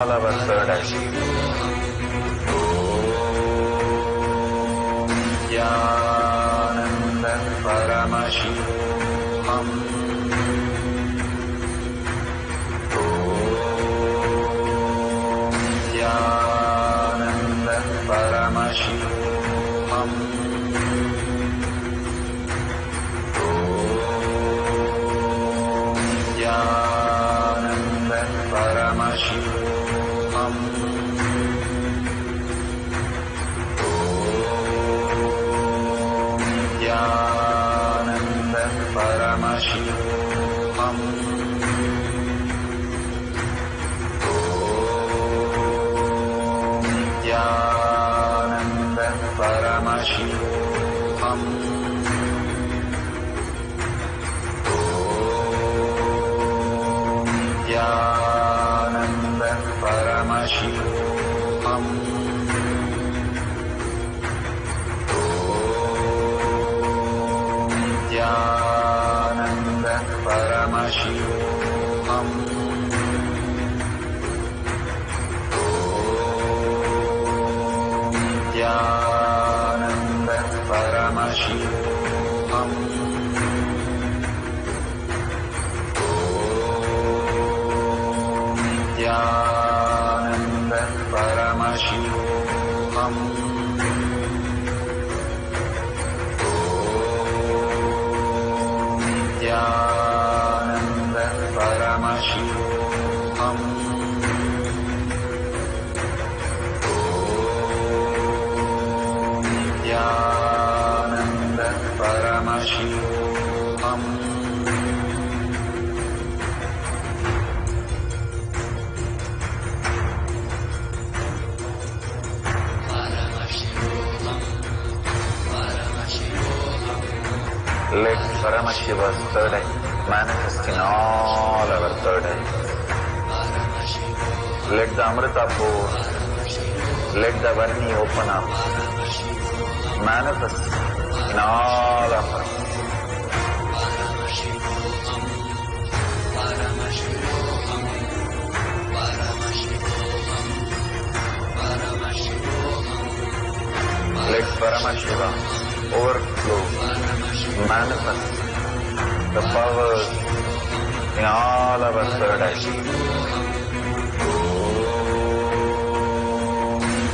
all our third eye. Nithyananda Paramashivoham. Nithyananda Paramashivoham. Nithyananda Paramashivoham. Nithyananda Paramashivoham. Nithyananda Paramashivoham. Nithyananda Paramashivoham. Nithyananda Paramashivoham. Nithyananda Paramashivoham. Nithyananda Paramashivoham. Nithyananda Paramashivoham. Nithyananda Paramashivoham. Let Paramashiva's third eye manifest in all our third eyes. Let the Amrita pour, let the Varni open up, manifest in all of us. Let Paramashiva overflow, manifest the powers in all our third eyes.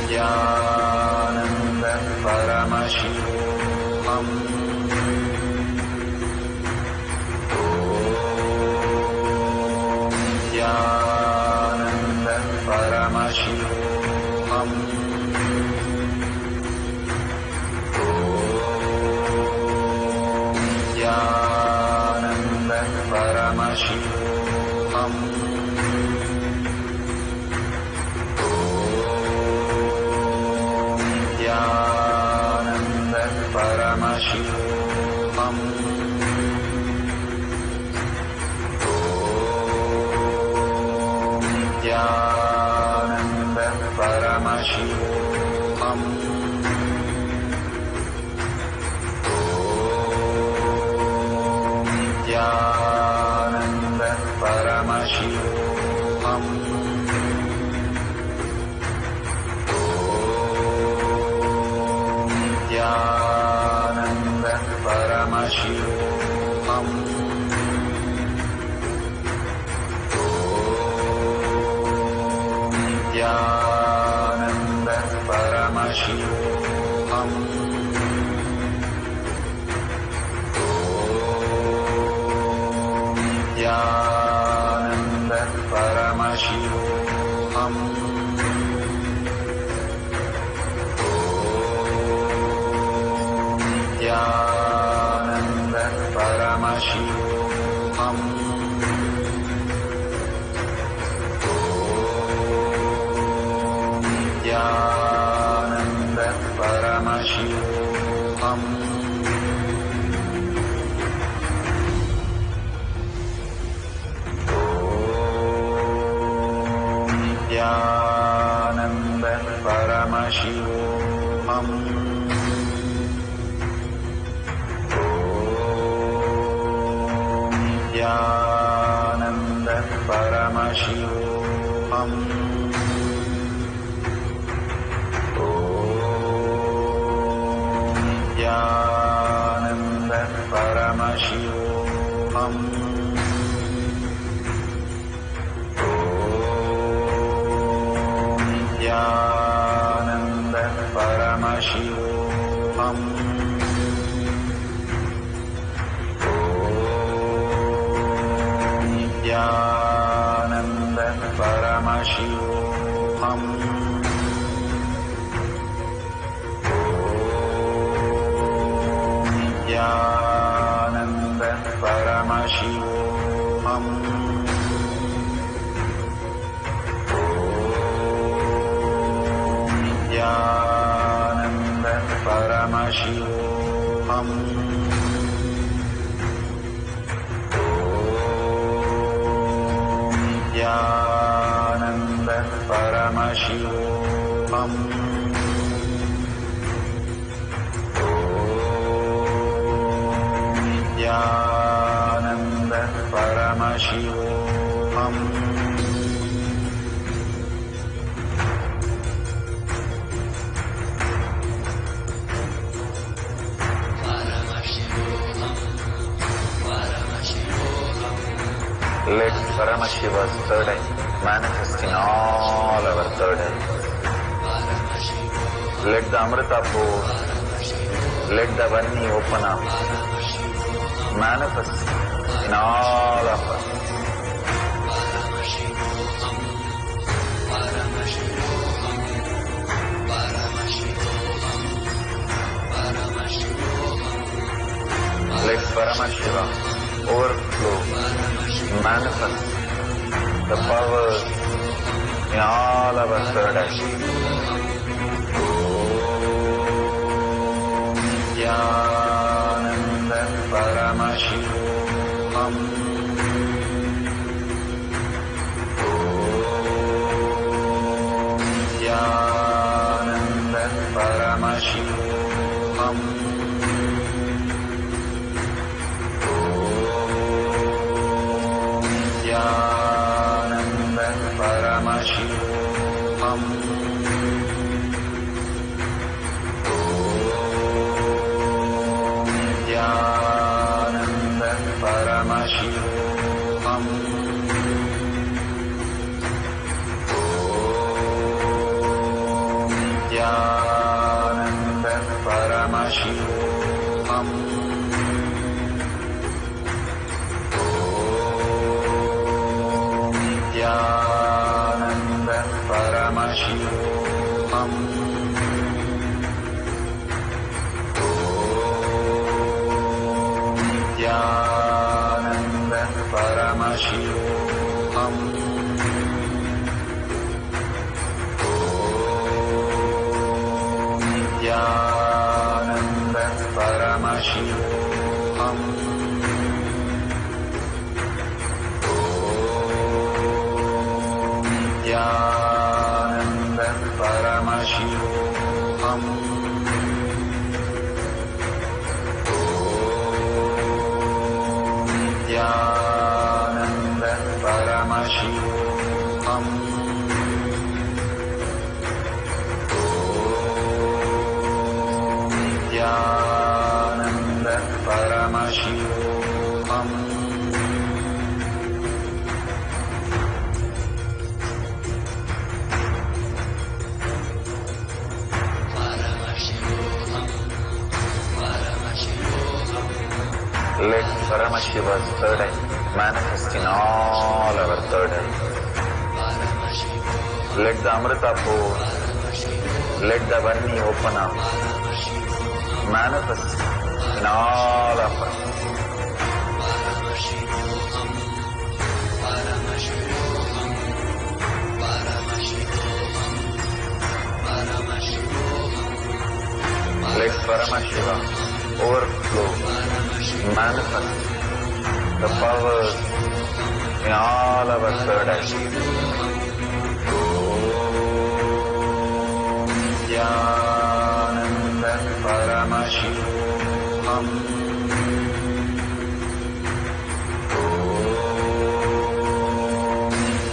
Nithyananda Paramashivoham. Nithyananda Paramashivoham. Nithyananda Paramashivoham. Nithyananda Paramashivoham. Nithyananda Paramashivoham. Nithyananda Paramashivoham. Nithyananda Paramashivoham. Nithyananda Paramashivoham. Nithyananda Paramashivoham. Nithyananda Paramashivoham. Nithyananda Paramashivoham. Nithyananda Paramashivoham. Nithyananda Paramashivoham. Nithyananda Paramashivoham. Nithyananda Paramashivoham. Nithyananda Paramashivoham. Nithyananda Paramashivoham. Nithyananda Paramashivoham. Nithyananda Paramashivoham. Let Paramashiva's third eye manifest in all our third eye. Let the Amrita pour, let the Vani open up, manifest in all of us. Let Paramashiva overflow, manifest the power in all our third eye. Nithyananda Paramashivoham. Nithyananda Paramashivoham. Nithyananda Paramashivoham. Nithyananda Paramashivoham. Nithyananda Paramashivoham. Nithyananda Paramashivoham. Nithyananda Paramashivoham. Nithyananda Paramashivoham. Nithyananda Paramashivoham. Nithyananda Paramashivoham. Nithyananda Paramashivoham. Let Paramashiva's third eye manifest in all our third eye. Let the Amrita pour, let the Vani open up, manifest in all of us. Let Paramashiva overflow, manifest the power in all our third eye. Nithyananda Paramashivoham.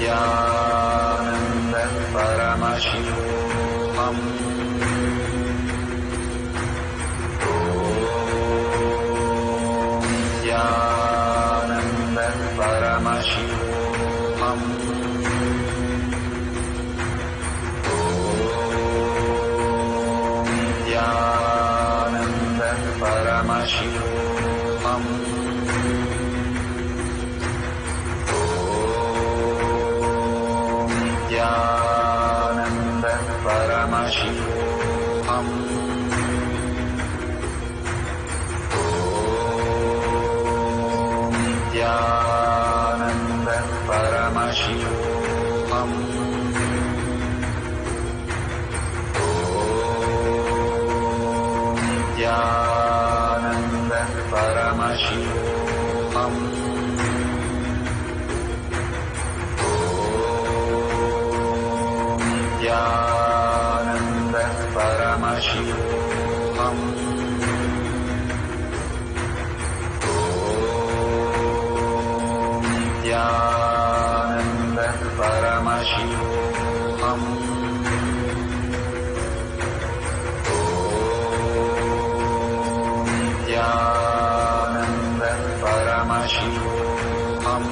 Nithyananda Paramashivoham. Nithyananda Paramashivoham. Paramashivoham. Om Nithyananda Paramashivoham. Om Nithyananda Paramashivoham. Nithyananda Paramashivoham. Om Nithyananda Paramashivoham. Om Nithyananda Paramashivoham.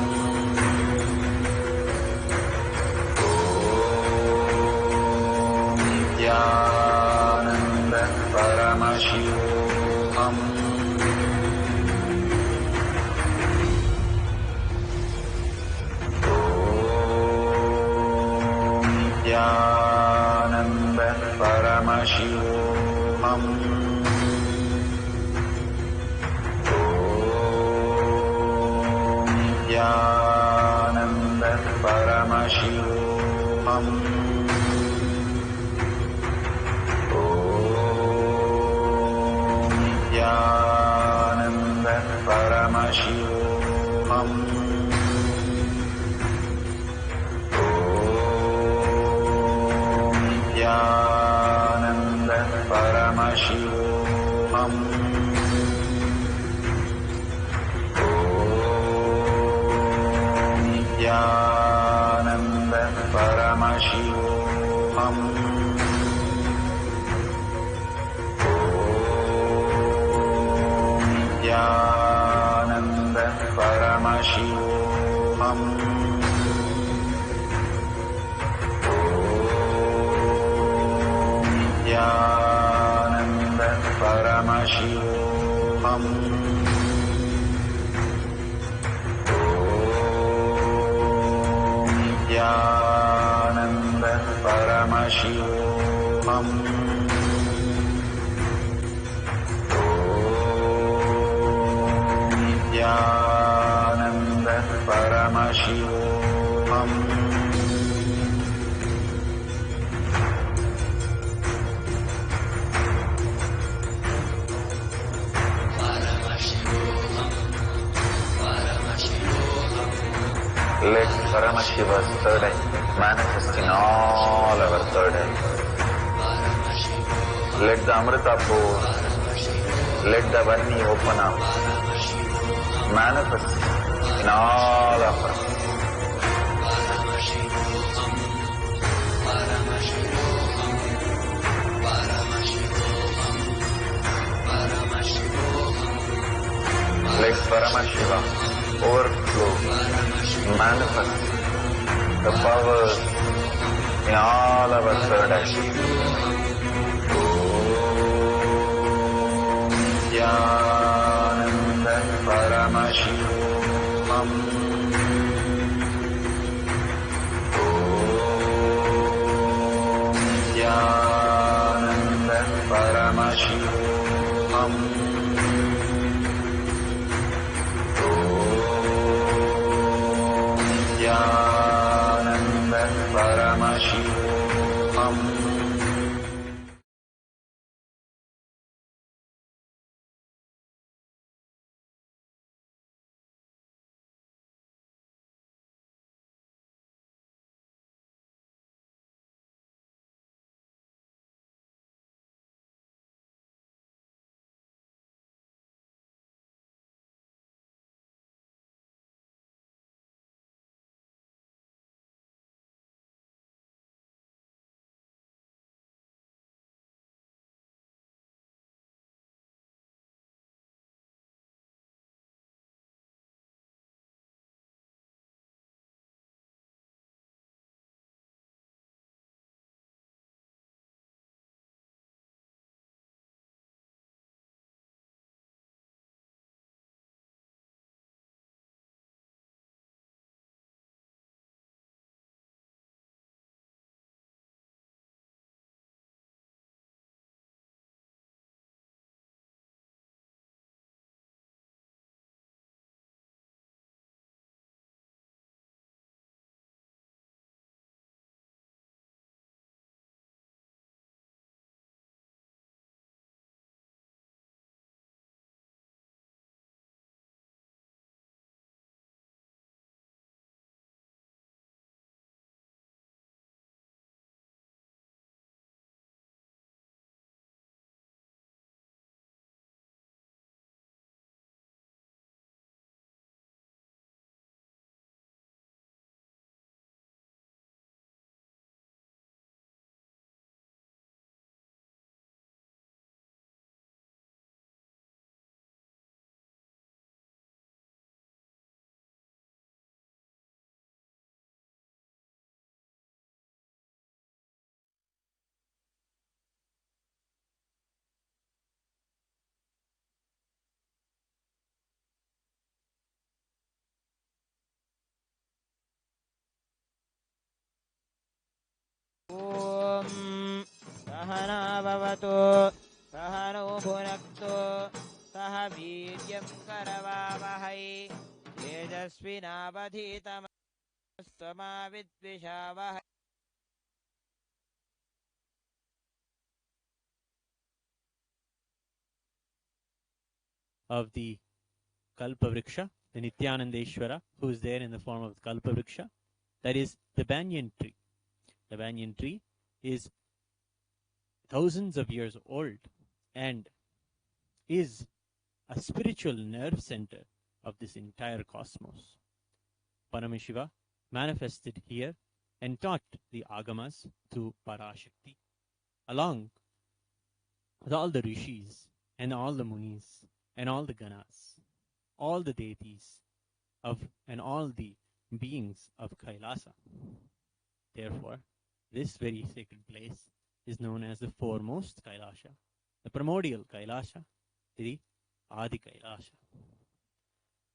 Nithyananda Paramashivoham. Om Nithyananda Paramashivoham. Om Nithyananda Paramashivoham. Nithyananda Paramashivoham. Om Nithyananda Paramashivoham. Om Nithyananda Paramashivoham. Nithyananda Paramashivoham. Om Nithyananda Paramashivoham. Om Nithyananda Paramashivoham. Nithyananda Paramashivoham. Let Paramashiva's third eye manifest in all our third eye. Let the Amrita pool, let the Vani open up, manifest in all of us. Let Paramashiva overflow, manifest the power in all our third eye. Om Nithyananda Paramashivoham. Om Nithyananda Paramashivoham. Om Nithyananda Paramashivoham. सहना भवतु सहनौ भुनक्तु सह वीर्यं करवावहै तेजस्विनावधीतमस्तु मा विद्विषावहै. Of the Kalpavriksha, the Nithyanandeshwara, who is there in the form of the Kalpavriksha, that is the banyan tree. The banyan tree is thousands of years old and is a spiritual nerve center of this entire cosmos. Paramashiva manifested here and taught the Agamas through Parashakti, along with all the rishis and all the munis and all the ganas, all the deities and all the beings of KAILASA. Therefore, this very sacred place is known as the foremost KAILASA, the primordial KAILASA, the Adi KAILASA.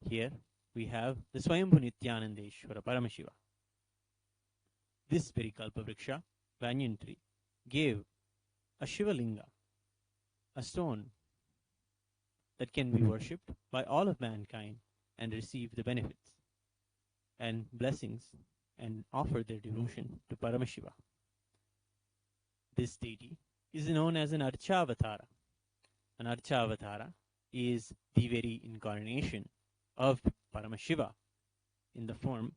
Here we have the Swayambhu Nithyanandeshwara Paramashiva. This very Kalpavriksha, banyan tree, gave a Shivalinga, a stone that can be worshipped by all of mankind and receive the benefits and blessings and offer their devotion to Paramashiva. This deity is known as an Archavatara. An Archavatara is the very incarnation of Paramashiva in the form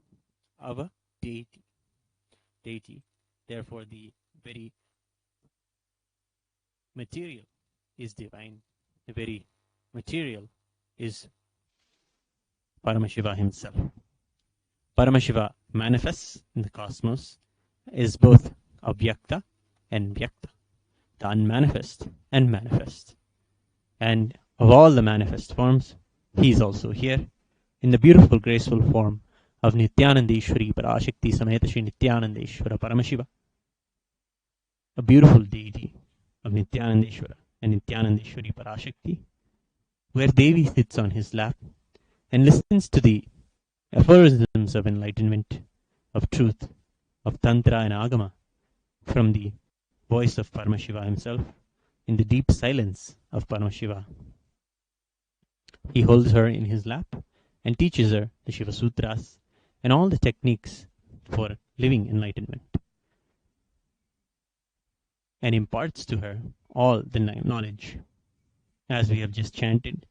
of a deity. Therefore, the very material is divine. The very material is Paramashiva himself. Paramashiva manifests in the cosmos is both avyakta and vyakta, the unmanifest and manifest. And of all the manifest forms, he is also here in the beautiful, graceful form of Nithyanandeshwari Parashakti Sameta Shri Nithyanandeshwara Paramashiva, a beautiful deity of Nithyanandeshwara and Nithyanandeshwari Parashakti, where Devi sits on his lap and listens to the aphorisms of enlightenment, of truth, of Tantra and Agama from the voice of Paramashiva himself in the deep silence of Paramashiva. He holds her in his lap and teaches her the Shiva Sutras and all the techniques for living enlightenment, and imparts to her all the knowledge. As we have just chanted,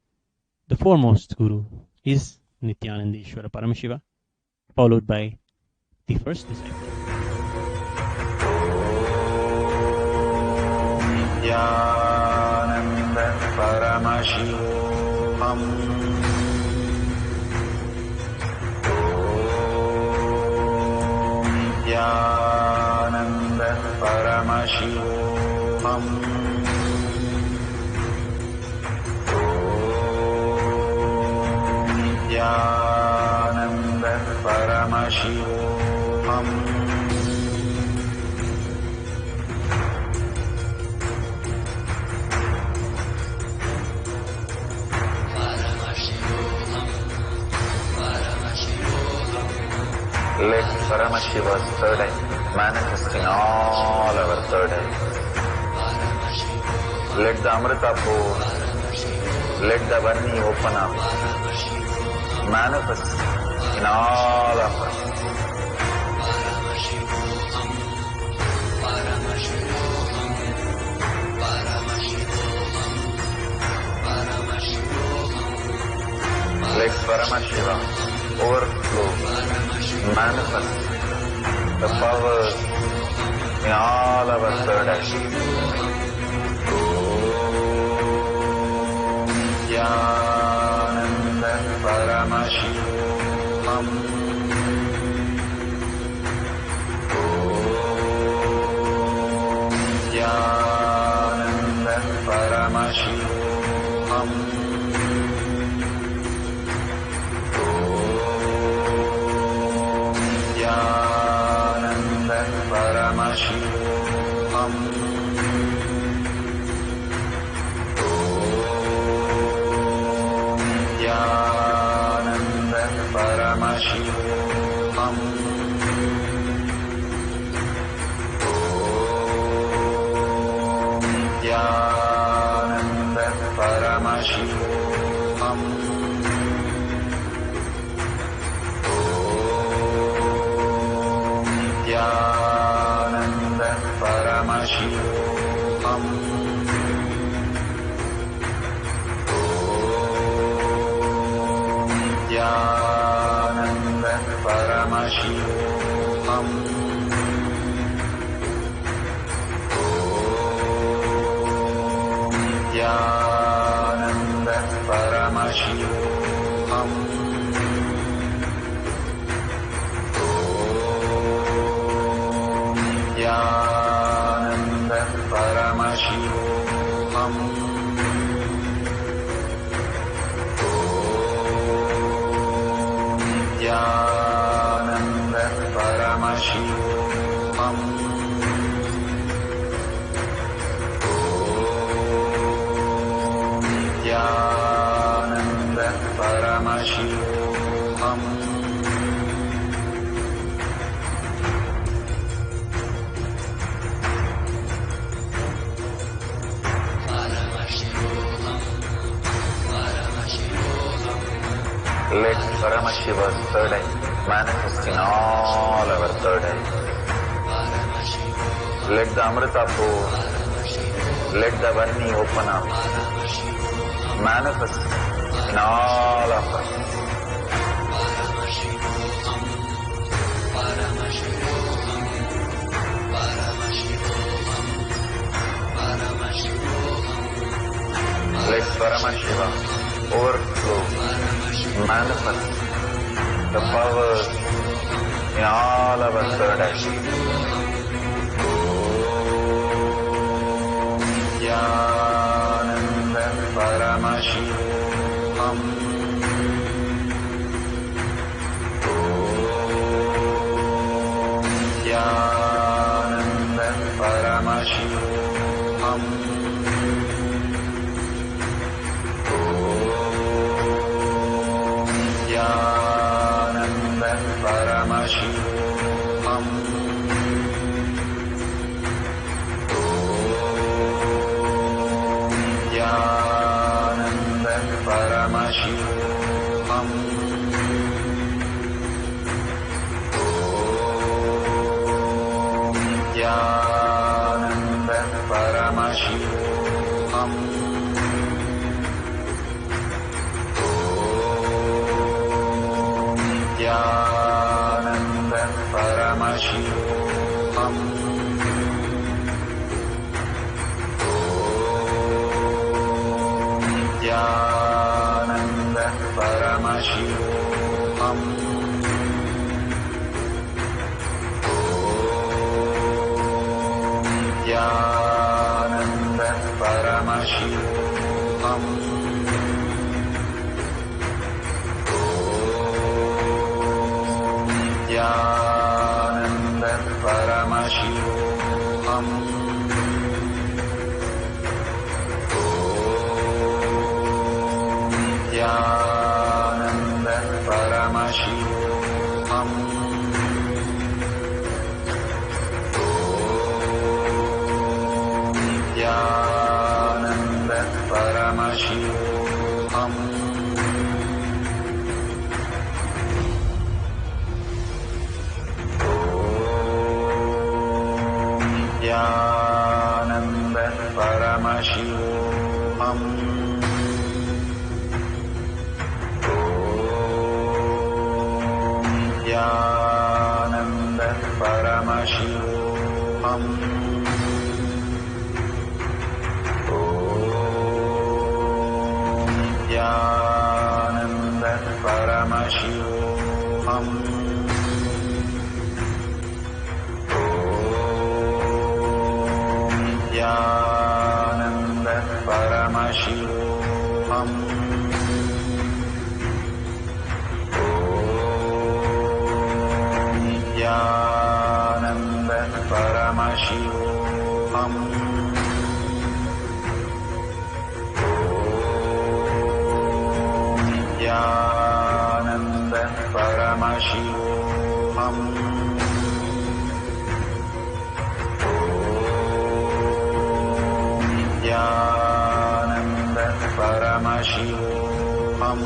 the foremost guru is Nithyanandeshwara Paramashiva, followed by the first disciple. Nithyananda Paramashivoham. Nithyananda Paramashivoham. Nithyananda Paramashivoham. Let Paramashiva's third eye manifest in all our third eyes. Let the Amrita pour, let the Vani open up, manifest in all of us. Let Paramashiva overflow, manifest the powers in all our third eyes. Nithyananda Paramashivoham. Nithyananda Paramashivoham. Nithyananda Paramashivoham. Nithyananda Paramashivoham. Paramashivoham. Nithyananda Paramashivoham. Nithyananda Paramashivoham. Nithyananda Paramashivoham. Nithyananda Paramashivoham. Nithyananda Paramashivoham. Let Paramashiva's third eye manifest in all our third eyes. Let the Amrita pour, let the Varni open up, manifest in all of us. Let Paramashiva overflow, manifest the power in all our third eyes. Nithyananda Paramashivoham. Nithyananda Paramashivoham. Nithyananda Paramashivoham. Nithyananda Paramashivoham. Nithyananda Paramashivoham. Nithyananda Paramashivoham. Nithyananda Paramashivoham. Nithyananda Paramashivoham. Nithyananda Paramashivoham. Nithyananda Paramashivoham. Nithyananda Paramashivoham. Nithyananda Paramashivoham. Nithyananda Paramashivoham. Nithyananda Paramashivoham. Nithyananda Paramashivoham. Nithyananda Paramashivoham. Nithyananda Paramashivoham. Nithyananda Paramashivoham.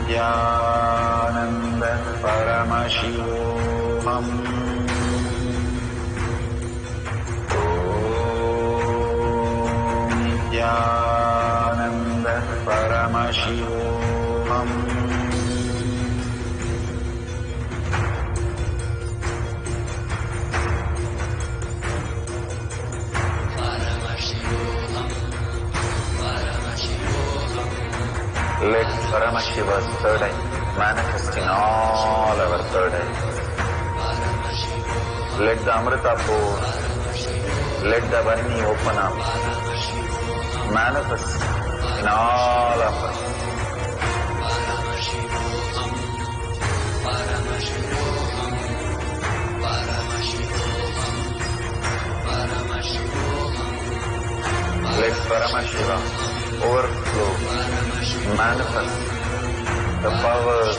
Nithyananda Paramashivoham. Nithyananda Paramashivoham. Let Paramashiva's third eye manifest in all our third eyes. Let the Amrita pour, let the Varni open up, manifest in all of us. Let Paramashiva overflow, manifest the powers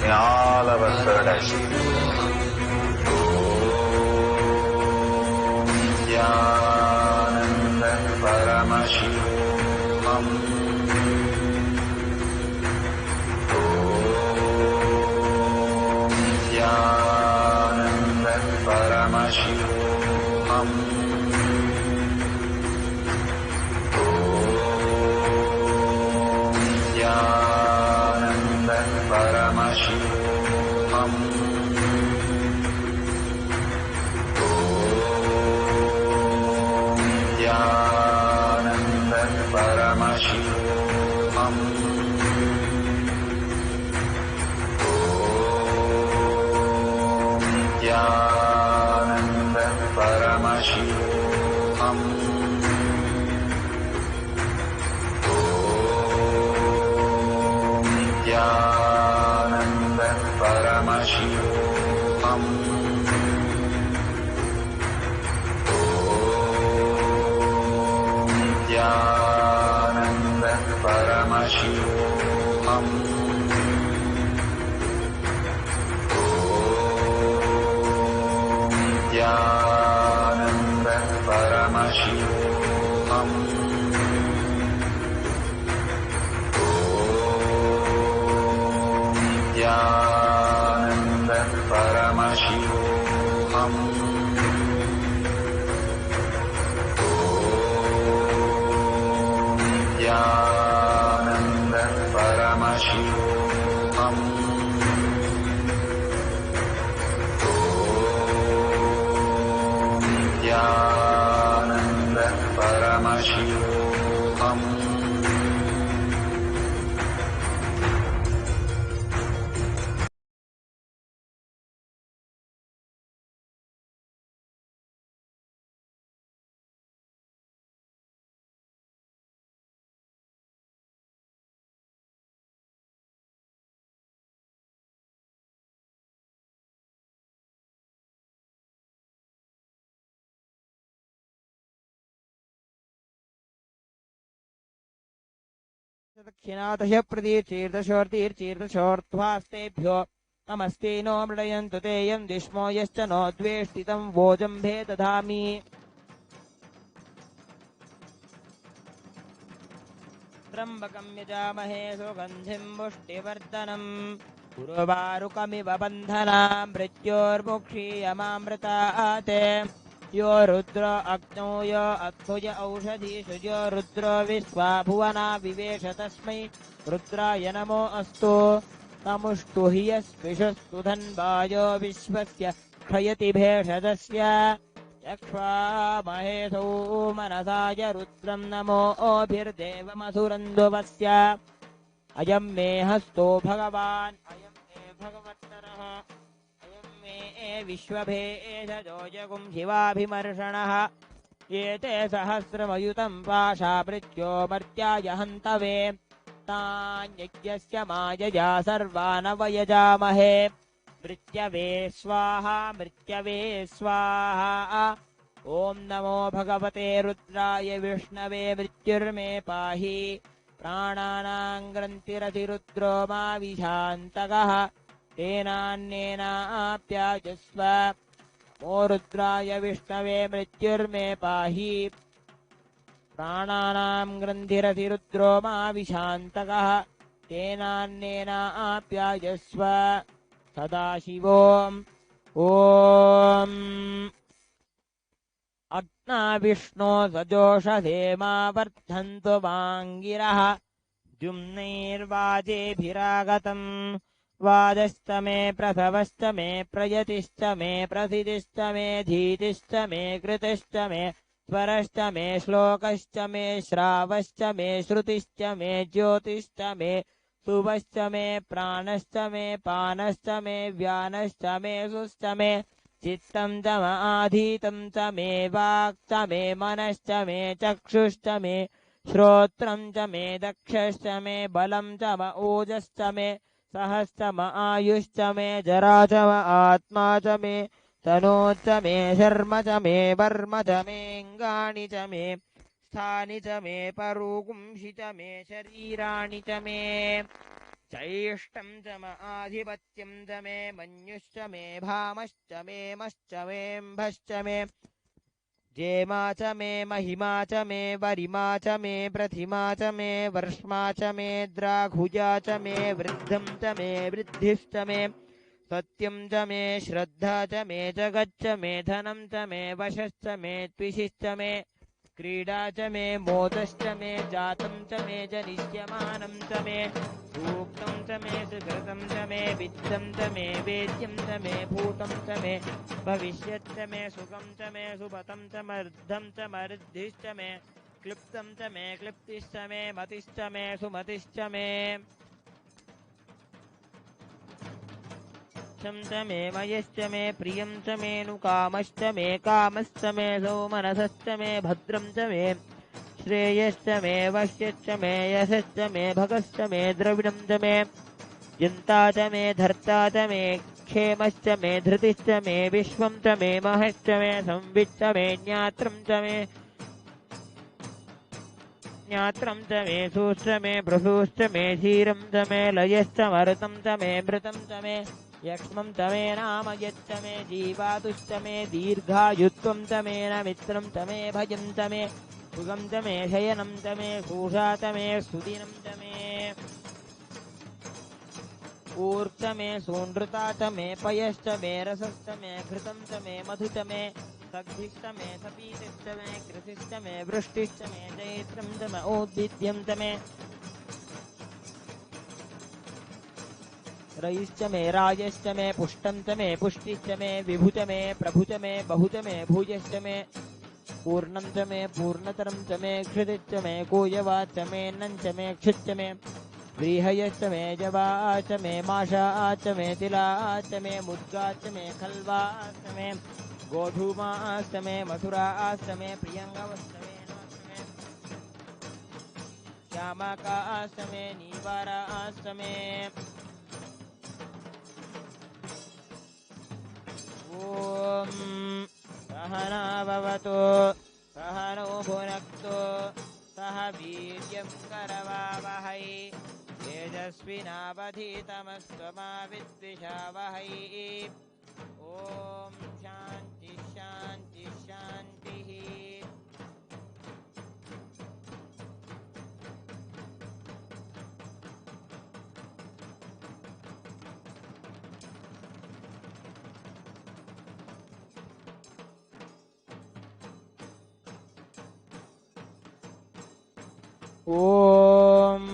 in all our third eyes. Nithyananda Paramashivoham. Nithyananda Paramashivoham. Nithyananda Paramashivoham. Nithyananda Paramashivoham. Nithyananda Paramashivoham. Nithyananda Paramashivoham. Nithyananda Paramashivoham. Nithyananda Paramashivoham. Nithyananda Paramashivoham. Nithyananda Paramashivoham. Nithyananda Paramashivoham. दक्षिणातः प्रतीचीर्दशोर्तीर्चीर्दशोर्ध्वास्तेभ्यो नमस्ते no मृडयन्तु ते यं दिष्मो यश्च no द्वेष्टितं वोजम्भे दधामि त्र्यम्बकं यजामहे सुगन्धिं पुष्टिवर्धनम् उर्वारुकमिव बन्धनां मृत्योर्मुक्षीयमामृतात् यो रुद्र अग्नौ यो अद्भुज औषधीषु यो रुद्रो विश्वा भुवना विवेश तस्मै रुद्राय नमो अस्तु तमुष्टु हि यस्विषस्तु धन्वायो विश्वस्य क्षयति भेषजस्य यक्ष्वामहेशौ मनसाय रुद्रं नमोऽभिर्देवमसुरन्दुवस्य अयं मे हस्तो भगवान् अयं मे भगवत्तरः अयं मे विश्वभेषजो जगुं शिवाभिमर्षणः एते सहस्रमयुतं पाशा मृत्यो मर्त्याय हन्तवे तान्यज्ञस्य मायया सर्वानवयजामहे मृत्यवे स्वाहा मृत्यवे स्वाहा ॐ नमो भगवते रुद्राय विष्णवे मृत्युर्मे पाहि प्राणानां ग्रन्थिरतिरुद्रो मा विशान्तकः तेनान्येनाप्याजस्व नमो रुद्राय विष्णवे मृत्युर्मे पाहि प्राणानां ग्रन्थिरतिरुद्रो मा विशान्तकः तेनान्येनाप्याजस्व सदाशिवोऽम् ॐ अग्ना विष्णो सजोषधेमा वर्धन्तु वाङ्गिरः द्युम्नैर्वाजेभिरागतम् वादश्च मे प्रसवश्च मे प्रयतिश्च मे प्रसिद्धिश्च मे धीतिश्च मे कृतिश्च मे स्वरश्च मे श्लोकश्च मे श्रावश्च मे श्रुतिश्च मे ज्योतिश्च मे शुभश्च मे प्राणश्च मे पानश्च मे व्यानश्च मे सुश्च मे चित्तं च आधीतं च मे वाक् च मे मनश्च मे चक्षुश्च मे श्रोत्रं च मे दक्षश्च मे बलं च म ओजश्च मे सहश्च म आयुश्च मे जरा च म आत्मा च मे तनोश्च मे शर्म च मे वर्म च मेऽङ्गानि च मे स्थानि च मे परुगुंषि च मे शरीराणि च मे चैष्टं च म आधिपत्यं च मे मन्युश्च मे भामश्च मे मश्च मेऽम्भश्च मे जेमा च मे महिमा च मे वरिमा च मे प्रथिमा च मे वर्ष्मा च मे द्राघुजा च मे वृद्धं च मे वृद्धिश्च मे सत्यं च मे श्रद्धा च मे जगच्च मे धनं च मे वशश्च मे त्विषिश्च मे क्रीडा च मे मोदश्च मे जातं च मे जनिष्यमानं च मे सूक्तं च मे सुकृतं च मे वित्तं च मे वेद्यं च मे भूतं च मे भविष्यच्च मे सुखं च मे सुपतं च मर्धं च मर्धिश्च मे क्लिप्तं च मे क्लिप्तिश्च मे मतिश्च मे सुमतिश्च मे च मे मयश्च मे प्रियं च मे नुकामश्च मे कामश्च मे सौमनसश्च मे भद्रं च मे श्रेयश्च मे वश्यश्च मे यशश्च मे भगश्च मे द्रविणं च मे यन्ता च मे धर्ता च मे क्षेमश्च मे धृतिश्च मे विश्वं च मे महश्च मे संविच्च मे ज्ञात्रं च मे ज्ञात्रं च मे सूश्च मे प्रसूश्च मे क्षीरं च मे लयश्च मरुतं च मे मृतं च मे यक्ष्मं च मे नाम यच्च मे जीवातुश्च मे दीर्घायुत्वं च मे नमित्रं च मे भयं च मे सुगं च मे शयनं च मे सूषा च मे सुदिनं च मे ऊर्च मे सूनृता च मे पयश्च मे रसश्च मे घृतं च मे मधु च मे सग्धिश्च मे सपीतिश्च मे कृषिश्च मे वृष्टिश्च मे चैत्रं च मे औद्भिद्यं च मे रयिश्च मे राजश्च मे पुष्टं च मे पुष्टिश्च मे विभु च मे प्रभु च मे बहु च मे भूयश्च मे पूर्णं च मे पूर्णतरं च मे क्षुतिश्च मे कूयवाच्च मे नं च मे क्षुच्च मे व्रीहयश्च मे जवाच्च मे माषाच्च मे तिलाच्च मे मुद्गाच्च मे खल्वाच्च मे गोधूमाश्च मे मथुराश्च मे प्रियङ्गवश्च मे नाश्च मे श्यामकाश्च मे नीवाराश्च मे ॐ सहना भवतु सहनौ भुनक्तु सह वीर्यं करवावहै तेजस्विनावधीतमस्तु मा विद्विषावहै ॐ शान्ति शान्ति शान्तिः ॐ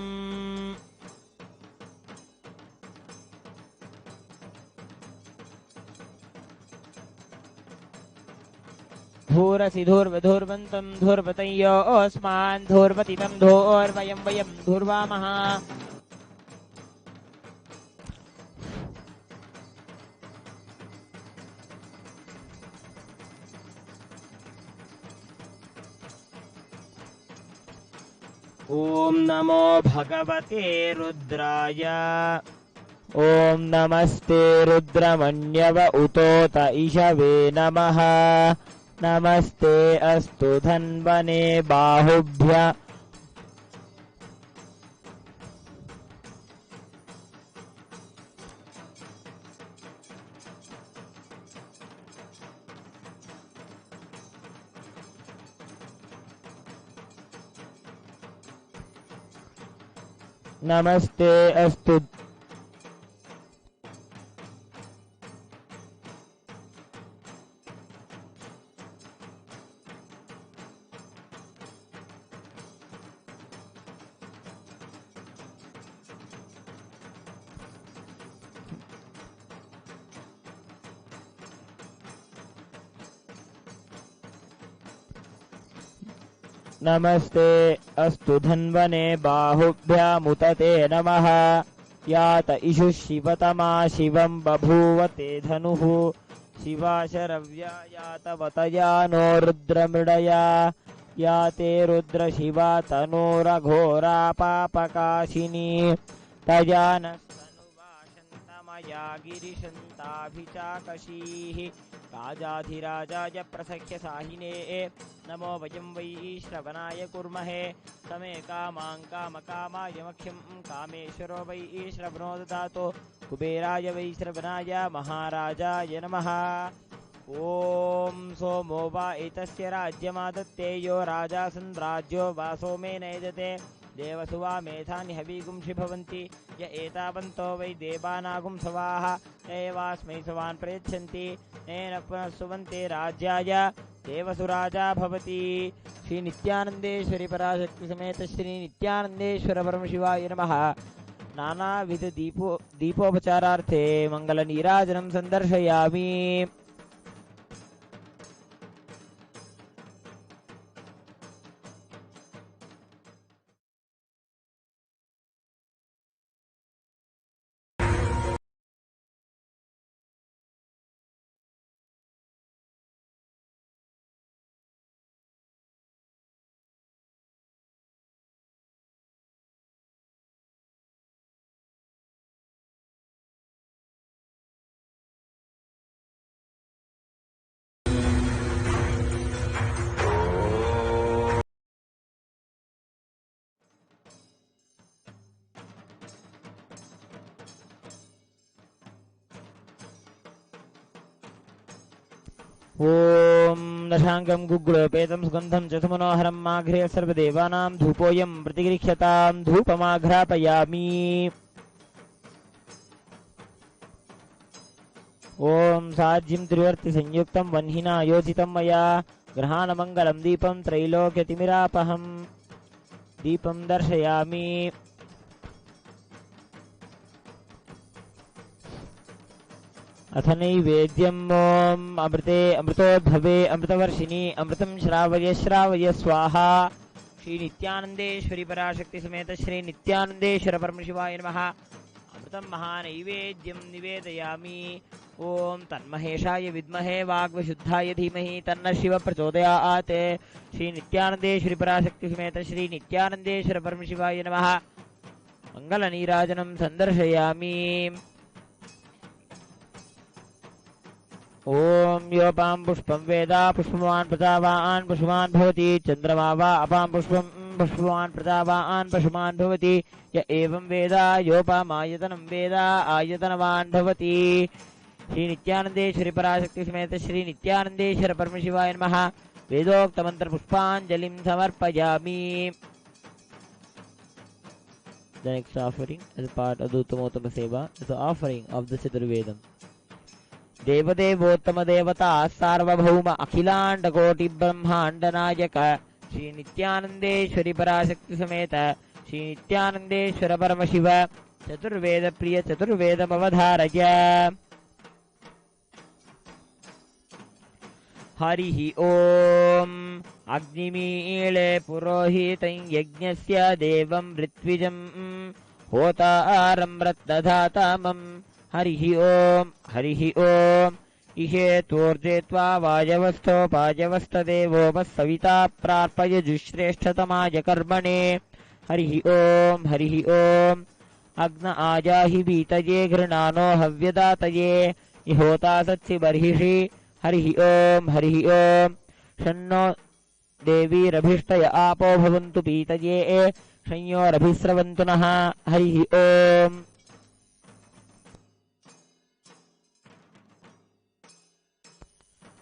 धूरसि धूर्वधूर्वन्तं धूर्वतयो अस्मान् धूर्वतितं धूर्वयं वयं धूर्वामः ॐ नमो भगवते रुद्राय ॐ नमस्ते रुद्रमण्यव उतोत इषवे नमः नमस्ते अस्तु धन्वने बाहुभ्य नमस्ते अस्तु नमस्ते अस्तु धन्वने बाहुभ्यामुत ते नमः यात इषु शिवतमा शिवं बभूव ते धनुः शिवा शरव्या यातवतया नो रुद्रमृडया या ते रुद्रशिवा तनूरघोरा पापकाशिनी तया नस्तनुवाशन्तमया गिरिशन्ताभिचाकशीः राजाधिराजाय प्रसख्य साहिने नमो वयं वै श्रवणाय कुर्महे समे कामां कामकामाय मख्यं कामेश्वरो वै श्रवणो ददातु कुबेराय वै श्रवणाय महाराजाय नमः ॐ सोमो वा एतस्य राज्यमादत्ते यो राजा सन्द्राज्यो वा सोमेन यजते देवसु वा मेधानि हवीगुंषि भवन्ति य एतावन्तो वै देवानागुं सवाः एवास्मै सवान् प्रयच्छन्ति येन पुनः सुवन्ते राज्याय देवसु राजा भवति। श्री नित्यानन्देश्वरी पराशक्ति समेत श्री नित्यानन्देश्वर परमशिवाय नमः। नानाविध दीपोपचारार्थे मङ्गलनीराजनं सन्दर्शयामि। ॐ दशाङ्गं गुग्गुलोपेतं सुगन्धं च सुमनोहरं माघ्रे सर्वदेवानां धूपोऽयं प्रतिगृह्यतां धूपमाघ्रापयामि। ॐ साज्यं त्रिवर्तिसंयुक्तं वह्निना योजितं मया ग्रहाणमङ्गलं दीपं त्रैलोक्यतिमिरापहं दीपं दर्शयामि। अथ नैवेद्यम् ॐ अमृते अमृतोद्भवे अमृतवर्षिणी अमृतं श्रावय श्रावय स्वाहा। श्री नित्यानन्देश्वरी पराशक्ति समेत श्री नित्यानन्देश्वर परमशिवाय नमः। अमृतं महानैवेद्यं निवेदयामि। ॐ तन्महेशाय विद्महे वाग्वशुद्धाय धीमहि तन्नः शिव प्रचोदयात्। श्री नित्यानन्देश्वरी पराशक्ति समेत श्री नित्यानन्देश्वर परमशिवाय नमः। मङ्गलनीराजनं सन्दर्शयामि। ॐ योपां पुष्पं वेद पुष्पवान् प्रजावान् पशुमान् भवति चन्द्रमा वा अपां पुष्पं पुष्पवान् प्रजावान् पशुमान् भवति य एवं वेद योपामायतनं वेद आयतनवान् भवति। श्री नित्यानन्देश्वरी पराशक्ति समेत श्री नित्यानन्देश्वर परमशिवाय नमः। वेदोक्तमन्त्रपुष्पाञ्जलिं समर्पयामि। The next offering as a part of the Uttamotama Seva is the offering of the Chaturvedam. देवदेवोत्तम देवता सार्वभौम अखिलांड कोटि ब्रह्मांड नायक श्री नित्यानंदेश्वरी पराशक्ति समेत श्री नित्यानंदेश्वर परमशिव चतुर्वेद प्रिय चतुर्वेदमवधारय। हरिः ओम् अग्निमीळे पुरोहितं यज्ञस्य देवं ऋत्विजं होतारं रत्नधातामम्। हरिः ओम् इहेतोर्जे त्वा वायवस्थोपायवस्तदेवोपः सविता प्रार्पय जुश्रेष्ठतमाय कर्मणे। हरिः ओम् अग्न आजाहि वीतये घृणानो हव्यदातये इहोता सत्सि बर्हिषि। हरिः ओम् शन्नो देवीरभिष्टय आपो भवन्तु पीतये संयोरभिस्रवन्तु नः। हरिः ओम्।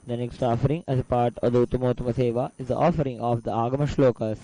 The next offering as a part of the Uttamotama Seva is the offering of the Agama Shlokas.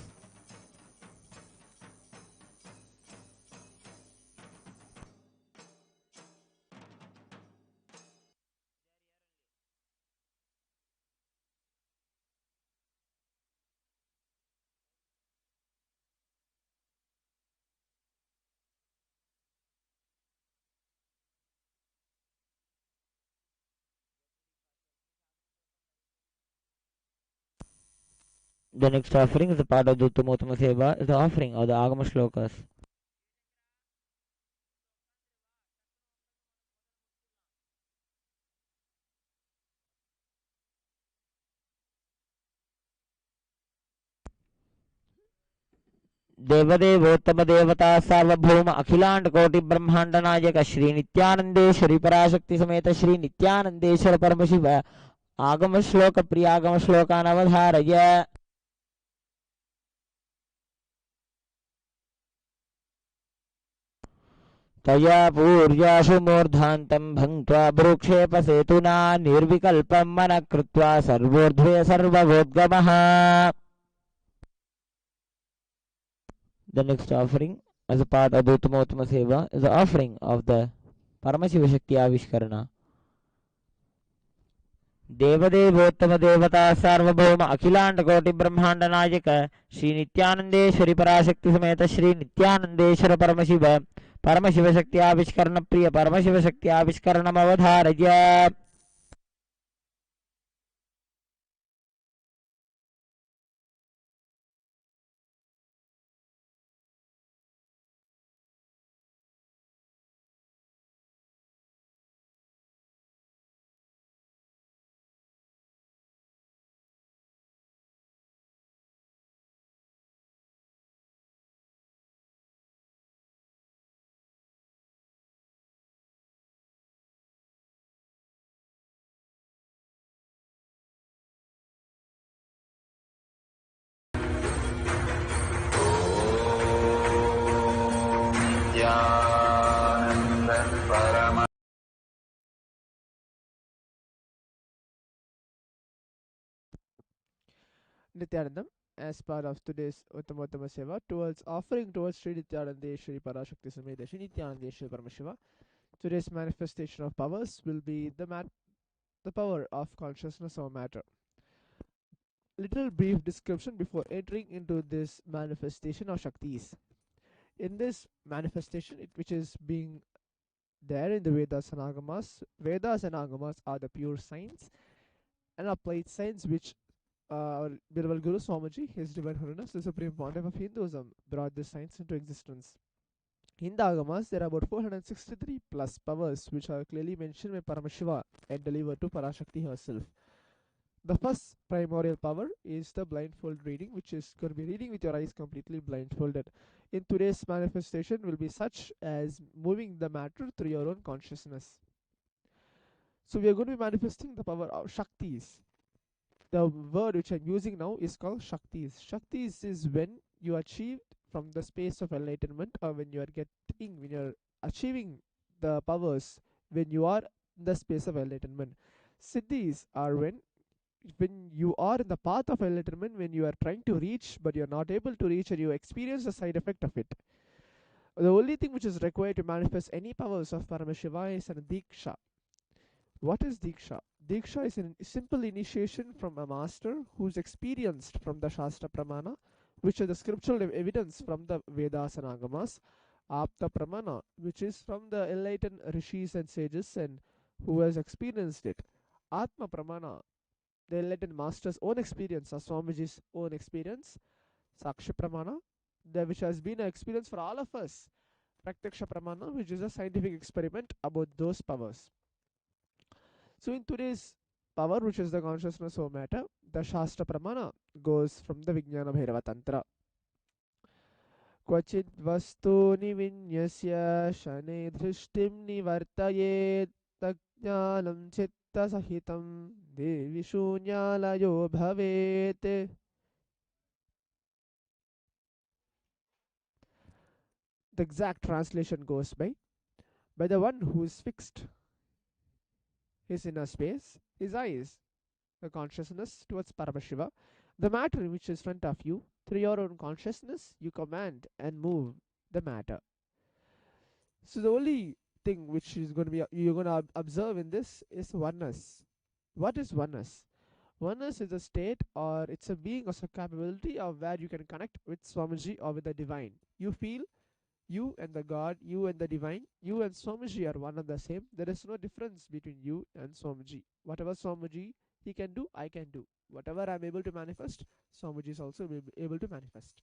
The next offering is a part of the Uttamotama Seva, is the offering of the Agama Shlokas. देवदेवोत्तम देवता सार्वभौम अखिलांड कोटि ब्रह्मांड नायक श्री नित्यानंदेश्वरी पराशक्ति समेत श्री नित्यानंदेश्वर परमशिव आगम श्लोक प्रियागम श्लोकान् अवधारय. तया पूर्याशु मूर्धान्तं भङ्क्त्वा भ्रूक्षेपसेतुना निर्विकल्पं मनः कृत्वा सर्वोर्ध्वे सर्वभूद्गमः. The next offering as a part of the Uttamotama Seva is the offering of the Paramashiva Shakti Avishkarana. देवदेवोत्तम देवता सार्वभौम अखिलांड कोटि ब्रह्मांड नायक श्री नित्यानंदेश्वरी पराशक्ति समेत श्री नित्यानंदेश्वर परमशिव परमशिव शक्ति आविष्करण प्रिय परमशिव शक्ति आविष्करणम अवधारय. Nithyananda Paramashivam. Nithyanandam, as part of today's Uttamottama Seva, towards offering towards Sri Nithyanandeshwari Parashakti Sameda Sri Nithyanandeshwari Paramashiva. Today's manifestation of powers will be the power of consciousness or matter. Little brief description before entering into this manifestation of Shaktis. In this manifestation, which is being there in the Vedas and Agamas are the pure science and applied science which our beloved Guru Swamiji, His Divine Holiness, the Supreme Pontiff of Hinduism, brought this science into existence. In the Agamas, there are about 463 plus powers which are clearly mentioned by Paramashiva and delivered to Parashakti herself. The first primordial power is the blindfold reading, which is going to be reading with your eyes completely blindfolded. In today's manifestation will be such as moving the matter through your own consciousness. So we are going to be manifesting the power of Shaktis. The word which I'm using now is called Shaktis. Shaktis is when you achieve from the space of enlightenment, or when you are achieving the powers when you are in the space of enlightenment. Siddhis are when you are in the path of enlightenment, when you are trying to reach but you're not able to reach and you experience the side effect of it. The only thing which is required to manifest any powers of Paramashiva is a Diksha. What is Diksha? Diksha is a simple initiation from a master who's experienced from the Shastra Pramana, which are the scriptural evidence from the Vedas and Agamas. Apta Pramana, which is from the enlightened rishis and sages and who has experienced it. Atma Pramana, the enlightened master's own experience, or Swamiji's own experience. Sakshi Pramana, which has been an experience for all of us. Pratyaksha Pramana, which is a scientific experiment about those powers. So in today's power, which is the consciousness of matter, the Shastra Pramana goes from the Vijnana Bhairava Tantra. Kvachid vastuni vinyasya shane dhrishtim nivartayet tajnanam chitta sahitam devi shunyalayo bhavet. The exact translation goes by the one who is fixed his inner space, his eyes, the consciousness towards Paramashiva, the matter which is in front of you, through your own consciousness, you command and move the matter. So the only thing which is going to be you're going to observe in this is oneness. What is oneness? Oneness is a state, or it's a being or a capability of where you can connect with Swamiji or with the divine. You feel you and the God, you and the divine, you and Swamiji are one and the same. There is no difference between you and Swamiji. Whatever Swamiji he can do, I can do. Whatever I'm able to manifest, Swamiji is also able to manifest.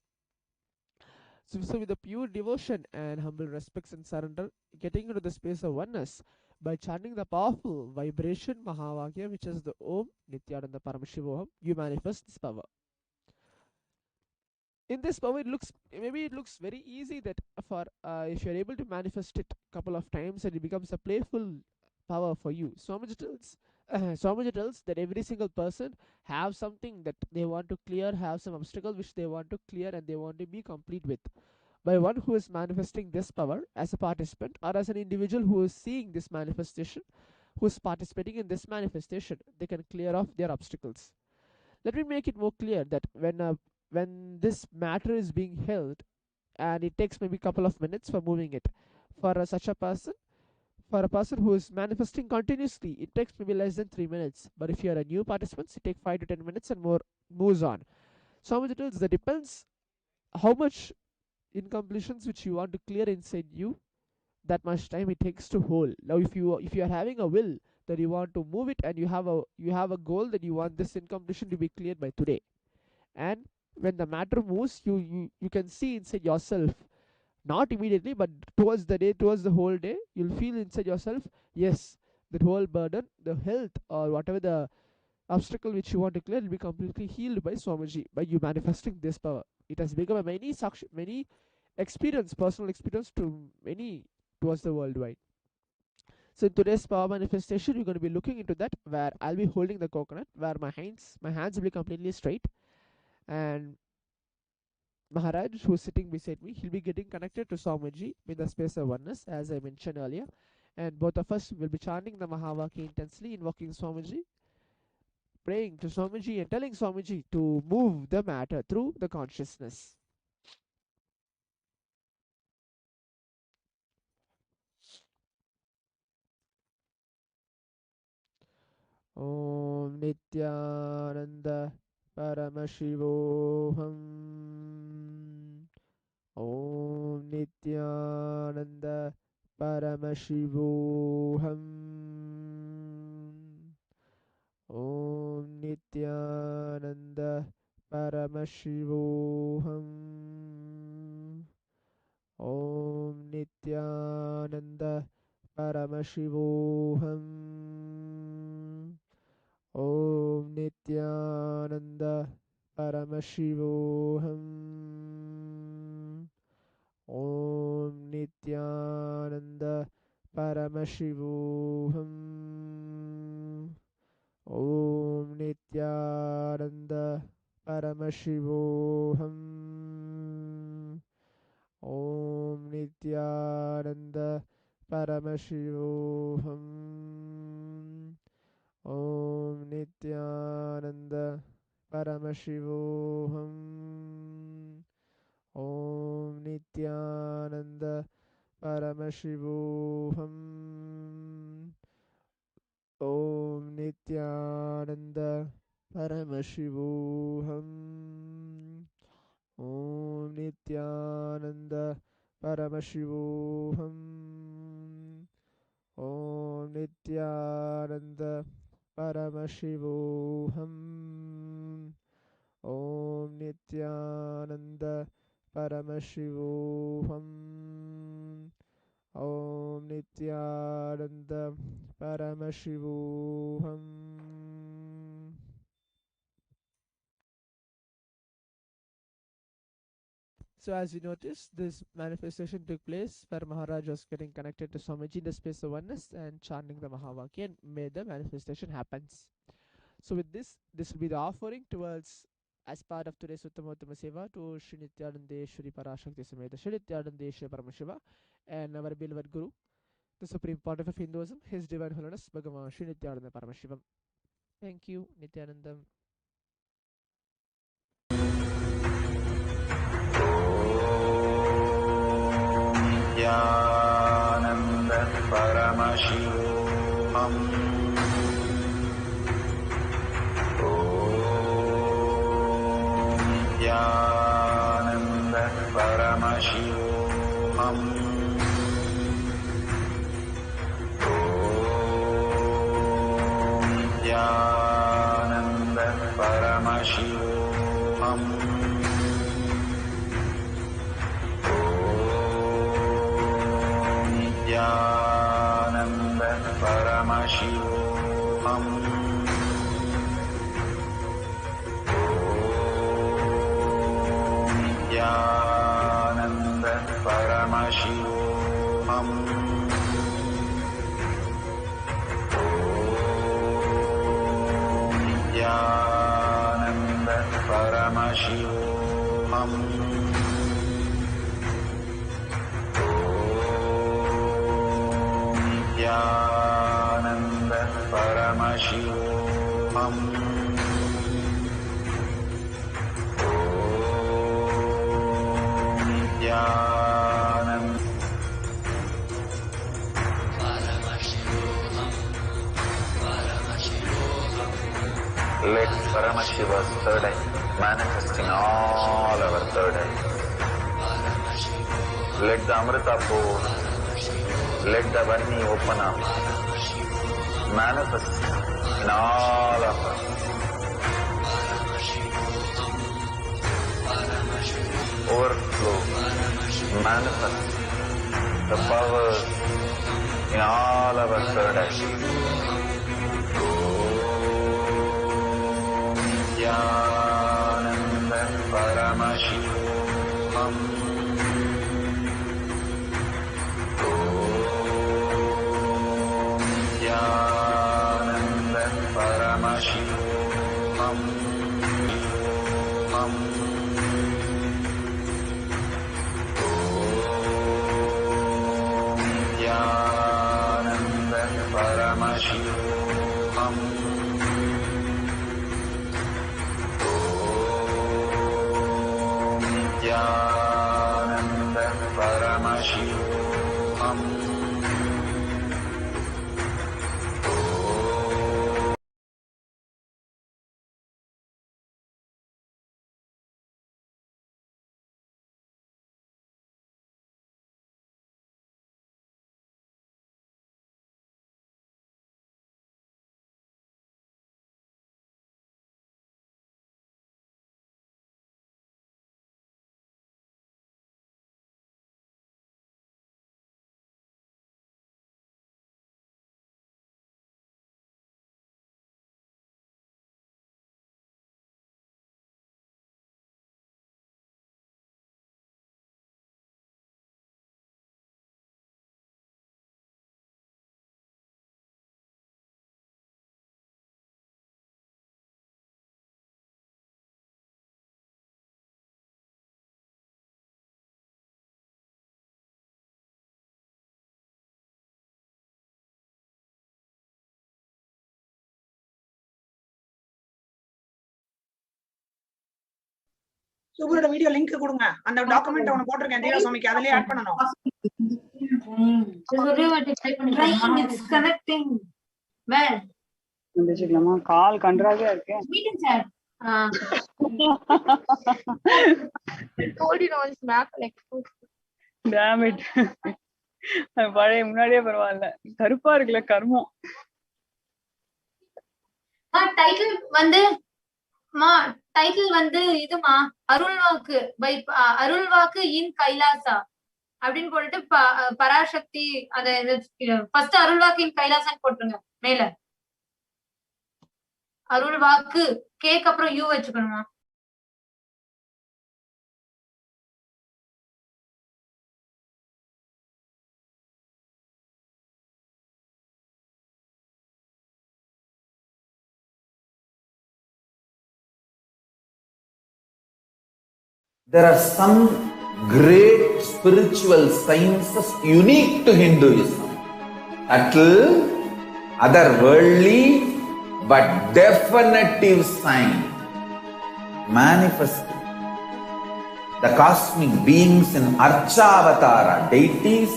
So with the pure devotion and humble respects and surrender, getting into the space of oneness by chanting the powerful vibration Mahavakya, which is the Om Nithyananda Paramashivoham, you manifest this power. In this power, it looks very easy that for if you're able to manifest it a couple of times, and it becomes a playful power for you. Swamiji tells that every single person have something that they want to clear, have some obstacle which they want to clear, and they want to be complete with. By one who is manifesting this power as a participant, or as an individual who is seeing this manifestation, who is participating in this manifestation, they can clear off their obstacles. Let me make it more clear that when this matter is being held, and it takes maybe a couple of minutes for moving it, for such a person, for a person who is manifesting continuously, it takes maybe less than 3 minutes. But if you are a new participant, it takes 5 to 10 minutes and more moves on. So much that depends how much incompletions which you want to clear inside you, that much time it takes to hold. Now if you are having a will that you want to move it, and you have a goal that you want this incompletion to be cleared by today, and when the matter moves, you can see inside yourself, not immediately, but towards the whole day, you'll feel inside yourself, yes, that whole burden, the health, or whatever the obstacle which you want to clear, will be completely healed by Swamiji, by you manifesting this power. It has become a many personal experience to many towards the worldwide. So in today's power manifestation, we're going to be looking into that, where I'll be holding the coconut, where my hands will be completely straight, and Maharaj, who's sitting beside me, he'll be getting connected to Swamiji in the space of oneness, as I mentioned earlier. And both of us will be chanting the Mahavakya intensely, invoking Swamiji, praying to Swamiji, and telling Swamiji to move the matter through the consciousness. Om Nithyananda Paramashivoham. Om Nithyananda Paramashivoham. Om Nithyananda Paramashivoham. Om Nithyananda Paramashivoham. Om Nithyananda Paramashivoham. Om Nithyananda Paramashivoham. Om Nithyananda Paramashivoham. Om Nithyananda Paramashivoham. Om Nithyananda Paramashivoham. Om Nithyananda Paramashivoham. Om Nithyananda Paramashivoham. Om Nithyananda Paramashivoham. Om Nithyananda Paramashivoham. Om Nithyananda Paramashivoham. Om Nithyananda Paramashivoham. So as you notice, this manifestation took place where Maharaj was getting connected to Swamiji in the space of oneness and chanting the Mahavakya, and made the manifestation happens. So with this will be the offering towards, as part of today's Uttama Seva, to Sri Nithyananda Parashakti Sameta Sri Nithyananda Paramashiva, and our beloved Guru, the Supreme Pontiff of Hinduism, His Divine Holiness Bhagavan Sri Nithyananda Paramashivam. Thank you, Nithyanandam. Nithyananda Paramashivoham. Om Nithyananda Paramashivoham. Om Nithyananda Paramashivoham. Nithyananda Paramashivoham. Nithyananda Paramashivoham. Nithyananda Paramashivoham. Let Paramashiva's third eye manifest in all our third eye. Let the Amrita pool, let the Vani open up, manifest in all of us. Overflow, manifest the power in all our third eye. Nithyananda Paramashivoham. Nithyananda Paramashivoham. Nithyananda Paramashivoham. Nithyananda Paramashivoham. சுகுரோட video link கொடுங்க. அந்த document அவன போட்டுருக்கேன் தீரா சுவாமிக்கு, அதுலயே add பண்ணனும். It's connecting. Well. வந்துச்சுக்கலாமா? கால் கன்றாவே இருக்கு. Meeting chat. I told you no, it's Mac like. Damn it. பழைய முன்னாடியே பரவாயில்ல. கருப்பா இருக்குல்ல கர்மம். டைட்டில் வந்து இதுமா அருள்வாக்கு பை அருள்வாக்கு இன் கைலாசா அப்படின்னு போட்டுட்டு பராசக்தி அத ஃபர்ஸ்ட் அருள்வாக்கு இன் கைலாசான்னு போட்டுருங்க. மேல அருள்வாக்கு கேக்கு அப்புறம் you வச்சுக்கணுமா? There are some great spiritual sciences unique to Hinduism. Subtle, otherworldly, but definitive sign. Manifesting the cosmic beings in Archavatara, deities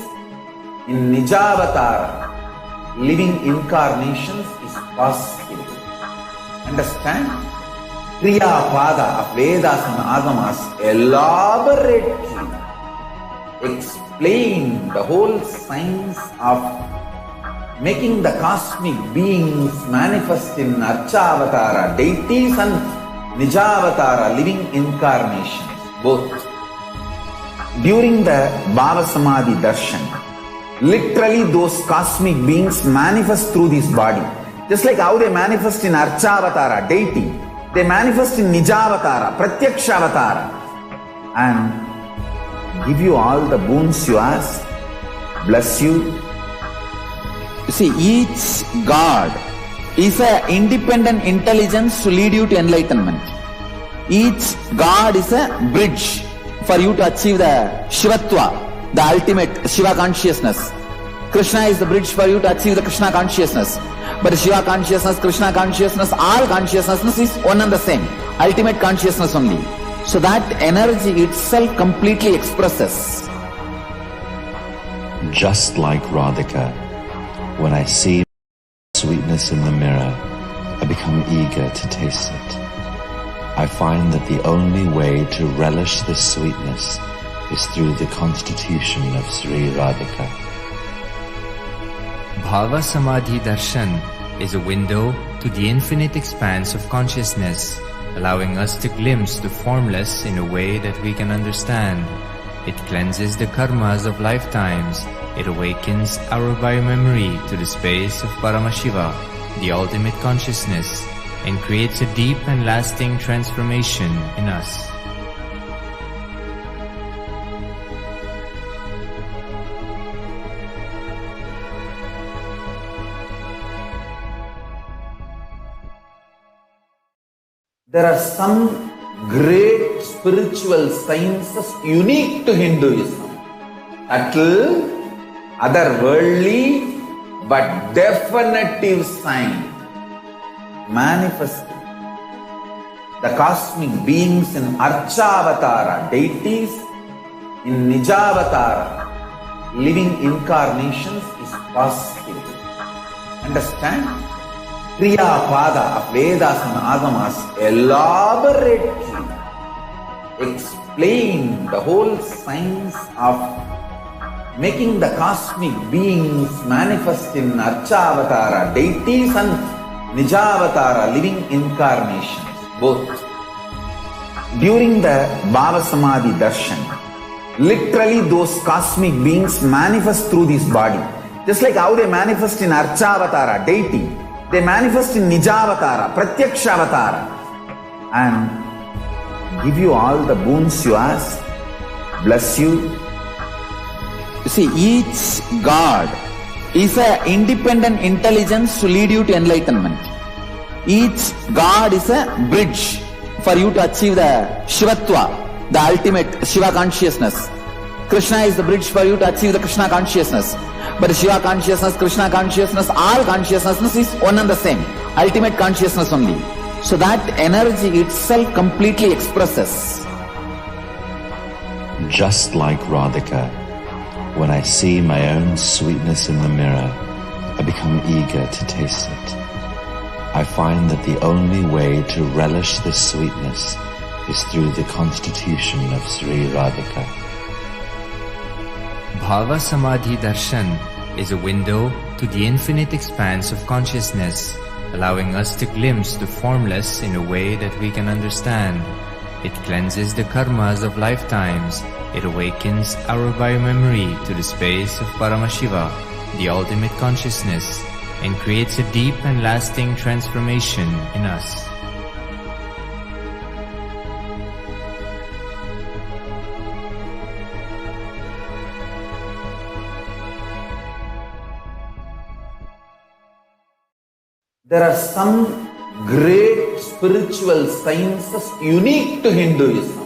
in Nijavatara, living incarnations is possible. Understand? Kriya Pada of Vedas and Agamas elaborately explain the whole science of making the cosmic beings manifest in Archavatara, deities and Nijavatara, living incarnations, both. During the Bhava Samadhi Darshan, Literally, those cosmic beings manifest through this body. Just like how they manifest in Archavatara, deity, they manifest in Nijavatara, Pratyakshavatara, and give you all the boons you ask, bless you. You see, each God is an independent intelligence to lead you to enlightenment. Each God is a bridge for you to achieve the Shivatva, the ultimate Shiva consciousness. Krishna is the bridge for you to achieve the Krishna consciousness. But Shiva consciousness, Krishna consciousness, all consciousness is one and the same. Ultimate consciousness only. So that energy itself completely expresses. Just like Radhika, when I see sweetness in the mirror, I become eager to taste it. I find that the only way to relish this sweetness is through the constitution of Sri Radhika. Bhava Samadhi Darshan is a window to the infinite expanse of consciousness, allowing us to glimpse the formless in a way that we can understand. It cleanses the karmas of lifetimes. It awakens our biomemory to the space of Paramashiva, the ultimate consciousness, and creates a deep and lasting transformation in us. There are some great spiritual sciences unique to Hinduism. Subtle, otherworldly, but definitive sign. Manifesting the cosmic beings in Archavatara, deities, in Nijavatara, living incarnations is possible. Understand? Kriya Pada of Vedas and Agamas elaborately explain the whole science of making the cosmic beings manifest in Archavatara, deities and Nijavatara, living incarnations, both. During the Bhava Samadhi Darshan, literally those cosmic beings manifest through this body. Just like how they manifest in Archavatara, deity, they manifest in Nijavatara, Pratyakshavatara, and give you all the boons you ask, bless you. You see, each God is an independent intelligence to lead you to enlightenment. Each God is a bridge for you to achieve the Shivatva, the ultimate Shiva consciousness. Krishna is the bridge for you to achieve the Krishna consciousness. But Shiva consciousness, Krishna consciousness, all consciousness is one and the same. Ultimate consciousness only. So that energy itself completely expresses. Just like Radhika, when I see my own sweetness in the mirror, I become eager to taste it. I find that the only way to relish this sweetness is through the constitution of Sri Radhika. Bhava Samadhi Darshan is a window to the infinite expanse of consciousness, allowing us to glimpse the formless in a way that we can understand. It cleanses the karmas of lifetimes. It awakens our biomemory to the space of Paramashiva, the ultimate consciousness, and creates a deep and lasting transformation in us. There are some great spiritual sciences unique to Hinduism.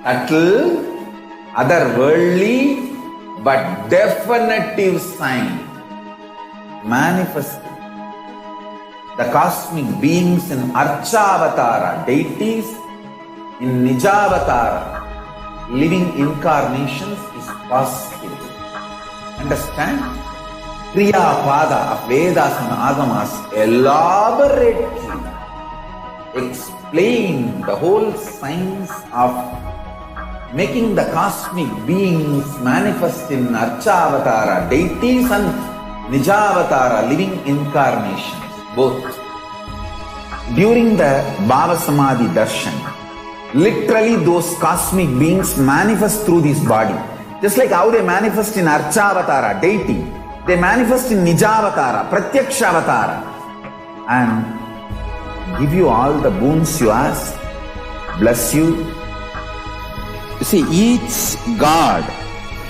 Subtle, otherworldly, but definitive sign. Manifesting the cosmic beings in Archavatara, deities, in Nijavatara, living incarnations is possible. Understand? Kriya Pada of Vedas and Agamas elaborately explain the whole science of making the cosmic beings manifest in Archavatara, deities and Nijavatara, living incarnations, both. During the Bhava Samadhi Darshan, literally those cosmic beings manifest through this body. Just like how they manifest in Archavatara, deity, they manifest in Nijavatara, Pratyakshavatara, and give you all the boons you ask, bless you. You see, each God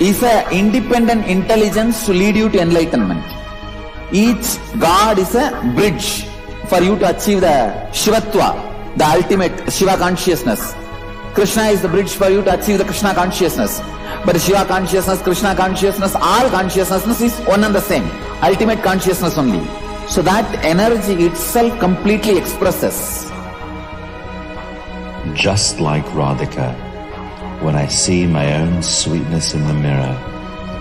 is an independent intelligence to lead you to enlightenment. Each God is a bridge for you to achieve the Shivatva, the ultimate Shiva consciousness. Krishna is the bridge for you to achieve the Krishna consciousness. But Shiva consciousness, Krishna consciousness, all consciousness is one and the same. Ultimate consciousness only. So that energy itself completely expresses. Just like Radhika, when I see my own sweetness in the mirror,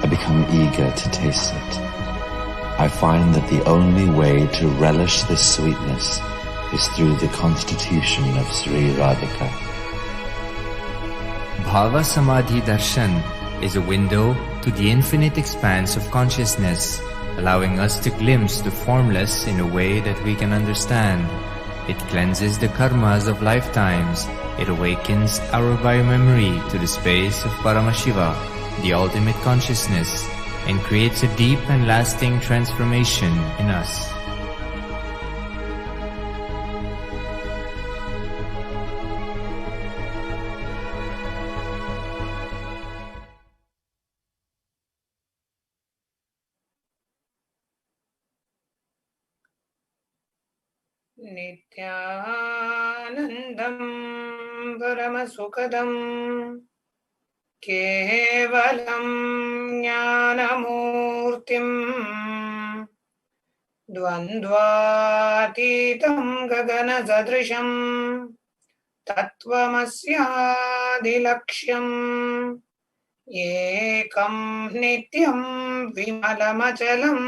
I become eager to taste it. I find that the only way to relish this sweetness is through the constitution of Sri Radhika. Bhava Samadhi Darshan is a window to the infinite expanse of consciousness, allowing us to glimpse the formless in a way that we can understand. It cleanses the karmas of lifetimes. It awakens our biomemory to the space of Paramashiva, the ultimate consciousness, and creates a deep and lasting transformation in us. Nithyanandam Paramasukadam Kevalam Jnanamurtim Dvandvatitam Gagana Zadrisham Tattvamasyadilaksham Ekam Nityam Vimalamachalam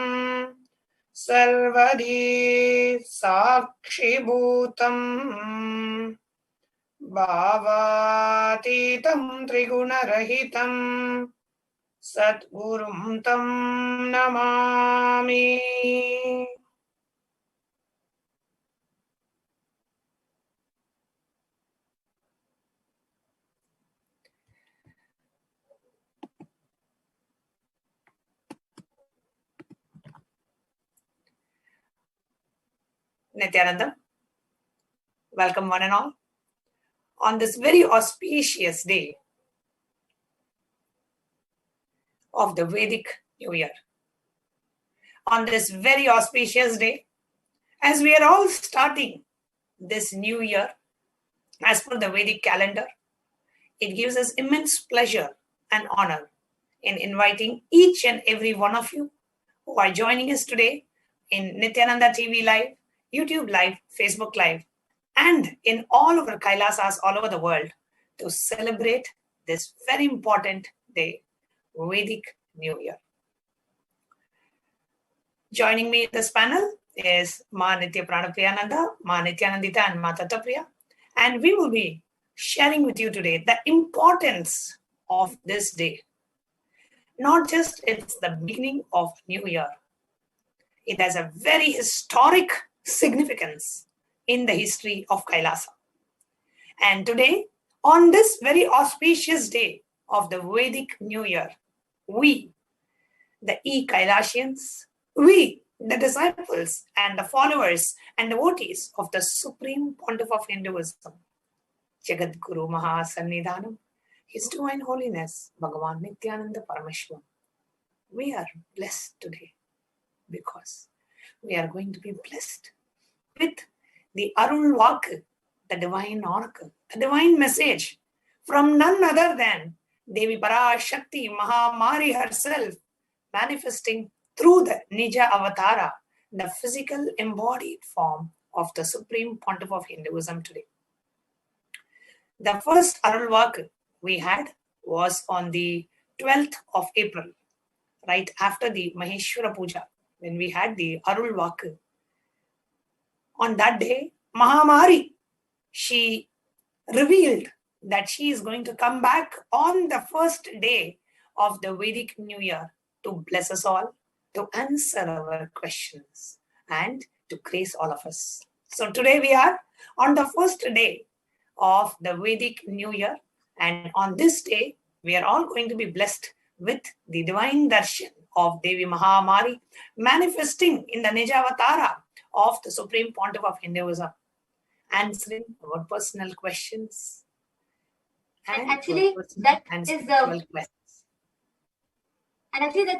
Sarvadi Sakshibhutam Bhavatitam Trigunarahitam Satgurum Tam Namami. Nithyanandam, welcome one and all on this very auspicious day of the Vedic New Year. On this very auspicious day, as we are all starting this new year as per the Vedic calendar, it gives us immense pleasure and honor in inviting each and every one of you who are joining us today in Nithyananda TV Live, YouTube Live, Facebook Live, and in all of our Kailasas all over the world to celebrate this very important day, Vedic New Year. Joining me in this panel is Ma Nitya Pranapriyananda, Ma Nityanandita, and Ma Tattapriya, and we will be sharing with you today the importance of this day. Not just it's the beginning of New Year, it has a very historic significance in the history of Kailasa. And today, on this very auspicious day of the Vedic New Year, we, the Kailasians, we, the disciples and the followers and devotees of the Supreme Pontiff of Hinduism, Jagat Guru Mahasannidhanam, His Divine Holiness, Bhagavan Nithyananda Paramashivam, we are blessed today because we are going to be blessed with the Arulvakku, the divine oracle, the divine message from none other than Devi Parashakti Mahamari herself, manifesting through the Nija Avatara, the physical embodied form of the Supreme Pontiff of Hinduism today. The first Arulvakku we had was on the 12th of April, right after the Maheshwara Puja, when we had the Arulvakku. On that day, Mahamari, she revealed that she is going to come back on the first day of the Vedic New Year to bless us all, to answer our questions, and to grace all of us. So today we are on the first day of the Vedic New Year, and on this day, we are all going to be blessed with the divine darshan of Devi Mahamari manifesting in the Nijavatara of the Supreme Pontiff of Hinduism, answering our personal questions. And actually, that's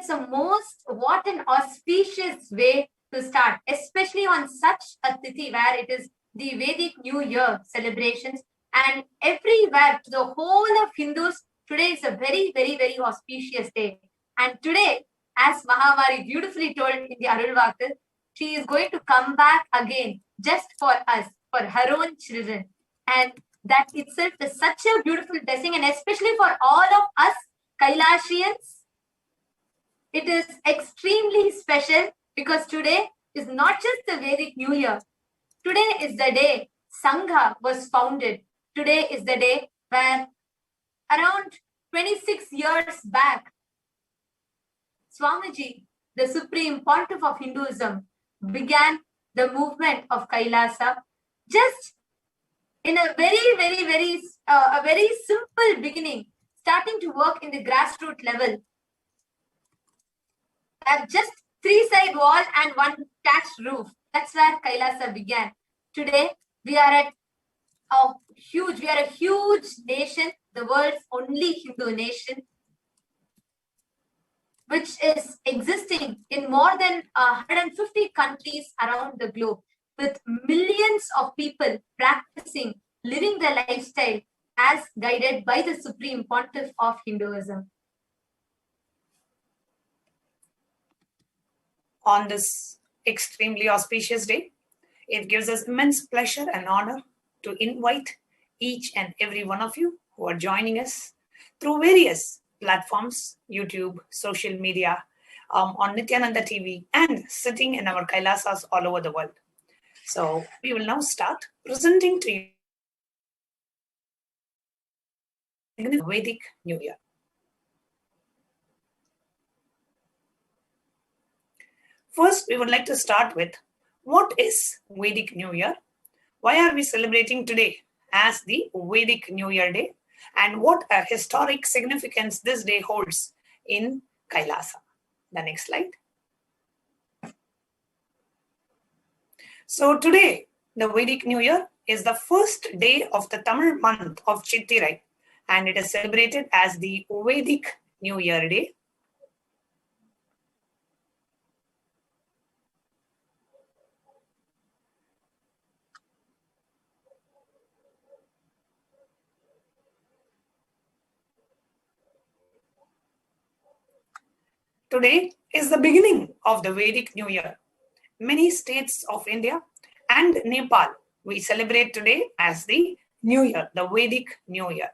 the most, what an auspicious way to start, especially on such a tithi where it is the Vedic New Year celebrations, and everywhere to the whole of Hindus, today is a very, very, very auspicious day. And today, as Mahamari beautifully told in the Arulvakku, she is going to come back again just for us, for her own children. And that itself is such a beautiful blessing, and especially for all of us Kailashians, it is extremely special because today is not just the Vedic New Year. Today is the day Sangha was founded. Today is the day where around 26 years back, Swamiji, the Supreme Pontiff of Hinduism, began the movement of Kailasa just in a very simple beginning, starting to work in the grassroots level. Just 3-side wall and 1 thatched roof. That's where Kailasa began. Today, we are a huge nation, the world's only Hindu nation, which is existing in more than 150 countries around the globe, with millions of people practicing, living the lifestyle as guided by the Supreme Pontiff of Hinduism. On this extremely auspicious day, it gives us immense pleasure and honor to invite each and every one of you who are joining us through various platforms, YouTube, social media, on Nithyananda TV, and sitting in our Kailasas all over the world. So we will now start presenting to you the Vedic New Year. First, we would like to start with what is Vedic New Year? Why are we celebrating today as the Vedic New Year Day? And what a historic significance this day holds in Kailasa. The next slide. So today, the Vedic New Year is the first day of the Tamil month of Chittirai, and it is celebrated as the Vedic New Year Day. Today is the beginning of the Vedic New Year. Many states of India and Nepal, we celebrate today as the New Year, the Vedic New Year.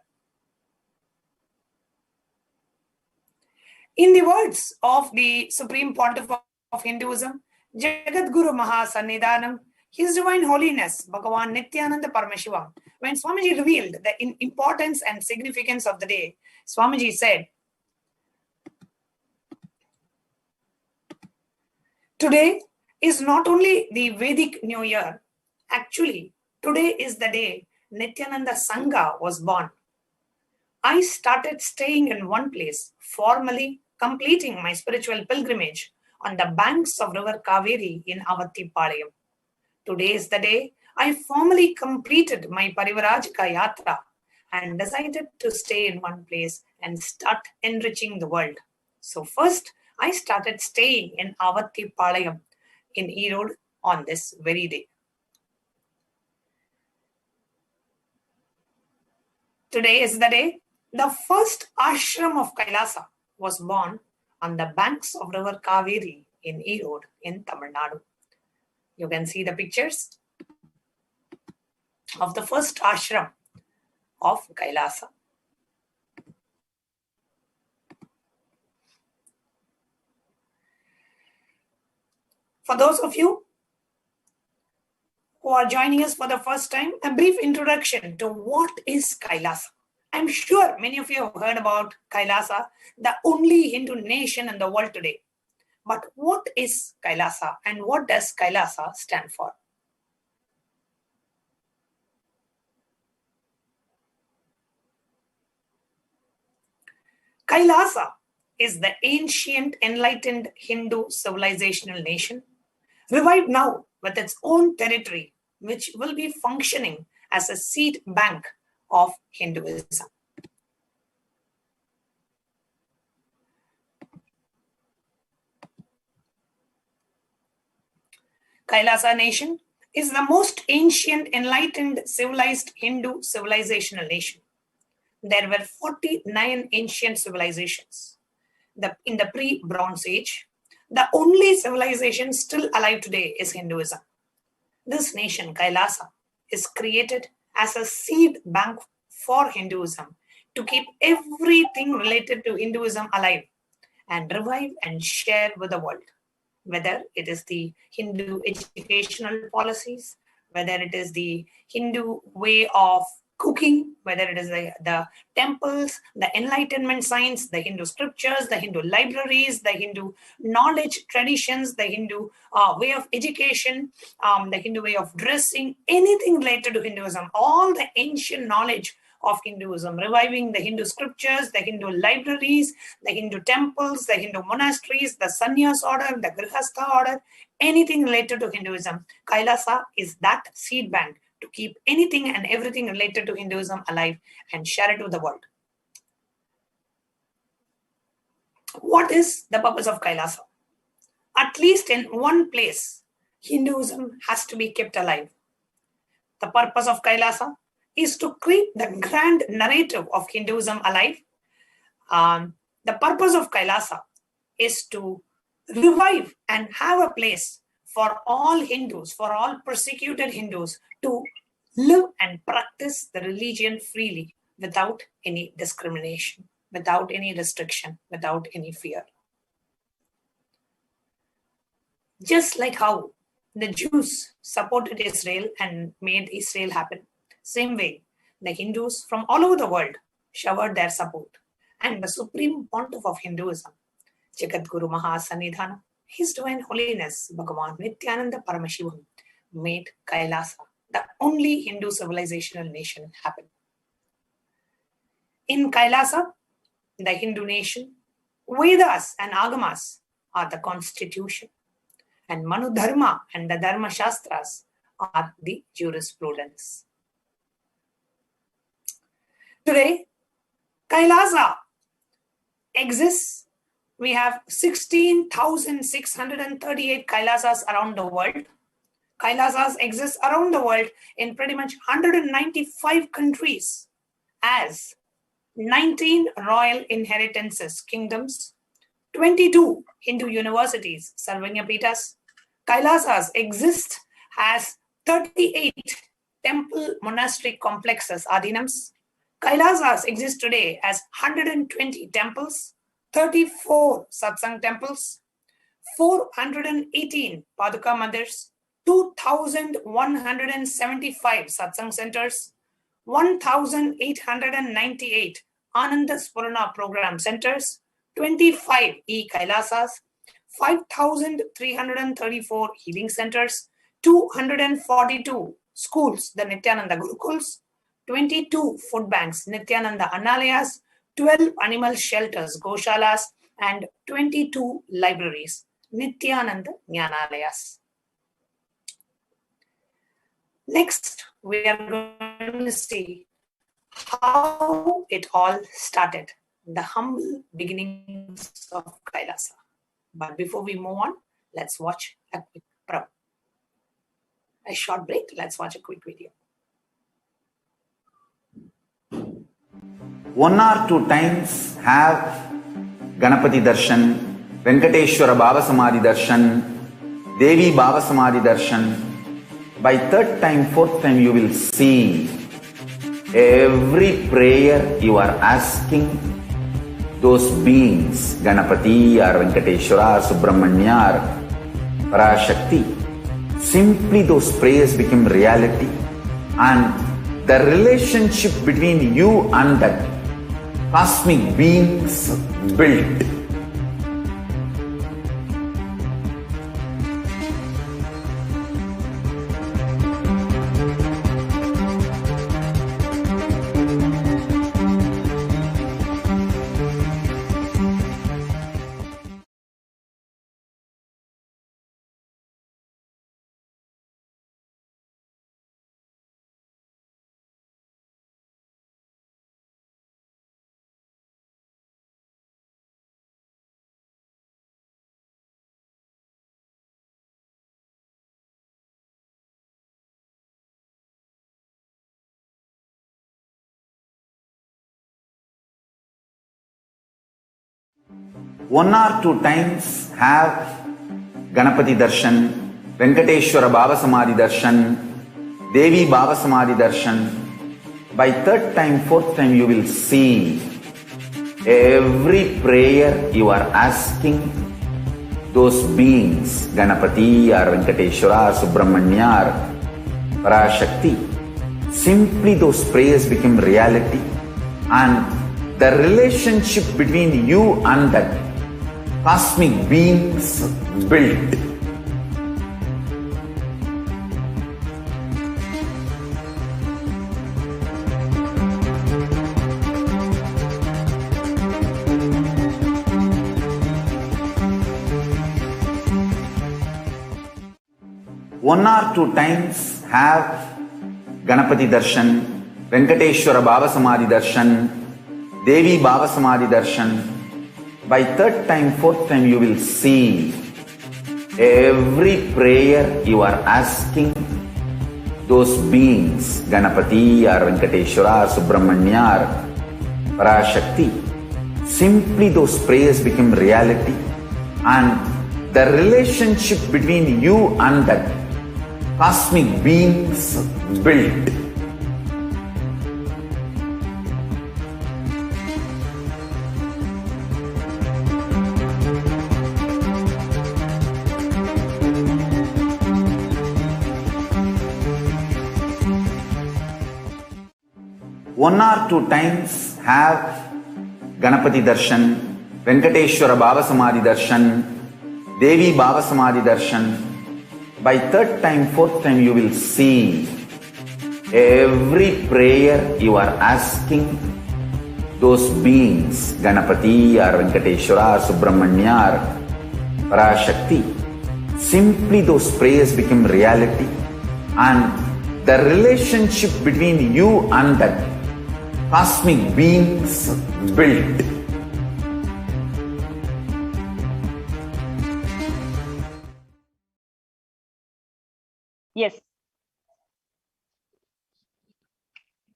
In the words of the Supreme Pontiff of Hinduism, Jagadguru Mahasannidhanam, His Divine Holiness, Bhagavan Nithyananda Paramashivam, when Swamiji revealed the importance and significance of the day, Swamiji said, today is not only the Vedic New Year, actually, today is the day Nithyananda Sangha was born. I started staying in one place, formally completing my spiritual pilgrimage on the banks of river Kaveri in Avattipalayam. Today is the day I formally completed my Parivarajika Yatra and decided to stay in one place and start enriching the world. So first, I started staying in Avattipalayam in Erode on this very day. Today is the day the first ashram of Kailasa was born on the banks of river Kaveri in Erode in Tamil Nadu. You can see the pictures of the first ashram of Kailasa. For those of you who are joining us for the first time, a brief introduction to what is Kailasa. I'm sure many of you have heard about Kailasa, the only Hindu nation in the world today. But what is Kailasa and what does Kailasa stand for? Kailasa is the ancient enlightened Hindu civilizational nation, revived now with its own territory, which will be functioning as a seed bank of Hinduism. Kailasa nation is the most ancient, enlightened, civilized Hindu civilizational nation. There were 49 ancient civilizations. In the pre-Bronze Age, the only civilization still alive today is Hinduism. This nation, Kailasa, is created as a seed bank for Hinduism to keep everything related to Hinduism alive and revive and share with the world. Whether it is the Hindu educational policies, whether it is the Hindu way of cooking, whether it is the temples, the Enlightenment science, the Hindu scriptures, the Hindu libraries, the Hindu knowledge traditions, the Hindu way of education, the Hindu way of dressing, anything related to Hinduism, all the ancient knowledge of Hinduism, reviving the Hindu scriptures, the Hindu libraries, the Hindu temples, the Hindu monasteries, the sannyas order, the grihastha order, anything related to Hinduism. Kailasa is that seed bank to keep anything and everything related to Hinduism alive and share it with the world. What is the purpose of Kailasa? At least in one place, Hinduism has to be kept alive. The purpose of Kailasa is to keep the grand narrative of Hinduism alive. The purpose of Kailasa is to revive and have a place for all Hindus, for all persecuted Hindus to live and practice the religion freely without any discrimination, without any restriction, without any fear. Just like how the Jews supported Israel and made Israel happen, same way, the Hindus from all over the world showered their support. And the Supreme Pontiff of Hinduism, Jagadguru Mahasannidhana, His Divine Holiness, Bhagavan Nithyananda Paramashivam, made Kailasa, the only Hindu civilizational nation, happen. In Kailasa, the Hindu nation, Vedas and Agamas are the constitution, and Manu Dharma and the Dharma Shastras are the jurisprudence. Today, Kailasa exists. We have 16,638 Kailasas around the world. Kailasas exist around the world in pretty much 195 countries as 19 royal inheritances, kingdoms, 22 Hindu universities, Sarvanyapitas. Kailasas exist as 38 temple monastery complexes, Adinams. Kailasas exist today as 120 temples, 34 satsang temples, 418 Paduka Mandirs, 2,175 satsang centers, 1,898 Ananda Spurana program centers, 25 e-Kailasas, 5,334 healing centers, 242 schools, the Nithyananda Gurukuls, 22 food banks, Nithyananda Annalayas, 12 animal shelters, Goshalas, and 22 libraries, Nithyananda Jnanalayas. Next, we are going to see how it all started, the humble beginnings of Kailasa. But before we move on, let's watch a quick a short break. Let's watch a quick video. 1 or 2 times have Ganapati Darshan, Venkateshwara Baba Samadhi Darshan, Devi Baba Samadhi Darshan. By 3rd time, 4th time, you will see every prayer you are asking those beings, Ganapati or Venkateshwara or Subramanya or Parashakti. Simply those prayers become reality, and the relationship between you and that cosmic beings built. 1 or 2 times have Ganapati Darshan, Venkateshwara Baba Samadhi Darshan, Devi Baba Samadhi Darshan. By 3rd time, 4th time you will see every prayer you are asking those beings, Ganapati or Venkateshwara or Subramanya or Parashakti. Simply those prayers become reality, and the relationship between you and that cosmic beings built. One or 2 times have Ganapati Darshan, Venkateshwara Baba Samadhi Darshan, Devi Baba Samadhi Darshan. By 3rd time, 4th time you will see every prayer you are asking those beings, Ganapati or Venkateshwara or Subramanya or Parashakti. Simply those prayers become reality, and the relationship between you and that cosmic beings built. One or 2 times have Ganapati Darshan, Venkateshwara Baba Samadhi Darshan, Devi Baba Samadhi Darshan. By 3rd time, 4th time you will see every prayer you are asking those beings, Ganapati or Venkateshwara or Subramanya or Parashakti. Simply those prayers become reality, and the relationship between you and that cosmic beings built. Yes.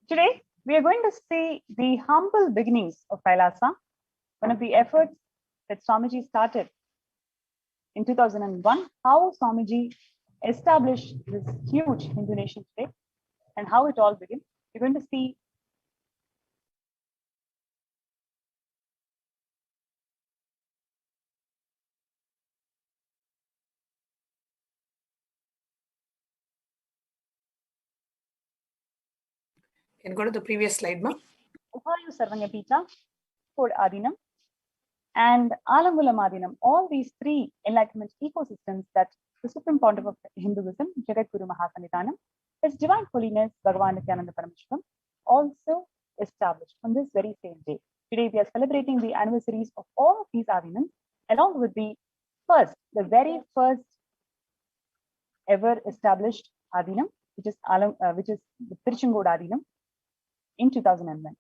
Today, we are going to see the humble beginnings of KAILASA, one of the efforts that Swamiji started in 2001, how Swamiji established this huge Hindu nation today, and how it all began. We're going to see Can go to the previous slide, ma. Upayu Sarvanyapita, Code Adinam, and Alangulam Adinam, all these 3 enlightenment ecosystems that the Supreme Pontiff of Hinduism, Jagadguru Mahasanitanam, His Divine Holiness Bhagavan Nithyananda Paramashivam, also established on this very same day. Today we are celebrating the anniversaries of all of these Adinams, along with the very first ever established Adinam, which is the Tiruchengod Adinam in 2001.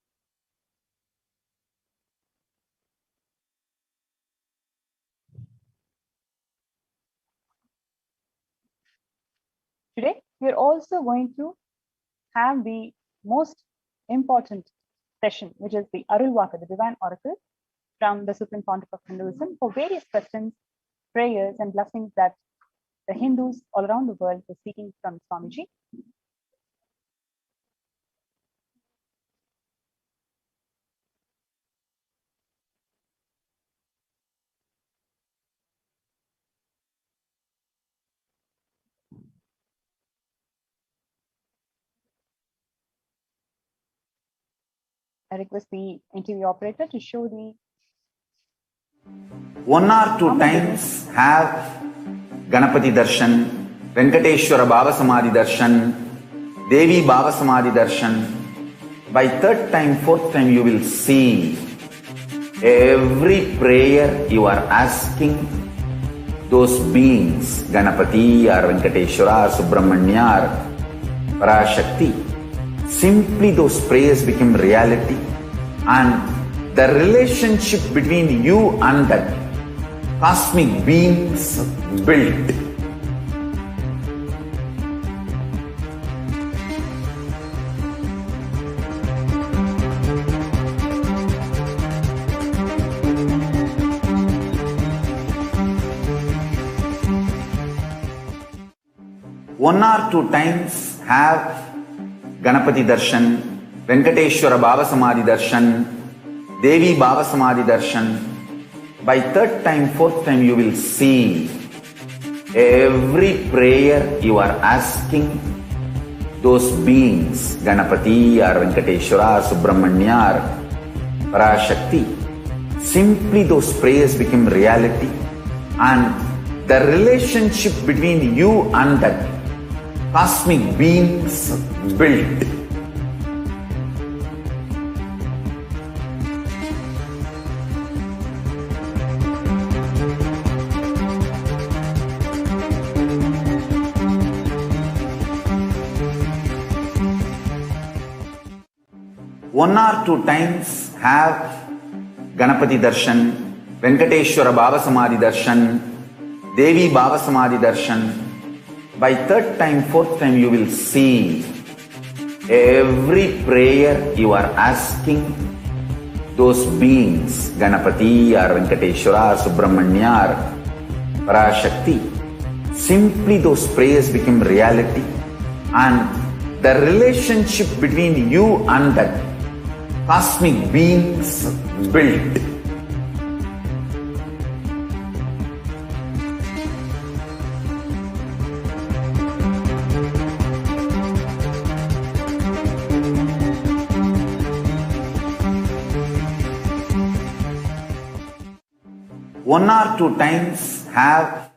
Today, we are also going to have the most important session, which is the Arulvakku, the Divine Oracle from the Supreme Pontiff of Hinduism, for various questions, prayers, and blessings that the Hindus all around the world were seeking from Swamiji. I request the interview operator to show the 1 or 2 times have Ganapati Darshan, Venkateshwara Baba Samadhi Darshan, Devi Baba Samadhi Darshan. By 3rd time, 4th time you will see every prayer you are asking those beings, Ganapati or Venkateshwara or Subramanya or Parashakti. Simply those prayers become reality, and the relationship between you and that cosmic beings built. 1 or 2 times have Ganapati Darshan, Venkateshwara Baba Samadhi Darshan, Devi Baba Samadhi Darshan. By 3rd time, 4th time you will see every prayer you are asking those beings, Ganapati or Venkateshwara or Subramanya or Parashakti, simply those prayers become reality, and the relationship between you and that cosmic beings built. One or 2 times have Ganapati Darshan, Venkateshwara Baba Samadhi Darshan, Devi Baba Samadhi Darshan. By 3rd time, 4th time you will see every prayer you are asking those beings, Ganapati or Venkateshwara or Subramanya or Parashakti, simply those prayers become reality, and the relationship between you and that cosmic beings built. One or 2 times have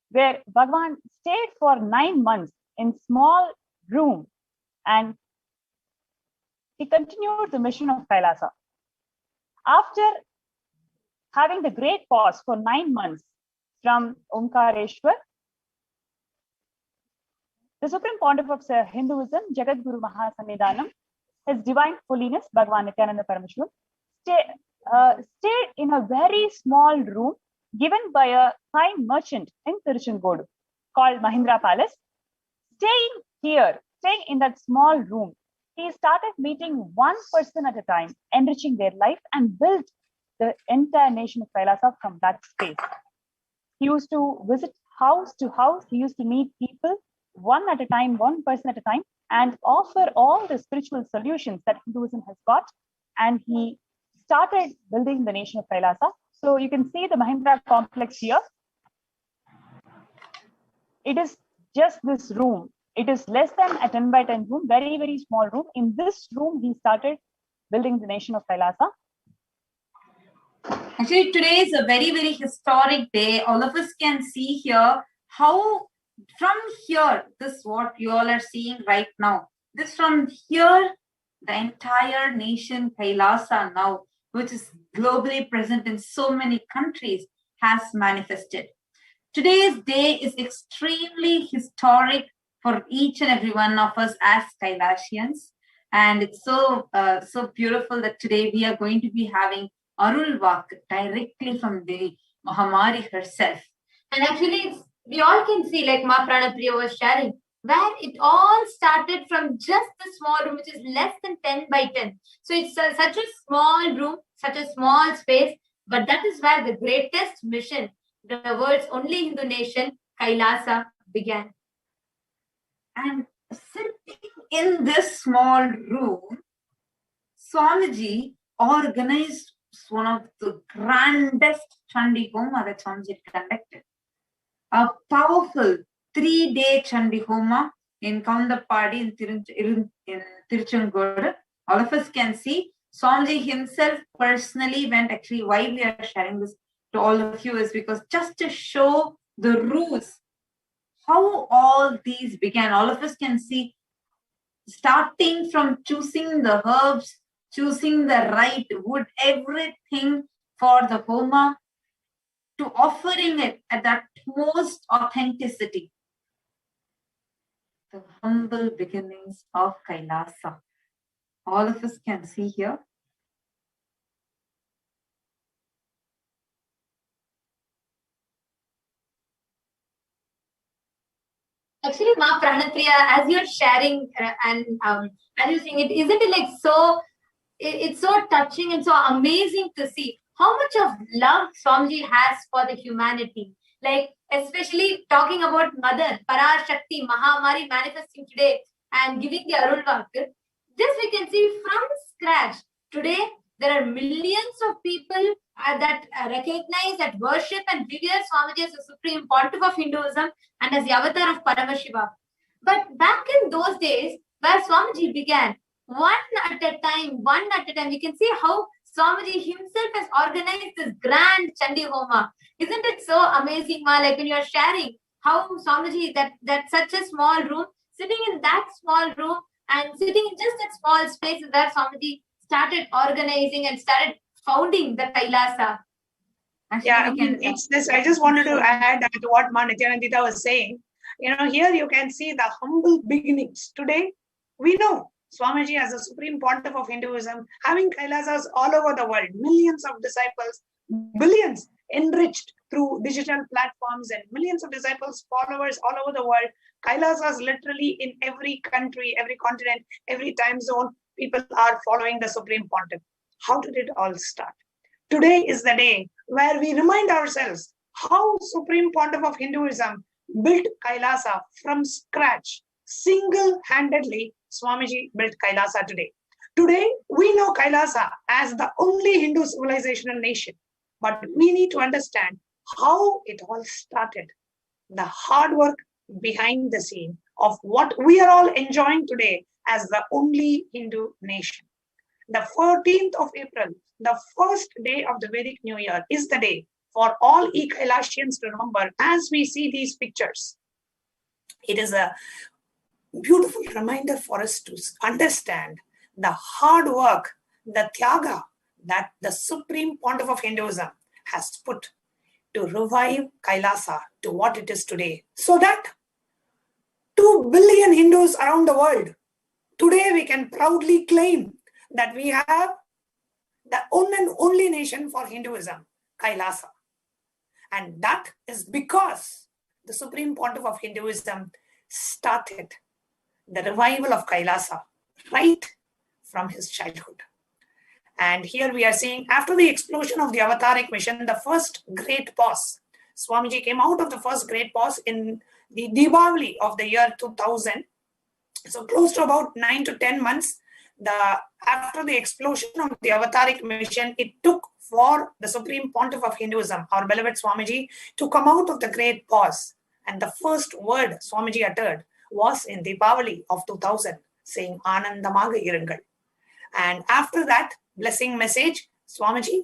where Bhagavan stayed for 9 months in small room, and he continued the mission of Kailasa. After having the great pause for 9 months from Omkareshwar, the Supreme Pontiff of Hinduism, Jagadguru Mahasanidhanam, His Divine Holiness Bhagavan Nithyananda Paramashivam, stayed in a very small room given by a kind merchant in Tiruchengodu called Mahindra Palace. Staying in that small room, he started meeting one person at a time, enriching their life, and built the entire nation of Kailasa from that space. He used to visit house to house. He used to meet people one at a time, one person at a time, and offer all the spiritual solutions that Hinduism has got. And he started building the nation of Kailasa. So you can see the Mahindra complex here. It is just this room. It is less than a 10 by 10 room, very, very small room. In this room, he started building the nation of Kailasa. Actually, today is a very, very historic day. All of us can see here how from here, this what you all are seeing right now. This from here, the entire nation Kailasa now, which is globally present in so many countries, has manifested. Today's day is extremely historic for each and every one of us as Kailasians. And it's so beautiful that today we are going to be having Arulvakku directly from the Mahamari herself. And actually, we all can see, like Ma Pranapriya was sharing, where it all started from just a small room, which is less than 10 by 10. So it's such a small room, such a small space, but that is where the greatest mission, the world's only Hindu nation, Kailasa, began. And sitting in this small room, Swamiji organized one of the grandest Chandi Homa that Swamiji conducted. A powerful 3-day Chandi Homa in Kaundapadi in Tiruchengodu. All of us can see Swamiji himself personally went. Actually, why we are sharing this to all of you is because just to show the rules, how all these began. All of us can see, starting from choosing the herbs, choosing the right wood, everything for the Homa, to offering it at that most authenticity. The humble beginnings of Kailasa. All of us can see here. Actually, Ma Pranapriya, as you're sharing and as you're saying it, isn't it like so, it's so touching and so amazing to see how much of love Swamiji has for the humanity. Like, especially talking about Mother, Parashakti, Mahamari manifesting today and giving the Arulvakku. This we can see from scratch. Today, there are millions of people that recognize, that worship and revere Swamiji as the supreme pontiff of Hinduism and as the avatar of Paramashivoham. But back in those days, where Swamiji began, one at a time, we can see how Swamiji himself has organized this grand Chandi Homa. Isn't it so amazing, Ma? Like when you are sharing how Swamiji, that such a small room, sitting in that small room and sitting in just that small space is where Swamiji started organizing and started founding the Kailasa. Actually, yeah, it's this. I just wanted to add to what Ma Nithyanandita was saying. Here you can see the humble beginnings. Today, we know Swamiji as the supreme pontiff of Hinduism, having Kailasas all over the world, millions of disciples, billions enriched through digital platforms, and millions of disciples, followers all over the world. Kailasas literally in every country, every continent, every time zone, people are following the supreme pontiff. How did it all start? Today is the day where we remind ourselves how Supreme Pontiff of Hinduism built Kailasa from scratch. Single-handedly, Swamiji built Kailasa today. Today, we know Kailasa as the only Hindu civilizational nation. But we need to understand how it all started. The hard work behind the scene of what we are all enjoying today as the only Hindu nation. The 14th of April, the first day of the Vedic New Year, is the day for all Kailasians to remember as we see these pictures. It is a beautiful reminder for us to understand the hard work, the tyaga that the Supreme Pontiff of Hinduism has put to revive Kailasa to what it is today. So that 2 billion Hindus around the world, today we can proudly claim that we have the one and only nation for Hinduism, Kailasa. And that is because the Supreme Pontiff of Hinduism started the revival of Kailasa right from his childhood. And here we are seeing, after the explosion of the Avataric mission, the first great pause. Swamiji came out of the first great pause in the Diwali of the year 2000. So close to about 9 to 10 months, after the explosion of the Avataric mission, it took for the Supreme Pontiff of Hinduism, our beloved Swamiji, to come out of the great pause. And the first word Swamiji uttered was in Diwali of 2000, saying, Anandamaga Irungal. And after that blessing message, Swamiji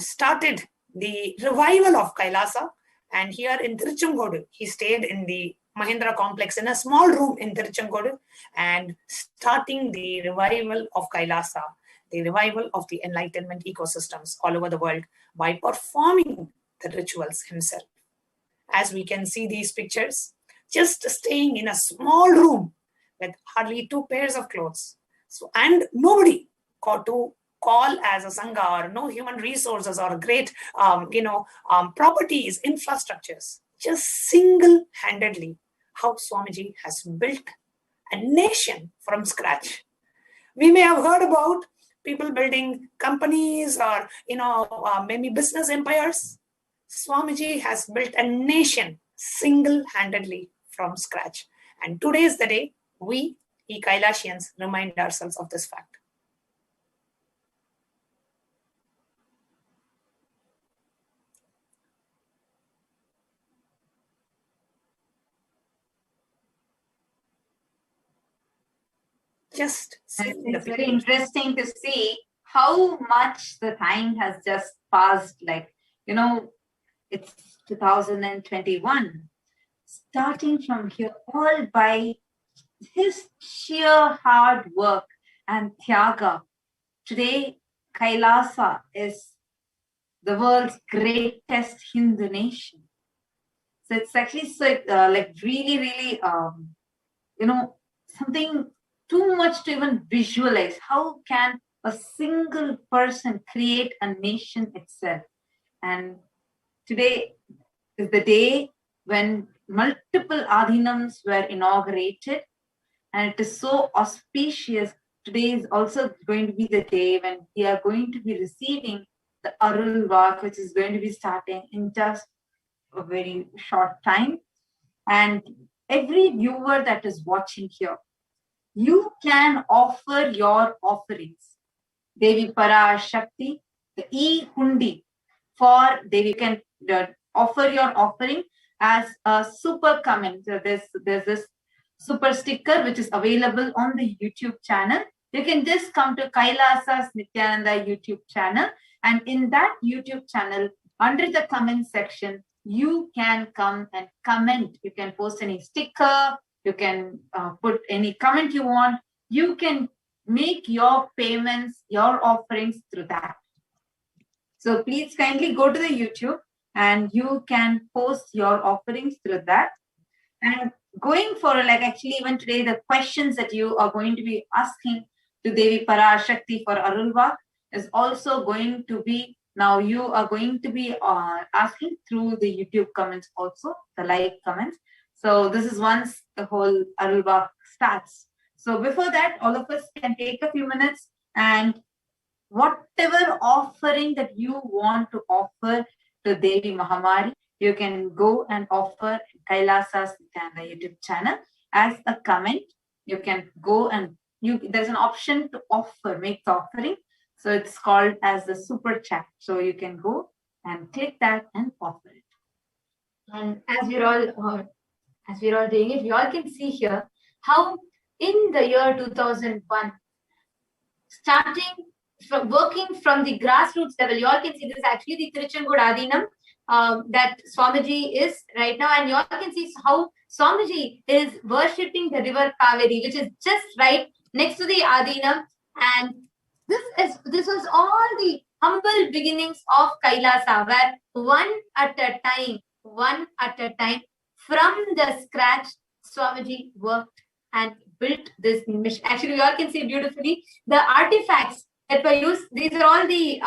started the revival of Kailasa. And here in Tiruchengodu, he stayed in the Mahindra complex in a small room in Tiruchengodu and starting the revival of Kailasa, the revival of the Enlightenment ecosystems all over the world by performing the rituals himself. As we can see these pictures, just staying in a small room with hardly 2 pairs of clothes. So, and nobody to call as a Sangha or no human resources or great, properties, infrastructures. just single-handedly how Swamiji has built a nation from scratch. We may have heard about people building companies or, maybe business empires. Swamiji has built a nation single-handedly from scratch. And today is the day we Kailasians remind ourselves of this fact. Just it's very interesting to see how much the time has just passed. Like, it's 2021. Starting from here, all by his sheer hard work and tyaga. Today, Kailasa is the world's greatest Hindu nation. So it's actually really, really, something too much to even visualize. How can a single person create a nation itself? And today is the day when multiple adhinams were inaugurated, and it is so auspicious. Today is also going to be the day when we are going to be receiving the Arulvakku, which is going to be starting in just a very short time. And every viewer that is watching here, you can offer your offerings. Devi Parashakti, the e-hundi for Devi, you can offer your offering as a super comment. So there's this super sticker which is available on the YouTube channel. You can just come to KAILASA's Nithyananda YouTube channel, and in that YouTube channel, under the comment section, you can come and comment. You can post any sticker, you can put any comment you want. You can make your payments, your offerings through that. So please kindly go to the YouTube and you can post your offerings through that. And going for actually even today, the questions that you are going to be asking to Devi Parashakti for Arulvakku is also going to be, now you are going to be asking through the YouTube comments also, the live comments. So this is once the whole Arulvakku starts. So before that, all of us can take a few minutes and whatever offering that you want to offer to Devi Mahamari, you can go and offer KAILASA's YouTube channel as a comment. You can go and there's an option to offer, make the offering. So it's called as the super chat. So you can go and click that and offer it. And as we're all doing it, we all can see here how in the year 2001, starting from working from the grassroots level, you all can see this is actually the Tiruchengood Adhinam that Swamiji is right now, and you all can see how Swamiji is worshipping the river Kaveri, which is just right next to the Adhinam. And this was all the humble beginnings of Kailasa, where one at a time, from the scratch, Swamiji worked and built this mission. Actually, you all can see beautifully the artifacts that were used. These are all the,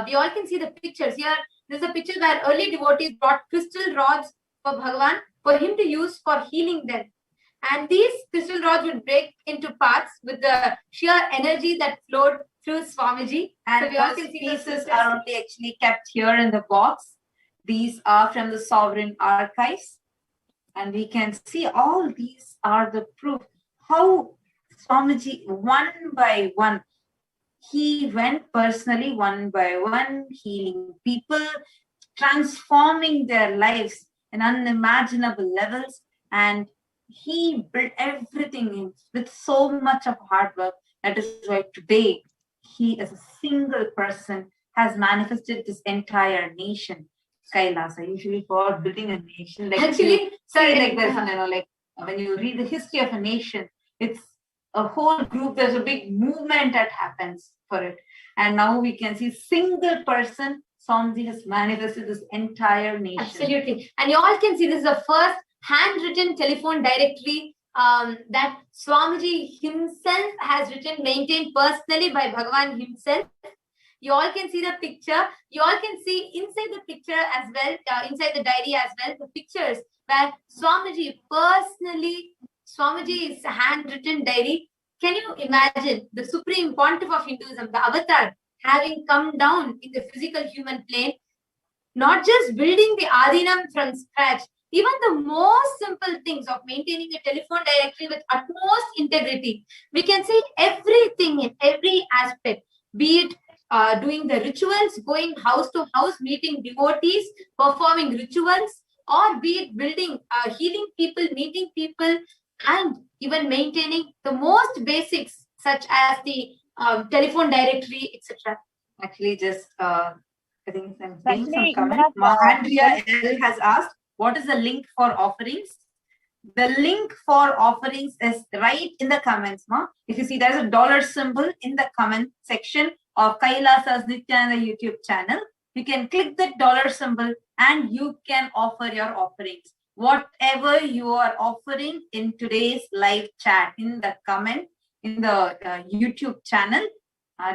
we all can see the pictures here. There's a picture where early devotees brought crystal rods for Bhagavan for him to use for healing them. And these crystal rods would break into parts with the sheer energy that flowed through Swamiji. And so we all can see pieces are only actually kept here in the box. These are from the Sovereign Archives. And we can see all these are the proof how Swamiji, one by one, he went personally one by one, healing people, transforming their lives in unimaginable levels. And he built everything with so much of hard work. That is why today he, as a single person, has manifested this entire nation. Kailasa, usually for building a nation, actually, like this, when you read the history of a nation, it's a whole group, there's a big movement that happens for it. And now we can see single person, Swamiji has manifested this entire nation. Absolutely. And you all can see this is the first handwritten telephone directory that Swamiji himself has written, maintained personally by Bhagavan himself. You all can see the picture. You all can see inside the picture as well, inside the diary as well, the pictures where Swamiji personally, Swamiji's handwritten diary. Can you imagine the supreme pontiff of Hinduism, the avatar, having come down in the physical human plane, not just building the Adinam from scratch, even the most simple things of maintaining a telephone directory with utmost integrity. We can see everything in every aspect, be it doing the rituals, going house to house, meeting devotees, performing rituals, or be it building, healing people, meeting people, and even maintaining the most basics such as the telephone directory, etc. Actually, just I think I'm seeing some Actually, comment. Andrea L has asked, what is the link for offerings? The link for offerings is right in the comments, ma. If you see, there's a dollar symbol in the comment section of KAILASA's Nithyananda YouTube channel. You can click that dollar symbol and you can offer your offerings. Whatever you are offering in today's live chat, in the comment, in the YouTube channel,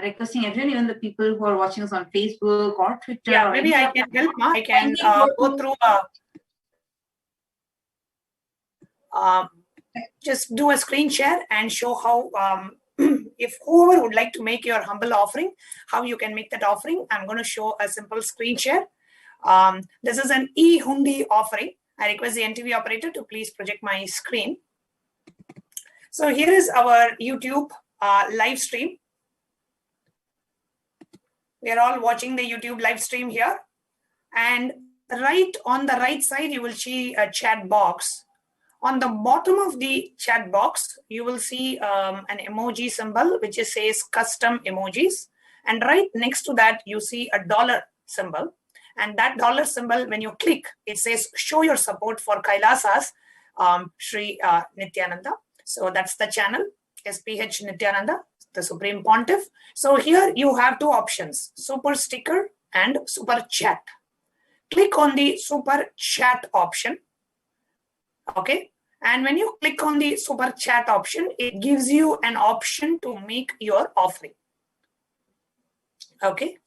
requesting everyone, even the people who are watching us on Facebook or Twitter. Yeah, maybe I can help. I can go through just do a screen share and show how, if whoever would like to make your humble offering, how you can make that offering. I'm going to show a simple screen share. This is an e-hundi offering. I request the NTV operator to please project my screen. So here is our YouTube live stream. We are all watching the YouTube live stream here. And right on the right side, you will see a chat box. On the bottom of the chat box, you will see an emoji symbol, which says custom emojis. And right next to that, you see a dollar symbol. And that dollar symbol, when you click, it says show your support for KAILASA's Sri Nithyananda. So that's the channel, SPH Nithyananda, the Supreme Pontiff. So here you have two options, super sticker and super chat. Click on the super chat option. Okay. And when you click on the super chat option, it gives you an option to make your offering. Okay.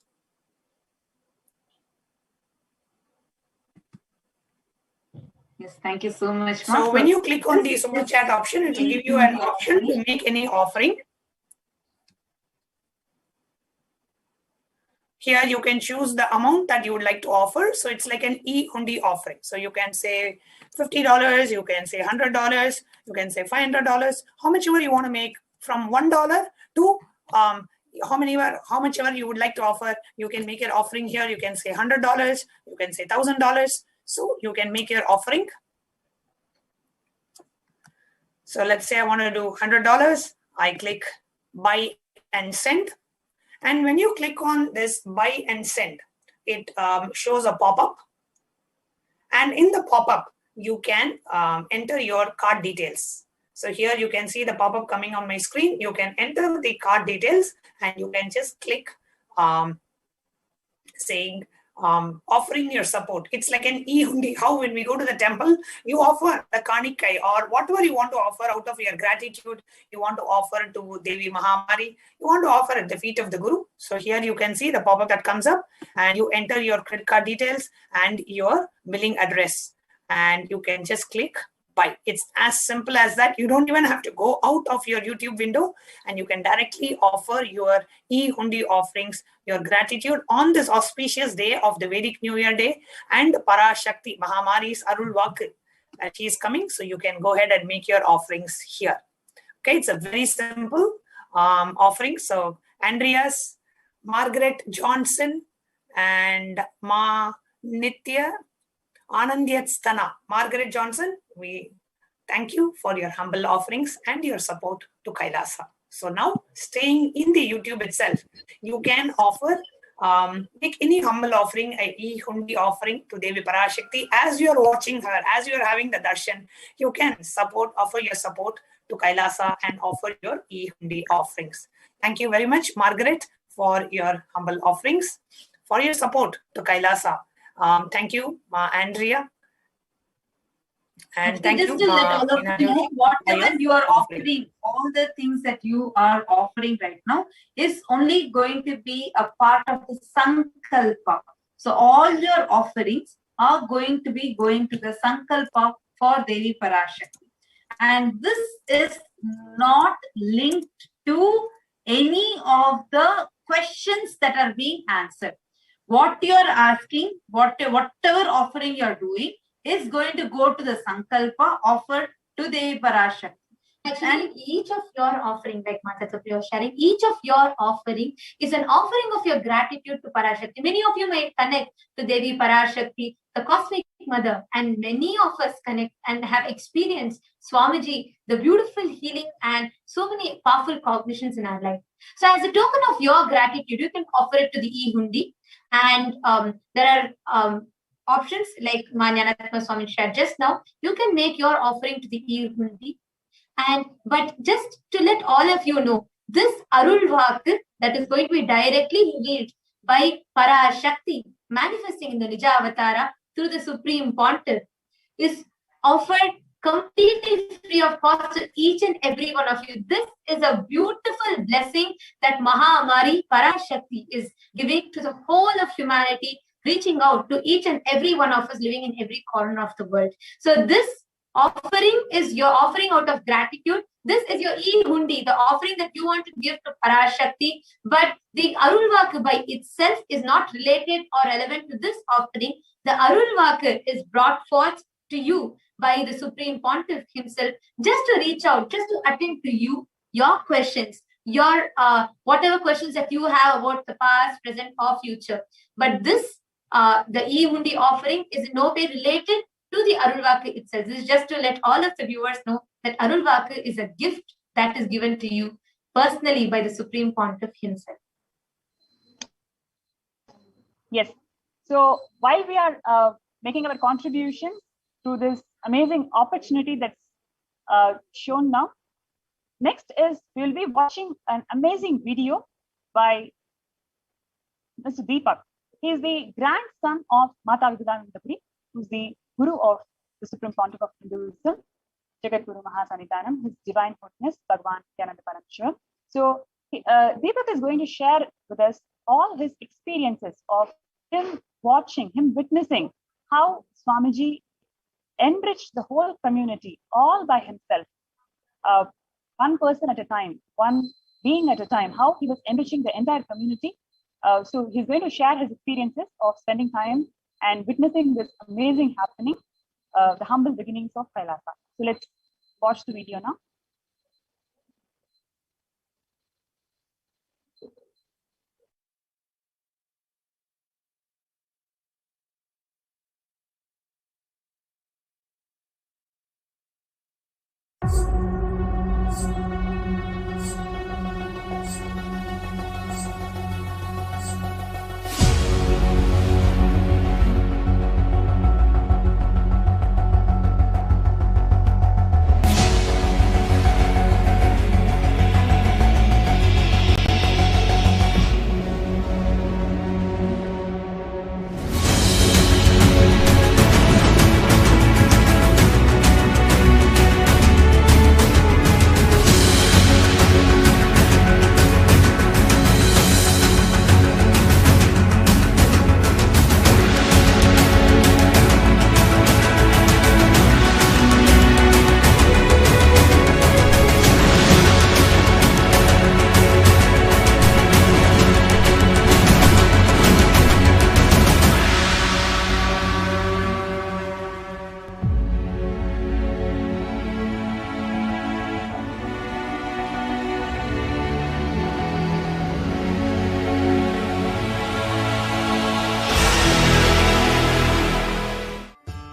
Yes, thank you so much. So when you click on the super chat option, it will give you an option to make any offering. Here you can choose the amount that you would like to offer. So it's like an e-hundi offering. So you can say $50, you can say $100, you can say $500, how much ever you want to make, from $1 to how much ever you would like to offer. You can make your offering here. You can say $100, you can say $1,000. So you can make your offering. So let's say I want to do $100. I click buy and send. And when you click on this buy and send, it shows a pop-up. And in the pop-up, you can enter your card details. So here you can see the pop-up coming on my screen. You can enter the card details and you can just click saying offering your support. It's like an e-hundi. How when we go to the temple, you offer the kanikai or whatever you want to offer out of your gratitude. You want to offer to Devi Mahamari. You want to offer at the feet of the Guru. So here you can see the pop-up that comes up and you enter your credit card details and your billing address. And you can just click buy. It's as simple as that. You don't even have to go out of your YouTube window and you can directly offer your e-hundi offerings, your gratitude on this auspicious day of the Vedic New Year day and Parashakti Mahamari's Arulvakku. She is coming, so you can go ahead and make your offerings here. Okay, it's a very simple offering. So Andreas, Margaret Johnson, and Ma Nitya Anandyatstana. Margaret Johnson, we thank you for your humble offerings and your support to KAILASA. So now, staying in the YouTube itself, you can offer, make any humble offering, a e-hundi offering to Devi Parashakti. As you are watching her, as you are having the darshan, you can offer your support to KAILASA and offer your e-hundi offerings. Thank you very much, Margaret, for your humble offerings, for your support to KAILASA. Thank you, Andrea. And thank you, whatever you are offering, all the things that you are offering right now is only going to be a part of the Sankalpa. So all your offerings are going to be going to the Sankalpa for Devi Parashakti. And this is not linked to any of the questions that are being answered. What you are asking, whatever offering you are doing is going to go to the Sankalpa offered to Devi Parashakti. Actually, each of your offering, like Mata you're sharing, each of your offering is an offering of your gratitude to Parashakti. Many of you may connect to Devi Parashakti, the cosmic mother, and many of us connect and have experienced Swamiji, the beautiful healing and so many powerful cognitions in our life. So as a token of your gratitude, you can offer it to the e-hundi. And there are options like Manyanatma Swami shared just now. You can make your offering to the e-hundi. But just to let all of you know, this Arulvakku that is going to be directly revealed by Parashakti, manifesting in the Nija Avatara through the Supreme Pontiff, is offered completely free of cost to each and every one of you. This is a beautiful blessing that Mahamari Parashakti is giving to the whole of humanity, reaching out to each and every one of us living in every corner of the world. So this offering is your offering out of gratitude. This is your e-hundi, the offering that you want to give to Parashakti. But the Arulvakku by itself is not related or relevant to this offering. The Arulvakku is brought forth to you by the Supreme Pontiff himself, just to reach out, just to attend to you, your questions, your whatever questions that you have about the past, present, or future. But this, the e-hundi offering is in no way related to the Arulvakku itself. This is just to let all of the viewers know that Arulvakku is a gift that is given to you personally by the Supreme Pontiff himself. Yes. So while we are making our contribution to this amazing opportunity that's shown now, next is we'll be watching an amazing video by Mr. Deepak. He is the grandson of Mata Vivekananda, who's the Guru of the Supreme Pontiff of Hinduism, Jagadguru Mahasannidhanam, His Divine Holiness, Bhagavan Nithyananda Paramashivam. So Deepak is going to share with us all his experiences of him watching, him witnessing how Swamiji enriched the whole community all by himself, one person at a time, one being at a time, how he was enriching the entire community. So he's going to share his experiences of spending time and witnessing this amazing happening, the humble beginnings of KAILASA. So let's watch the video now.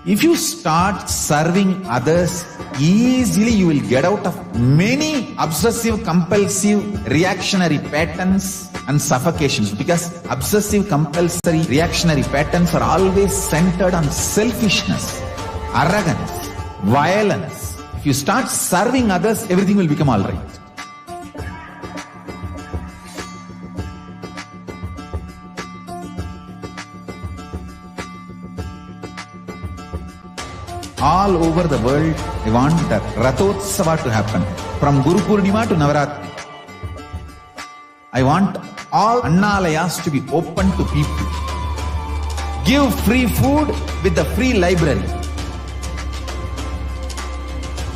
If you start serving others, easily you will get out of many obsessive, compulsive, reactionary patterns and suffocations, because obsessive, compulsory, reactionary patterns are always centered on selfishness, arrogance, violence. If you start serving others, everything will become all right. all over the world, I want the Rathotsava to happen. From Guru Purnima to Navaratri. I want all Annalayas to be open to people. Give free food with the free library.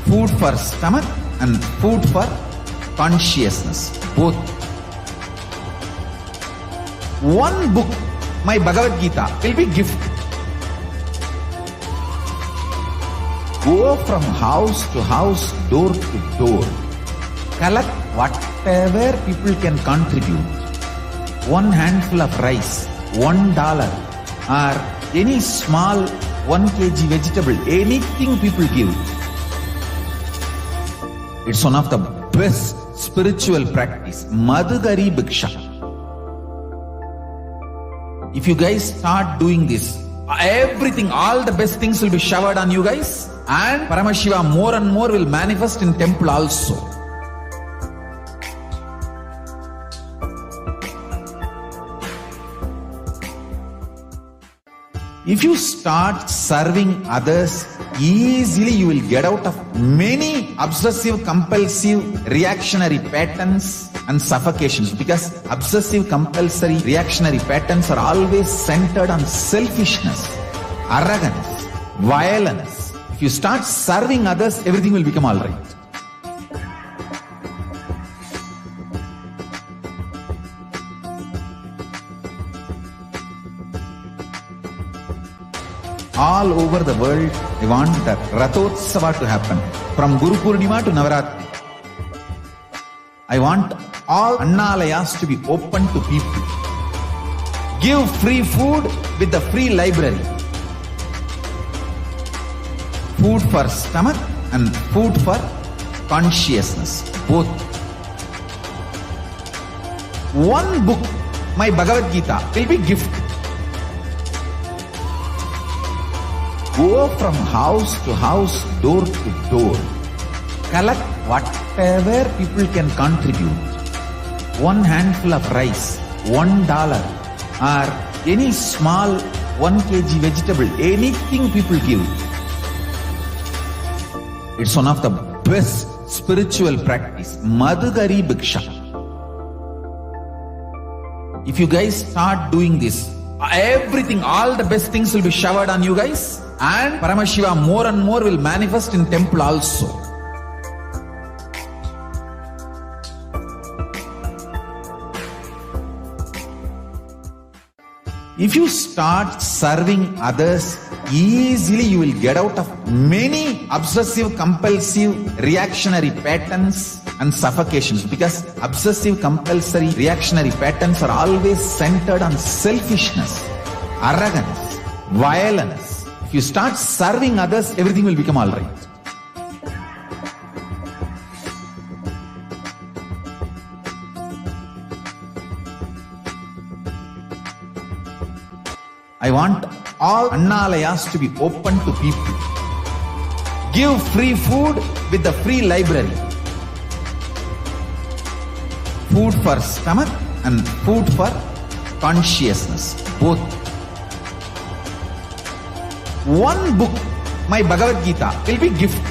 Food for stomach and food for consciousness. Both. One book, my Bhagavad Gita, will be gift. Go from house to house, door to door. Collect whatever people can contribute. One handful of rice, $1, or any small 1 kg vegetable, anything people give. It's one of the best spiritual practice. Madhugari Bhiksha. If you guys start doing this, everything, all the best things will be showered on you guys. And Paramashiva more and more will manifest in temple also. If you start serving others, easily you will get out of many obsessive, compulsive, reactionary patterns and suffocations. Because obsessive, compulsory, reactionary patterns are always centered on selfishness, arrogance, violence. If you start serving others, everything will become all right. All over the world, I want the Rathotsava to happen. From Guru Purnima to Navaratri. I want all Annalayas to be open to people. Give free food with the free library. Food for stomach and food for consciousness. Both. One book, my Bhagavad Gita, will be gift. Go from house to house, door to door. Collect whatever people can contribute. One handful of rice, $1, or any small 1 kg vegetable, anything people give. It's one of the best spiritual practice. Madhugari Bhiksha. If you guys start doing this, everything, all the best things will be showered on you guys. And Paramashiva more and more will manifest in temple also. If you start serving others, easily you will get out of many obsessive, compulsive, reactionary patterns and suffocations. Because obsessive, compulsory, reactionary patterns are always centered on selfishness, arrogance, violence. If you start serving others, everything will become all right. I want all Annalayas to be open to people. Give free food with the free library. Food for stomach and food for consciousness. Both. One book, my Bhagavad Gita, will be gift.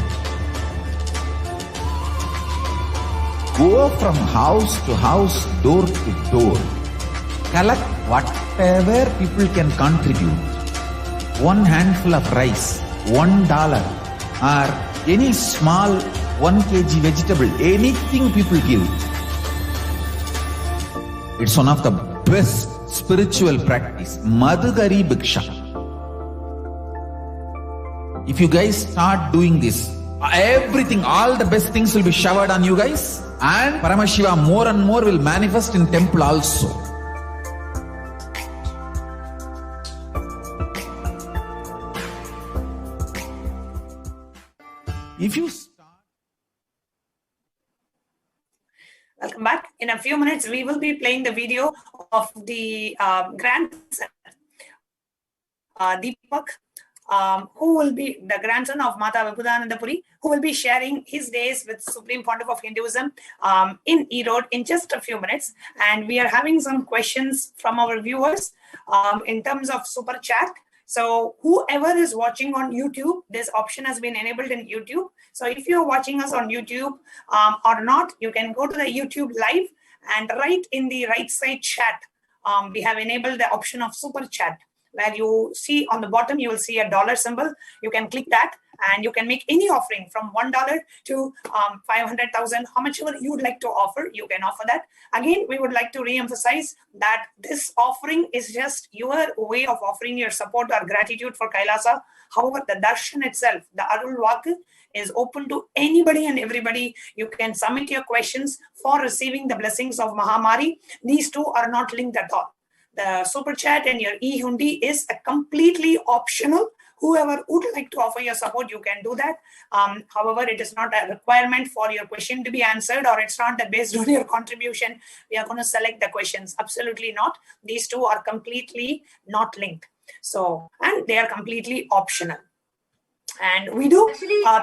Go from house to house, door to door. Collect whatever people can contribute. One handful of rice, $1, or any small 1 kg vegetable, anything people give. It's one of the best spiritual practice. Madhugari Bhiksha. If you guys start doing this, everything, all the best things will be showered on you guys. And Paramashiva more and more will manifest in temple also. If you start... Welcome back. In a few minutes, we will be playing the video of the grandson, Deepak, who will be the grandson of Mata Vibhudananda Puri, who will be sharing his days with Supreme Pontiff of Hinduism in Erode in just a few minutes. And we are having some questions from our viewers in terms of super chat. So whoever is watching on YouTube, this option has been enabled in YouTube. So if you're watching us on YouTube or not, you can go to the YouTube live, and right in the right side chat, we have enabled the option of super chat, where you see on the bottom, you will see a dollar symbol. You can click that and you can make any offering from $1 to 500,000, how much you would like to offer, you can offer that. Again, we would like to re-emphasize that this offering is just your way of offering your support or gratitude for Kailasa. However, the darshan itself, the Arulvakku, is open to anybody and everybody. You can submit your questions for receiving the blessings of Mahamari. These two are not linked at all. The super chat and your e-hundi is a completely optional. Whoever would like to offer your support, you can do that. However, it is not a requirement for your question to be answered, or it's not that based on your contribution, we are going to select the questions. Absolutely not. These two are completely not linked. So, and they are completely optional. And we do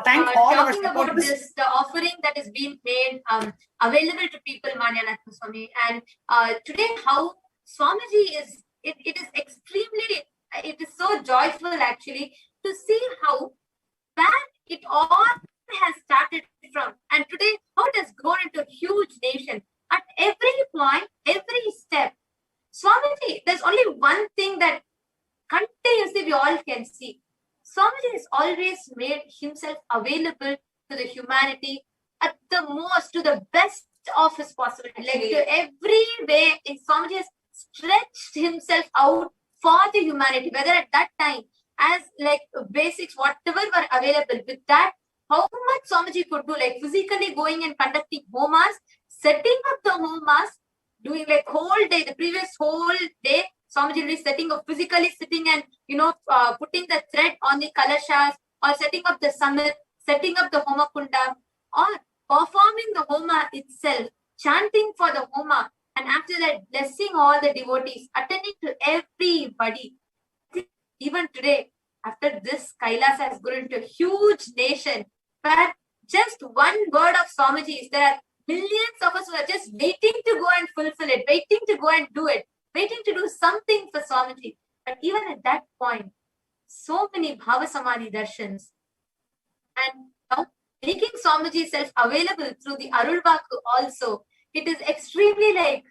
thank all our talking about this, the offering that is being made available to people, Manyanatha Swami, and today how Swamiji is, it is extremely, it is so joyful actually to see how where it all has started from, and today how it has grown into a huge nation. At every point, every step, Swamiji, there's only one thing that continuously we all can see. Swamiji has always made himself available to the humanity at the most, to the best of his possibility. Like to every way, Swamiji has stretched himself out for the humanity, whether at that time as like basics, whatever were available. With that, how much Swamiji could do, like physically going and conducting homas, setting up the homas, doing like whole day, the previous whole day, Swamiji will be setting up, physically sitting and, putting the thread on the kalashas, or setting up the summit, setting up the homa kunda, or performing the homa itself, chanting for the homa, and after that, blessing all the devotees, attending to everybody. Even today, after this, Kailasa has grown into a huge nation, where just one word of Swamiji is there. Millions of us who are just waiting to go and fulfill it, waiting to go and do it, waiting to do something for Swamiji. But even at that point, so many Bhava Samadhi darshans, and now making Swamiji self available through the Arulvakku also, it is extremely like,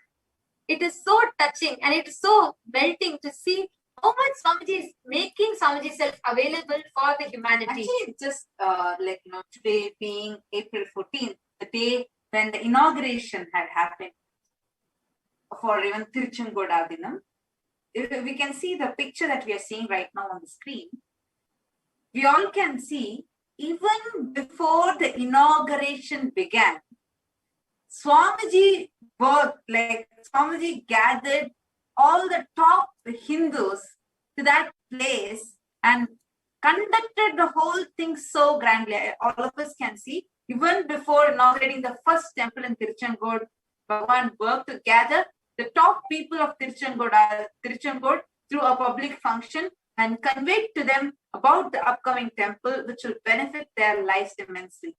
it is so touching and it is so melting to see how much Swamiji is making Swamiji self available for the humanity. Actually, just today being April 14th, the day when the inauguration had happened for even Tiruchengoda, we can see the picture that we are seeing right now on the screen. We all can see, even before the inauguration began, Swamiji gathered all the top Hindus to that place and conducted the whole thing so grandly. All of us can see, even before inaugurating the first temple in Tiruchengoda, Bhagavan worked to gather the top people of Tiruchengoda through a public function and conveyed to them about the upcoming temple, which will benefit their lives immensely.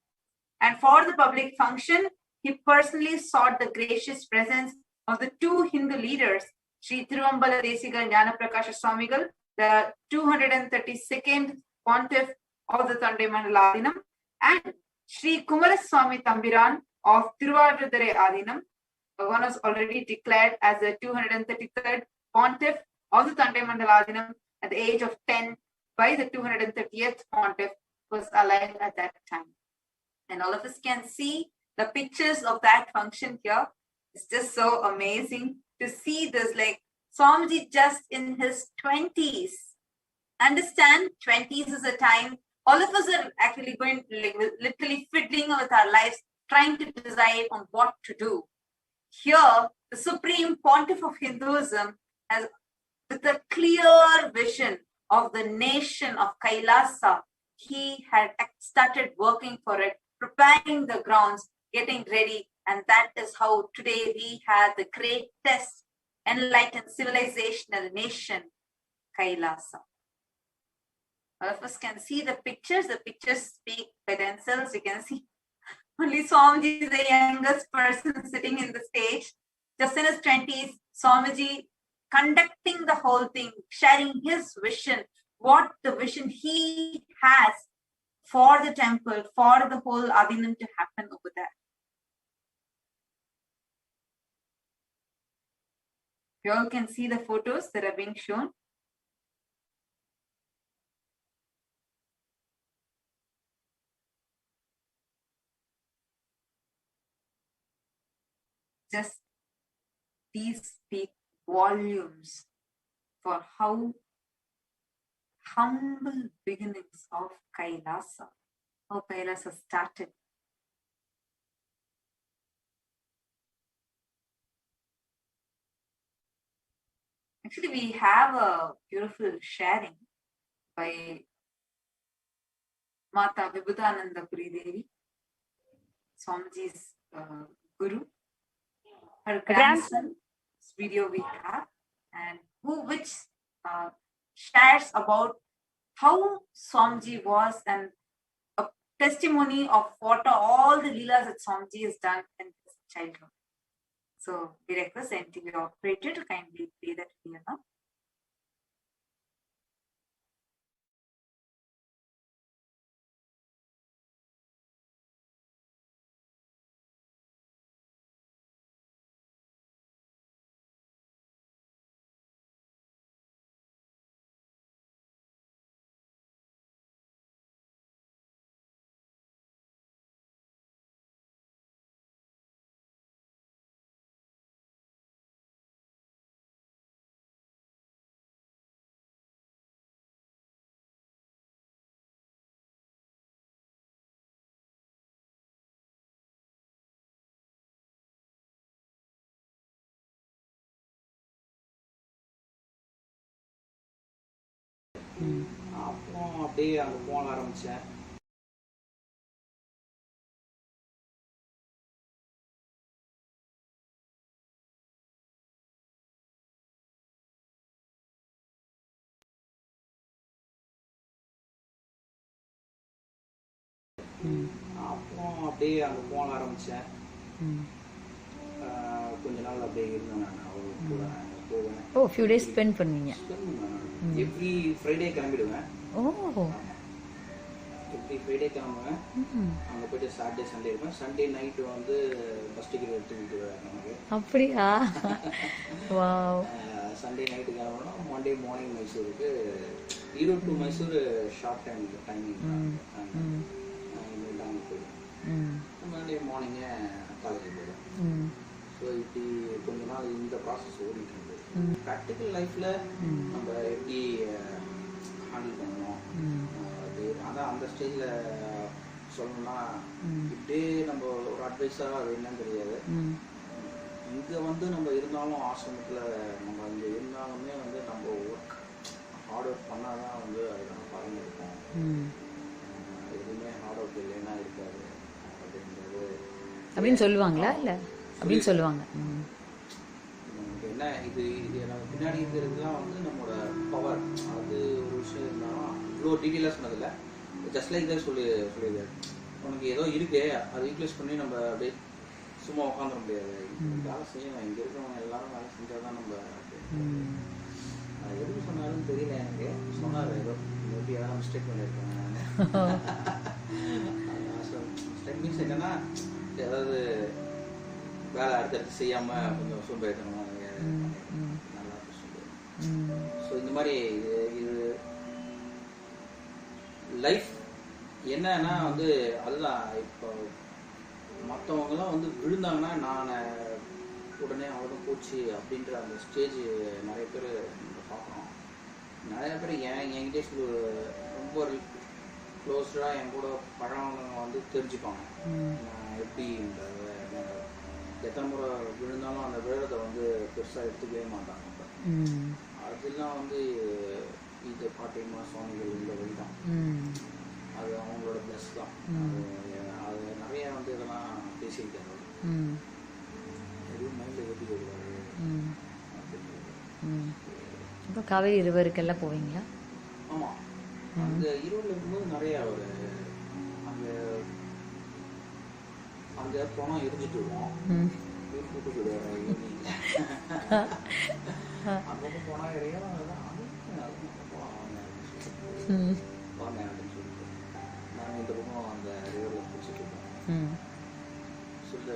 And for the public function, he personally sought the gracious presence of the two Hindu leaders, Sri Tiruvambala Desigal Jnana Prakasha Swamigal, the 232nd Pontiff of the Tandai Mandala Adinam, and Sri Kumaraswamy Tambiran of Tiruvadudare Adinam. Bhagavan was already declared as the 233rd Pontiff of the Tandai Mandala Adinam at the age of 10 by the 230th Pontiff, who was alive at that time. And all of us can see the pictures of that function here. It's just so amazing to see this, like Swamiji just in his 20s. Understand, 20s is a time all of us are actually going, like, literally fiddling with our lives, trying to decide on what to do. Here, the Supreme Pontiff of Hinduism has, with a clear vision of the nation of Kailasa, he had started working for it, preparing the grounds, getting ready, and that is how today we have the greatest enlightened civilizational nation, Kailasa. All of us can see the pictures speak by themselves. You can see only Swamiji is the youngest person sitting in the stage, just in his 20s, Swamiji conducting the whole thing, sharing his vision what the vision he has for the temple, for the whole Adinam to happen over there. You all can see the photos that are being shown. Just these speak volumes for how humble beginnings of Kailasa, how Kailasa started. Actually, we have a beautiful sharing by Mata Vibhudananda Puri, Swamiji's guru. Her grandson's video we have, and which shares about how Swamiji was, and a testimony of what all the leelas that Swamiji has done in his childhood. So we request the NTV operator to kindly play that video now. அப்புறம் அப்படியே அங்கே போக ஆரம்பித்தேன். கொஞ்ச நாள் அப்படியே இருந்தேன். நான் போவேன். ஓ, ஃபியூ டேஸ் ஸ்பெண்ட் பண்ணுவீங்க. எவ்ரி ஃப்ரைடே கிளம்பிடுவேன். ஓ, எவ்ரி ஃப்ரைடே கிளம்புவேன். அங்கே போய்ட்டு சாட்டர்டே சண்டே இருப்பேன். சண்டே நைட்டு வந்து பஸ் டிக்கெட் எடுத்துக்கிட்டு நமக்கு. அப்படியா? வாவ். சண்டே நைட்டு கிளம்புனா மண்டே மார்னிங் மைசூருக்கு, Erode to Mysore short timing போயிடுவேன். மண்டே மார்னிங்கே காலேஜ் போயிடுவேன். ஸோ இப்படி கொஞ்ச நாள் இந்த ப்ராசஸ் ஓடிட்டு இருந்தது. ப்ராக்டிக்கல் லைஃப்ல நம்ம எப்படி ஹேண்டில் பண்ணணும், அது அதான் அந்த ஸ்டேஜில் சொல்லணும்னா இப்படியே நம்ம ஒரு அட்வைஸாக அது என்னன்னு தெரியாது. இங்கே வந்து நம்ம இருந்தாலும் ஆசிரமத்தில் நம்ம இங்கே இருந்தாலுமே வந்து நம்ம ஒர்க் ஹார்ட் ஒர்க் பண்ணால் தான் வந்து அது நம்ம பலன் இருக்கும். எதுவுமே ஹார்ட் ஒர்க் இல்லைன்னா இருக்காது அப்படின்றது அப்படின்னு சொல்லுவாங்களா? இல்லை அப்படின்னு சொல்லுவாங்க. என்ன இது நம்ம பின்னாடி இருக்கிறதுலாம் வந்து நம்மளோட பவர். அது ஒரு விஷயம் இருந்தாலும் இவ்வளோ டீட்டெயிலாக சொன்னதில்லை. ஜஸ்ட் லைக் தான் சொல்லிடுவார். உனக்கு ஏதோ இருக்கு, அதை யூட்டிலைஸ் பண்ணி நம்ம அப்படியே சும்மா உட்காந்துட முடியாது. வேலை செய்யணும். இங்கே இருக்கிறவங்க எல்லாரும் வேலை செஞ்சால் தான் நம்ம எதுவும் சொன்னாலும் தெரியல. எனக்கு சொன்னார் ஏதோ எப்படி ஏதாவது மிஸ்டேக் பண்ணியிருக்கேன். மிஸ்டேக் மீன்ஸ் என்னன்னா ஏதாவது வேலை அடுத்தடுத்து செய்யாமல் கொஞ்சம் சோம்பேறித்தனமாக நல்லா சொல்லுவேன். ஸோ இந்த மாதிரி இது லைஃப் என்னன்னா வந்து அதுதான். இப்போ மற்றவங்கலாம் வந்து விழுந்தாங்கன்னா நான் உடனே அவ்வளோதான் போச்சு அப்படின்ற அந்த ஸ்டேஜ் நிறைய பேர் பார்க்குறோம். நிறைய பேர் என்கிட்டே ரொம்ப க்ளோஸ்டாக என் கூட பழவங்க வந்து தெரிஞ்சுப்பாங்க நான் எப்படி இந்த எத்தனை முறை விழுந்தாலும் அந்த விழுறதை வந்து பெருசாக எடுத்துக்கவே மாட்டாங்க. அதெல்லாம் வந்து இது பாட்டியம்மா சுவாமிகள் இந்த வழி தான். அது அவங்களோட பிளஸ் தான். அது நிறைய வந்து இதெல்லாம் பேசியிருக்காரு. எதுவும் மைண்டில் ஏற்றி கொடுக்குறாரு. இப்போ காவேரி ரிவருக்கெல்லாம் போவீங்களா? ஆமாம், அந்த ஈரோடில் இருக்கும்போது நிறையா ஒரு அங்கே பணம் எரிஞ்சிட்டு வருவோம். கூட்டு போயிடுவார் ஈவினிங். அப்போ போனால் இடையும் வாங்க அப்படின்னு சொல்லிட்டு நாங்கள் இந்த பக்கம் அந்த ரிவரில் குளிச்சுட்டு இருக்கோம். சொல்ல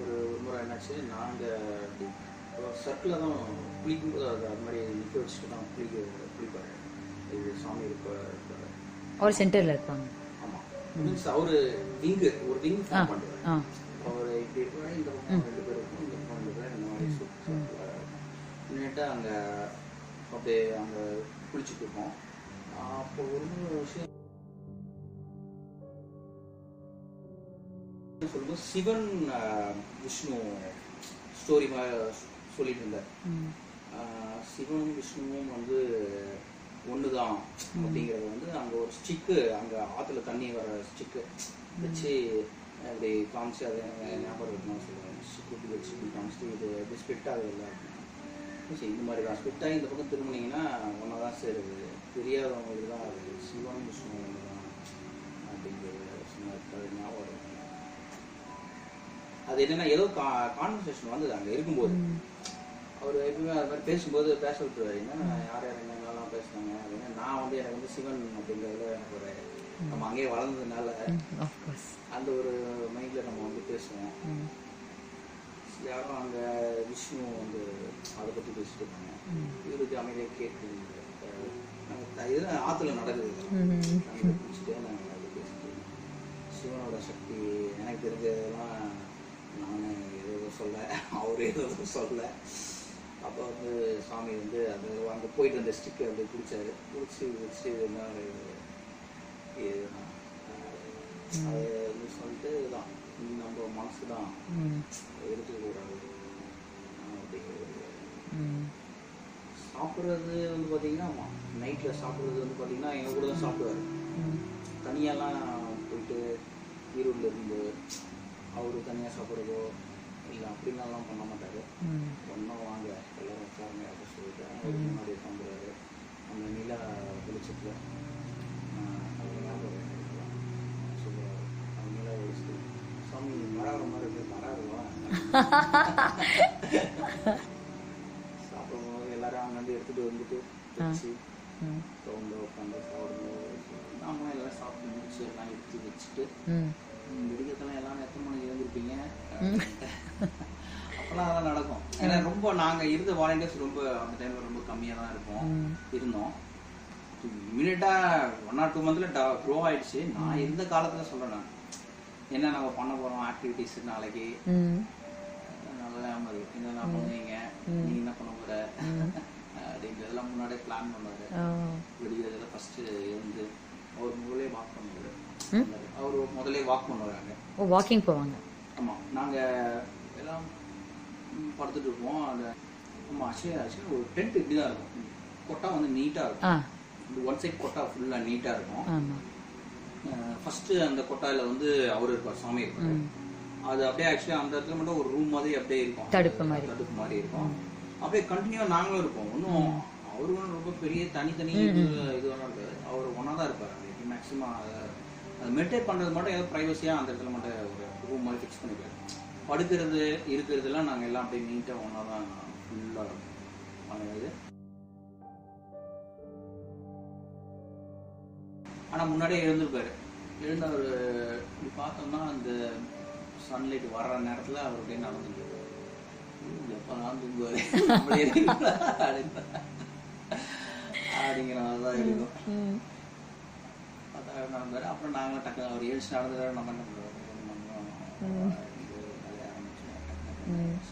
ஒரு முறை என்னாச்சு, நாங்கள் சர்க்கிளில் தான் குளிக்கும்போது அது மாதிரி நிற்க வச்சுட்டு தான் குளிப்பாரு. இது சாமி இருப்பார், அவர் சென்டரில் இருப்பாங்க. ஆமாம், மீன்ஸ் அவர் ஒரு விங் ஃபார்ம் பண்ணுவார். அவர் இப்படி இருப்பாரு, இந்த பக்கம் 2 பேர் இருக்கும், இந்த பக்கம் 2 பேர், இந்த மாதிரி முன்னிட்டு அங்கே அப்படியே அங்கே குளிச்சுட்டு இருக்கோம். அப்போ ஒரு விஷயம் சொல்லும்போது சிவன் விஷ்ணு ஸ்டோரி சொல்லிட்டு இருந்தார். சிவனும் விஷ்ணுவும் வந்து ஒண்ணுதான் அப்படிங்கறது வந்து அங்க ஒரு ஸ்டிக்கு, அங்க ஆத்துல தண்ணி வர ஸ்டிக்கு வச்சு அப்படி காமிச்சு அதை ஞாபகம் இருக்கணும் சொல்லுவாங்க. ஸ்டிக்கு வச்சு காமிச்சிட்டு இது ஸ்பிட் ஆகுது இல்லை சரி, இந்த மாதிரி தான் ஸ்பிட் ஆகி இந்த பக்கம் திரும்பினீங்கன்னா ஒன்னதான் சேருது, தெரியாதவங்களுக்கு தான் அது சிவனும் விஷ்ணு ஒன்று தான் அப்படிங்கிறது ஞாபகம் இருக்கு. அது என்னன்னா ஏதோ கான்வர்சேஷன் வந்தது அங்கே இருக்கும்போது. அவர் எப்பவுமே அது மாதிரி பேசும்போது பேச விட்டுருவாரு. என்னன்னா யார் யார் என்னென்னலாம் பேசுனாங்க அப்படின்னா, நான் வந்து எனக்கு வந்து சிவன் அப்படிங்கிறதுல எனக்கு ஒரு நம்ம அங்கேயே வளர்ந்ததுனால அந்த ஒரு மைண்டில் நம்ம வந்து பேசுவோம். யாரும் அங்கே விஷ்ணு வந்து அதை பற்றி பேசிட்டு இருப்பாங்க. இவருக்கு அமைதியாக கேட்டு இதுதான் ஆற்றுல நடக்குது. நாங்கள் பிடிச்சிட்டே நாங்கள் அதை பேசிட்டு சிவனோட சக்தி எனக்கு தெரிஞ்சதெல்லாம் நானே ஏதோ சொல்ல, அவர் ஏதோ சொல்ல. அப்போ வந்து சாமி வந்து அது அங்கே போயிட்டு அந்த ஸ்டிக்கை வந்து பிடிச்சாரு, பிடிச்சி என்ன அது வந்து சொல்லிட்டு தான் நம்ம மனசு தான் எடுத்துக்கூடாது அப்படிங்கிறது. சாப்பிட்றது வந்து பார்த்தீங்கன்னா நைட்டில் சாப்பிட்றது வந்து பார்த்தீங்கன்னா எங்கள் கூட தான் சாப்பிடுவார். தனியாலாம் போயிட்டு ஈரோட்டில் இருந்து அவரு தனியாக சாப்பிட்றதோ இல்லை அப்படின்னாலாம் பண்ண மாட்டார். ஒன்றா வாங்க எல்லோரும் உட்காருங்க அப்படின்னு சொல்லிட்டு அவர் முன்னாடி உட்காந்துருவாரு. அந்த நிலா வெளிச்சத்தில் ஞாபகம் சொல்லுவார். அந்த நிலா வெளிச்சத்தில் சாமி மராகிற மாதிரி இருக்கு, மராகுவா சாப்பிடும்போது எல்லாரும் அங்கேருந்து எடுத்துகிட்டு வந்துட்டு வச்சு ரவுண்டு உட்காந்து சாப்பிடும்போது நாமளும் எல்லாம் சாப்பிட்டு முடிச்சு எல்லாம் எடுத்து வச்சுட்டு விடியத்தெல்லாம் எல்லாரும் எத்தனை மணிக்கு எழுந்திருப்பீங்க அப்பெல்லாம் அதெல்லாம் நடக்கும். ஏன்னா ரொம்ப நாங்கள் இருந்த வாலண்டியர்ஸ் ரொம்ப அந்த டைமில் ரொம்ப கம்மியாக தான் இருந்தோம். இமீடியட்டாக 1 or 2 months க்ரோ ஆயிடுச்சு. நான் எந்த காலத்தில் சொல்கிறேன், நான் என்ன நம்ம பண்ண போகிறோம் ஆக்டிவிட்டிஸ் நாளைக்கு நல்லா என்னென்ன பண்ணுவீங்க, நீ என்ன பண்ண போகிற அப்படிங்கிறதெல்லாம் முன்னாடியே பிளான் பண்ணுவார். விடியறதுல ஃபஸ்ட்டு இருந்து அவர் முதலே வாக் பண்ணுவார். அவர் முதலே வாக் பண்ணுவாங்க, வாக்கிங் போவாங்க. ஆமாம், நாங்கள் எல்லாம் படுத்துட்டு இருப்போம். அந்த ஆமாம் ஆக்சுவலி ஒரு டென்ட் இப்படி தான் இருக்கும். கொட்டா வந்து நீட்டாக இருக்கும். ஒன் சைட் கொட்டா ஃபுல்லாக நீட்டாக இருக்கும். ஃபஸ்ட்டு அந்த கொட்டாயில் வந்து அவர் இருப்பார், சாமி இருப்பார். அது அப்படியே ஆக்சுவலி அந்த இடத்துல மட்டும் ஒரு ரூம் மாதிரி அப்படியே இருக்கும், தடுப்பு மாதிரி இருக்கும். அப்படியே கண்டினியூவாக நாங்களும் இருப்போம். ஒன்றும் அவரும் ரொம்ப பெரிய தனித்தனி இதுவாக இருக்காது. அவர் ஒன்றா தான் இருப்பார். அது மேக்ஸிமம் அது மெடிடேட் பண்ணுறது மட்டும் ஏதோ ப்ரைவசியாக அந்த இடத்துல மட்டும் ஒரு ரூம் மாதிரி ஃபிக்ஸ் பண்ணிப்பாரு. படுக்கிறது இருக்கிறதுலாம் நாங்கள் எல்லாம் அப்படியே நீட்டாக ஒன்றா தான் ஃபுல்லாக பண்ணுறது. ஆனால் முன்னாடியே எழுந்திருப்பாரு. எழுந்து அவர் பார்த்தோம்னா அந்த சன்லைட் வர்ற நேரத்தில் அவர் அப்படியே நடந்துட்டு எப்போ நான் தூங்குவார் அப்படிங்கிற மாதிரி தான் இருக்கும். அதான் நடந்தார். அப்புறம் நாங்களும் டக்கு அவர் எழுச்சி நடந்ததாரு. நம்ம என்ன பண்ணுவோம்,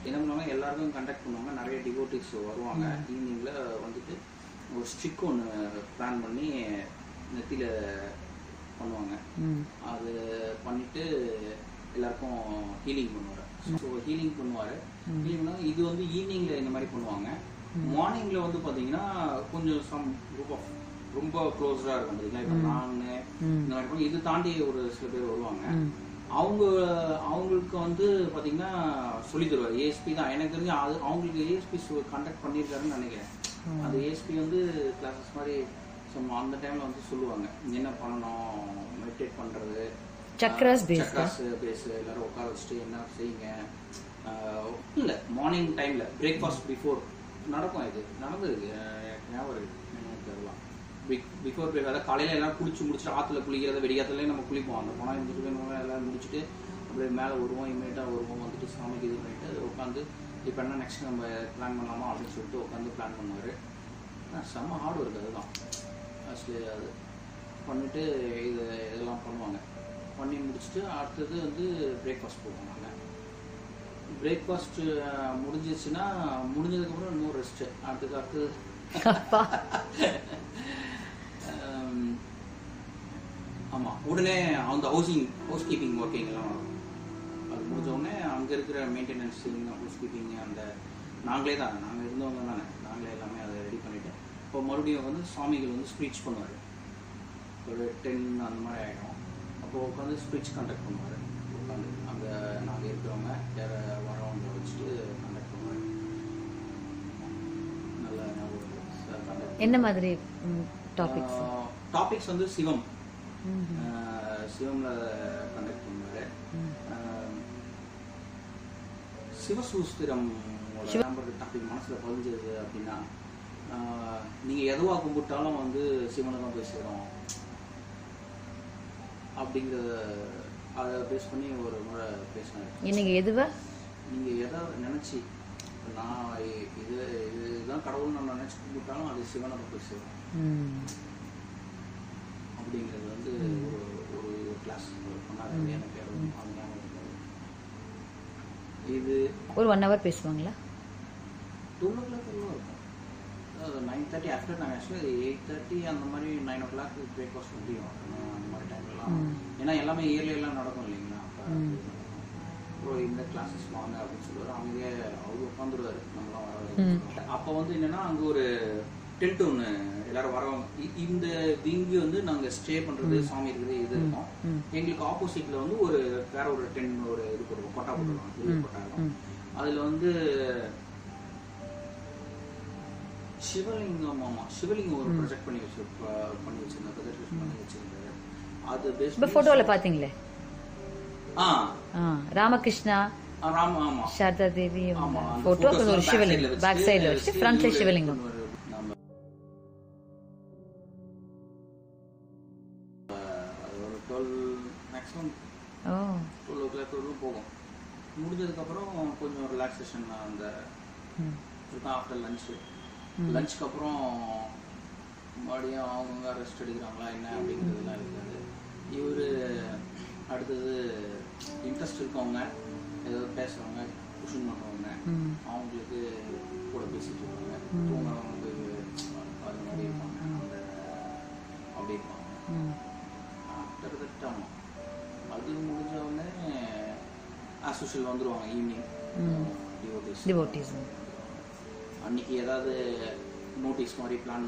என்ன பண்ணுவாங்க, எல்லாருக்கும் கண்டக்ட் பண்ணுவாங்க. நிறைய டிவோட்டிஸ் வருவாங்க. ஈவினிங்கில் வந்துட்டு ஒரு ஸ்டிக் ஒன்று பிளான் பண்ணி நெத்தியில் பண்ணுவாங்க. அது பண்ணிட்டு எல்லாருக்கும் ஹீலிங் பண்ணுவார். ஸோ ஹீலிங் பண்ணுவார். இது வந்து ஈவினிங்கில் இந்த மாதிரி பண்ணுவாங்க. மார்னிங்கில் வந்து பார்த்தீங்கன்னா கொஞ்சம் சம் குரூப் ஆஃப் ரொம்ப க்ளோஸ்டாக இருக்கும் பார்த்தீங்கன்னா. இப்போ நான் இந்த மாதிரி பண்ணி இது தாண்டி ஒரு சில பேர் வருவாங்க. அவங்களுக்கு வந்து பார்த்தீங்கன்னா சொல்லி தருவார். ஏஎஸ்பி தான் எனக்கு தெரிஞ்சு. அது அவங்களுக்கு ஏஎஸ்பி கண்டக்ட் பண்ணியிருக்காருன்னு நினைக்கிறேன். அந்த ஏஎஸ்பி வந்து கிளாஸஸ் மாதிரி அந்த டைமில் வந்து சொல்லுவாங்க என்ன பண்ணணும், மெடிடேட் பண்ணுறது, சக்ராஸ் பேஸ் எல்லாரும் உட்கார வச்சுட்டு என்ன செய்யுங்க. இல்லை மார்னிங் டைமில் பிரேக்ஃபாஸ்ட் பிஃபோர் நடக்கும். இது நடந்துருக்கு, ஞாபகம் இருக்குது. அதெல்லாம் பிஃபோர் பிரேக், அதாவது காலையில் எல்லாம் குளிச்சு முடிச்சுட்டு ஆற்றுல குளிக்கிறத வெடிக்காத்துலேயே நம்ம குளிப்போம். அந்த போனால் இருந்துட்டு எல்லாம் முடிச்சுட்டு அப்படியே மேலே வருவோம், இமீடியட்டாக வருவோம், வந்துட்டு சாமிக்கு இது பண்ணிவிட்டு உட்காந்து இப்போ என்ன நெக்ஸ்ட் நம்ம பிளான் பண்ணலாமா அப்படின்னு சொல்லிட்டு உட்காந்து பிளான் பண்ணுவார். செம்ம ஹார்ட் ஒர்க் அதுதான் ஆக்சுவலி. அது பண்ணிவிட்டு இதெல்லாம் பண்ணுவாங்க. பண்ணி முடிச்சுட்டு அடுத்தது வந்து பிரேக்ஃபாஸ்ட் போடுவோம். நாங்கள் பிரேக்ஃபாஸ்ட் முடிஞ்சிச்சுன்னா முடிஞ்சதுக்கப்புறம் இன்னும் ரெஸ்ட்டு. அடுத்தது ஆமாம், உடனே அந்த ஹவுஸ் கீப்பிங் ஒர்க்கிங் எல்லாம் வரும். அது முடிஞ்ச உடனே அங்கே இருக்கிற மெயின்டெனன்ஸு, ஹவுஸ் கீப்பிங், அந்த நாங்களே இருந்தவங்க தானே, நாங்களே எல்லாமே அதை ரெடி பண்ணிவிட்டு இப்போ மறுபடியும் வந்து சுவாமிகள் வந்து ஸ்பீச் பண்ணுவார். ஒரு 10 அந்த மாதிரி ஆகிடும். அப்போது உட்காந்து ஸ்பீச் கண்டக்ட் பண்ணுவார். உட்காந்து அங்கே நாங்கள் இருக்கிறவங்க வேறு வரவங்க வச்சுட்டு கண்டக்ட் பண்ணுவார். நல்ல ஞாபகம். என்ன மாதிரி டாபிக்ஸ் வந்து சிவமில் கண்டக்ட் பண்ணுவார். சிவசூஸ்திரம் டாபிக் மனசில் பதிஞ்சது அப்படின்னா, நீங்கள் எதுவாக கும்பிட்டாலும் வந்து சிவனை தான் போய் சேரும் அப்படிங்கிறத அதை பேஸ் பண்ணி ஒரு முறை பேசினார். நீங்கள் எதை நினச்சி நான் இதுதான் கடவுள் நான் நினச்சி கும்பிட்டாலும் அது சிவனை தான் போய் சேரும் அப்படிங்கிறது வந்து ஒரு கிளாஸ் பண்ணாரு. எனக்கு இது ஒரு 1 hour பேசுவாங்களா? 12 o'clock இருக்கும். 9:30 ஆஃப்டர் நாங்கள் ஆக்சுவலி 8:30 அந்த மாதிரி 9 o'clock பிரேக்ஃபாஸ்ட் முடியும் அந்த மாதிரி டைம்லாம். ஏன்னா எல்லாமே இயர்லியெல்லாம் நடக்கும் இல்லைங்களா. அப்போ இந்த கிளாஸஸ் வாங்க அப்படின்னு சொல்லுவார். அமைதியே அவர் உட்காந்துருவார், நம்மளாம் வர. அப்போ வந்து என்னென்னா அங்கே ஒரு டென்ட் ஒன்று எல்லாரும் வரவங்க. இந்த விங்கு வந்து நாங்கள் ஸ்டே பண்ணுறது சாமி இருக்குது இது இருக்கும். எங்களுக்கு ஆப்போசிட்டில் வந்து வேற ஒரு டென்ட் ஒரு இது போடுவோம், கொட்டா போட்டுருவோம், கொட்டாரம். அதில் வந்து சிவலிங்கம் ஒரு ப்ரொஜெக்ட் பண்ணி வச்சிருந்தாரு. அது பேஸ் போட்டோல பாத்தீங்களே, ராமகிருஷ்ணா, சாரதா தேவி போட்டோ, ஒரு சிவலிங்கம் பேக் சைடுல வச்சு ஃப்ரண்ட்ல சிவலிங்கம். ஒரு 12 o'clock போகும். முடிஞ்சதுக்கப்புறம் கொஞ்சம் ரிலாக்ஸேஷன் அந்த ஆஃப்டர் லஞ்சுக்கு அப்புறம் மறுபடியும் அவங்க ரெஸ்ட் எடுக்கிறாங்களா என்ன அப்படிங்கிறதுலாம் இருக்காது. இவர் அடுத்தது இன்ட்ரெஸ்ட் இருக்கவங்க, ஏதாவது பேசுகிறவங்க, கொஷின் பண்ணுறவங்க, அவங்களுக்கு கூட பேசிட்டு இருப்பாங்க. தூங்குறவங்க போய் அது மாதிரி இருப்பாங்க, அப்படி இருப்பாங்க. கிட்டத்தட்ட அது முடிஞ்ச உடனே ஆசோஷியல் வந்துடுவாங்க ஈவினிங் டிவோட்டிஸ். அன்னைக்கு ஏதாவது நோட்டீஸ் மாதிரி பிளான்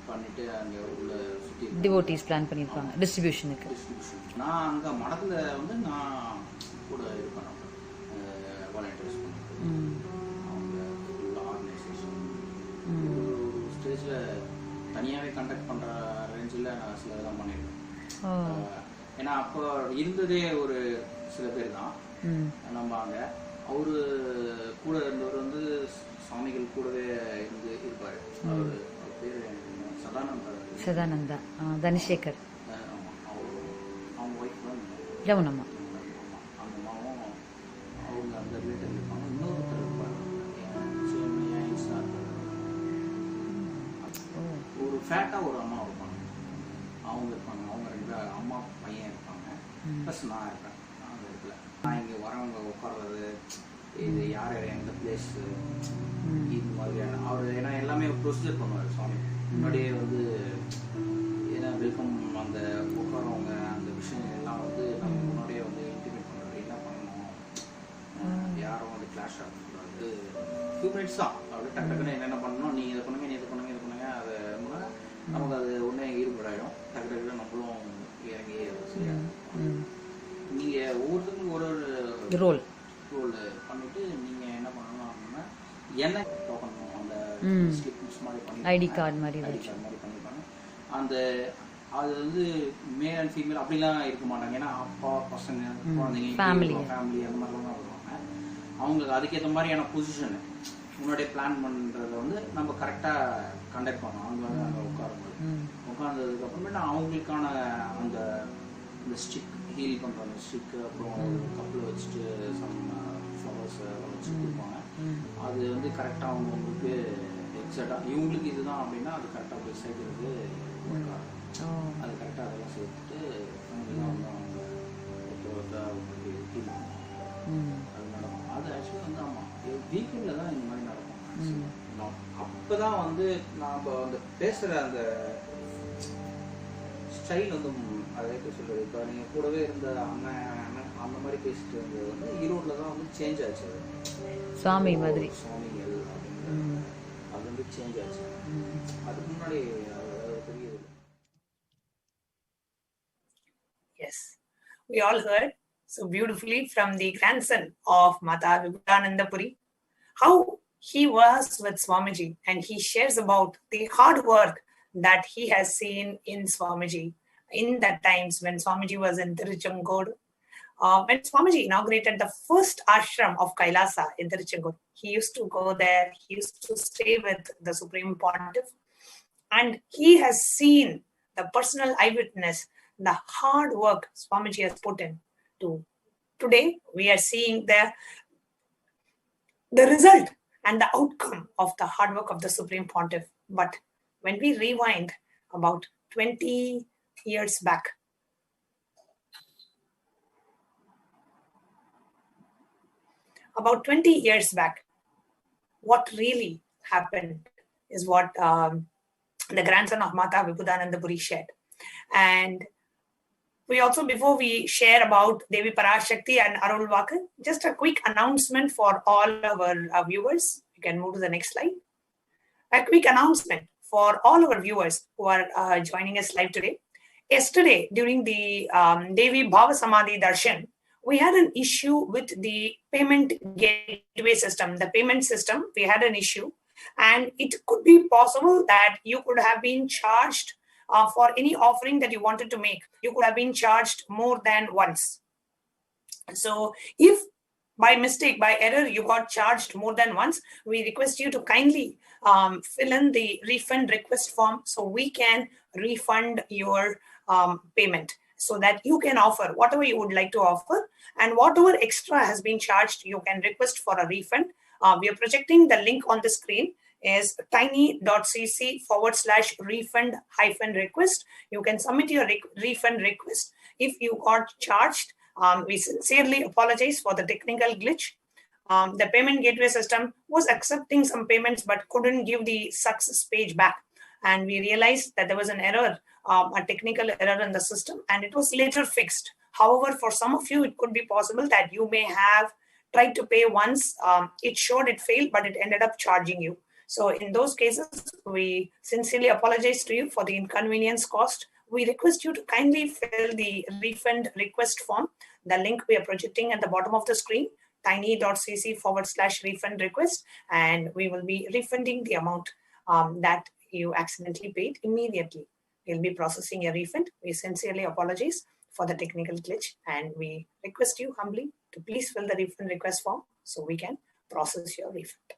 பண்ணிட்டு அங்கே உள்ள சுற்றி டிவோட்டிஸ் பிளான் பண்ணியிருப்பாங்க டிஸ்ட்ரிபியூஷனுக்கு. நான் அங்கே மடத்தில் வந்து நான் கூட இருப்பேன், வாலண்டியர்ஸ் பண்ணுறது. அவங்க உள்ள ஆர்கனைசேஷன் ஒரு ஸ்டேஜில் தனியாகவே கண்டக்ட் பண்ணுற ரேஞ்சில் நான் சில இதெல்லாம் பண்ணியிருக்கேன். ஏன்னா அப்போ இருந்ததே ஒரு சில பேர் தான் நம்ம அங்கே. அவரு கூட இருந்தவர் வந்து சுவாமிகள் கூடவே இருப்பார். அவர் பேர் சதானந்தா தனசேகர். அவங்க ஒய்ஃப் தான் ஜவுனம்மா. அந்த அம்மாவும் அவங்க அந்த ரிலேட்டிவ் இருப்பாங்க. இன்னொருத்தர் இருப்பார், ஒரு ஃபேட்டாக ஒரு அம்மா இருப்பாங்க. அவங்க இருப்பாங்க. அவங்க 2 அம்மா பையன் இருப்பாங்க. ப்ளஸ் நான் இருப்பேன். அந்த இடத்துல நான் இங்கே வரவங்க உட்கார்றது, இது யார் எந்த பிளேஸு, இது மாதிரியான அவர் ஏன்னா எல்லாமே ப்ரொசீஜர் பண்ணுவார் சுவாமி. முன்னாடியே வந்து ஏன்னா வெல்கம் அந்த உட்காரவங்க அந்த விஷயம் எல்லாம் வந்து நம்ம முன்னாடியே வந்து இன்டிமேட் பண்ணுறது, என்ன பண்ணணும், யாரும் வந்து கிளாஷ் ஆகக்கூடாது. ஃபியூ மினிட்ஸ் தான் அப்படியே டக்குன்னு என்னென்ன பண்ணணும், நீ இதை பண்ணுங்க, நீ இதை பண்ணுங்க, இது பண்ணுங்க. அது நமக்கு அது ஒன்றே ஈடுபடாயிடும். டக்கு நம்மளும் இறங்கி செய்யணும். நீங்கள் ஒவ்வொருத்தருக்கும் ஒரு ரோல் பண்ணிட்டு நீங்கள் என்ன பண்ணணும் அப்படின்னா என்ன பண்ணணும், அந்த ஸ்லிப்ஸ் மாதிரி பண்ணி ஐடி கார்டு மாதிரி பண்ணிப்பாங்க. அந்த அது வந்து மேல் அண்ட் ஃபீமேல் அப்படிலாம் இருக்க மாட்டாங்க. ஏன்னா அப்பா பசங்க குழந்தைங்க ஃபேமிலி அந்த மாதிரிலாம் தான் வருவாங்க. அவங்களுக்கு அதுக்கேற்ற மாதிரியான பொசிஷனு முன்னாடியே பிளான் பண்ணுறத வந்து நம்ம கரெக்டாக கண்டக்ட் பண்ணோம். அவங்க வந்து அங்கே உட்கார்ந்ததுக்கு அப்புறமேட்டு அவங்களுக்கான அந்த ஸ்டிக் ஹீல் பண்ணுற அந்த ஸ்டிக்கு, அப்புறம் கப்பில் வச்சுட்டு சம் ஃப்ளவர்ஸை வச்சு கொடுப்பாங்க. அது வந்து கரெக்டாக அவங்களுக்கு எக்ஸாக்டாக இவங்களுக்கு இதுதான் அப்படின்னா அது கரெக்டாக போய் சேர்க்கறது அது கரெக்டாக அதெல்லாம் சேர்த்துட்டு அவங்களாம் வந்து அவங்க அவங்களுக்கு ஹீல் பண்ணுவாங்க. அது நடக்கும். அது ஆக்சுவலி வந்து ஆமாம் வீக்கெண்டில் தான் இந்த மாதிரி நடக்கும். அப்போ தான் வந்து நாம் அந்த பேசுகிற அந்த ஸ்டைல் வந்து அதை எப்படி சொல்கிறது, இப்போ நீங்கள் கூடவே இருந்த அண்ணன் அந்த மாதிரி பேசிட்டு இருந்தது வந்து ஈரோட்டில் தான் வந்து சேஞ்ச் ஆச்சு. சுவாமி மாதிரி சுவாமிகள் அப்படிங்கிற அது வந்து சேஞ்ச் ஆச்சு. அதுக்கு முன்னாடி தெரியுது. Yes, we all heard so beautifully from the grandson of Mata Vibhudananda Puri how he was with Swamiji, and he shares about the hard work that he has seen in Swamiji in that times when Swamiji was in Tiruchengodu. When Swamiji inaugurated the first ashram of KAILASA in Tiruchengodu, he used to go there, he used to stay with the Supreme Pontiff, and he has seen the personal eyewitness, the hard work Swamiji has put in to. Today, we are seeing the result and the outcome of the hard work of the Supreme Pontiff. But when we rewind about 20 years back, what really happened is what the grandson of Mata Vibhudananda Puri shared. And we also, before we share about Devi Parashakti and Arulvakku, just a quick announcement for all our viewers. You can move to the next slide. A quick announcement for all our viewers who are joining us live today. Yesterday, during the Devi Bhava Samadhi Darshan, we had an issue with the payment gateway system. The payment system, we had an issue. And it could be possible that you could have been charged for any offering that you wanted to make. You could have been charged more than once. So if by mistake, by error, you got charged more than once, we request you to kindly fill in the refund request form so we can refund your payment, so that you can offer whatever you would like to offer, and whatever extra has been charged, you can request for a refund. We are projecting the link on the screen is tiny.cc/refund-request. You can submit your refund request. If you got charged, we sincerely apologize for the technical glitch. The payment gateway system was accepting some payments but couldn't give the success page back. And we realized that there was an error, a technical error in the system, and it was later fixed. However, for some of you, it could be possible that you may have tried to pay once. It showed it failed, but it ended up charging you. So in those cases, we sincerely apologize to you for the inconvenience caused. We request you to kindly fill the refund request form. The link we are projecting at the bottom of the screen, tiny.cc/refund-request, and we will be refunding the amount that you accidentally paid immediately. We'll be processing your refund. We sincerely apologize for the technical glitch, and we request you humbly to please fill the refund request form so we can process your refund.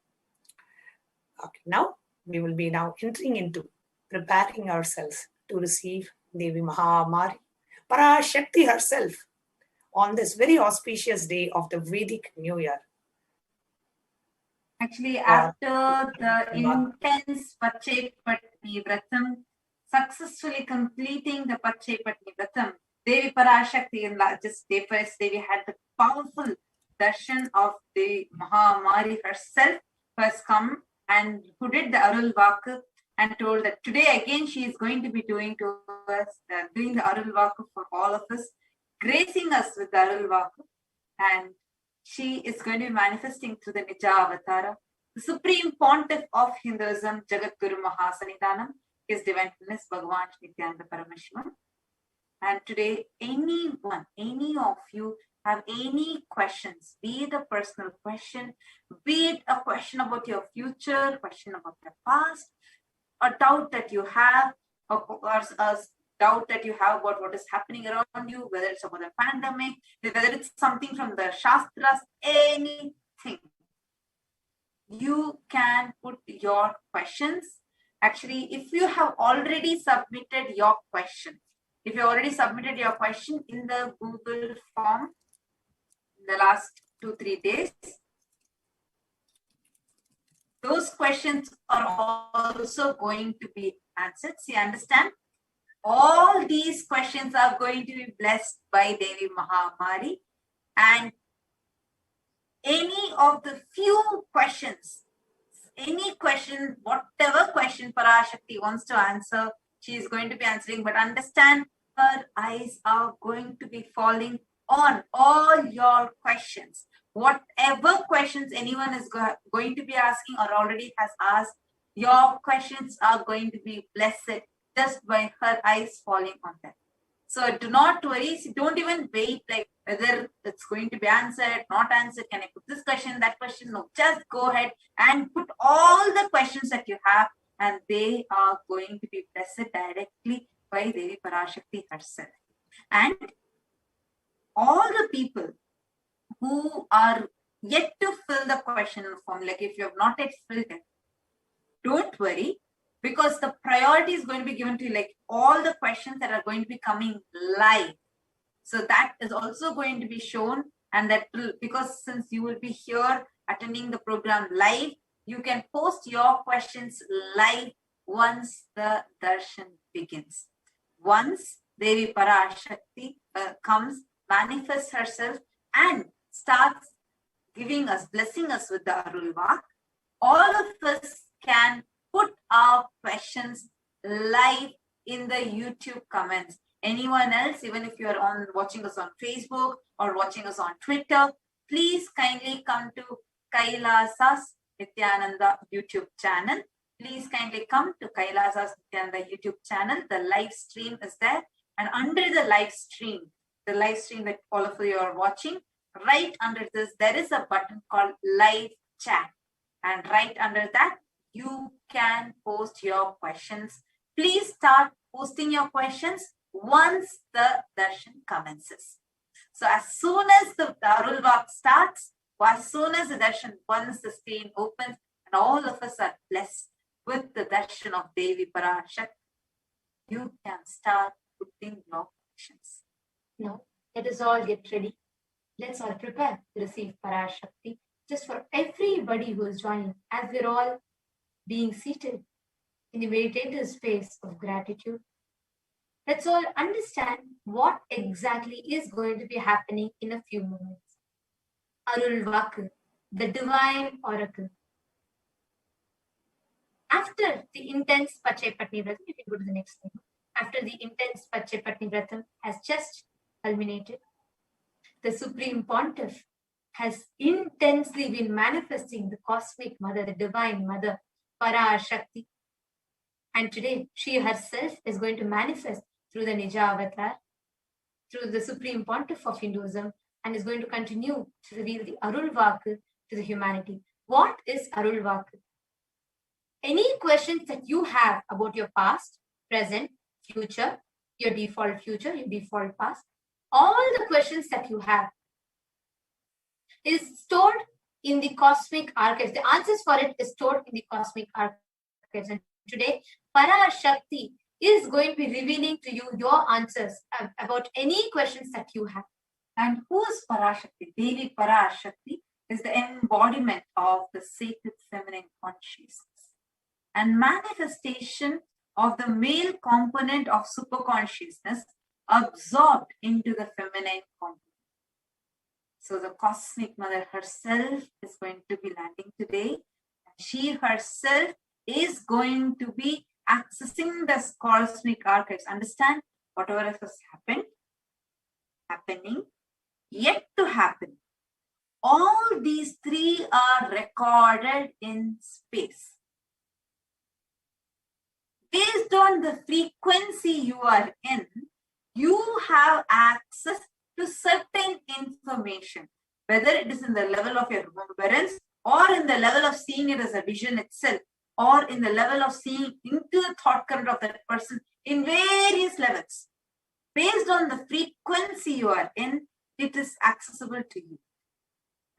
Okay, now we will be entering into preparing ourselves to receive Devi Mahamari, Parashakti herself, on this very auspicious day of the Vedic New Year. Actually, after the intense Pachepatni Vratam, successfully completing the Pachepatni Vratam, Devi Parashakti, in just day first day, we had the powerful darshan of the Mahamari herself, who has come and who did the Arulvakku and told that today again she is going to be doing to us, doing the Arulvakku for all of us, gracing us with the Arulvakku, and she is going to be manifesting through the Nija Avatara, the Supreme Pontiff of Hinduism, Jagadguru Mahasanidhanam, His Divine Highness Bhagavan Nithyananda Paramashivam. And today, anyone, any of you have any questions, be it a personal question, be it a question about your future, question about your past, a doubt that you have, or a doubt that you have about what is happening around you, whether it's about the pandemic, whether it's something from the Shastras, anything. you can put your questions. Actually, if you have already submitted your question, in the Google form in the last 2-3 days, those questions are also going to be answered. See, understand? All these questions are going to be blessed by Devi Mahamari, and any of the few questions, any question, whatever question Parashakti wants to answer, she is going to be answering. But understand, her eyes are going to be falling on all your questions. Whatever questions anyone is going to be asking or already has asked, your questions are going to be blessed just by her eyes falling on them. So do not worry. Don't even wait like whether it's going to be answered, not answered. Can I put this question, that question? No, just go ahead and put all the questions that you have, and they are going to be blessed directly by Devi Parashakti herself. And all the people who are yet to fill the question form, like if you have not yet filled it, don't worry, because the priority is going to be given to you, like all the questions that are going to be coming live. So that is also going to be shown, and that will, because since you will be here attending the program live, you can post your questions live once the darshan begins. Once Devi Parashakti comes, manifests herself and starts giving us, blessing us with the Arulvakku, all of us can put our questions live in the YouTube comments. Anyone else, even if you are watching us on Facebook or watching us on Twitter, please kindly come to KAILASA's Nithyananda YouTube channel. Please kindly come to KAILASA's Nithyananda YouTube channel. The live stream is there. And under the live stream that all of you are watching, right under this, there is a button called live chat. And right under that, you can post your questions. Please start posting your questions once the darshan commences. So as soon as the Arulvakku starts, or as soon as the darshan, once the screen opens, and all of us are blessed with the darshan of Devi Parashakti, you can start putting your questions. Now, let us all get ready. Let's all prepare to receive Parashakti. Just for everybody who is joining, as we're all being seated in the meditative space of gratitude, let's all understand what exactly is going to be happening in a few moments. Arulvakku, the divine oracle. After the intense Pachepatni Vratam, you can go to the next thing. After the intense Pachepatni Vratam has just culminated, the Supreme Pontiff has intensely been manifesting the cosmic mother, the divine mother, Parashakti. And today, she herself is going to manifest through the Nija Avatar, through the Supreme Pontiff of Hinduism, and is going to continue to reveal the Arulvakku to the humanity. What is Arulvakku? Any questions that you have about your past, present, future, your default future, your default past, all the questions that you have is stored in the cosmic archives. The answers for it is stored in the cosmic archives. And today, Parashakti is going to be revealing to you your answers about any questions that you have. And who is Parashakti? Devi Parashakti is the embodiment of the sacred feminine consciousness and manifestation of the male component of superconsciousness absorbed into the feminine component. So the Cosmic Mother herself is going to be landing today. She herself is going to be accessing the cosmic archives. Understand, whatever has happened, happening, yet to happen, all these three are recorded in space. Based on the frequency you are in, you have access to certain information, whether it is in the level of your remembrance or in the level of seeing it as a vision itself, or in the level of seeing into the thought current of that person in various levels. Based on the frequency you are in, it is accessible to you.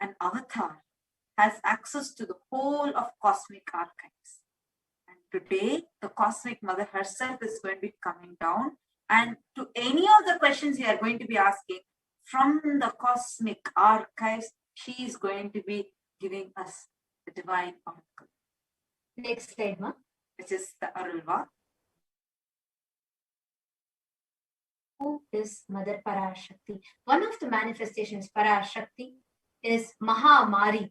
An avatar has access to the whole of cosmic archives. And today, the Cosmic Mother herself is going to be coming down, and to any of the questions you are going to be asking from the cosmic archives, she is going to be giving us the divine oracle. Next slide, ma. Which is the Arulvakku. Who is Mother Parashakti? One of the manifestations, Parashakti, is Mahamari.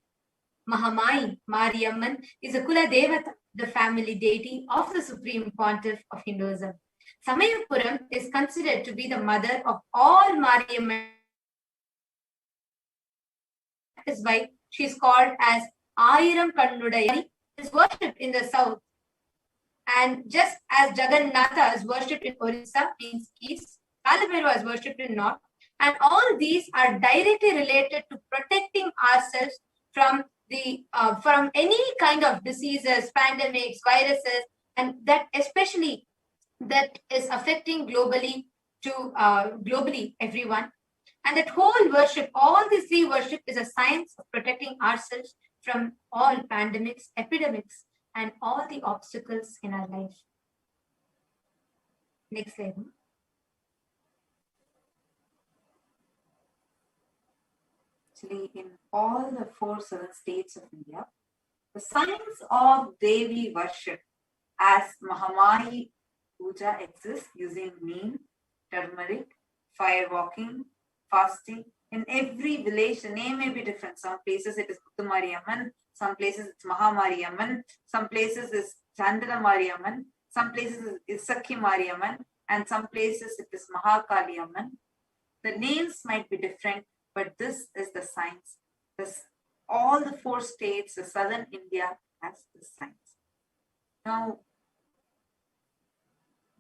Mahamai, Mariamman, is a Kula Devata, the family deity of the Supreme Pontiff of Hinduism. Samayapuram is considered to be the mother of all Mariamman. That is why she is called as Ayiram Kannudai, is worshipped in the south. And just as Jagannatha is worshipped in Orissa, means east, Kalabhairava is worshipped in north, and all these are directly related to protecting ourselves from any kind of diseases, pandemics, viruses, and that especially that is affecting globally everyone. And that whole worship, all these three worship is a science of protecting ourselves from all pandemics, epidemics, and all the obstacles in our life. Next slide. Actually, in all the 4 southern states of India, the science of Devi worship as Mahamai Puja exists using neem, turmeric, fire walking, fasting. In every village, the name may be different. Some places it is Muthumariyamman, some places it's Mahamariamman, some places it's Chandra Mariamman, some places it's Sakhi Mariamman, and some places it is Mahakaliamman. The names might be different, but this is the science. All the 4 states, the southern India has the science. Now,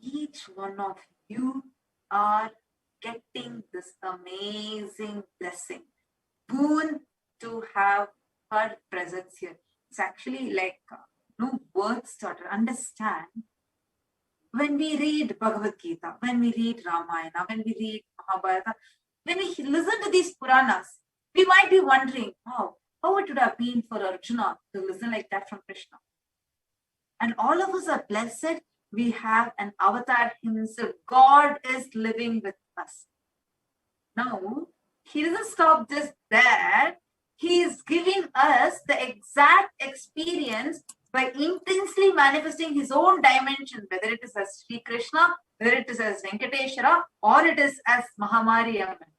each one of you are getting this amazing blessing, boon to have her presence here. It's actually like no words to understand. When we read Bhagavad Gita, when we read Ramayana, when we read Mahabharata, when we listen to these Puranas, we might be wondering, how it would have been for Arjuna to listen like that from Krishna. And all of us are blessed. We have an avatar himself. God is living with us. Now, he doesn't stop just there. He is giving us the exact experience by intensely manifesting his own dimension, whether it is as Sri Krishna, whether it is as Venkateshwara, or it is as Mahamariamman.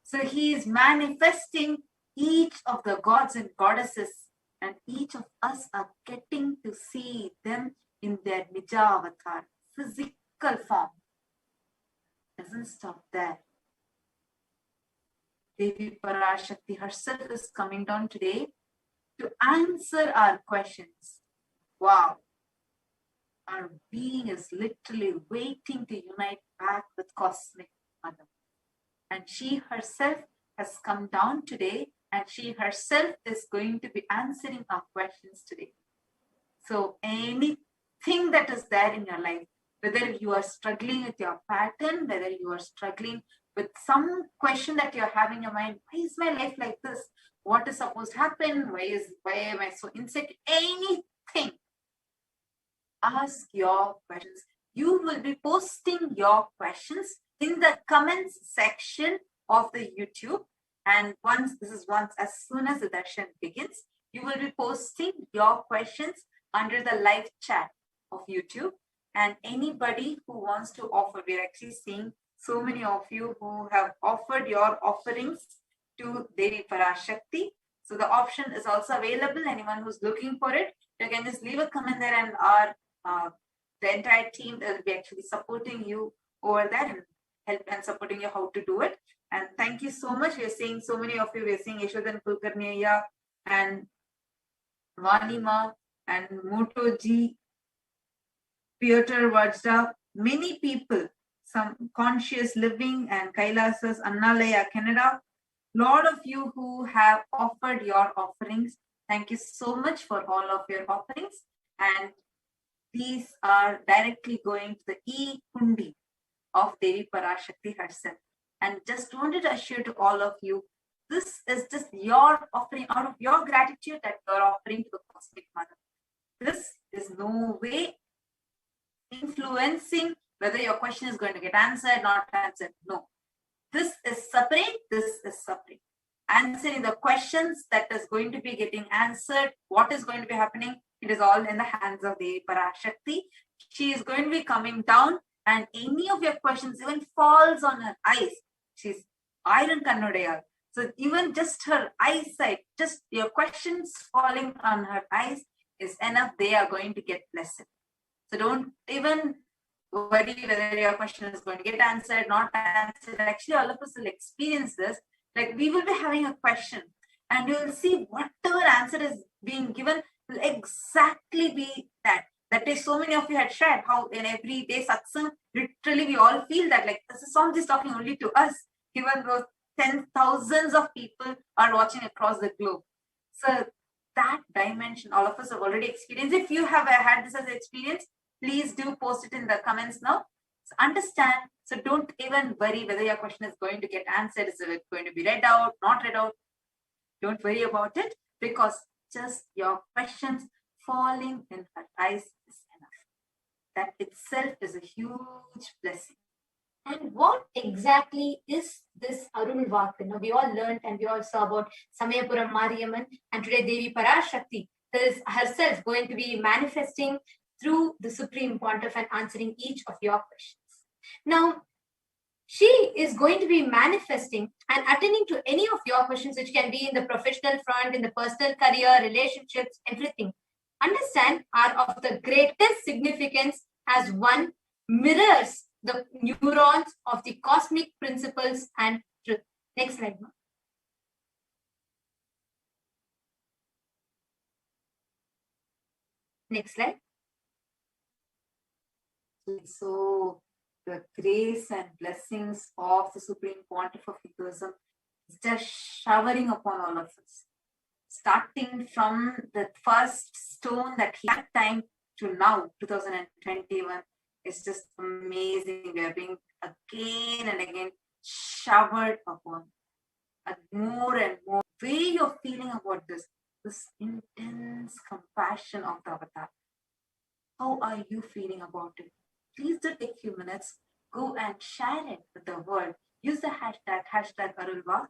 So he is manifesting each of the gods and goddesses, and each of us are getting to see them in their Nija avatar, physical form. Doesn't stop there. Devi Parashakti herself is coming down today to answer our questions. Wow. Our being is literally waiting to unite back with Cosmic Mother. And she herself has come down today, and she herself is going to be answering our questions today. So anything that is there in your life, whether you are struggling with your pattern, whether you are struggling with some question that you're having in your mind, why is my life like this? What is supposed to happen? Why am I so insecure? Anything. Ask your questions. You will be posting your questions in the comments section of the YouTube. And as soon as the darshan begins, you will be posting your questions under the live chat of YouTube. And anybody who wants to offer, we're actually seeing so many of you who have offered your offerings to Devi Parashakti. So the option is also available. Anyone who's looking for it, you can just leave a comment there, and the entire team will be actually supporting you over there and help and supporting you how to do it. And thank you so much. We're seeing so many of you. We're seeing Yashodan Kulkarniya and Vanima and Motoji, Piotr Vajda, many people, some Conscious Living and Kailasas, Annalaya, Canada. Lot of you who have offered your offerings. Thank you so much for all of your offerings. And these are directly going to the e-Hundi of Devi Parashakti herself. And just wanted to assure to all of you, This is just your offering out of your gratitude that you're offering to the Cosmic Mother. This is no way influencing whether your question is going to get answered, not answered. No. This is separate. This is separate. Answering the questions that is going to be getting answered, what is going to be happening, it is all in the hands of the Parashakti. She is going to be coming down, and any of your questions even falls on her eyes. She's iron kannudayal. So even just her eyesight, just your questions falling on her eyes is enough. They are going to get blessed. So don't even worry whether your question is going to get answered, not answered. Actually, all of us will experience this. Like, we will be having a question and you will see whatever answer is being given will exactly be that. That day, so many of you had shared how in everyday satsang, literally we all feel that like this song is talking only to us, even though 10,000s of people are watching across the globe. So that dimension, all of us have already experienced. If you have had this as an experience, please do post it in the comments now. So understand. So don't even worry whether your question is going to get answered. Is it going to be read out, not read out? Don't worry about it, because just your questions falling in her eyes is enough. That itself is a huge blessing. And what exactly is this Arulvakku? Now, we all learned and we all saw about Samayapuram Mariamman, and today Devi Parashakti is herself going to be manifesting through the Supreme Pontiff and answering each of your questions. Now, she is going to be manifesting and attending to any of your questions, which can be in the professional front, in the personal career, relationships, everything. Understand, are of the greatest significance as one mirrors the neurons of the cosmic principles and truth. Next slide. Next slide. So the grace and blessings of the Supreme Pontiff of Hinduism is just showering upon all of us. Starting from the first stone that he had time to now, 2021, is just amazing. We are being again and again showered upon. And more way you're feeling about this intense compassion of the avatar. How are you feeling about it? Please do take a few minutes, go and share it with the world. Use the hashtag Arulvakku,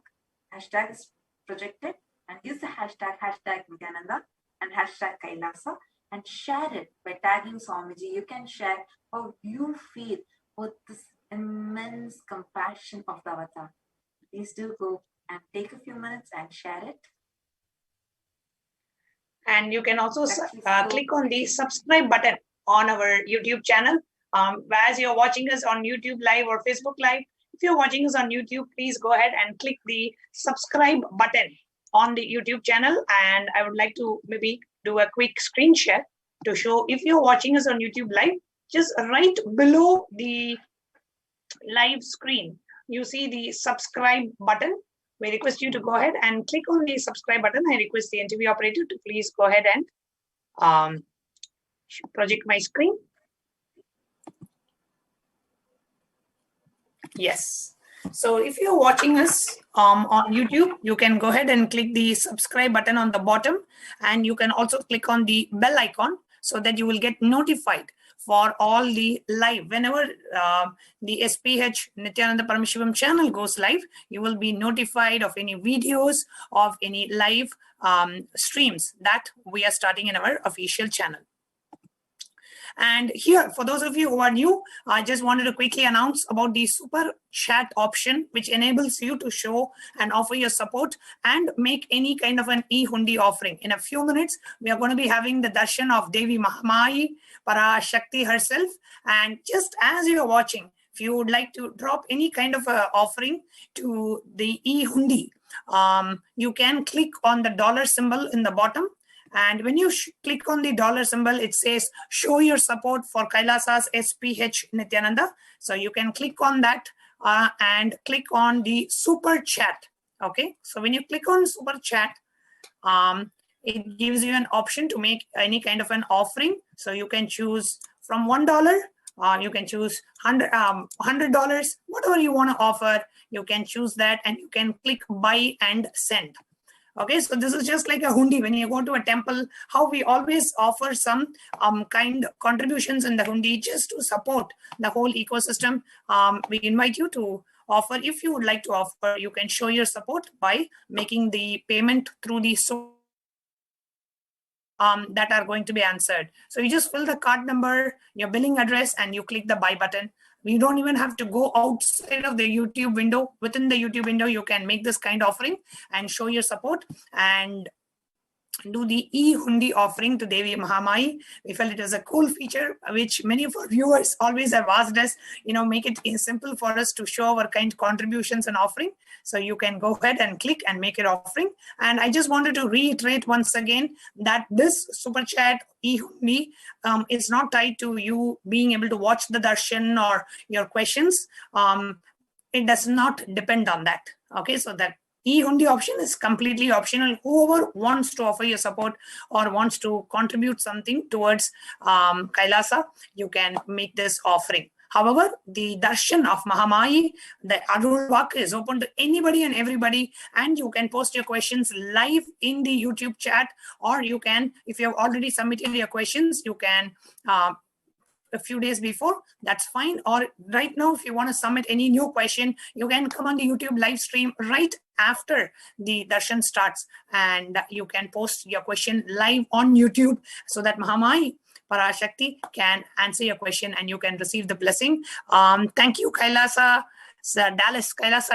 hashtag is projected, and use the hashtag Nithyananda and hashtag KAILASA, and share it by tagging Swamiji. You can share how you feel with this immense compassion of the avatar. Please do go and take a few minutes and share it. And you can also click on the subscribe button on our YouTube channel. As you're watching us on YouTube Live or Facebook Live, if you're watching us on YouTube, please go ahead and click the subscribe button on the YouTube channel. And I would like to maybe do a quick screen share to show if you're watching us on YouTube Live, just right below the live screen, you see the subscribe button. We request you to go ahead and click on the subscribe button. I request the interview operator to please go ahead and project my screen. Yes. So if you're watching us on YouTube, you can go ahead and click the subscribe button on the bottom, and you can also click on the bell icon so that you will get notified for all the live. Whenever the HDH Nithyananda Paramashivam channel goes live, you will be notified of any videos, of any live streams that we are starting in our official channel. And here, for those of you who are new, I just wanted to quickly announce about the super chat option, which enables you to show and offer your support and make any kind of an e-hundi offering. In a few minutes, we are going to be having the darshan of Devi Mahamai, Parashakti herself. And just as you are watching, if you would like to drop any kind of a offering to the e-hundi, you can click on the dollar symbol in the bottom. And when you click on the dollar symbol, it says show your support for Kailasa's HDH Nithyananda. So you can click on that and click on the super chat. Okay. So when you click on super chat, it gives you an option to make any kind of an offering. So you can choose from $1 You can choose $100, whatever you want to offer. You can choose that and you can click buy and send. Okay, so this is just like a hundi. When you go to a temple, how we always offer some kind contributions in the hundi just to support the whole ecosystem. We invite you to offer. If you would like to offer, you can show your support by making the payment through the that are going to be answered. So you just fill the card number, your billing address, and you click the buy button. You don't even have to go outside of the YouTube window. Within the YouTube window, you can make this kind of offering and show your support and do the e-hundi offering to Devi Mahamai. We felt it was a cool feature, which many of our viewers always have asked us, make it simple for us to show our kind contributions and offering. So you can go ahead and click and make it offering. And I just wanted to reiterate once again that this super chat e-hundi is not tied to you being able to watch the darshan or your questions. It does not depend on that. Okay, so that e-hundi option is completely optional. Whoever wants to offer your support or wants to contribute something towards KAILASA, you can make this offering. However, the darshan of Mahamai, the Arulvakku, is open to anybody and everybody, and you can post your questions live in the YouTube chat, or you can, if you have already submitted your questions, you can a few days before, that's fine. Or right now, if you want to submit any new question, you can come on the YouTube live stream right after the darshan starts, and you can post your question live on YouTube so that Mahamai Parashakti can answer your question and you can receive the blessing. Thank you, KAILASA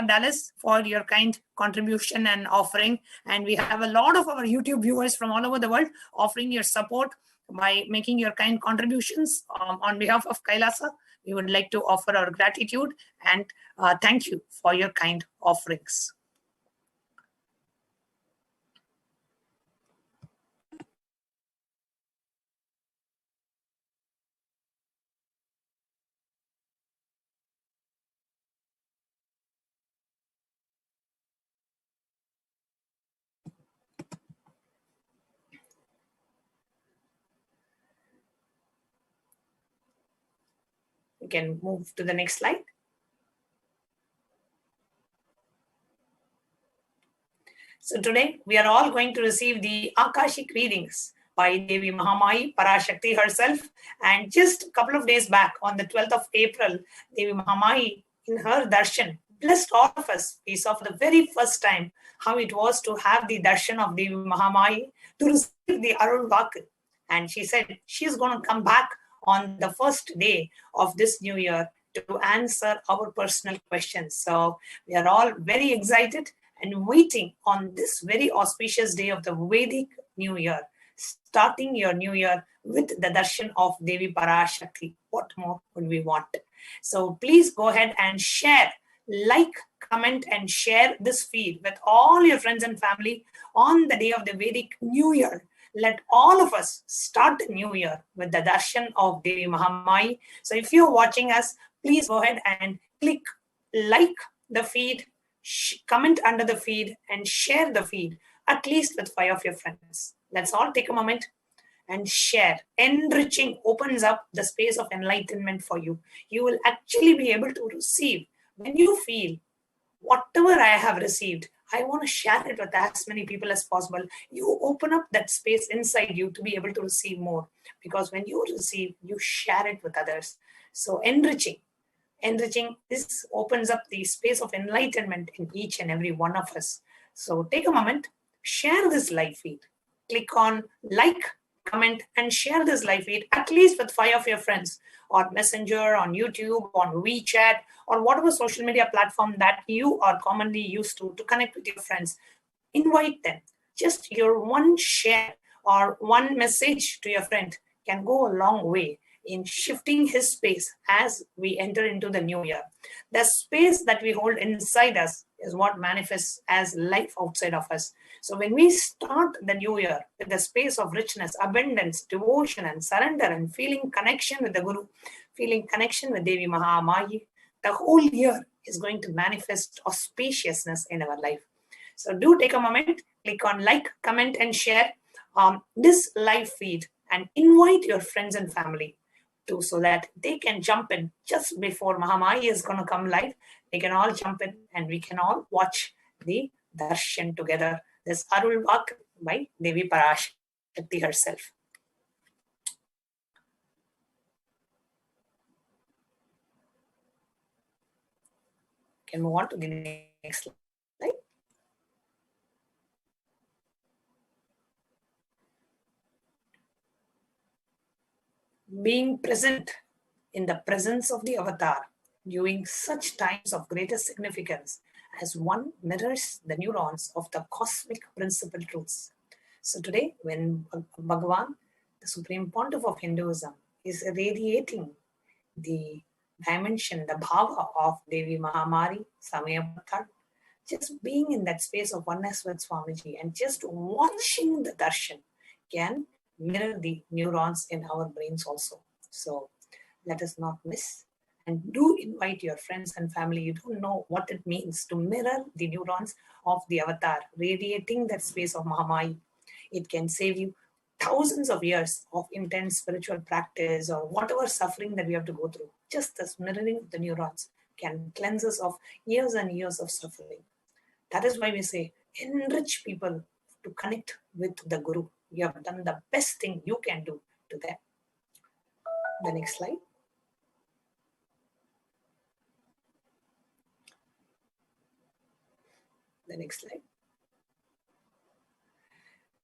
Dallas, for your kind contribution and offering. And we have a lot of our YouTube viewers from all over the world offering your support by making your kind contributions. On behalf of KAILASA, we would like to offer our gratitude and thank you for your kind offerings. We can move to the next slide. So today we are all going to receive the Akashic readings by Devi Mahamai Parashakti herself. And just a couple of days back, on the 12th of April, Devi Mahamai in her darshan blessed all of us. We saw for the very first time how it was to have the darshan of Devi Mahamai, to receive the Arulvakku. And she said she's going to come back on the first day of this new year to answer our personal questions. So we are all very excited and waiting on this very auspicious day of the Vedic New Year, starting your new year with the darshan of Devi Parashakti. What more would we want? So please go ahead and share, like, comment, and share this feed with all your friends and family on the day of the Vedic New Year. Let all of us start the new year with the darshan of Devi Mahamai. So if you're watching us, please go ahead and click like the feed, comment under the feed, and share the feed, at least with 5 of your friends. Let's all take a moment and share. Enriching opens up the space of enlightenment for you. You will actually be able to receive. When you feel, whatever I have received, I want to share it with as many people as possible. You open up that space inside you to be able to receive more. Because when you receive, you share it with others. So enriching, this opens up the space of enlightenment in each and every one of us. So take a moment, share this live feed. Click on like, comment, and share this live feed, at least with 5 of your friends, on Messenger, on YouTube, on WeChat, or whatever social media platform that you are commonly used to connect with your friends. Invite them. Just your one share or one message to your friend can go a long way in shifting his space as we enter into the new year. The space that we hold inside us is what manifests as life outside of us. So when we start the new year with the space of richness, abundance, devotion, and surrender, and feeling connection with the Guru, feeling connection with Devi Mahamai, the whole year is going to manifest auspiciousness in our life. So do take a moment, click on like, comment, and share this live feed, and invite your friends and family. so that they can jump in just before Mahamaya is going to come live. They can all jump in and we can all watch the darshan together. This Arulvakku by Devi Parashakti herself. Can move on to the next slide. Being present in the presence of the avatar during such times of greatest significance as one mirrors the neurons of the cosmic principal truths. So today, when Bhagavan, the Supreme Pontiff of Hinduism, is radiating the dimension, the bhava of Devi Mahamari, Samayavatar, just being in that space of oneness with Swamiji and just watching the darshan can mirror the neurons in our brains also. So let us not miss, and do invite your friends and family. You don't know what it means to mirror the neurons of the avatar, radiating that space of Mahamaya. It can save you thousands of years of intense spiritual practice or whatever suffering that we have to go through. Just this mirroring of the neurons can cleanse us of years and years of suffering. That is why we say, enrich people to connect with the Guru. You have done the best thing you can do to them. The next slide. The next slide.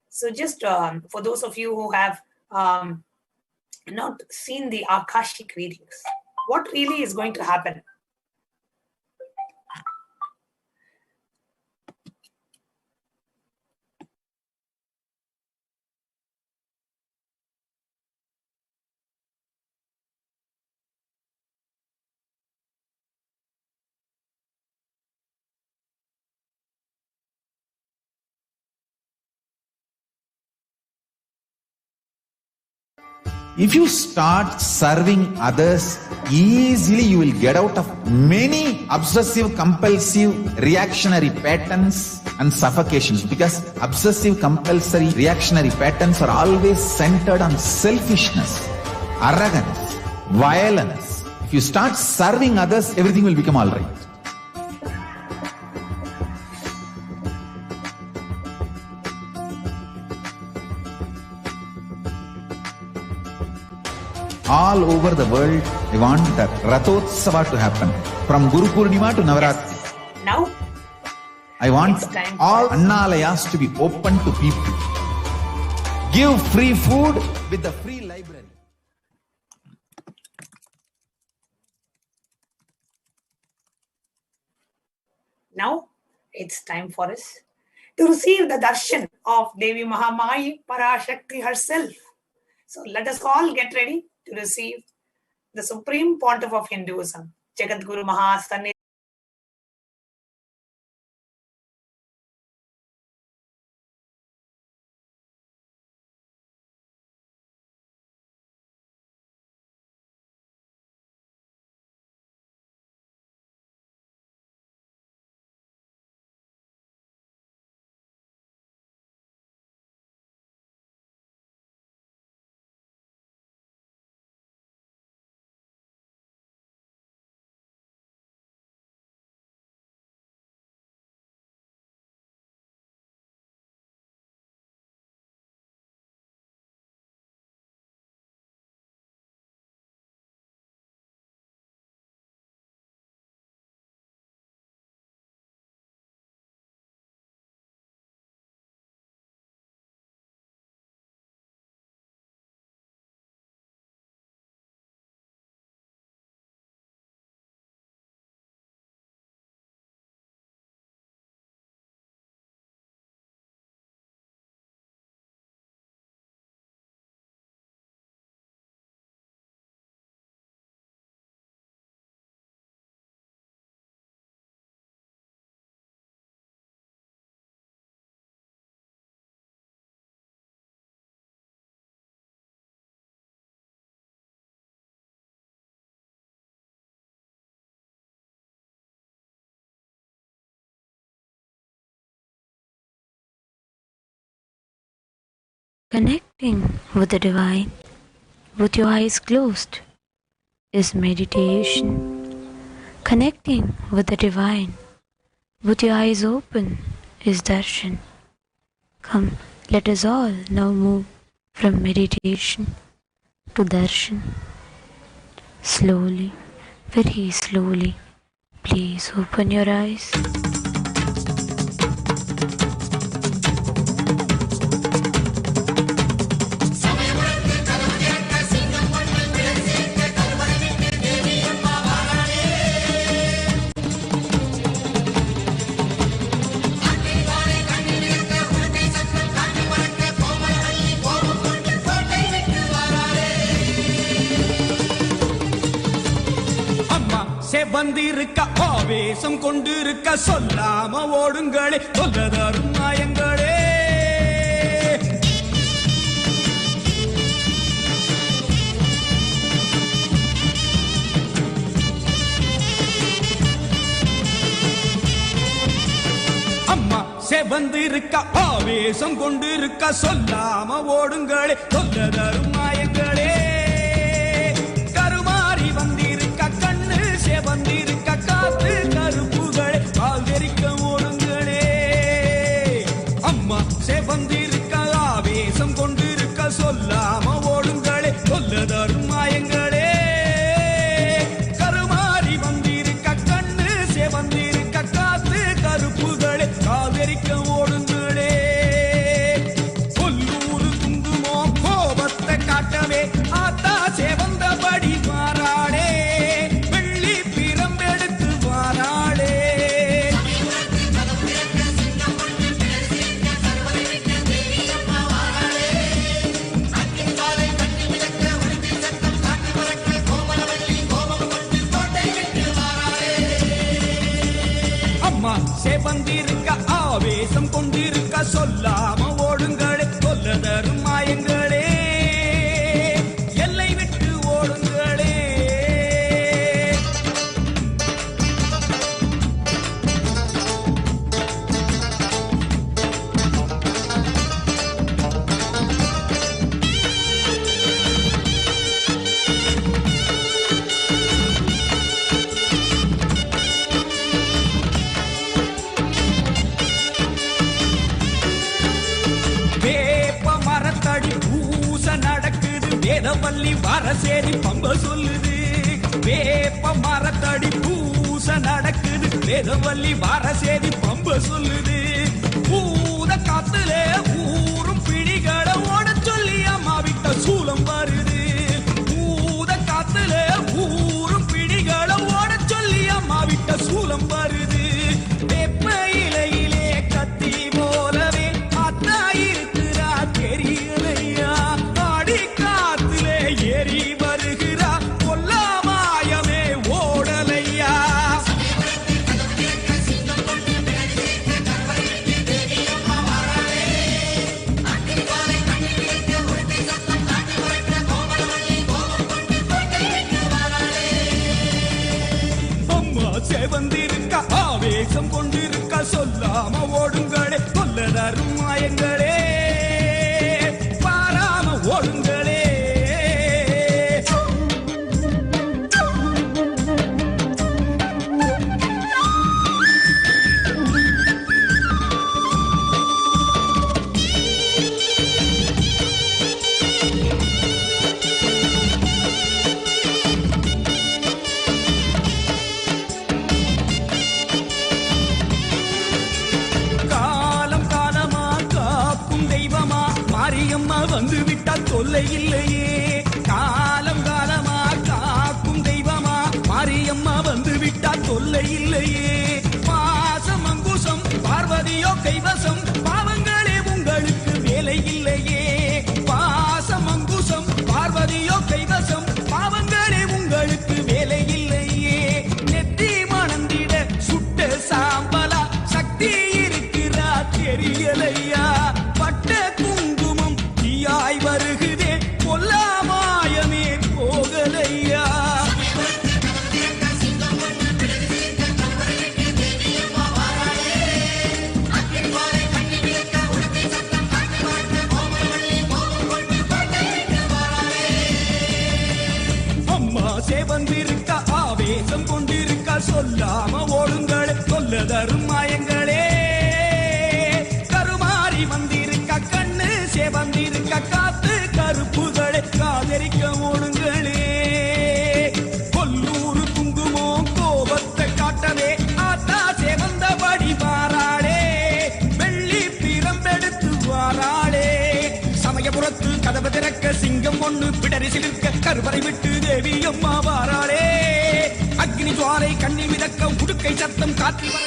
So just for those of you who have not seen the Akashic readings, what really is going to happen? If you start serving others, easily you will get out of many obsessive compulsive reactionary patterns and suffocations, because obsessive compulsory reactionary patterns are always centered on selfishness, arrogance, violence. If you start serving others, everything will become all right. All over the world, they want the Rathotsava to happen. From Guru Purnima to Navaratri. Yes. Now, I want all Annalayas to be open to people. Give free food with the free library. Now, it's time for us to receive the darshan of Devi Mahamaya Parashakti herself. So let us all get ready to receive the Supreme Pontiff of Hinduism, Jagat Guru Mahasannidhanam. Connecting with the divine with your eyes closed. is meditation. Connecting with the divine, with your eyes open, is darshan. Come, let us all now move from meditation to darshan. Slowly, very slowly, please open your eyes. வந்திருக்க ஆவேசம் கொண்டிருக்க சொல்லாம ஓடுங்களே சொல்லதரும் மாயங்களே. அம்மா செவந்திருக்க ஆவேசம் கொண்டிருக்க சொல்லாம ஓடுங்களே சொல்லதரும் மாயங்களே. கருமாறி வந்திருக்க கண்ணு செவந்திருக்க காத்து கருப்புகளே கால்தெரிக்க ஓடுங்களே. அம்மா செவந்திருக்க ஆவேசம் கொண்டிருக்க சொல்லாம ஓடுங்களே சொல்லதரும் மாயங்களே. கருமாறி வந்திருக்க கண்ணு செவந்திருக்க காத்து கருப்புகளே கால்தெரிக்க ஓடுங்களே. கொல்லூரு குங்குமோ கோபத்தை காட்டவே ஆத்தா செவந்தபடி மாறாளே. வெள்ளி பிரம்பெடுத்து மாறாளே. அம்மா செவந்திருக்க ஆவேசம் கொண்டிருக்க சொல்லாம ஓடுங்களே சொல்லதரும் மாயங்களே. எல்லை விட்டு ஓடுங்களே. வேப்ப மரத்தடி பூச நடக்குது வேதவல்லி வரசேரி பம்ப சொல்லுது. வேப்ப மரத்தடி பூச நடக்குது வேதவல்லி வரசேரி பம்ப சொல்லுது. பூத காத்துல ஊரும் பிடிகளை ஓட சொல்லி அம்மா விட்ட சூலம் வருது. பூத காத்துல ஊரும் பிடிகளை ஓட சொல்லி அம்மா விட்ட சூலம் வருது. வேப்ப இலையிலே கத்தி போலவே அத்தா இருக்கிறா தெரியலையா. ஆடி காத்திலே ஏறி வருகிறா கொல்லாமாயமே ஓடலையா. அம்மா செவந்திருக்க ஆவேசம் கொண்டிருக்க சொல்லாம ஓடுங்களே சொல்லதரும் மாயங்களே. பாராம ஓடுங்களே. காலம் காலமா காக்கும் தெய்வமா மாரியம்மா வந்து விட்டா தொல்லை இல்லையே. காலம் காலமா காக்கும் தெய்வமா மாரியம்மா வந்து விட்டா தொல்லை இல்லையே. பாசம் அங்குசம் பார்வதியோ கைவசம் பாவங்களே உங்களுக்கு வேலை இல்லையே. பாசம் அங்குசம் பார்வதியோ கைவசம் பாவங்களே உங்களுக்கு வேலை இல்லையே. நெத்தி மணந்திட சுட்ட சாம்பலா சக்தி இருக்கிறா தெரியலையா. பட்ட குங்குமம் தீயாய் வருகுதே கொல்லாமாயமே போகலையா. கதவை திறக்க சிங்கம் ஒண்ணு பிடரி சிலிர்க்க கருவறை விட்டு தேவி அம்மா வாராளே. அக்னி ஜுவாலை கண்ணி மிதக்க உடுக்கை சத்தம் காற்றில் வர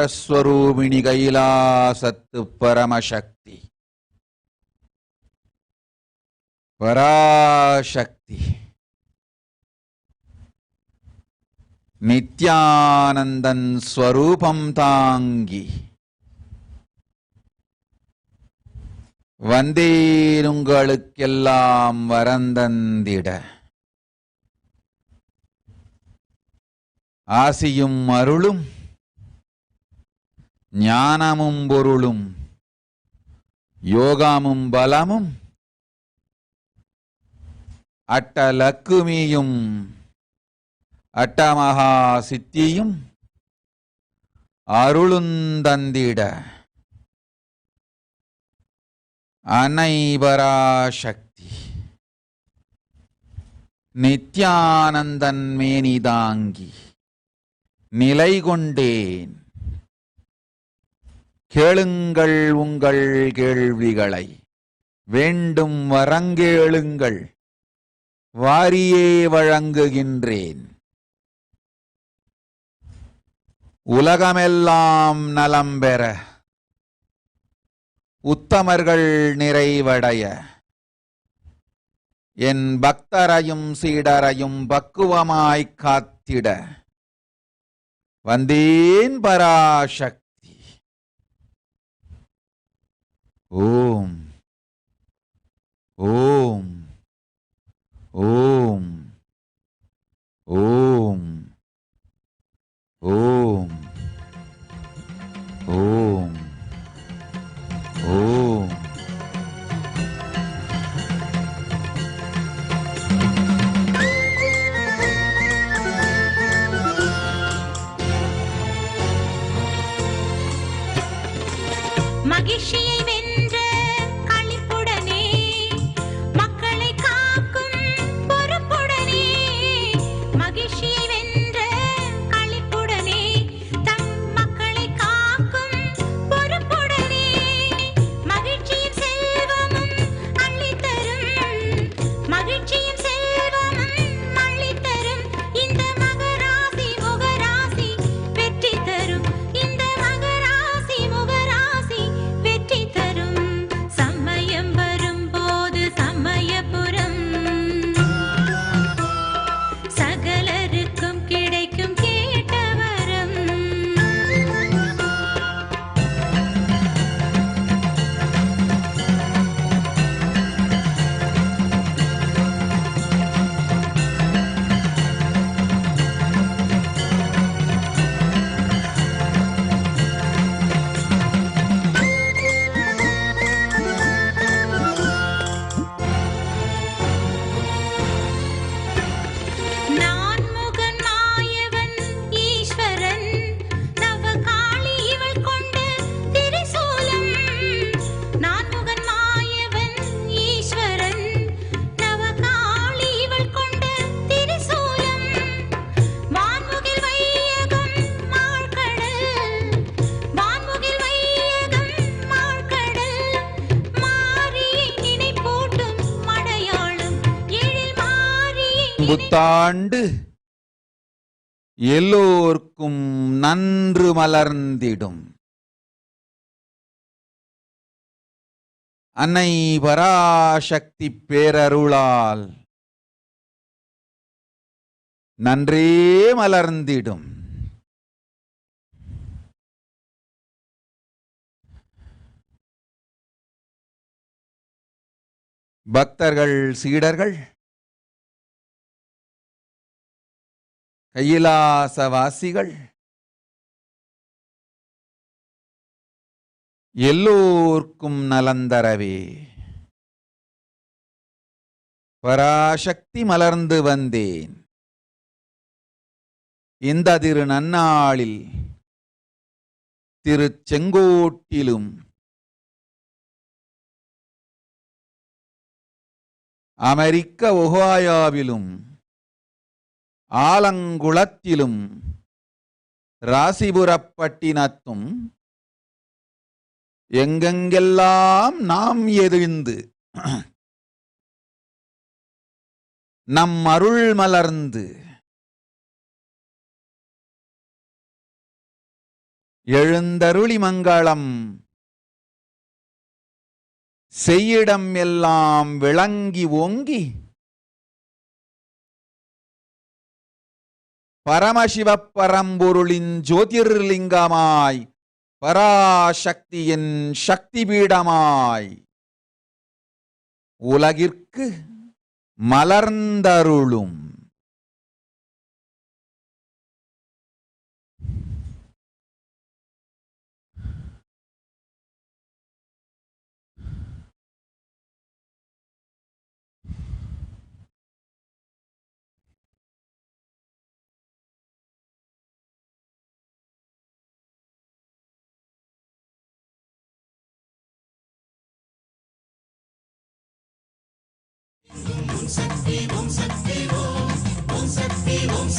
स्वरूपिणी कैलासत् परमशक्ति पराशक्ति नित्यानंदन स्वरूपम तांगी வந்தேனுங்களுக்கெல்லாம் வரந்தந்திட ஆசியும் அருளும் ஞானமும் பொருளும் யோகமும் பலமும் அட்டலக்குமியும் அட்டமகா சித்தியும் அருளுந்தந்திட அன்னை பராசக்தி நித்யானந்தன் மேனிதாங்கி நிலை கொண்டேன். கேளுங்கள் உங்கள் கேள்விகளை, வேண்டும் வரங்கேளுங்கள், வாரியே வழங்குகின்றேன். உலகமெல்லாம் நலம் பெற, உத்தமர்கள் நிறைவடைய, என் பக்தரையும் சீடரையும் பக்குவமாய்க் காத்திட வந்தேன் பராசக்தி. ஓம் ஓம் ஓம் ஓம் ஓம் ஓம் ஓம். மகிழ்ச்சியை வென்ற களிப்புடனே, மக்களை காக்கும் பொறுப்புடனே, மகிழ்ச்சியை வென்ற களிப்புடனே, தம் மக்களை காக்கும் பொறுப்புடனே, மகிழ்ச்சியும் செல்வமும் அள்ளித்தரும், மகிழ்ச்சியும் செல்வமும் அள்ளித்தரும், இந்த மகராசி முகராசி வெற்றி தரும், இந்த மகராசி முகராசி வெற்றி தரும். சமயம் வரும்போது சமயபுரம் சகலருக்கும் கிடைக்கும் கேட்ட வரம். நான்முகன் மாயவன் ஈஸ்வரன், நவகாளி இவள் கொண்ட திரிசூலம். நான்முகன் மாயவன் ஈஸ்வரன், நவகாளி இவள் கொண்ட திரிசூலம். வான்முகில் வையகம் மாழ்கடல், வான்முகில் வையகம் மாழ்கடல், மாரியை நினைப்பூட்டும் மடையாளம், எழில் மாரியை புத்தாண்டு எல்லோர்க்கும் நன்று மலர்ந்திடும். அன்னை பராசக்தி பேரருளால் நன்றே மலர்ந்திடும். பக்தர்கள் சீடர்கள் கைலாசவாசிகள் எல்லோர்க்கும் நலந்தரவே பராசக்தி மலர்ந்து வந்தேன். இந்த திரு நன்னாளில் திருச்செங்கோட்டிலும் அமெரிக்க ஒஹாயோவிலும் ஆலங்குளத்திலும் ராசிபுரப்பட்டினத்தும் எங்கெங்கெல்லாம் நாம் எதிர்ந்து நம் அருள் மலர்ந்து எழுந்தருளி மங்களம் செய்யிடம் எல்லாம் விளங்கி ஓங்கி பரமசிவ பரம்பொருளின் ஜோதிர்லிங்கமாய் பராசக்தியின் சக்தி பீடமாய் உலகிற்கு மலர்ந்தருளும் சக்தி ஓம் சக்தி ஓம் சக்தி ஓம்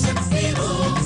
சக்தி ஓம்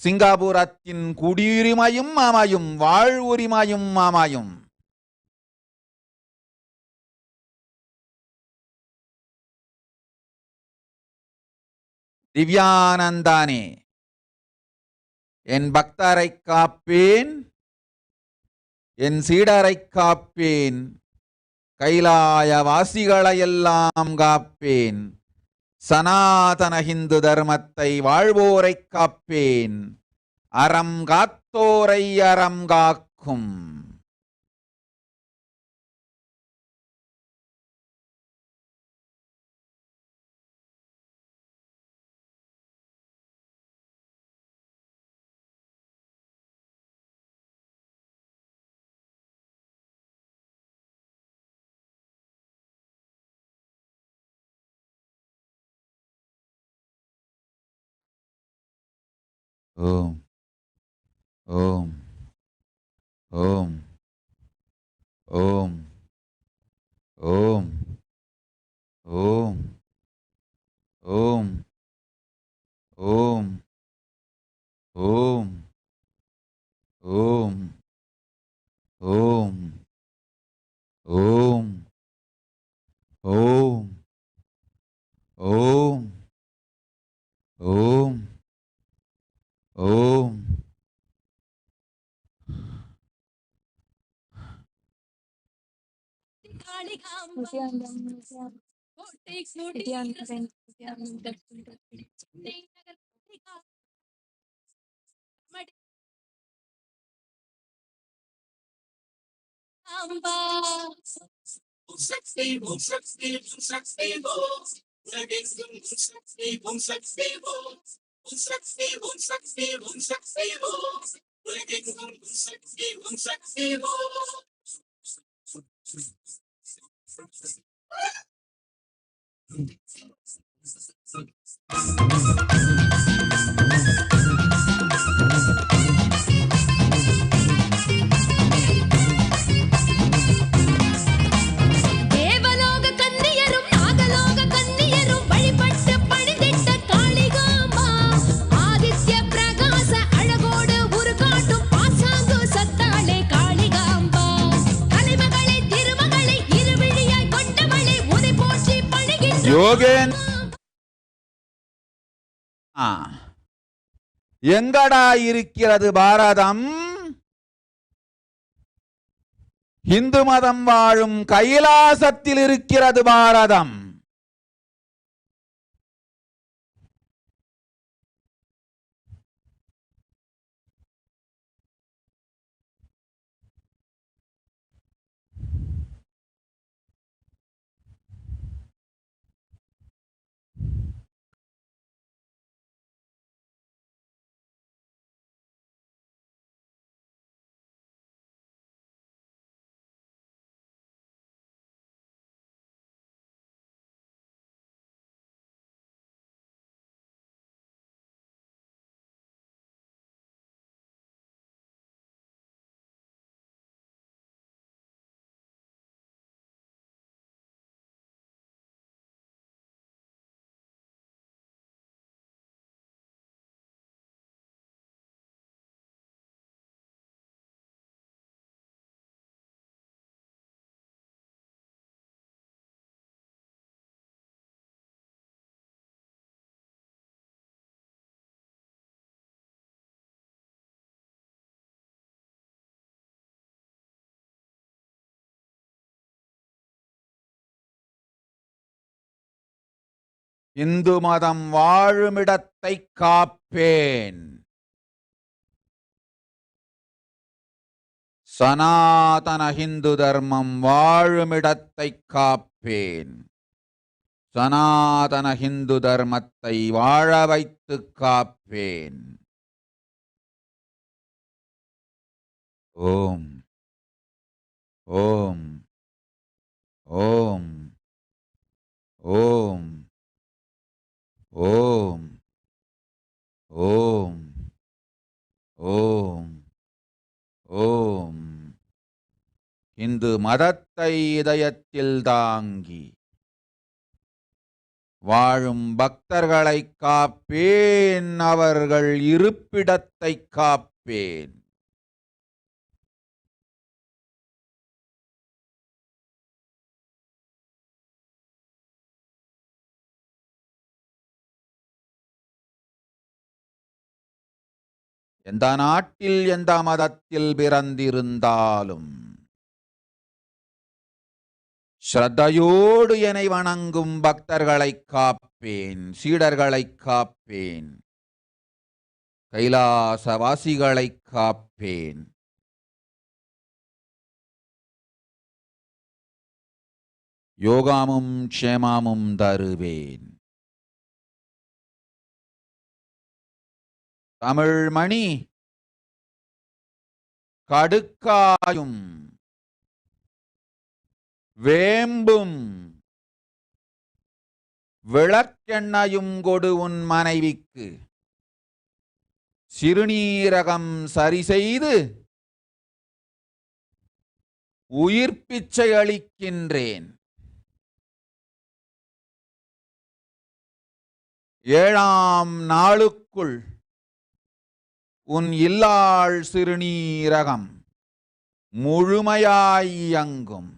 சிங்கப்பூரத்தின் குடியுரிமையும் அமையும், வாழ்வுரிமையும் அமையும். திவ்யானந்தானே, என் பக்தரை காப்பேன், என் சீடரை காப்பேன், கைலாய வாசிகளையெல்லாம் காப்பேன், சனாதன ஹிந்து தர்மத்தை வாழ்வோரை காப்பேன், அறம் காத்தோரை அறம் காக்கும். ஓம் ஓம் ஓம் ஓம் ஓம் ஓம் ஓம் ஓம் ஓம் ஓம் ஓம் ஓம் ஓம் ஓம் ஓம் ஓம். யோகேன் எங்கடா இருக்கிறது பாரதம்? இந்து மதம் வாழும் கைலாசத்தில் இருக்கிறது பாரதம். இந்து மதம் வாழுமிடத்தை காப்பேன், சனாதன ஹிந்து தர்மம் வாழுமிடத்தை காப்பேன், சனாதன ஹிந்து தர்மத்தை வாழ வைத்து காப்பேன். ஓம் ஓம் ஓம் ஓம் ஓம் ஓம் ஓம் ஓம். இந்து மதத்தை இதயத்தில் தாங்கி வாழும் பக்தர்களை காப்பேன், அவர்கள் இருப்பிடத்தை காப்பேன். எந்த நாட்டில் எந்த மதத்தில் பிறந்திருந்தாலும் ஸ்ரத்தையோடு என்னை வணங்கும் பக்தர்களை காப்பேன், சீடர்களை காப்பேன், கைலாசவாசிகளை காப்பேன். யோகமும் க்ஷேமமும் தருவேன். தமிழ்மணி கடுக்காயும் வேம்பும் விளக்கெண்ணையும் கொடு உன் மனைவிக்கு, சிறுநீரகம் சரி செய்து உயிர் பிச்சை அளிக்கின்றேன். 7ஆம் நாளுக்குள் உன் இல்லாள் சிறுநீரகம் முழுமையாய் இயங்கும்.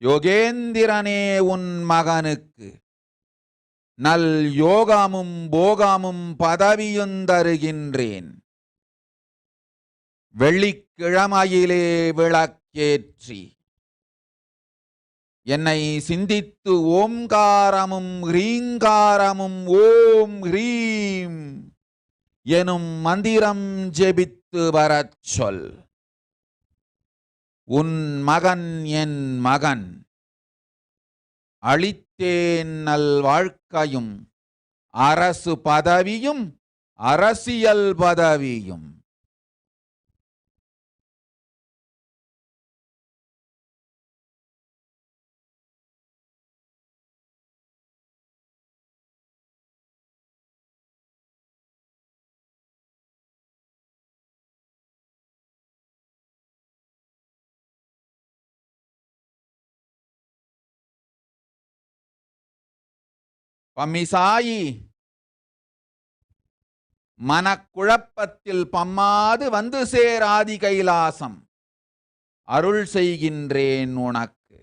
யோகேந்திரனே உன் மகனுக்கு நல் யோகமும் போகமும் பதவியும் தருகின்றேன். வெள்ளிக்கிழமையிலே விளக்கேற்றி என்னை சிந்தித்து ஓம்காரமும் ஹ்ரீங்காரமும் ஓம் ஹ்ரீம் எனும் மந்திரம் ஜெபித்து வரச் சொல். உன் மகன் என் மகன், அளித்தேன் நல் வாழ்க்கையும் அரசு பதவியும் அரசியல் பதவியும். பம்மிசாயி மனக்குழப்பத்தில் பம்மாது வந்து சேராதி கைலாசம் அருள் செய்கின்றேன் உனக்கு.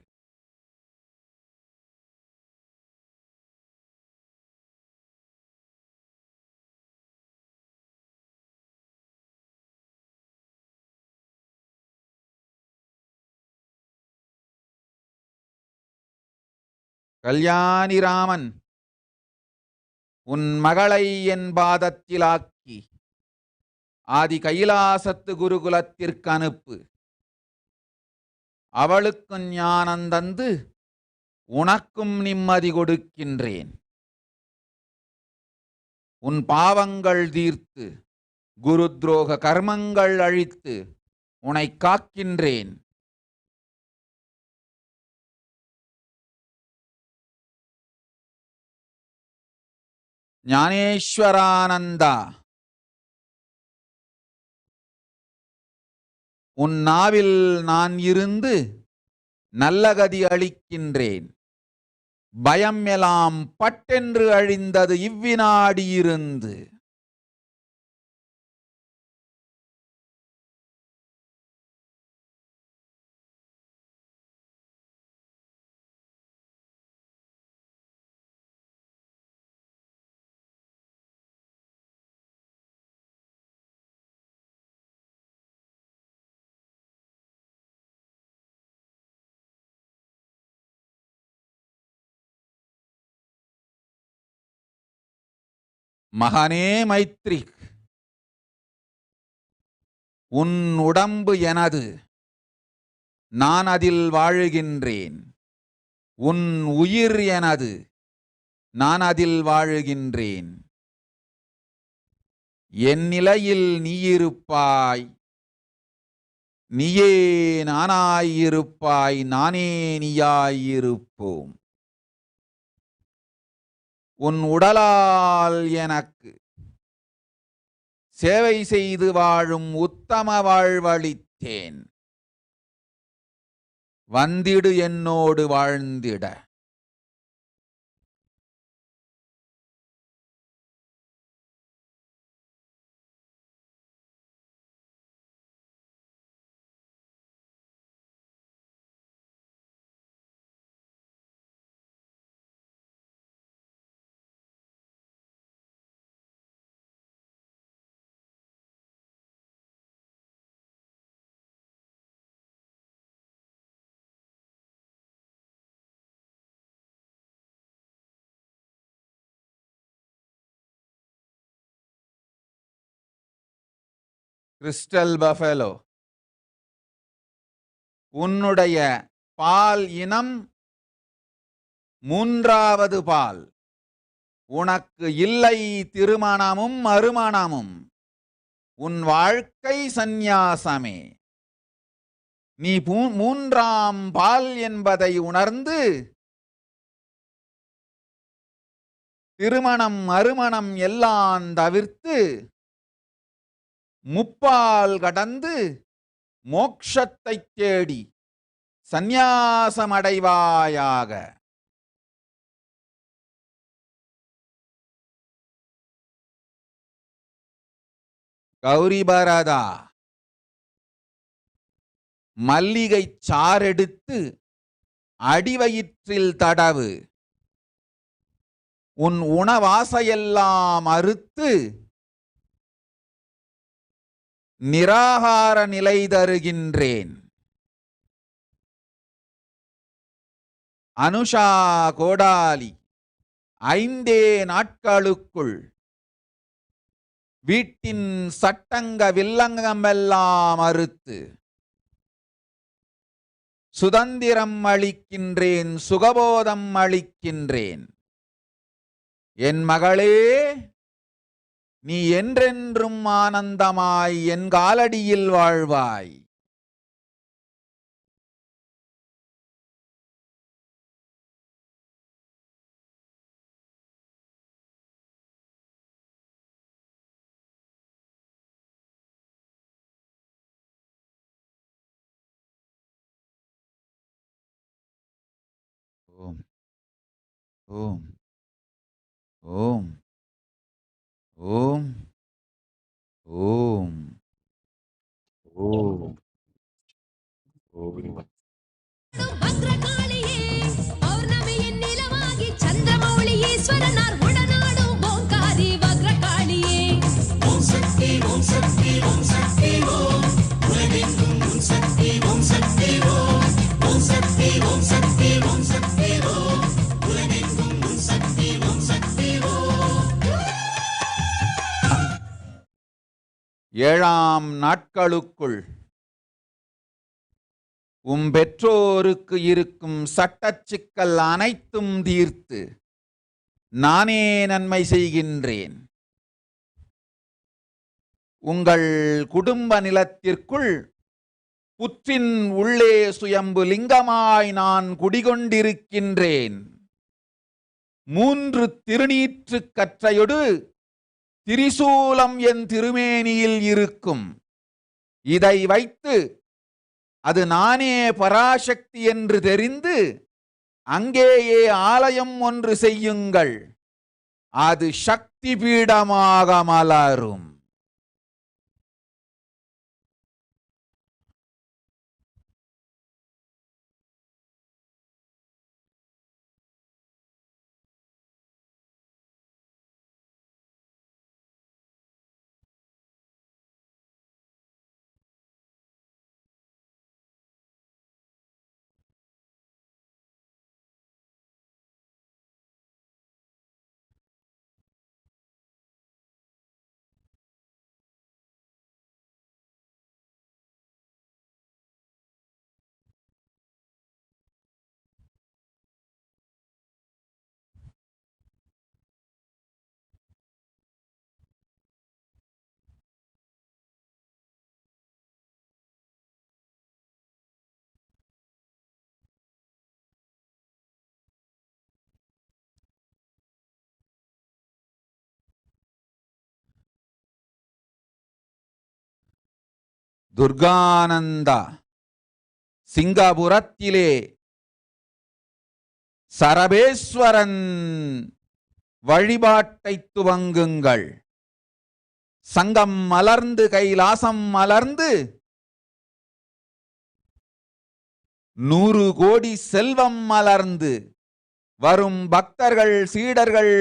கல்யாணி ராமன் உன் மகளை என் பாதத்திலாக்கி ஆதி கைலாசத்து குருகுலத்திற்கு அனுப்பு. அவளுக்கு ஞானம் தந்து உனக்கும் நிம்மதி கொடுக்கின்றேன். உன் பாவங்கள் தீர்த்து குரு துரோக கர்மங்கள் அழித்து உன்னை காக்கின்றேன். ஞானேஸ்வரானந்தா உன் நாவில் நான் இருந்து நல்ல கதி அளிக்கின்றேன். பயம் எல்லாம் பட்டென்று அழிந்தது இவ்வினாடி இருந்து. மகனே மைத்ரிக், உன் உடம்பு எனது, நான் அதில் வாழுகின்றேன். உன் உயிர் எனது, நான் அதில் வாழுகின்றேன். என் நிலையில் நீ இருப்பாய், நீயே நானாயிருப்பாய், நானே நீயாயிருப்போம். உன் உடலால் எனக்கு சேவை செய்து வாழும் உத்தம வாழ்வளித்தேன். வந்திடு என்னோடு வாழ்ந்திட. கிறிஸ்டல் பஃபலோ, உன்னுடைய பால் இனம் மூன்றாவது பால். உனக்கு இல்லை திருமணமும் மறுமணமும். உன் வாழ்க்கை சந்நியாசமே. நீ மூன்றாம் பால் என்பதை உணர்ந்து திருமணம் மறுமணம் எல்லாம் தவிர்த்து முப்பால் கடந்து மோட்சத்தை தேடி சந்நியாசமடைவாயாக. கௌரிபரதா, மல்லிகை சாறெடுத்து அடிவயிற்றில் தடவு. உன் உணவாசையெல்லாம் அறுத்து நிராகார நிலை தருகின்றேன். அனுஷா கோடாலி, 5 நாட்களுக்குள் வீட்டின் சட்டங்க வில்லங்கமெல்லாம் அறுத்து சுதந்திரம் அளிக்கின்றேன், சுகபோதம் அளிக்கின்றேன். என் மகளே, நீ என்றென்றும் ஆனந்தமாய் என் காலடியில் வாழ்வாய். ஓம் ஓம் ஓம் ஓம் ஓம் ஓம் ஓம். ಭದ್ರಕಾಳಿಯೇ ಪೌರ್ಣಮಿயின் நிலவாகி சந்திரமௌளி ஈஸ்வரனார் உடனாடும் ஓங்காரி வக்ரகாளியே. ஓம் சக்தி ஓம் சக்தி ஓம் சக்தி ஓம். உலகெங்கும் ஓம் சக்தி ஓம் சக்தி ஓம். ஓம் சக்தி ஓம் சக்தி ஓம் சக்தி ஓம். உலகெங்கும் ஓம் சக்தி ஓம் சக்தி ஓம். 7ஆம் நாட்களுக்குள் பெற்றோருக்கு இருக்கும் சட்டச் சிக்கல் அனைத்தும் தீர்த்து நானே நன்மை செய்கின்றேன். உங்கள் குடும்ப நிலத்திற்குள் புற்றின் உள்ளே சுயம்பு லிங்கமாய் நான் குடிகொண்டிருக்கின்றேன். 3 திருநீற்று கற்றையொடு திரிசூலம் என் திருமேனியில் இருக்கும். இதை வைத்து அது நானே பராசக்தி என்று தெரிந்து அங்கேயே ஆலயம் ஒன்று செய்யுங்கள். அது சக்தி பீடமாக மலரும். துர்கானந்தா சிங்கபுரத்திலே சரபேஸ்வரன் வழிபாட்டை துவங்குங்கள். சங்கம் மலர்ந்து கைலாசம் மலர்ந்து 100 கோடி செல்வம் மலர்ந்து வரும் பக்தர்கள் சீடர்கள்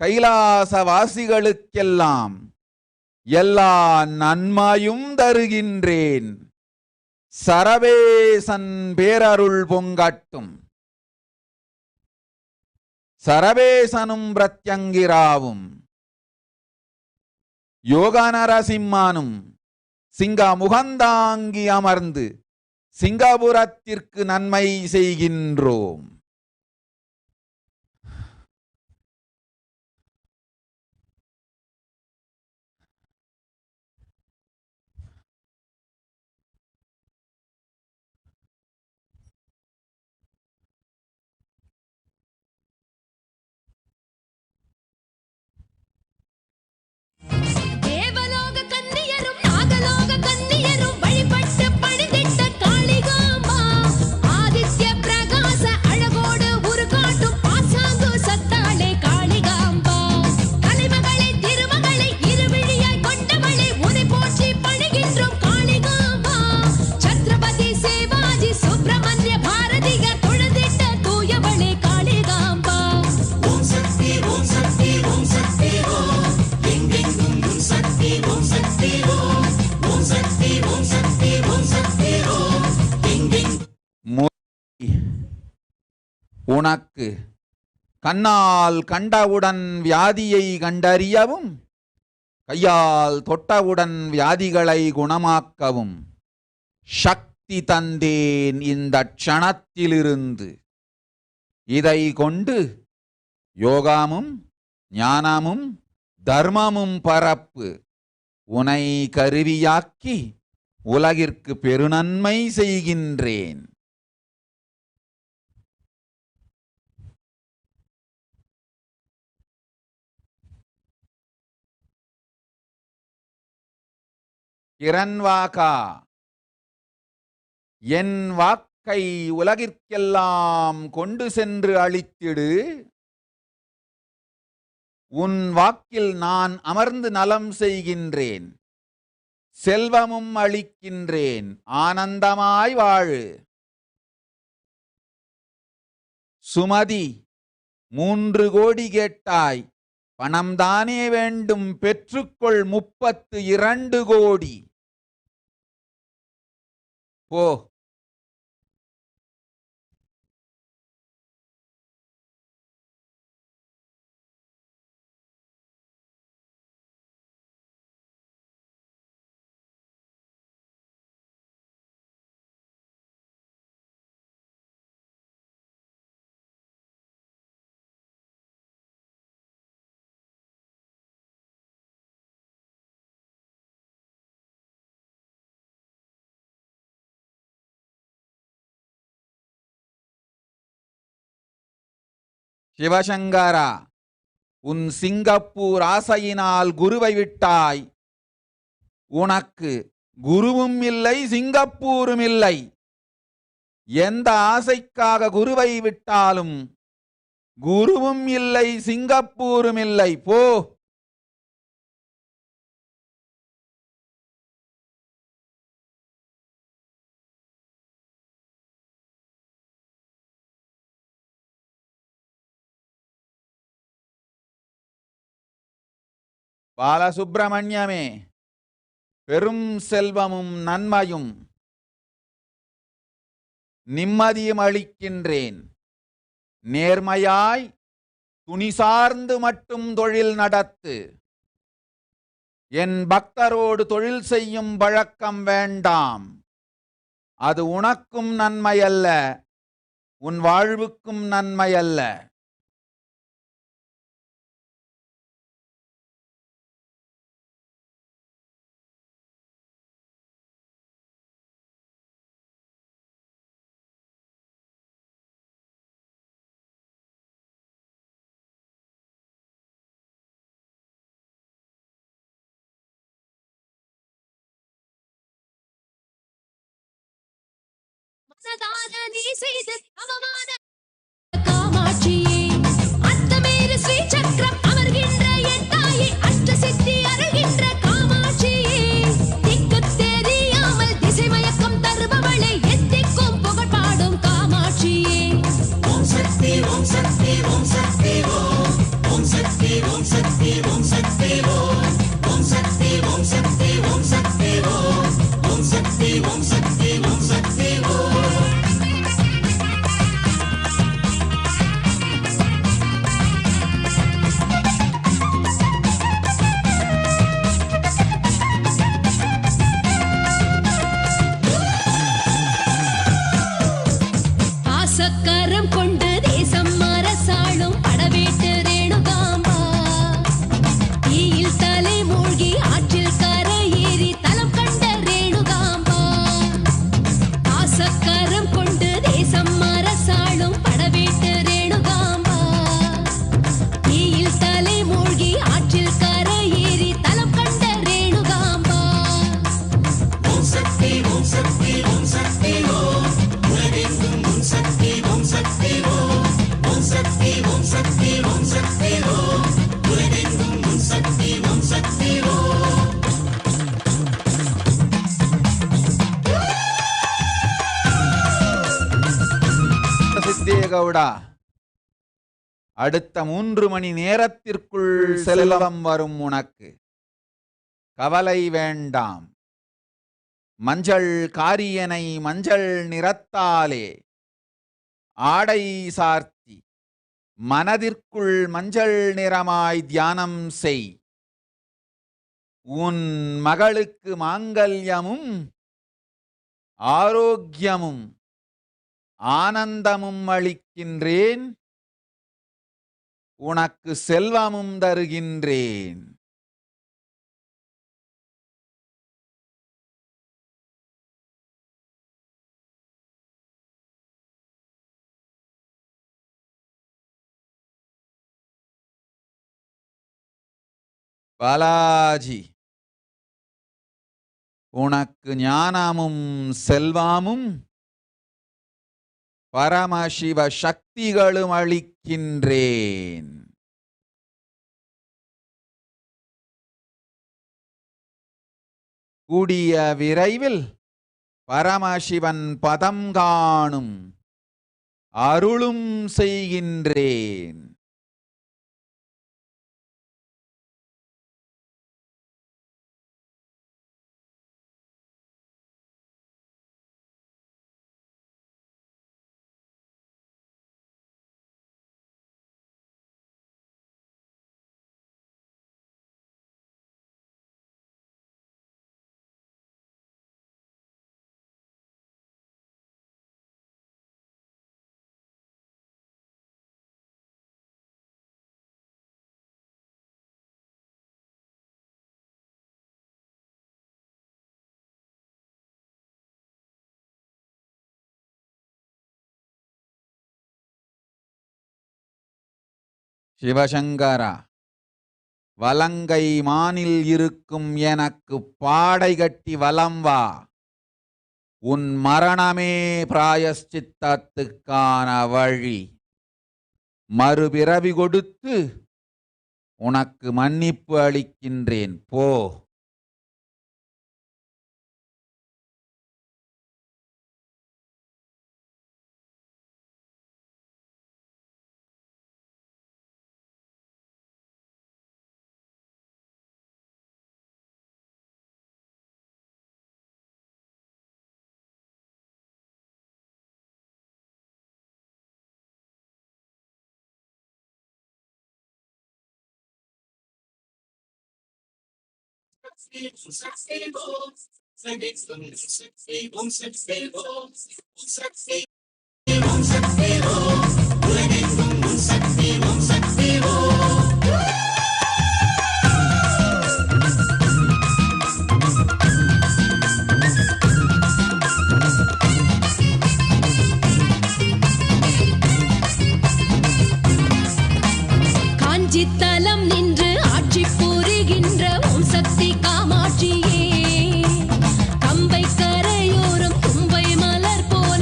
கைலாசவாசிகளுக்கெல்லாம் எல்லா நன்மையும் தருகின்றேன். சரபேசன் பேரருள் பொங்கட்டும். சரபேசனும் பிரத்யங்கிராவும் யோக நரசிம்மானும் சிங்க முகந்தாங்கி அமர்ந்து சிங்கபுரத்திற்கு நன்மை செய்கின்றோம். தேவலோக கன்னியரும் நாகலோக கன்னியரும் வழிபட்டு பணிந்திட்ட காளிகாம்பா ஆதித்ய பிரகாச அழகோடு உருகாட்டும் பாசாங்கு சத்தாளே காளிகாம்பா கலைமகளை திருமகளை இருவிழியாய் கொண்டவளை உனை போற்றி பணிகின்றோம் காளிகாம்பா சத்ரபதி சிவாஜி சுப்பிரமணிய பாரதிய தொழுதிட்ட தூயவளே காளிகாம்பா. ஓம் சக்தி ஓம் சக்தி ஓம் சக்தி ஓம் எங்கெங்கும் உன் சக்தி ஓம் சக்தி ஓம் ஓம் சக்தி ஓம் சக்தி ஓம் சக்தி ஓம் எங்கெங்கும் உனக்கு கண்ணால் கண்டவுடன் வியாதியை கண்டறியவும் கையால் தொட்டவுடன் வியாதிகளை குணமாக்கவும் சக்தி தந்தேன் இந்த க்ஷணத்திலிருந்து. இதை கொண்டு யோகமும் ஞானமும் தர்மமும் பரப்பு. உனை கருவியாக்கி உலகிற்கு பெருநன்மை செய்கின்றேன். கிரண்வாகா, என் வாக்கை உலகிற்கெல்லாம் கொண்டு சென்று அளித்திடு. உன் வாக்கில் நான் அமர்ந்து நலம் செய்கின்றேன். செல்வமும் அளிக்கின்றேன். ஆனந்தமாய் வாழு. சுமதி, 3 கோடி கேட்டாய். பணம் தானே வேண்டும், பெற்றுக்கொள் 32 கோடி. போ. சிவசங்கரா, உன் சிங்கப்பூர் ஆசையினால் குருவை விட்டாய். உனக்கு குருவும் இல்லை, சிங்கப்பூரும் இல்லை. எந்த ஆசைக்காக குருவை விட்டாலும் குருவும் இல்லை, சிங்கப்பூரும் இல்லை. போ. பாலசுப்பிரமணியமே, பெரும் செல்வமும் நன்மையும் நிம்மதியும் அளிக்கின்றேன். நேர்மையாய் துணி சார்ந்து மட்டும் தொழில் நடத்து. என் பக்தரோடு தொழில் செய்யும் பழக்கம் வேண்டாம். அது உனக்கும் நன்மையல்ல, உன் வாழ்வுக்கும் நன்மையல்ல. சாதனை செய்து அவமான காமாட்சியே அத்தமேறு ஸ்ரீ சக்கரம் அமர்கின்ற என் தாயே அஷ்டசித்தி அருள்கின்ற காமாட்சியே திக்கு தெரியாமல் திசை மயக்கம் தருபவளே எத்திக்கும் புகழ் பாடும் காமாட்சியே ஓம் சக்தி ஓம் சக்தி ஓம் சக்தி ஓம் ஓம் சக்தி ஓம் சக்தி ஓம் சக்தி ஓம் ஓம் சக்தி ஓம் சக்தி ஓம் சக்தி ஓம் ஓம் சக்தி ஓம் சக்தி ஓம் சக்தி ஓம் சக்கரம் கொண்டு தேசம் அரசாளும் படவேட்டு ரேணுகாம்பா தீயில் தலை மூழ்கி ஆற்றில் கரையேறி தலம் கண்ட ரேணுகாம்பா சக்கரம் கொண்டு தேசம் அரசாளும் படவேட்டு ரேணுகாம்பா தீயில் தலை மூழ்கி ஆற்றில் கரையேறி தலம் கண்ட ரேணுகாம்பா ஓம் சக்தி ஓம் சக்தி ஓம் சக்தி ஓம் சக்தி ஓம் சக்தி ஓம் ஓம் சக்தி ஓம் சக்தி ஓம் சக்தி ஓம் உலகெங்கும் ஓம் சக்தி ஓம் சக்தி ஓம் சித்தேகவுடா, அடுத்த 3 மணி நேரத்திற்குள் செல்வம் வரும் உனக்கு கவலை வேண்டாம். மஞ்சள் காரியனை மஞ்சள் நிறத்தாலே ஆடை சார்த்தி மனதிற்குள் மஞ்சள் நிறமாய் தியானம் செய். உன் மகளுக்கு மாங்கல்யமும் ஆரோக்கியமும் ஆனந்தமும் அளிக்கின்றேன், உனக்கு செல்வமும் தருகின்றேன். பாலாஜி, உனக்கு ஞானமும் செல்வமும் பரமசிவ சக்திகளும் அளிக்கின்றேன். கூடிய விரைவில் பரமசிவன் பதம் காணும் அருளும் செய்கின்றேன். சிவசங்கரா, வலங்கை மானில் இருக்கும் எனக்கு பாடை கட்டி வலம் வா. உன் மரணமே பிராயஷ்சித்தத்துக்கான வழி. மறுபிறவி கொடுத்து உனக்கு மன்னிப்பு அளிக்கின்றேன், போ. காஞ்சித்தலம் நின்று ஆட்சி புரிகின்ற ஓம் சக்தி காமாட்சியே, கம்பை கரையோரம் தும்பை மலர் போல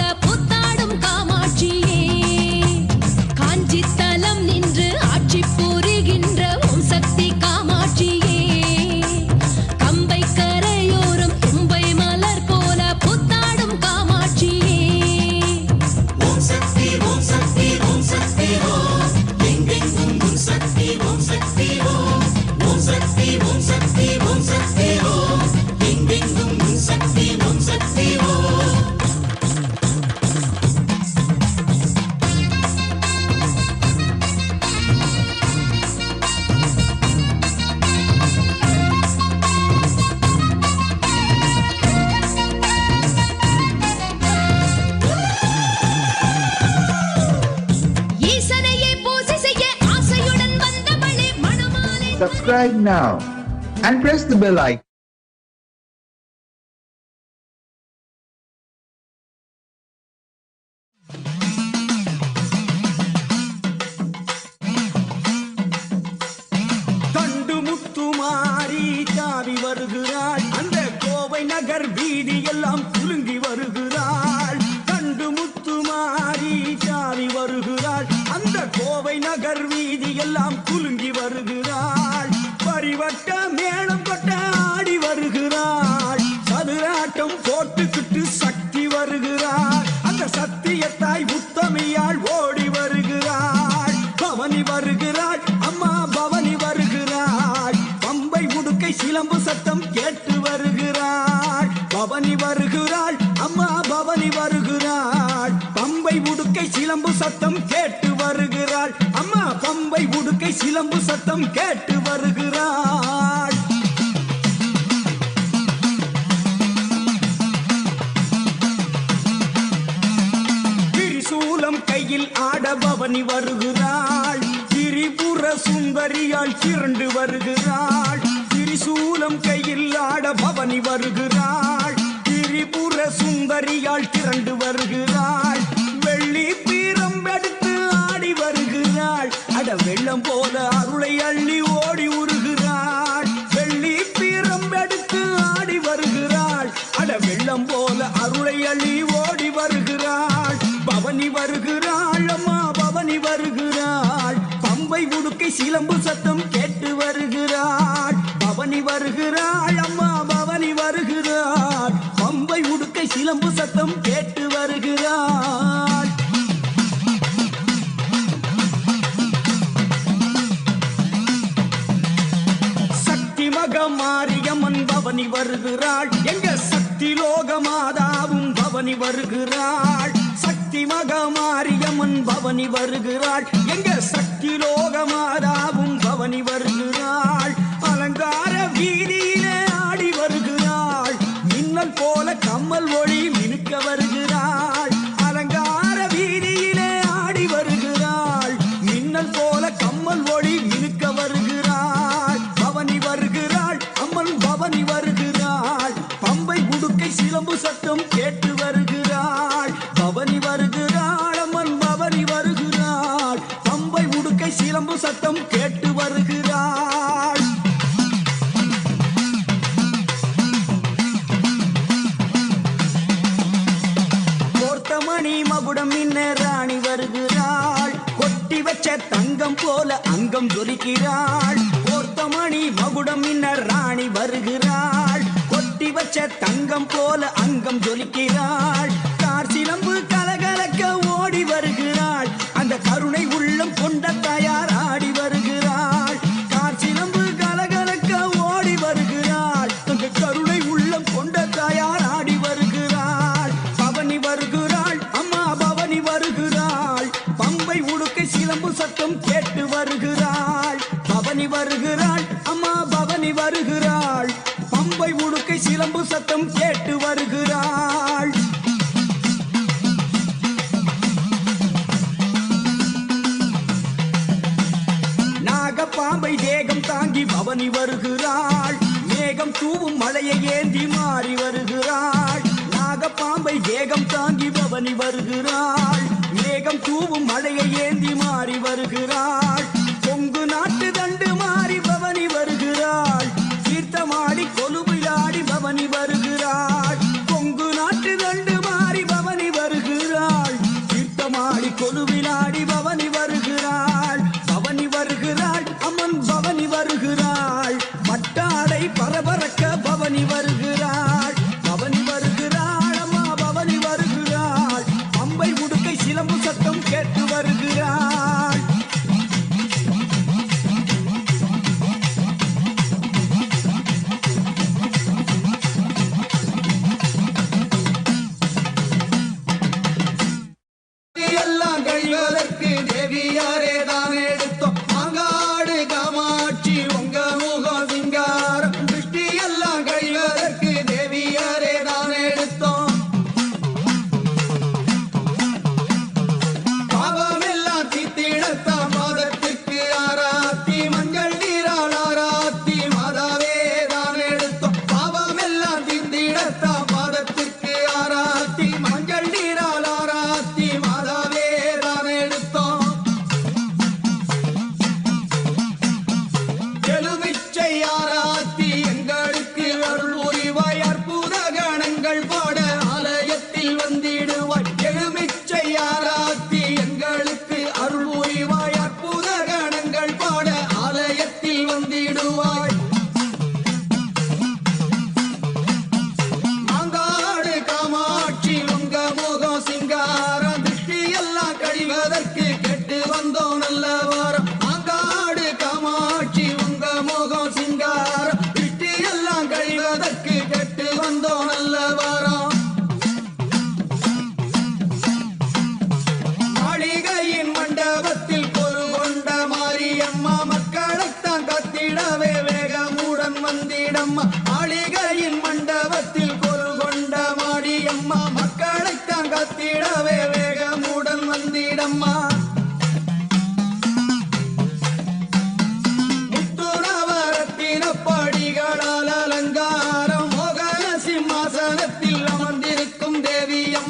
subscribe now and press the bell icon. வருகிறாள் அந்த கோவை நகர் வீதி எல்லாம் குலுங்கி வருகிறாள். கண்டு முத்துமாரி சாவி வருகிறாள் அந்த கோவை நகர் வீதி எல்லாம் குலுங்கி வருகிறாள். பரிவட்ட மேளம் கொட்ட ஆடி வருகிறாள். சதுராட்டம் போட்டுக்கிட்டு சக்தி வருகிறாள். அந்த சத்தியத்தாய் உத்தமியாள் ஓடி வருகிறாள். பவனி வருகிறாள் அம்மா பவனி வருகிறாள். பம்பை உடுக்கை சிலம்பு சத்தம் கேட்டு வருகிறாள். பவனி வருகிறாள் அம்மா பவனி வருகிறாள். பம்பை உடுக்கை சிலம்பு சத்தம் கேட்டு வருகிறாள். அம்மா பம்பை உடுக்கை சிலம்பு சத்தம் கேட்டு வருகிறாள். திரிசூலம் கையில் ஆட பவனி வருகிறாள். திரிபுர சுந்தரியால் திரண்டு வருகிறாள். திரிசூலம் கையில் ஆட பவனி வருகிறாள். திரிபுர சுந்தரியால் திரண்டு வருகிறாள். வெள்ளி பீரம்பெடுத்து ஆடி வருகிறாள். அட வெள்ளம் போல அருளை அள்ளி ஓடி உருகிறாள். வெள்ளி பீரம்பெடுத்து ஆடி வருகிறாள். அட வெள்ளம் போல அருளை அள்ளி ஓடி வருகிறாள். பவனி வருகிறாள் அம்மா பவனி வருகிறாள். பம்பை உடுக்கை சிலம்பு சத்தம் கேட்டு வருகிறாள். பவனி வருகிறாள் அம்மா பவனி வருகிறாள். பம்பை உடுக்கை சிலம்பு சத்தம் கேட்டு வருகிறாள். சக்தி மகமாரியம்மன் பவனி வருகிறாள். எங்க சக்தி லோக மாதாவும் பவனி வருகிறாள். சக்தி மகமாரியம்மன் பவனி வருகிறாள். எங்க சக்தி லோக மாதாவும் பவனி வருகிறாள். அலங்கார வீதியிலே ஆடி வருகிறாள். மின்னல் போல கம்மல் ஒளி மினுக்க வருகிறாள். அலங்கார வீதியிலே ஆடி வருகிறாள். மின்னல் போல கம்மல் ஒளி மினுக்க வருகிறாள். பவனி வருகிறாள் அம்மன் பவனி வருகிறாள். பம்பை உடுக்கை சிலம்பு சத்தம் கேட்டு வருகிறாள். பவனி வருகிறாள் அம்மன் பவனி வருகிறாள். பம்பை உடுக்கை சிலம்பு சத்தம் கேட்டு வருகிறாள். கோர்த்தமணி மகுடம் இன்ன ராணி வருகிறாள். கொட்டி வச்ச தங்கம் போல அங்கம் ஜொலிக்கிறாள். கோர்த்தமணி மகுடம் இன்ன ராணி வருகிறாள். கொட்டி வச்ச தங்கம் போல அங்கம் ஜொலிக்கிறாள். கார் சிலம்பு கலகலக்க ஓடி வருகிறாள். அந்த கருணை உள்ளம் கொண்ட தாயார் ஆடி வருகிறாள். கார் சிலம்பு கலகலக்க ஓடி வருகிறாள். அந்த கருணை உள்ளம் கொண்ட தாயார் ஆடி வருகிறாள். பவனி வருகிறாள் அம்மா பவனி வருகிறாள். பம்பை உடுக்கை சிலம்பு சத்தம் கேட்டு வருகிறாள். பவனி வருகிறாள் அம்மா பவனி வருகிறாள். பம்பை உடுக்கை சிலம்பு சத்தம் கேட்டு வருகிறாள். நாகப்பாம்பை தேகம் தாங்கி பவனி வருகிறாள். மேகம் தூவும் மலையை ஏந்தி மாறி வருகிறாள். நாகப்பாம்பை தேகம் தாங்கி பவனி வருகிறாள். மேகம் தூவும் மலையை ஏந்தி மாறி வருகிறாள். கொங்கு நாட்டு தண்டு மாறி பவனி வருகிறாள். தீர்த்தமாடி கொலுவிலாடி பவனி வருகிறாள். கொங்கு நாட்டு தண்டு மாறி பவனி வருகிறாள். தீர்த்தமாடி கொலுவிலாடி பவனி வருகிறாள். பவனி வருகிறாள் அம்மன் பவனி வருகிறாள். மட்டாடை பரபரக்க பவனி வருகிறாள். பவனி வருகிறாள் அம்மா பவனி வருகிறாள். பம்பை உடுக்கை சிலம்பு சத்தம் கேட்டு வருகிறாள்.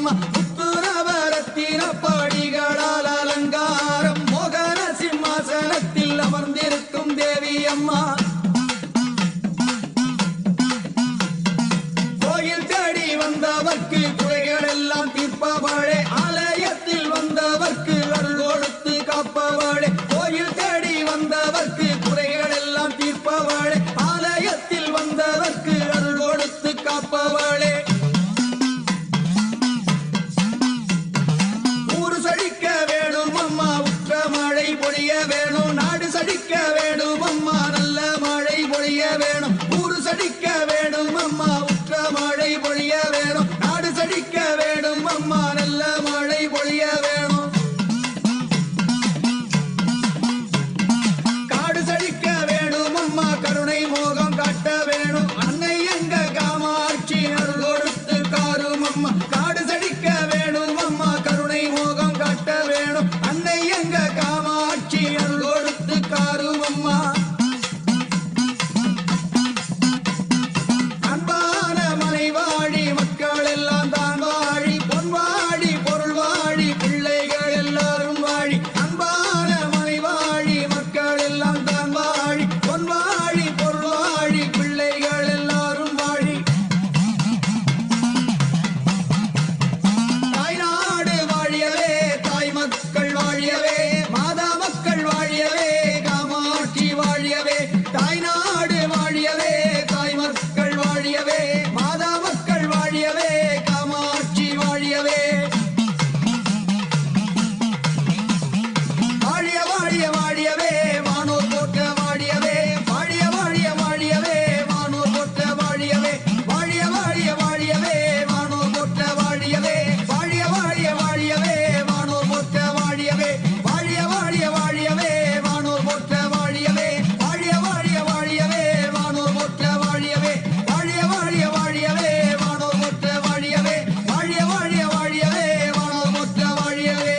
அம்மா முத்துரவரத்தின படிகளால் அலங்காரம் மோகன சிம்மாசனத்தில் அமர்ந்திருக்கும் தேவி அம்மா கோயில் தேடி வந்தவர்க்கு குறைகள் எல்லாம் தீர்ப்பவளே ஆலயத்தில் வந்தவர்க்கு அருள் கொடுத்து காப்பவளே கோயில் தேடி வந்தவர்க்கு குறைகள் எல்லாம் தீர்ப்பவளே ஆலயத்தில் வந்தவர்க்கு அருள் கொடுத்து காப்பவளே ஊரு சடிக்க வேணும் அம்மா உற்ற மழை பொழிய வேணும் நாடு சடிக்க வேணும் அம்மா நல்ல மழை பொழிய வேணும் ஊரு சடிக்க வேணும் அம்மா உற்ற மழை பொழிய வேணும் நாடு சடிக்க வேணும் அம்மா நல்ல மழை பொழிய வேணும் காடு சடிக்க வேணும் அம்மா கருணை மோகம் காட்ட வேணும் அன்னை எங்க காமாட்சி அருள் கொடுத்து காரும் அம்மா காடு சடிக்க வேணும் அம்மா கருணை மோகம் காட்ட வேணும் அன்னை எங்க காமாட்சி அருள் கொடுத்து காரும் அம்மா அன்பான மனை வாழி மக்கள் எல்லாம் தான் வாழி பொன் வாழி பொருள் வாழி பிள்ளைகள் எல்லாரும் வாழி அன்பான மனை வாழி மக்கள் எல்லாம் தான் வாழி பொன் வாழி பொருள் வாழி பிள்ளைகள் எல்லாரும் வாழி தாய்நாடு வாழியவே தாய் மக்கள் வாழியவே மாதா மக்கள் வாழியவே காமாட்சி வாழியவே தாய்நாடு வாழியவே தாய் மக்கள் வாழியவே மாதா மக்கள் வாழியவே காமாட்சி வாழியவே வாழிய வாழிய வாழியவே வானோர் போற்ற வாழியவே வாழிய வாழிய வாழியவே வானோர் போற்ற வாழியவே வாழிய வாழிய வாழியவே வானோர் போற்ற வாழியவே வாழிய வாழிய வாழியவே வானோர் போற்ற வாழியவே வாழிய வாழிய வாழியவே வானோர் போற்ற வாழியவே வாழிய வாழிய வாழியவே வானோர் போற்ற வாழியவே வாழிய வாழிய வாழியவே வானோர் போற்ற வாழியவே வாழிய வாழிய வாழியவே வானோர் போற்ற வாழியவே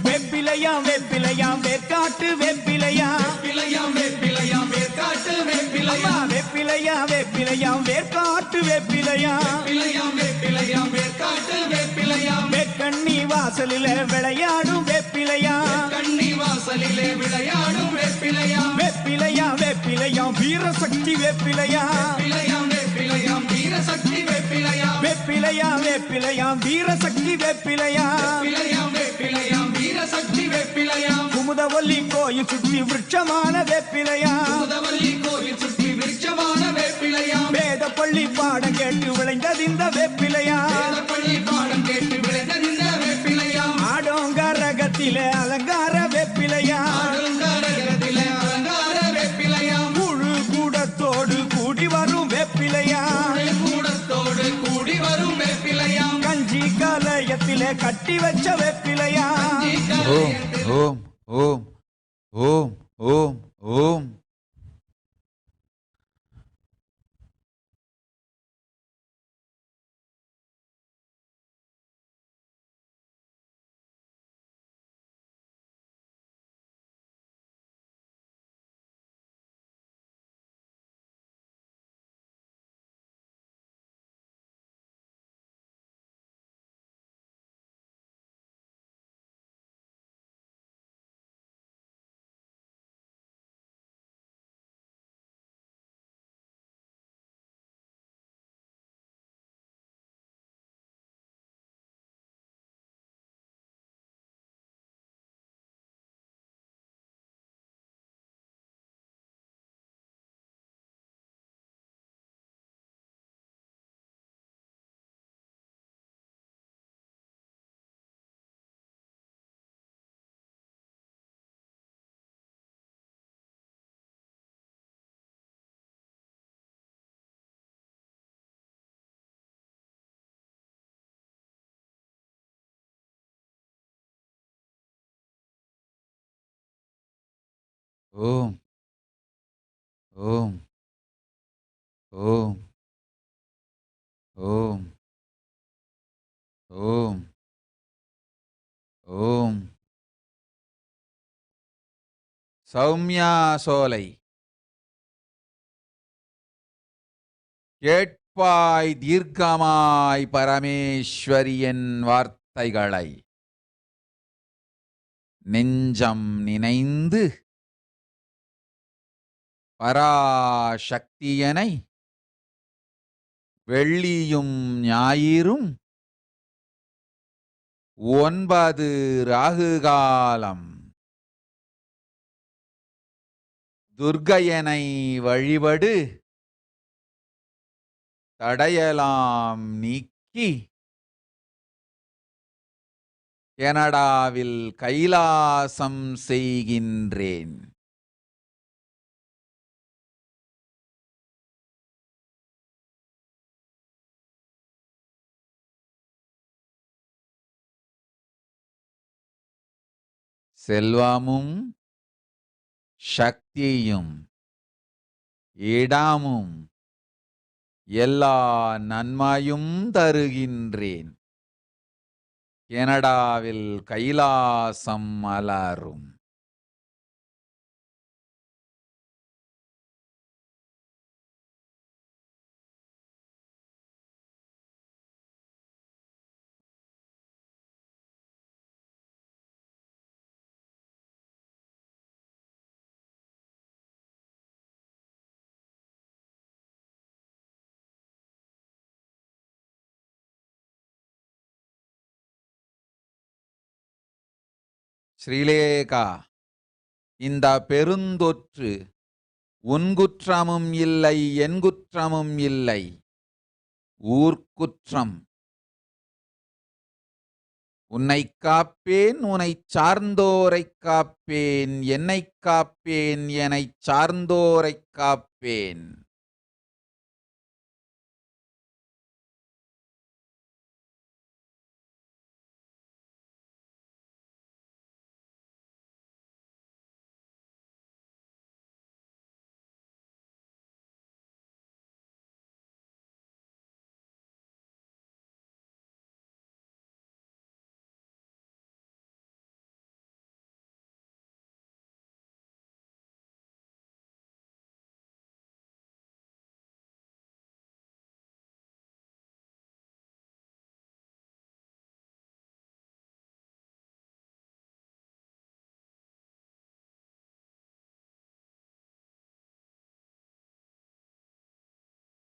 வெப்பிலையாம் வெப்பிலையாம் வேர்க்காட்டு வெப்பிலையாம் வெப்பிலையாம் வெப்பிலையாம் வேர்க்காட்டு வெப்பிலையாம் வெப்பிலையாம் வெப்பிலையாம் வேர்க்காட்டு வெப்பிலையாம் வெப்பிலையாம் வெப்பிலையாம் வேர்க்காட்டு வெப்பிலையாம் வெக்கண்ணி வாசலிலே விளையாடும் வெப்பிலையாம் கண்ணி வாசலிலே விளையாடும் வெப்பிலையாம் வெப்பிலையாம் வெப்பிலையாம் வீரசக்தி வெப்பிலையாம் வெப்பிலையாம் வெப்பிலையாம் வீரசக்தி வெப்பிலையாம் வெப்பிலையாம் வெப்பிலையாம் வீரசக்தி வெப்பிலையாம் வெப்பிலையாம் வெப்பிலையாம் வீரசக்தி வெப்பிலையாம் குமுதவல்லி கோயில் சுற்றி விருட்சமான வெப்பிலையாம் குமுதவல்லி கோயில் சுற்றி விருட்சமான வெப்பிலையாம் வேத பள்ளி பாடம் கேட்டு விளைந்தது இந்த வெப்பிலையாம் வேத பள்ளி பாடம் கேட்டு விளைந்தது இந்த வெப்பிலையாம் ஆடோங்கரகத்திலே அலங்கார வெப்பிலையாம் ஆடோங்கரகத்திலே அலங்கார வெப்பிலையாம் முழு கூடத்தோடு கூடி வரும் வெப்பிலையாம் கூடத்தோடு கூடி வரும் வெப்பிலையாம் கஞ்சி கலயத்திலே கட்டி வச்ச வெப்பிலையாம் ஓம் ஓம் ஓம் ஓம் ஓம் ஓம் ஓம் ஓம் ஓம் ஓம் ஓம். சௌமியா சோலை, கேட்பாய் தீர்க்கமாய் பரமேஸ்வரியின் வார்த்தைகளை நெஞ்சம் நினைந்து பராசக்தியனை வெள்ளியும் ஞாயிறும் 9 ராகுகாலம் துர்க்கையனை வழிபடு தடையலாம் நீக்கி கனடாவில் கைலாசம் செய்கின்றேன். செல்வமும் சக்தியும் இடமும் எல்லா நன்மையும் தருகின்றேன். கனடாவில் கைலாசம் மலரும். ஸ்ரீலேகா, இந்த பெருந்தொற்று உன் குற்றமும் இல்லை, என் குற்றமும் இல்லை, ஊர்க்குற்றம். உன்னை காப்பேன், உன்னை சார்ந்தோரை காப்பேன், என்னை காப்பேன், என்னை சார்ந்தோரை காப்பேன்.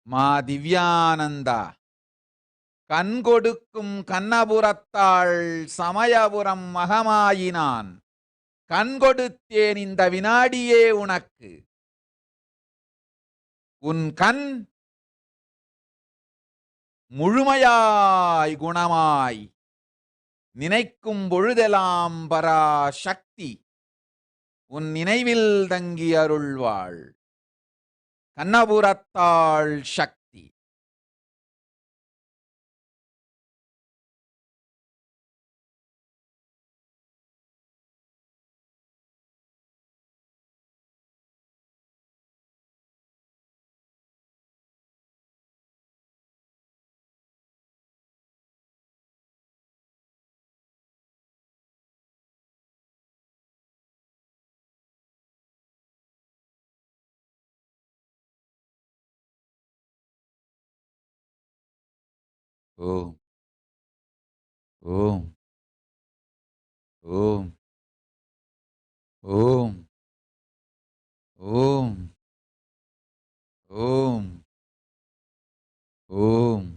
மா திவ்யானந்தா, கண் கொடுக்கும் கண்ணபுரத்தாள் சமயபுரம் மகமாயினான். கண் கொடுத்தேன் இந்த வினாடியே உனக்கு. உன் கண் முழுமையாய் குணமாய் நினைக்கும் பொழுதெல்லாம் பராசக்தி உன் நினைவில் தங்கி அருள்வாள். கண்ணபுரத்தாள் சக்தி. ஓம் ஓம் ஓம் ஓம் ஓம் ஓம் ஓம்.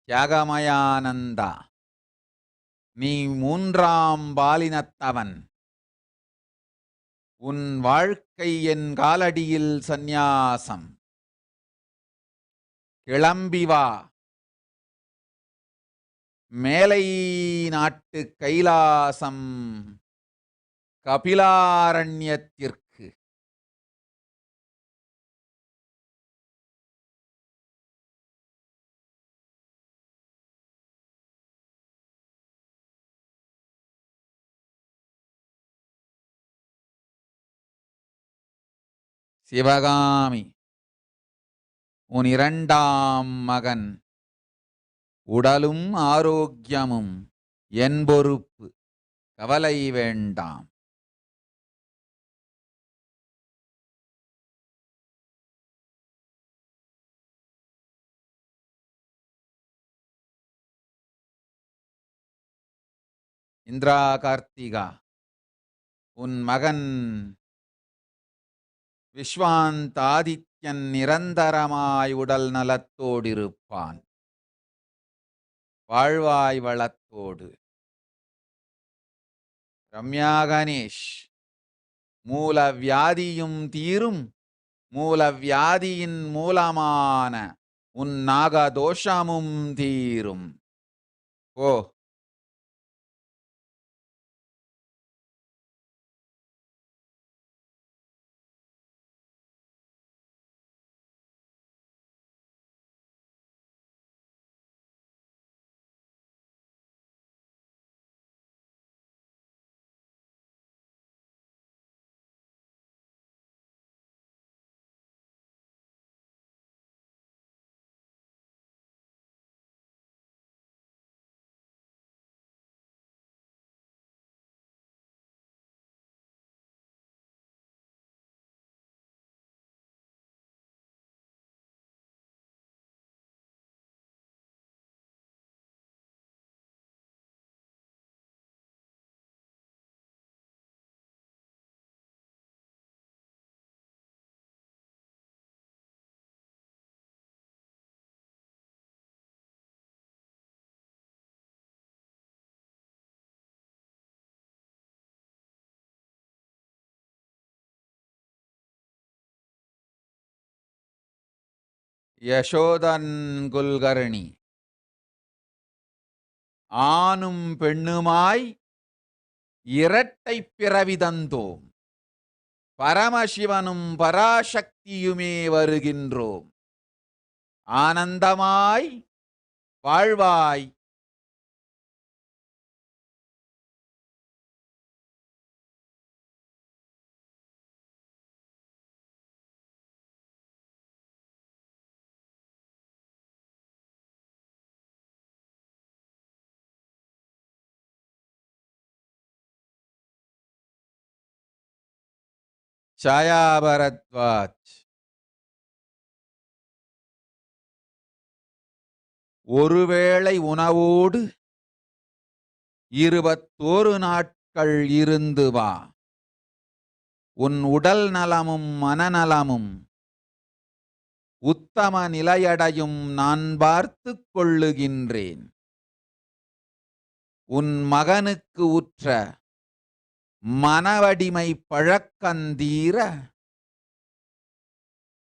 தியாகமயானந்தா, நீ 3ஆம் பாலினத்தவன். உன் வாழ்க்கை என் காலடியில் சந்நியாசம். கிளம்பி வா மேலை நாட்டு கைலாசம் கபிலாரண்யத்திற்கு. சிவகாமி உன் இரண்டாம் மகன் உடலும் ஆரோக்கியமும் என் பொறுப்பு, கவலை வேண்டாம். இந்திரா கார்த்திகா உன் மகன் விஸ்வாந்தாதித்யன் நிரந்தரமாய் உடல் நலத்தோடிருப்பான். வாழ்வாய் வளத்தோடு. ரம்யா கணேஷ் மூல வியாதியும் தீரும், மூல வியாதியின் மூலமான உன் நாகதோஷமும் தீரும். ஓ யசோதன் குல்கர்ணி ஆணும் பெண்ணுமாய் இரட்டை பிறவி தந்தோம். பரமசிவனும் பராசக்தியுமே வருகின்றோம். ஆனந்தமாய் வாழ்வாய். ಛಾಯಾ பரத்வாஜ் ஒருவேளை உணவோடு 21 நாட்கள் இருந்து வா. உன் உடல் நலமும் மனநலமும் உத்தம நிலையடையும் நான் பார்த்துக் கொள்ளுகின்றேன். உன் மகனுக்கு உற்ற மனவடிமை பழக்கந்தீர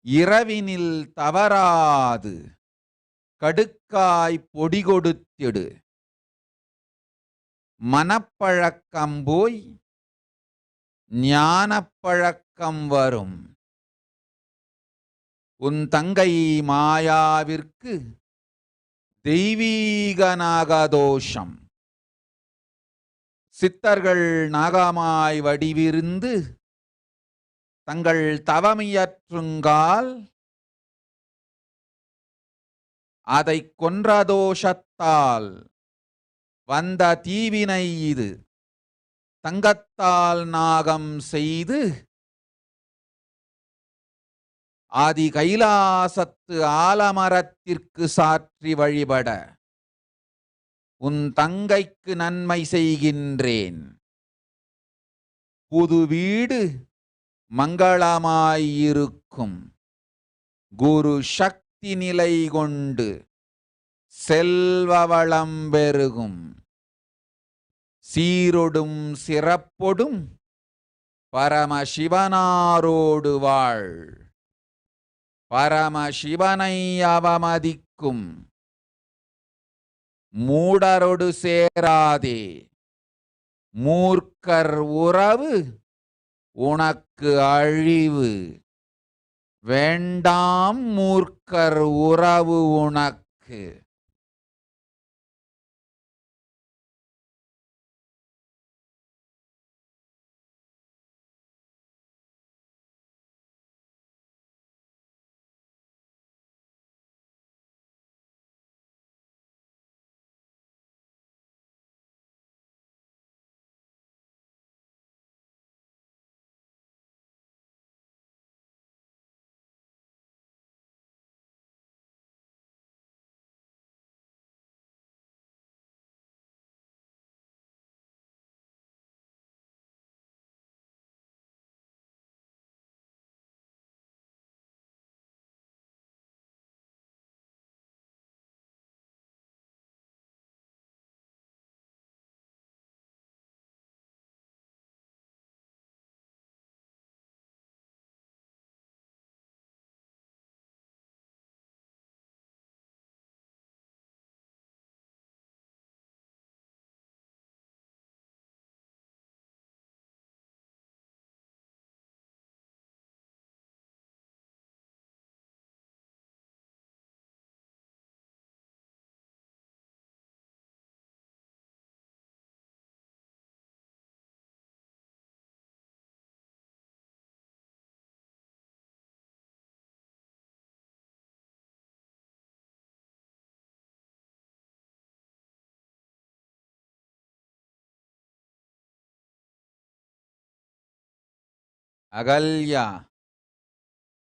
இரவினில் தவறாது கடுக்காய் பொடி கொடுத்திடு. மனப்பழக்கம் போய் ஞானப்பழக்கம் வரும். உன் தங்கை மாயாவிற்கு தெய்வீக நாகதோஷம். சித்தர்கள் நாகமாய் வடிவிருந்து தங்கள் தவமியற்றுங்கால் அதை கொன்ற தோஷத்தால் வந்த தீவினை இது. தங்கத்தால் நாகம் செய்து ஆதி கைலாசத்து ஆலமரத்திற்கு சாற்றி வழிபட உன் தங்கைக்கு நன்மை செய்கின்றேன். புது வீடு மங்களமாயிருக்கும். குரு சக்தி நிலை கொண்டு செல்வ வளம் பெருகும். சீரொடும் சிறப்பொடும் பரமசிவனாரோடு வாழ். பரமசிவனை அவமதிக்கும் மூடரொடு சேராதே. மூர்க்கர் உறவு உனக்கு அழிவு. வேண்டாம் மூர்க்கர் உறவு உனக்கு. அகல்யா,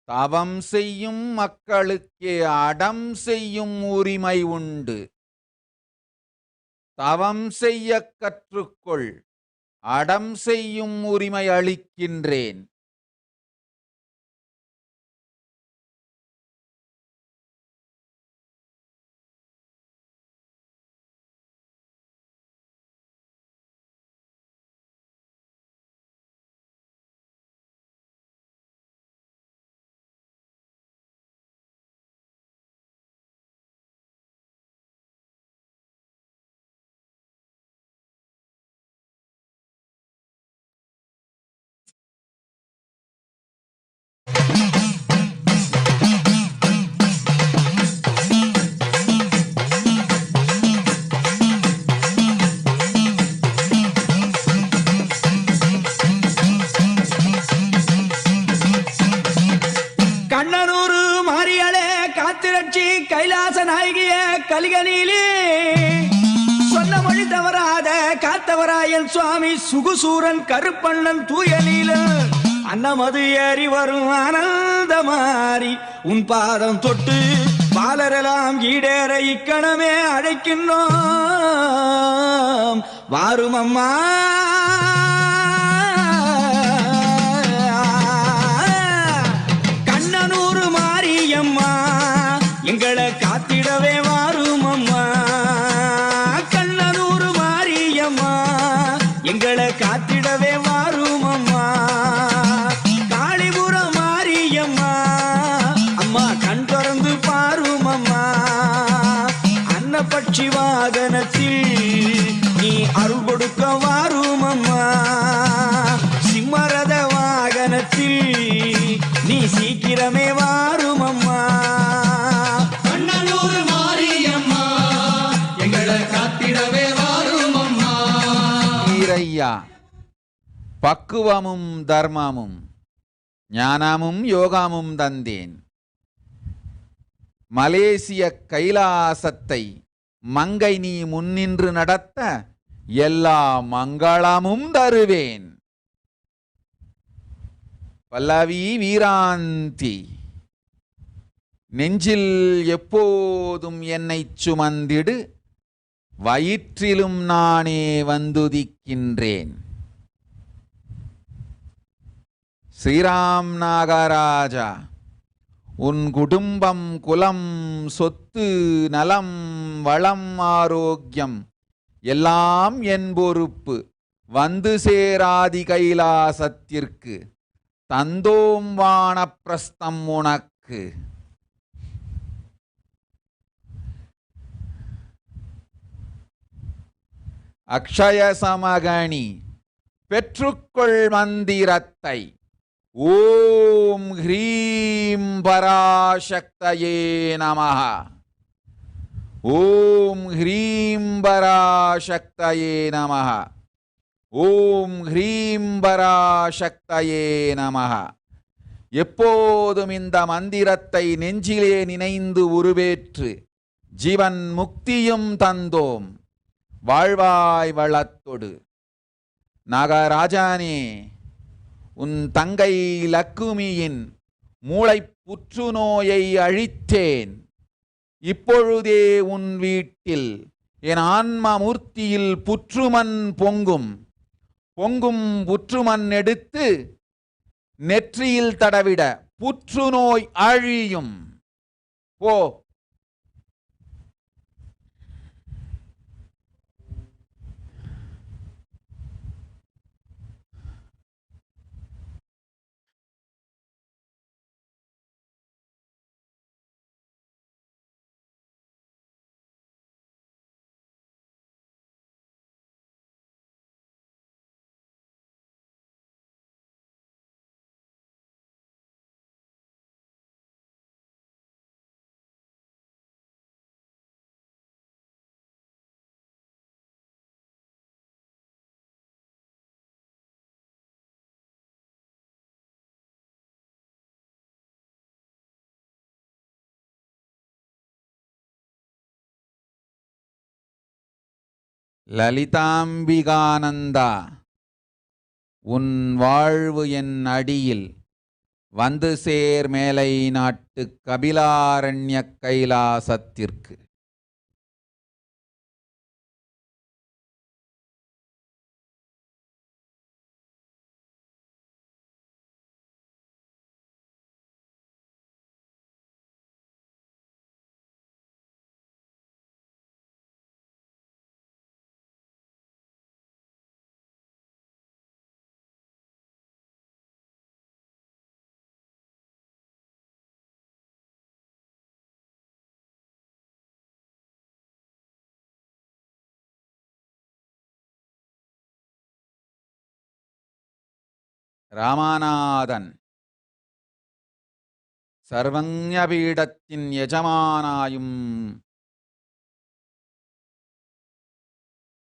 தவம் செய்யும் மக்களுக்கே அடம் செய்யும் உரிமை உண்டு. தவம் செய்ய கற்றுக்கொள். அடம் செய்யும் உரிமை அளிக்கின்றேன். கண்ணனூரு மாரியாளே காத்திரட்சி கைலாச நாயகிய கலிகனிலே சொன்ன மொழி தவறாத காத்தவராயன் சுவாமி சுகுசூரன் கருப்பண்ணன் தூயலீல அன்னமது ஏறி வரும் ஆனந்தமாரி உன் பாதம் தொட்டு பாலரெல்லாம் ஈடேற இக்கணமே அழைக்கின்றோம். வாரும் அம்மா கண்ணனூரு மாரியம்மா, எங்களை காத்திடவே வாரும் அம்மா. கண்ணனூரு மாரியம்மா, எங்களை காத்திடவே வாரும் அம்மா. காளிபுரம் மாரியம்மா, அம்மா கண் திறந்து பாரும் அம்மா. அன்னபட்சி வாகனத்தில் நீ அருள் கொடுக்க வாரும் அம்மா. சிம்மரத வாகனத்தில் நீ சீக்கிரமே வாரும் அம்மா. கண்ணனூர் மாரியம்மா, எங்களை காத்திடவே வாரும் அம்மா. ஈரையா, பக்குவமும் தர்மமும் ஞானமும் யோகமும் தந்தேன். மலேசிய கைலாசத்தை மங்கை நீ முன்னின்று நடத்த எல்லா மங்களமும் தருவேன். பல்லவி வீராந்தி, நெஞ்சில் எப்போதும் என்னை சுமந்திடு, வயிற்றிலும் நானே வந்துதிக்கின்றேன். ஸ்ரீராம் நாகராஜா, உன் குடும்பம் குலம் சொத்து நலம் வளம் ஆரோக்கியம் எல்லாம் என் பொறுப்பு. வந்து சேராதி கைலாசத்திற்கு தந்தோம் வானப்பிரஸ்தம் உனக்கு. அக்ஷய சமகணி பெற்றுக்கொள் மந்திரத்தை. ஓம் ஹ்ரீம் பராசக்தயே நமஹ. ஓம் ஹ்ரீம் பராசக்தயே நமஹ. ஓம் ஹ்ரீம் பராசக்தயே நமஹ. எப்போதும் இந்த மந்திரத்தை நெஞ்சிலே நினைந்து உருவேற்று ஜீவன் முக்தியும் தந்தோம். வாழ்வாய் வளத்தொடு. நாகராஜானே, உன் தங்கை லக்குமியின் மூளை புற்றுநோயை அழித்தேன். இப்பொழுதே உன் வீட்டில் என் ஆன்ம மூர்த்தியில் புற்றுமண் பொங்கும். பொங்கும் புற்றுமண் எடுத்து நெற்றியில் தடவிட புற்றுநோய் அழியும். போ. லலிதாம்பிகானந்தா, உன் வாழ்வு என் அடியில் வந்து சேர் மேலை நாட்டு கபிலாரண்ய கைலாசத்திற்கு. ராமநாதன், சர்வஞபீடத்தின் எஜமானாயும்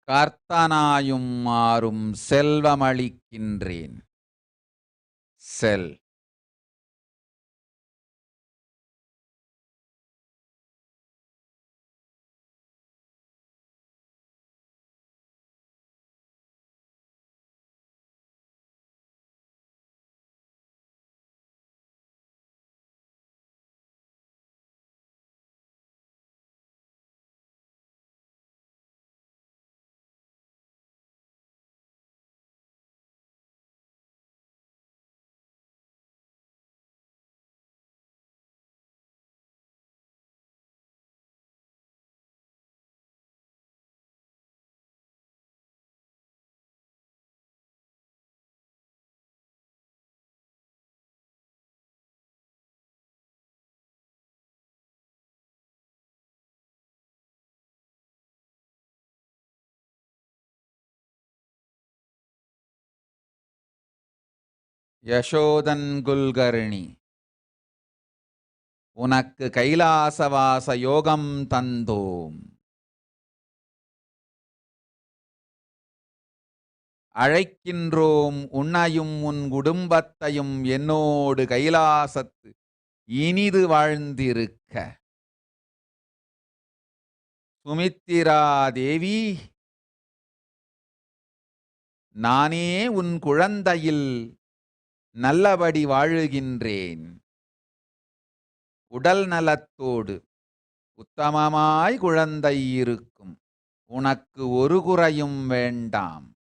கர்த்தனாயும் மாறும் செல்வமளிக்கின்றேன். செல். யசோதன் குல்கர்ணி, உனக்கு கைலாசவாச யோகம் தந்தோம். அழைக்கின்றோம் உன்னையும் உன் குடும்பத்தையும் என்னோடு கைலாசத்து இனிது வாழ்ந்திருக்க. சுமித்திரா தேவி, நானே உன் குழந்தையில் நல்லபடி வாழுகின்றேன். உடல் நலத்தோடு உத்தமமாய் குழந்தை இருக்கும். உனக்கு ஒரு குறையும் வேண்டாம்.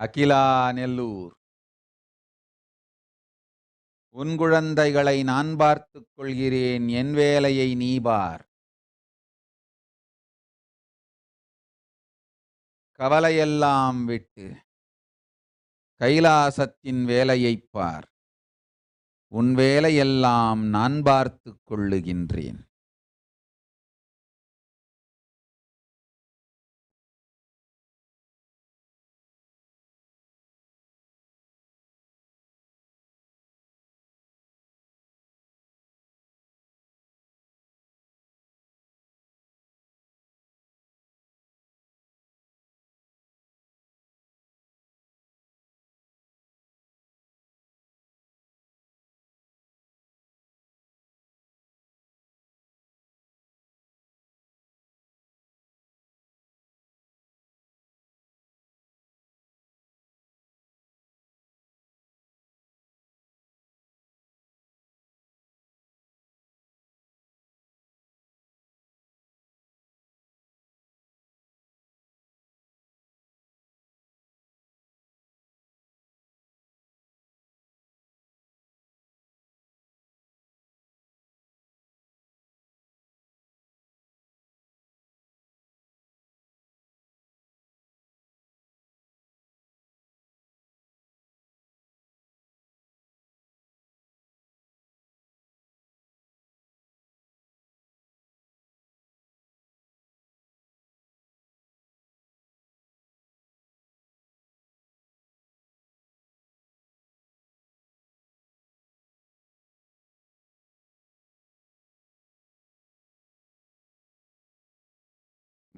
அகிலா நெல்லூர். உன் குழந்தைகளை நான் பார்த்துக் கொள்கிறேன், என் வேலையை நீ பார். கவலையெல்லாம் விட்டு கைலாசத்தின் வேலையைப் பார். உன் வேலையெல்லாம் நான் பார்த்துக் கொள்ளுகின்றேன்.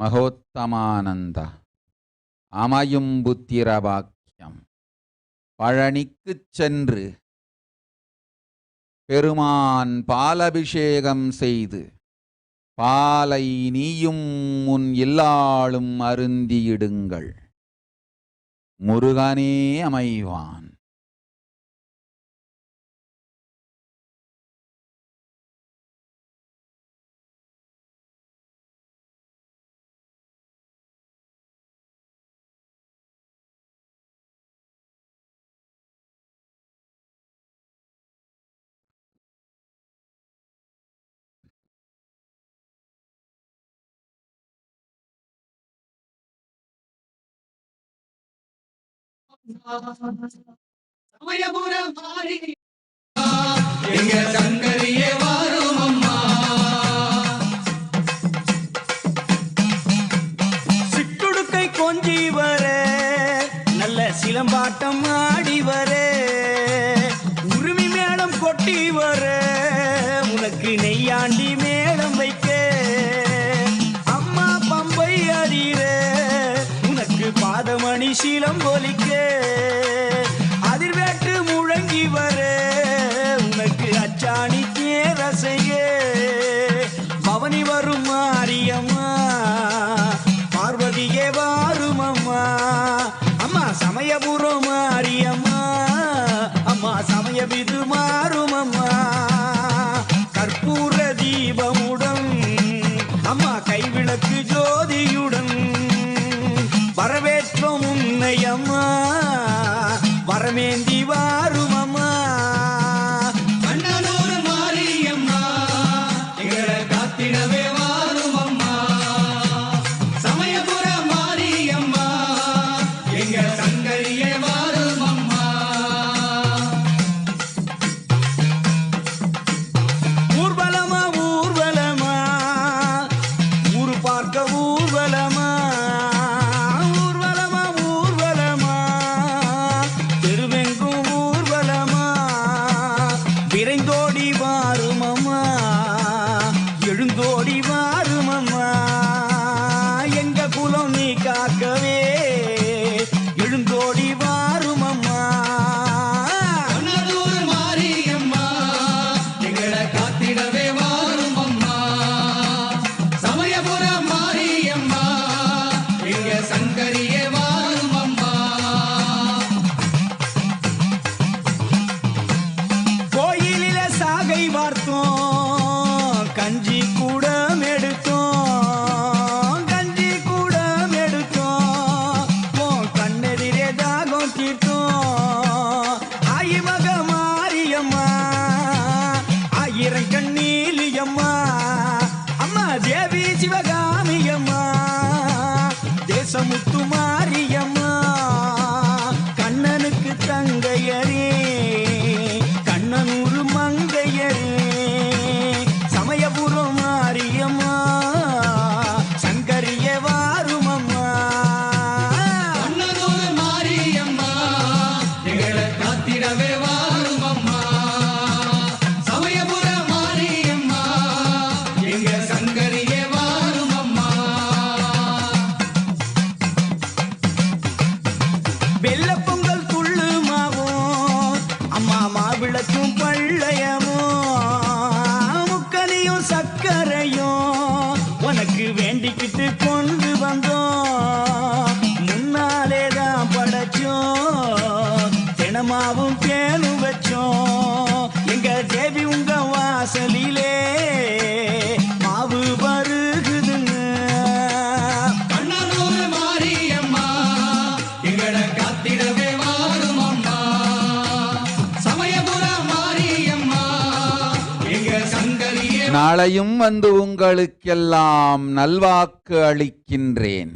மகோத்தமானந்த அமையும் புத்திர பாக்கியம். பழனிக்குச் சென்று பெருமான் பாலபிஷேகம் செய்து பாலை நீயும் முன் எல்லாளும் அருந்தியிடுங்கள். முருகனே அமைவான். எங்க சங்கரியே வாரும் அம்மா. சிட்டுடுக்கை கொஞ்சி வர நல்ல சிலம்பாட்டம் ஆடி வர உருமி மேளம் கொட்டி வர உனக்கு நெய்யாண்டி மேளம் வைக்க அம்மா பம்பை அறிற உனக்கு பாதமணி சீலம் போலிக்க அதிர்வேட்டு முழங்கி வர உனக்கு அச்சாணி தேரசையே பவனி வரும் மாரியம்மா பார்வதியே வாரும் அம்மா. அம்மா சமயபுரம் மாரியம்மா, அம்மா சமயவிது மாறும் அம்மா. கற்பூர தீபமுடன் அம்மா கைவிளக்கு ஜோதியுடன் வரவேற்றோம் உன்னை அம்மா. வரமேந்தி வாரும் அம்மா. கண்ணனூர் மாரியம்மா எங்களை காத்திடவே வாரும் அம்மா. தேவி சிவகாமியம்மா தேசமுத்து மாரியம்மா கண்ணனுக்கு தங்கையரே கண்ணனூர் மங்கையரே சமயபுரம் மாரியம்மா சங்கரிய வாருமம்மா கண்ணனூர் மாரியம்மா எங்களை காத்திடவே வாருமம்மா சமயபுர மாரியம்மா எங்க சங்கரிய வாருமம்மா வெள்ள பொங்கல் துள்ளு மாவும் அம்மா மாவிளக்கும் பள்ளையமோ முக்கனியும் சக்கரையும் உனக்கு வேண்டிக்கிட்டு கொண்டு வந்தோம் முன்னாலே தான் படைச்சோம் தினமாவும் தேனும் வச்சோம் எங்க தேவி உங்க வாசலிலே மாவு வருகுதுங்க கண்ணனூர் மாரியம்மா எங்களை காத்திடவே வாருமம்மா சமயபுர மாரியம்மா எங்க சங்கரிய நாளையும் வந்து உங்களுக்கெல்லாம் நல்வாக்கு அளிக்கின்றேன்.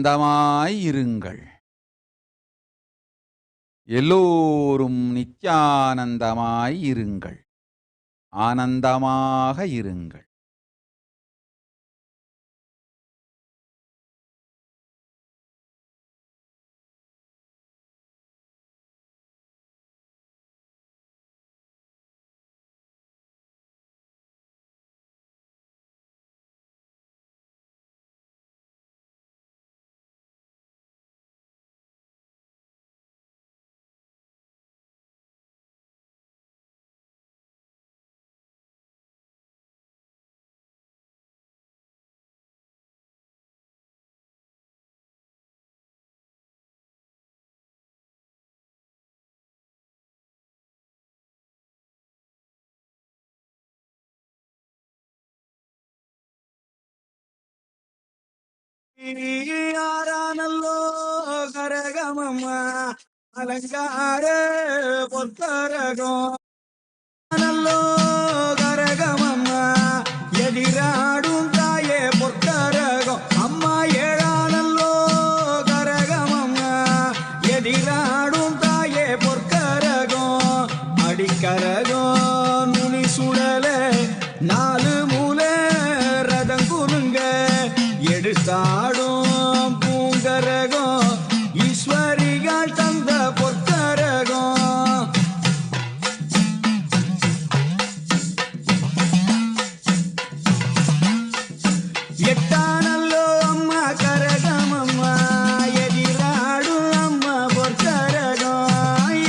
ஆனந்தமாயிருங்கள். எல்லோரும் நித்யானந்தமாயிருங்கள். ஆனந்தமாக இருங்கள். யாரானல்லோ கரகமம்மா அலங்கார பொற்கரகம் நல்லோ கரகமம்மா எதிராடும் தாயே பொற்கரகம் அம்மா ஏழானல்லோ கரகமம்மா எதிராடும் தாயே பொற்கரகம் அடிக்கரகம் நுனி சுடல நாலு மூலை ரதம் குலுங்க எடுத்தாடும் பூங்கரகம் ஈஸ்வரிகள் தந்த பொற்கரகம் எட்டானல்லோ அம்மா கரகமம்மா எதிராடும் அம்மா பொற்கரகம்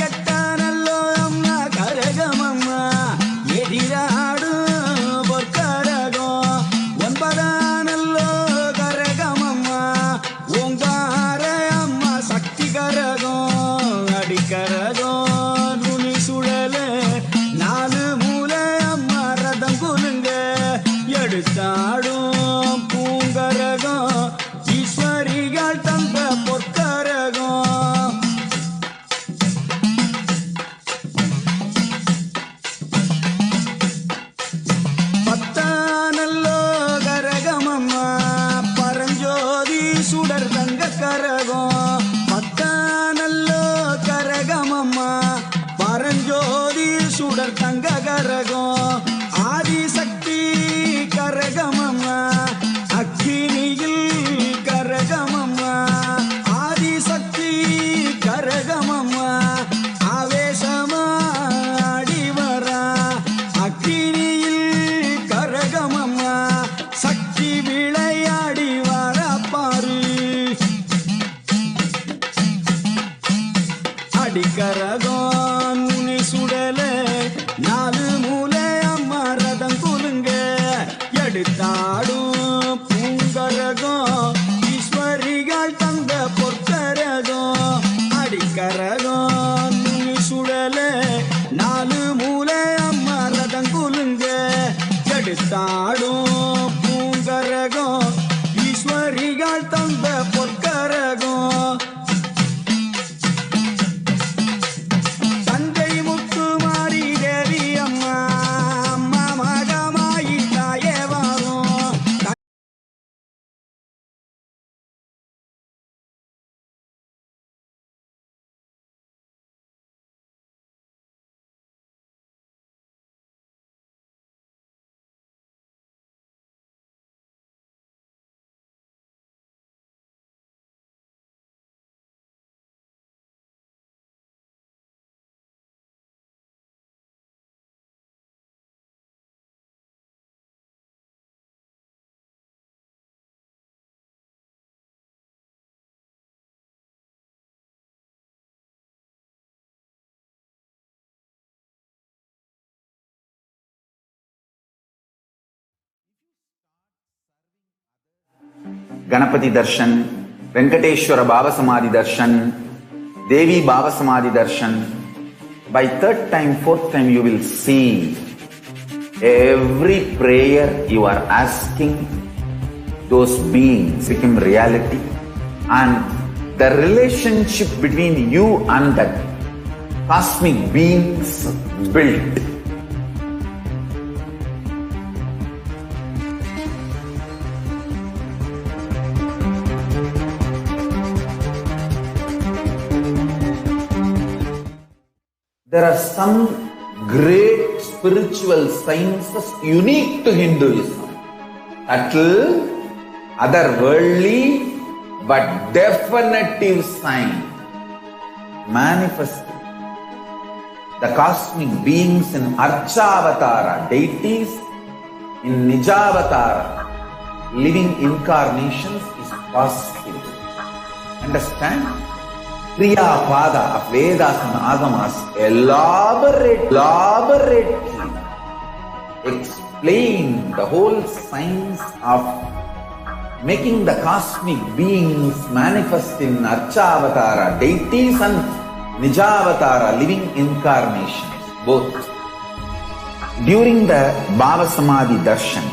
எட்டானல்லோ அம்மா கரகமம்மா எதிராடும் பொற்கரகம் ஒன்பதானல்லோ கரகமம்மா ஓங்கார அம்மா சக்தி கரகம் அடிக்கரகம் நுனி சுழல நாலு மூலை அம்மா ரதம் குலுங்க எடுத்தாடும் பூங்கர தான் தந்த பொற்கரகம் தஞ்சை முத்து மாறி தேவி அம்மா அம்மா மகமாயி தாயே வாரும் Ganapati Darshan, Venkateshwara Baba Samadhi Darshan, Devi Baba Samadhi Darshan. By third time, fourth time, you will see every prayer you are asking, those beings become reality, and the relationship between you and that cosmic beings built. There are some great spiritual sciences unique to Hinduism. Subtle, otherworldly, but definitive sign. Manifesting. The cosmic beings in Archavatara, deities in Nijavatara, living incarnations is possible. Understand? Priya Pada of Vedas and Agamas elaborately explain the whole science of making the cosmic beings manifest in Archavatara, deities, and Nijavatara, living incarnations, both. During the Baba Samadhi Darshan,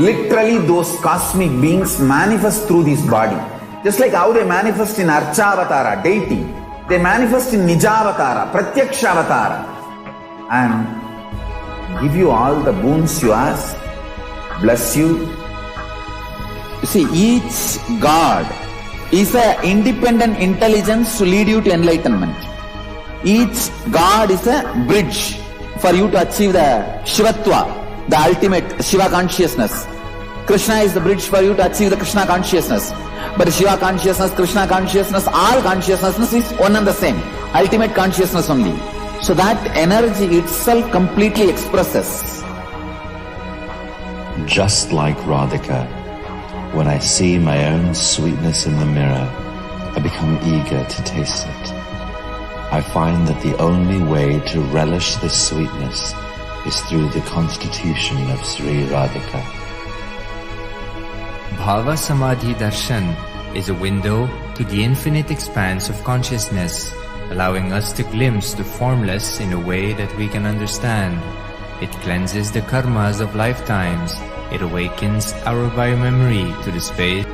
literally those cosmic beings manifest through this body. Just like how they manifest in Archavatara, deity, they manifest in Nijavatara, Pratyakshavatara, and give you all the boons you ask, bless you. You see, each God is an independent intelligence to lead you to enlightenment. Each God is a bridge for you to achieve the Shivatva, the ultimate Shiva consciousness. Krishna is the bridge for you to achieve the Krishna consciousness. But Shiva consciousness, Krishna consciousness, all consciousness is one and the same. Ultimate consciousness only. So that energy itself completely expresses. Just like Radhika, when I see my own sweetness in the mirror, I become eager to taste it. I find that the only way to relish this sweetness is through the constitution of Sri Radhika. Bhava Samadhi Darshan is a window to the infinite expanse of consciousness, allowing us to glimpse the formless in a way that we can understand. It cleanses the karmas of lifetimes. It awakens our biomemory to the space.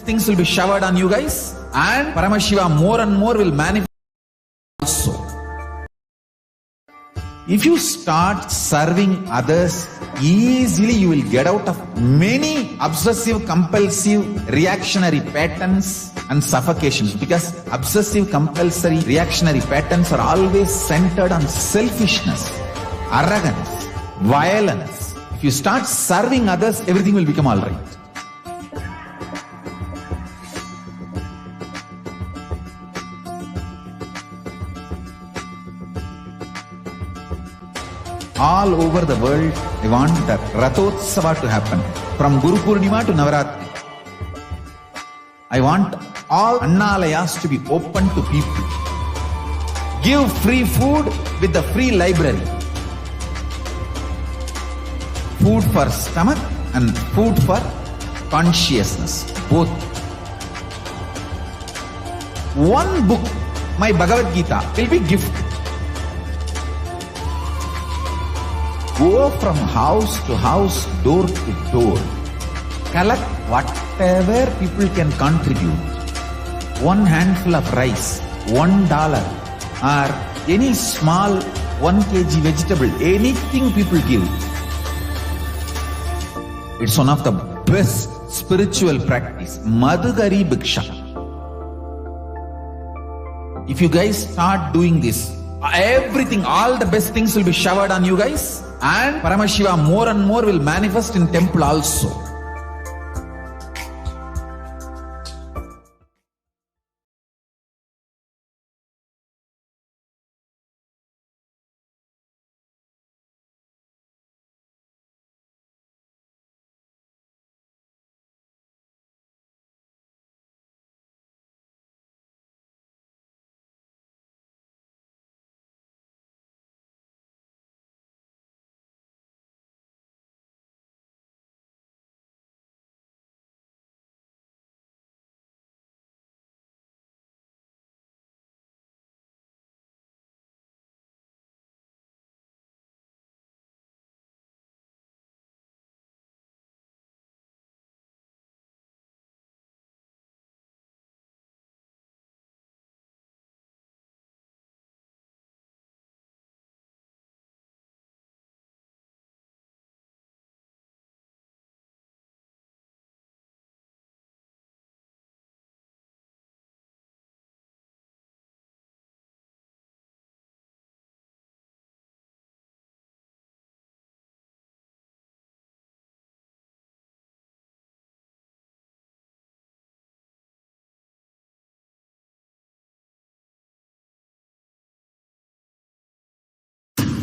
Things will be showered on you guys, and Paramashiva more and more will manifest also. If you start serving others easily, you will get out of many obsessive, compulsive, reactionary patterns and suffocations, because obsessive, compulsory, reactionary patterns are always centered on selfishness, arrogance, violence. If you start serving others, everything will become all right. All over the world, I want the Rathotsava to happen. From Guru Purnima to Navaratri. I want all Annalayas to be open to people. Give free food with the free library. Food for stomach and food for consciousness. Both. One book my Bhagavad Gita will be gift. Go from house to house, door to door. Collect whatever people can contribute. One handful of rice, $1, or any small 1 kg vegetable, anything people give. It's one of the best spiritual practice. Madhugari Bhiksha. If you guys start doing this, everything, all the best things will be showered on you guys. And Paramashiva more and more will manifest in temple also.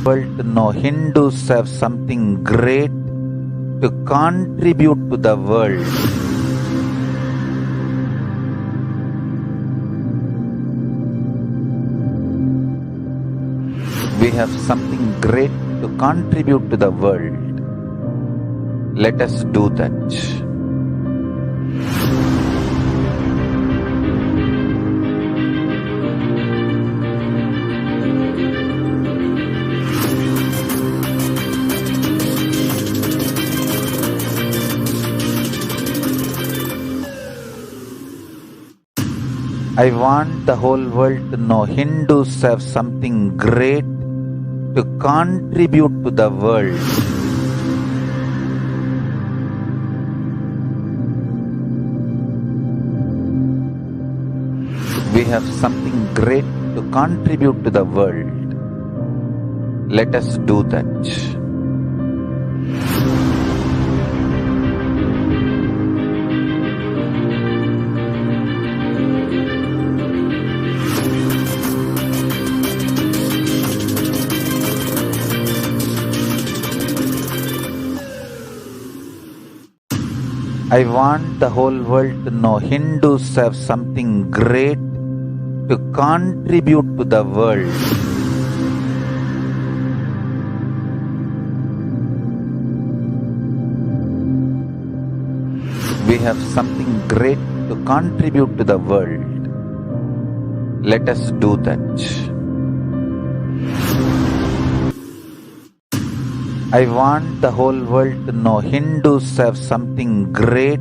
World to know Hindus have something great to contribute to the world. We have something great to contribute to the world. Let us do that. I want the whole world to know Hindus have something great to contribute to the world. We have something great to contribute to the world. Let us do that. I want the whole world to know Hindus have something great to contribute to the world. We have something great to contribute to the world. Let us do that. I want the whole world to know Hindus have something great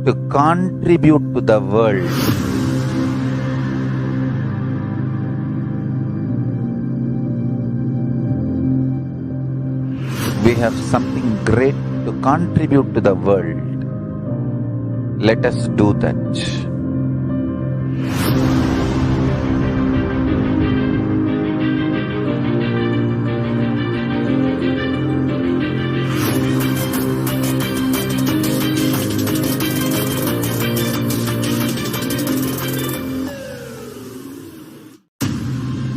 to contribute to the world. We have something great to contribute to the world. Let us do that.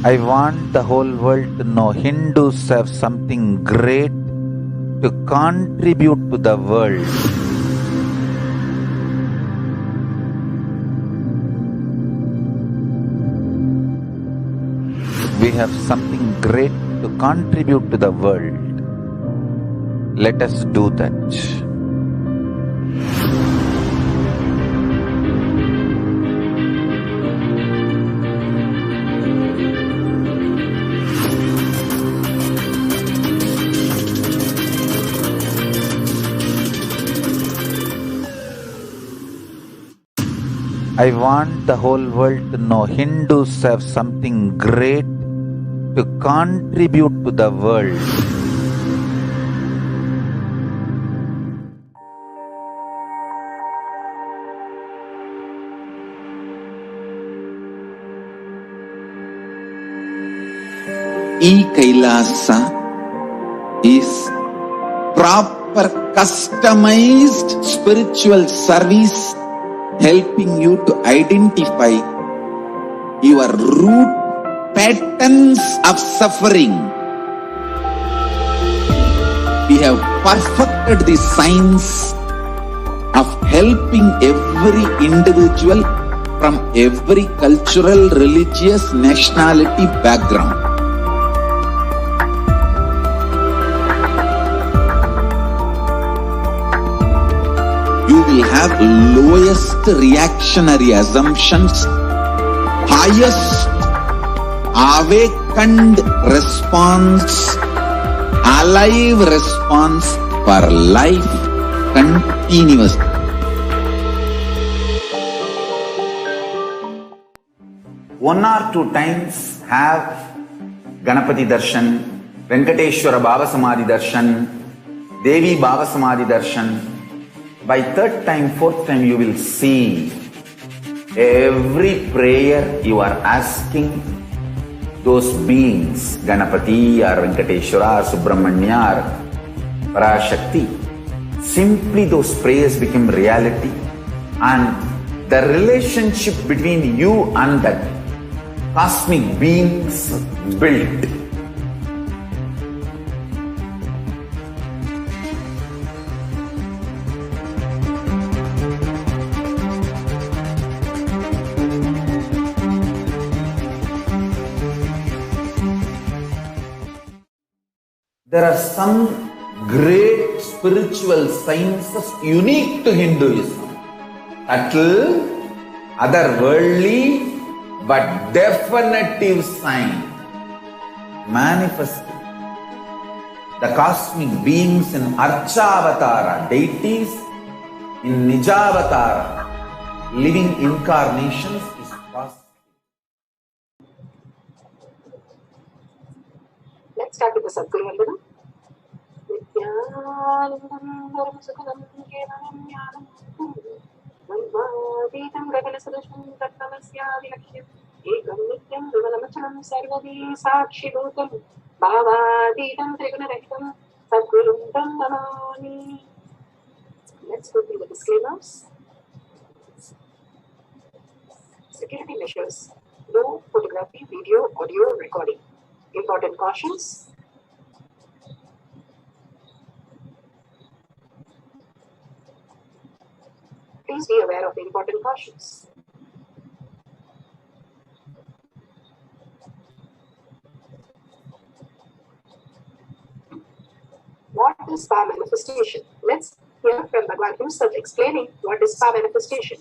I want the whole world to know Hindus have something great to contribute to the world. We have something great to contribute to the world. Let us do that. I want the whole world to know Hindus have something great to contribute to the world. KAILASA is proper customized spiritual service helping you to identify your root patterns of suffering. We have perfected the science of helping every individual from every cultural, religious, nationality background. You will have lowest reactionary assumptions, highest awakened response, alive response for life continuous. One or two times have Ganapati Darshan, Venkateshwara Baba Samadhi Darshan, Devi Baba Samadhi Darshan. By third time, fourth time, you will see every prayer you are asking those beings, Ganapati or Venkateshwara or Subramanya or Parashakti. Simply those prayers become reality, and the relationship between you and that cosmic beings built. There are some great spiritual sciences unique to Hinduism. Subtle, otherworldly, but definitive sign. Manifesting. The cosmic beings in Archavatara, deities in Nijavatara, living incarnations is possible. Let's start with the Sadguru Vandana. Nithyanandam Paramashivoham Kevalam Jnanam Vaidvam Gaganasadasham Tattvamasya Vilakshya Ekam Nityam Vimalamachanam Sarvadi Sakshibhutam Bhavadidam Trigunarahitam Sadgurum Tam Namami. Let's go through the disclaimers. Security measures. No photography, video, audio recording. Important cautions. Please be aware of the important cautions. What is power manifestation? Let's hear from Bhagwan himself explaining what is power manifestation.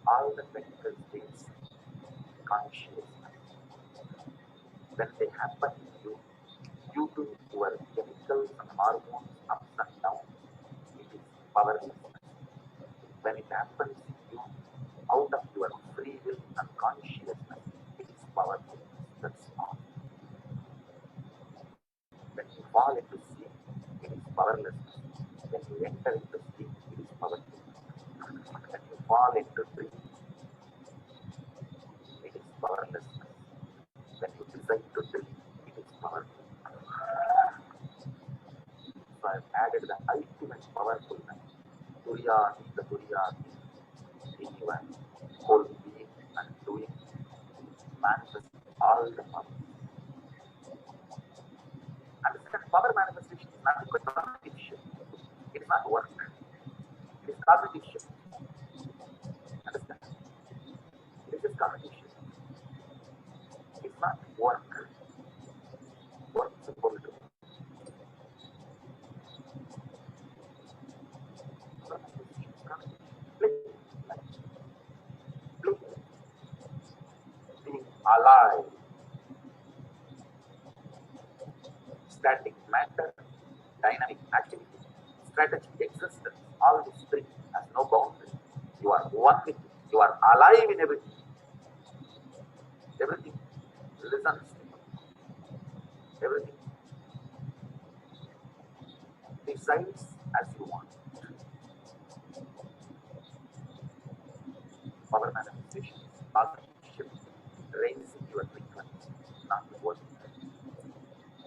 All the medical states, consciousness, when they happen to you, due to your chemicals and hormones ups and downs, it is powerless. When it happens to you out of your free will and consciousness, it is powerful. That's all. When you fall into sleep, it is powerless. When you enter into sleep, it is powerful. When you fall into dream, it is powerless. When you decide to dream, it is powerful. So I have added the ultimate powerfulness. Turyati, the Turyati, in your whole being and doing, manifest all the power. Understand, power manifestation is nothing but cognitive shift. It is not work. It is cognitive shift. Understand? It is just cognitive shift. It is not work. Work is supposed to. Being alive, static matter, dynamic activity, strategic existence, all these three has no boundary. You are one with it. You are alive in everything. Everything listens. Everything decides as you want. Power manifestation, partnership, raising your frequency, not the world.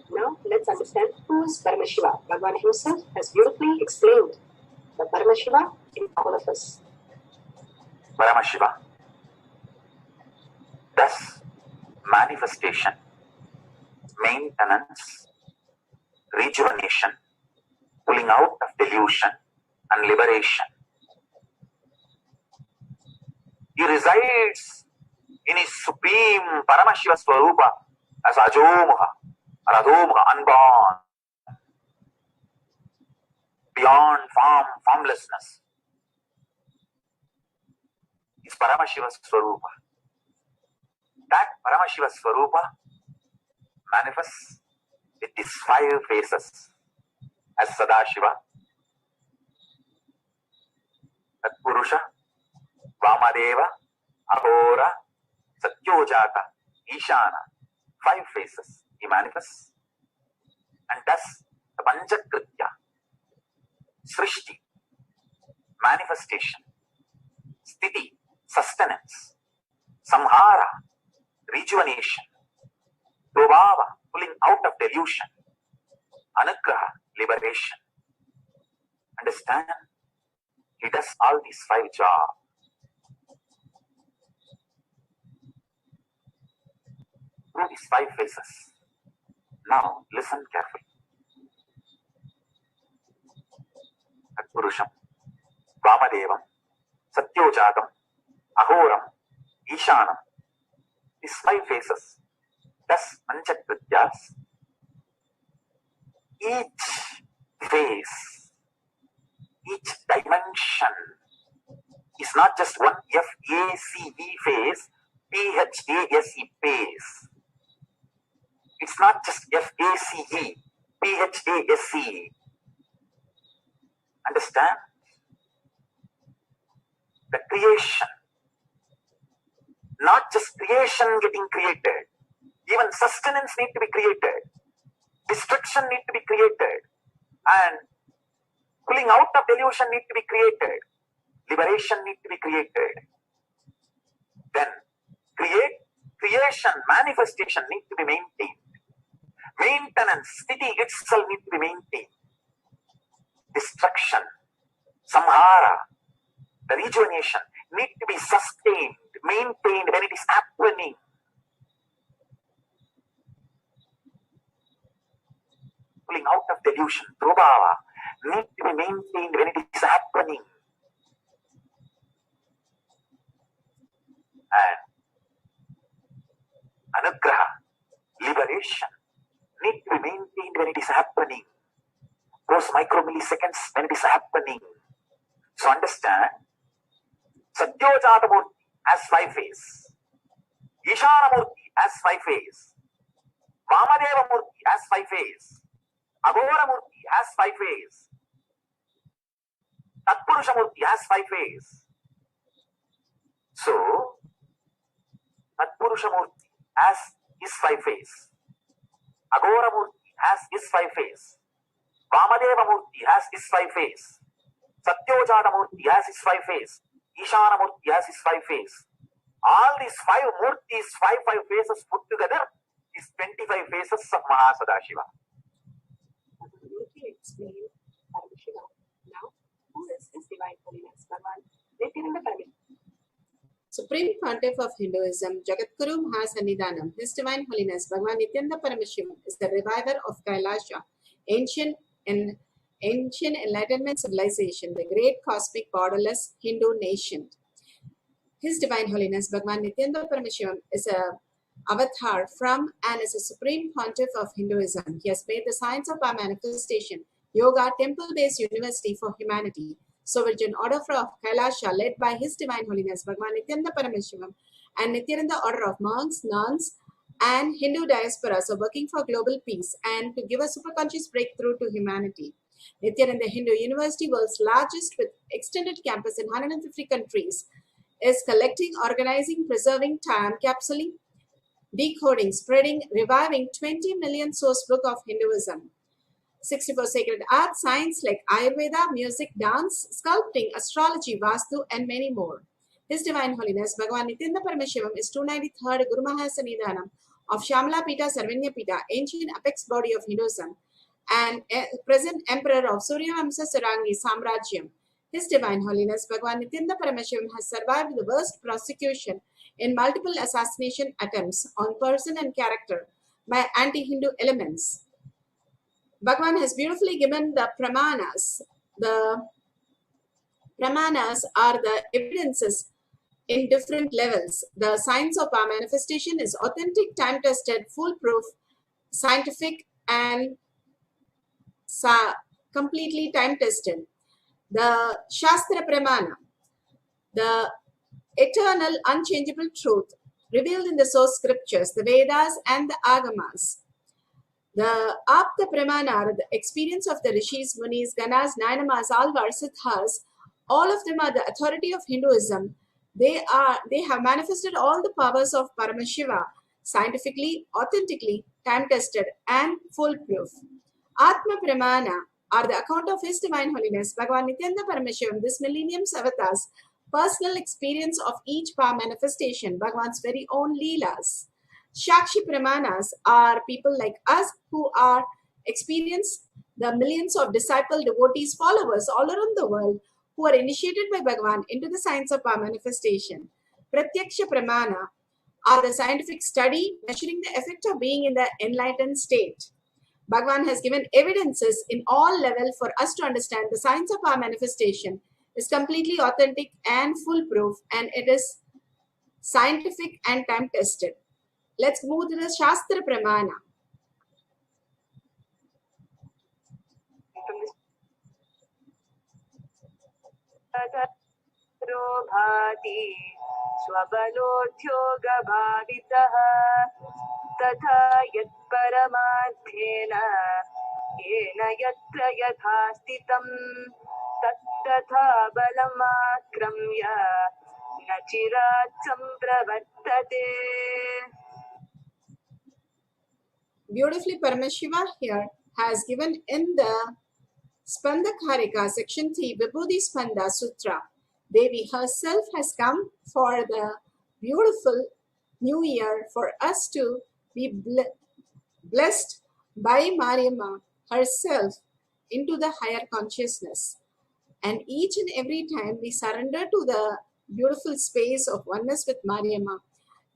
Now let's understand who is Paramashiva. Bhagavan himself has beautifully explained the Paramashiva in all of us. Paramashiva, thus manifestation, maintenance, rejuvenation, pulling out of delusion and liberation. He resides in his supreme Paramashiva Swarupa as Ajomuha, Radhomuha, unborn, beyond form, formlessness. Is Paramashiva Swarupa. That Paramashiva Swarupa manifests with these 5 faces as Sadashiva, Tatpurusha, Vamadeva, Ahora, Satyojata, Ishana. 5 faces he manifests, and thus the Panchakritya, Srishti, manifestation, Sthiti, sustenance, Samhara, rejuvenation, Prabhava, pulling out of delusion, Anugraha, liberation. Understand? He does all these 5 jobs. Through these 5 phases. Now, listen carefully. Tatpurusham, Vamadevam, Satyojatam, Ahoram, Ishanam. These 5 phases. Thus, Panchakratyas. Each phase, each dimension is not just one FACE phase, PHASE phase. It's not just FACE, PHASE. Understand? The creation, not just creation getting created, even sustenance need to be created, destruction need to be created, and pulling out of delusion need to be created, liberation need to be created. Then creation, manifestation need to be maintained. Maintenance, sthiti itself need to be maintained. Destruction, samhara, the rejuvenation need to be sustained, maintained when it is happening. Pulling out of delusion, prabhava, need to be maintained when it is happening. And anugraha, liberation, need to be maintained when it is happening. Those micromilliseconds when it is happening. So understand, Satyojata Murti has 5 phases. Ishana Murti has 5 phases. Vamadeva Murti has 5 phases. Agora Murti has 5 phases. Tatpurusha Murti has 5 phases. So, Tatpurusha Murti has his 5 phases. Agora Murti has his 5 phases. Vamadeva Murti has his 5 phases. Satyojata Murti has his 5 phases. Ishana Murti has his 5 phases. All these 5 Murtis, 5 phases put together is 25 phases of Mahasadashiva. Explain Paramashiva. Now, who is His Divine Holiness Bhagavan Nithyananda Paramashivam? Supreme Pontiff of Hinduism, Jagadguru Mahasannidhanam, His Divine Holiness Bhagavan Nithyananda Paramashivam is the reviver of KAILASA, ancient Enlightenment civilization, the great cosmic borderless Hindu nation. His Divine Holiness Bhagavan Nithyananda Paramashivam is a avatar from and is a Supreme Pontiff of Hinduism. He has made the science of our manifestation, yoga, temple-based university for humanity. So Virgin Order of KAILASA, led by His Divine Holiness Bhagavan Nithyananda Paramashivam and Nithyananda Order of monks, nuns, and Hindu diasporas are working for global peace and to give a superconscious breakthrough to humanity. Nithyananda Hindu University, world's largest with extended campus in 150 countries, is collecting, organizing, preserving, time capsuling, decoding, spreading, reviving 20 million source book of Hinduism. 64 sacred arts, science like Ayurveda, music, dance, sculpting, astrology, Vastu, and many more. His Divine Holiness Bhagavan Nithyananda Paramashivam is 293rd Guru Mahasannidhanam of Shamala Pita Sarvanya Pita, ancient apex body of Hinduism, and present Emperor of Suryavamsa Sarangi Samrajyam. His Divine Holiness Bhagavan Nithyananda Paramashivam has survived the worst prosecution in multiple assassination attempts on person and character by anti-Hindu elements. Bhagavan has beautifully given the pramanas. The pramanas are the evidences in different levels. The science of our manifestation is authentic, time-tested, foolproof, scientific, and completely time-tested. The Shastra Pramana, the eternal, unchangeable truth revealed in the source scriptures, the Vedas and the Agamas. The Apta Pramana, the experience of the Rishis, Munis, Ganas, Nainamas, Alvars, Siddhas, all of them are the authority of Hinduism. They have manifested all the powers of Paramashiva scientifically, authentically, time-tested, and foolproof. Atma Pramana are the account of His Divine Holiness Bhagavan Nithyananda Paramashivam, this millennium's avatars, personal experience of each power manifestation, Bhagavan's very own Leelas. Shakshi Pramanas are people like us who are experience the millions of disciple devotees, followers all around the world who are initiated by Bhagavan into the science of power manifestation. Pratyaksha Pramana are the scientific study measuring the effect of being in the enlightened state. Bhagavan has given evidences in all levels for us to understand the science of our manifestation is completely authentic and foolproof, and it is scientific and time-tested. Let's move to the Shastra Pramana. तथा यत्परमार्थेन येन यत्र यथा स्थितं तत्तथा बलमाक्रम्य न चिरात् सम्प्रवर्तते. Beautifully, Paramashiva here has given in the Spandakarika section 3 Vibhuti Spanda Sutra. Devi herself has come for the beautiful new year for us to be blessed by Mariamma herself into the higher consciousness. And each and every time we surrender to the beautiful space of oneness with Mariamma,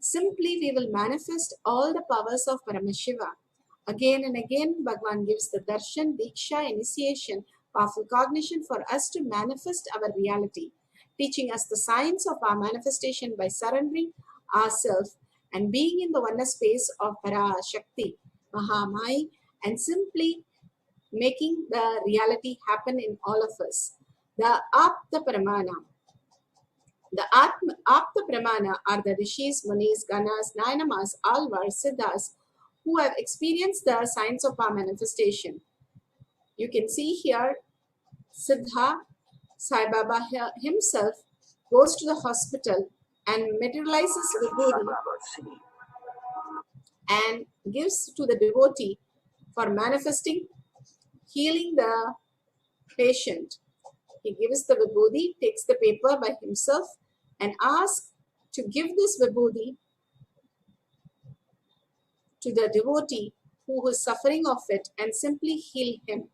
simply we will manifest all the powers of Paramashiva. Again and again, Bhagavan gives the darshan, diksha, initiation, powerful cognition for us to manifest our reality, teaching us the science of our manifestation by surrendering ourselves and being in the oneness space of Parashakti, Mahamai, and simply making the reality happen in all of us. The Apta Pramana. The Apta Pramana are the Rishis, Munis, Ganas, Nainamas, Alvars, Siddhas, who have experienced the science of our manifestation. You can see here, Siddha, Sai Baba himself goes to the hospital and materializes Vibhuti and gives to the devotee for manifesting, healing the patient. He gives the Vibhuti, takes the paper by himself and asks to give this Vibhuti to the devotee who is suffering of it and simply heal him.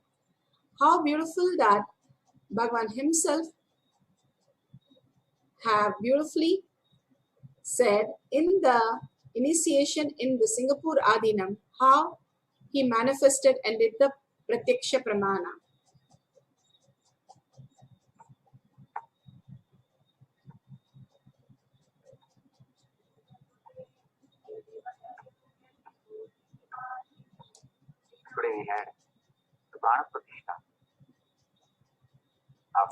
How beautiful that Bhagavan himself have beautifully said in the initiation in the Singapore Adinam, how he manifested and did the Pratyaksha Pramana. Today we had the Paramashivoham of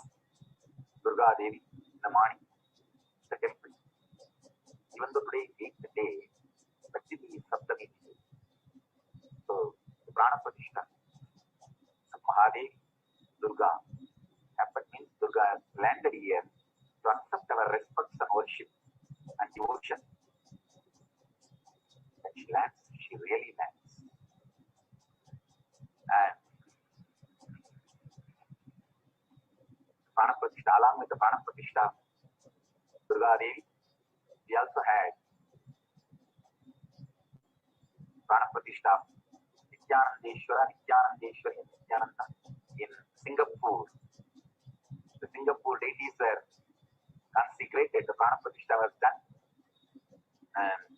Durga Devi in the morning, the temple. Even though today is 8th day, but this is Saptami. So the Paramashivoham of Mahadevi, Durga, happened means Durga landed here to accept our respects and worship. she lands, she really lands. And Pranapratishtha, along with the Pranapratishtha, Durga Devi, we also had Pranapratishtha, Nithyanandeshwari and Nithyananda in Singapore. The Singapore deities were consecrated, the Pranapratishtha was done. And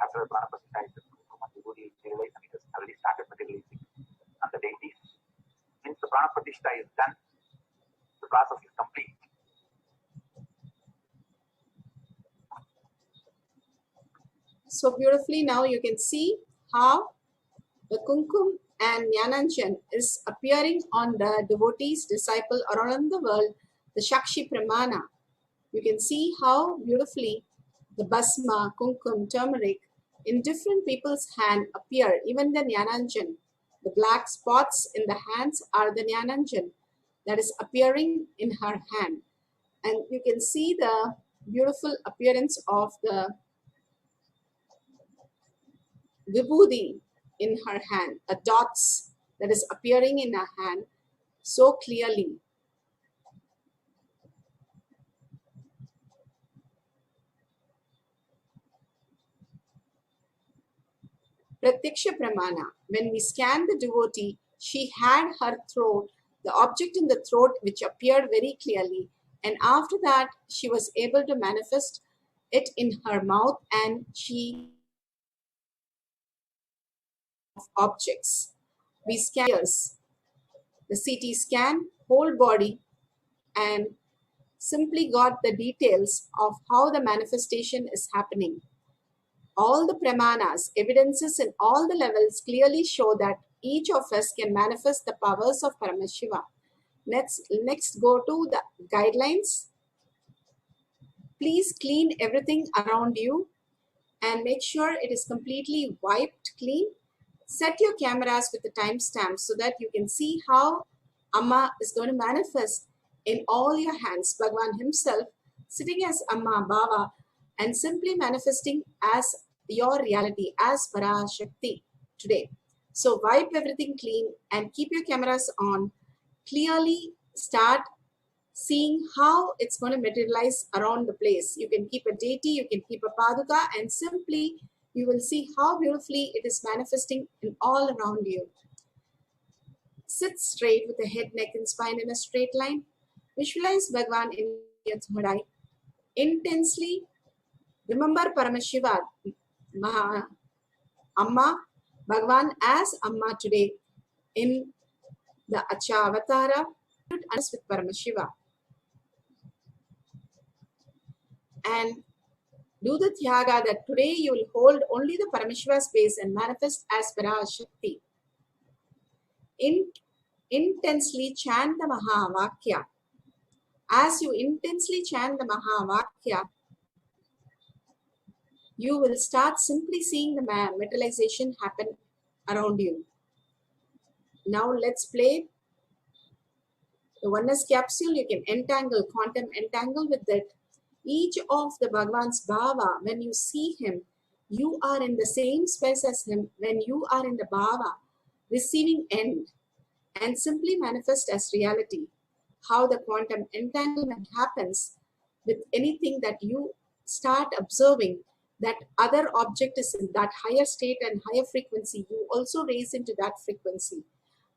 after the Pranapratishtha is materialized, and it has already started materializing on the deities. Means the Pranapratishtha is done, the process is complete. So beautifully now you can see how the Kumkum and Jnananjan is appearing on the devotees, disciple around the world, the Shakshi Pramana. You can see how beautifully the Basma, Kumkum, turmeric in different people's hand appear. Even the Jnananjan, the black spots in the hands are the Jnananjan that is appearing in her hand. And you can see the beautiful appearance of the Vibhuti in her hand, a dots that is appearing in her hand so clearly. Pratyaksha Pramana, when we scan the devotee, she had her throat, the object in the throat which appeared very clearly, and after that she was able to manifest it in her mouth, and she objects. We scan the CT scan, whole body, and simply got the details of how the manifestation is happening. All the pramanas, evidences in all the levels clearly show that each of us can manifest the powers of Paramashiva. Next go to the guidelines. Please clean everything around you and make sure it is completely wiped clean. Set your cameras with the timestamp so that you can see how Amma is going to manifest in all your hands. Bhagavan himself sitting as Amma Baba and simply manifesting as your reality, as Parashakti today. So wipe everything clean and keep your cameras on. Clearly start seeing how it's going to materialize around the place. You can keep a deity, you can keep a paduka, and simply you will see how beautifully it is manifesting in all around you. Sit straight with the head, neck and spine in a straight line. Visualize Bhagavan in your third eye. Intensely remember Paramashiva, Amma, Bhagavan as Amma today in the Acha Avatara with Paramashiva. And do the Tyaga that today you will hold only the Paramashiva space and manifest as Parashakti. Intensely chant the Mahavakya. As you intensely chant the Mahavakya, you will start simply seeing the materialization happen around you. Now let's play the oneness capsule. You can entangle, quantum entangle with it. Each of the Bhagavan's Bhava, when you see him, you are in the same space as him when you are in the Bhava, receiving end, and simply manifest as reality. How the quantum entanglement happens with anything that you start observing, that other object is in that higher state and higher frequency, you also raise into that frequency.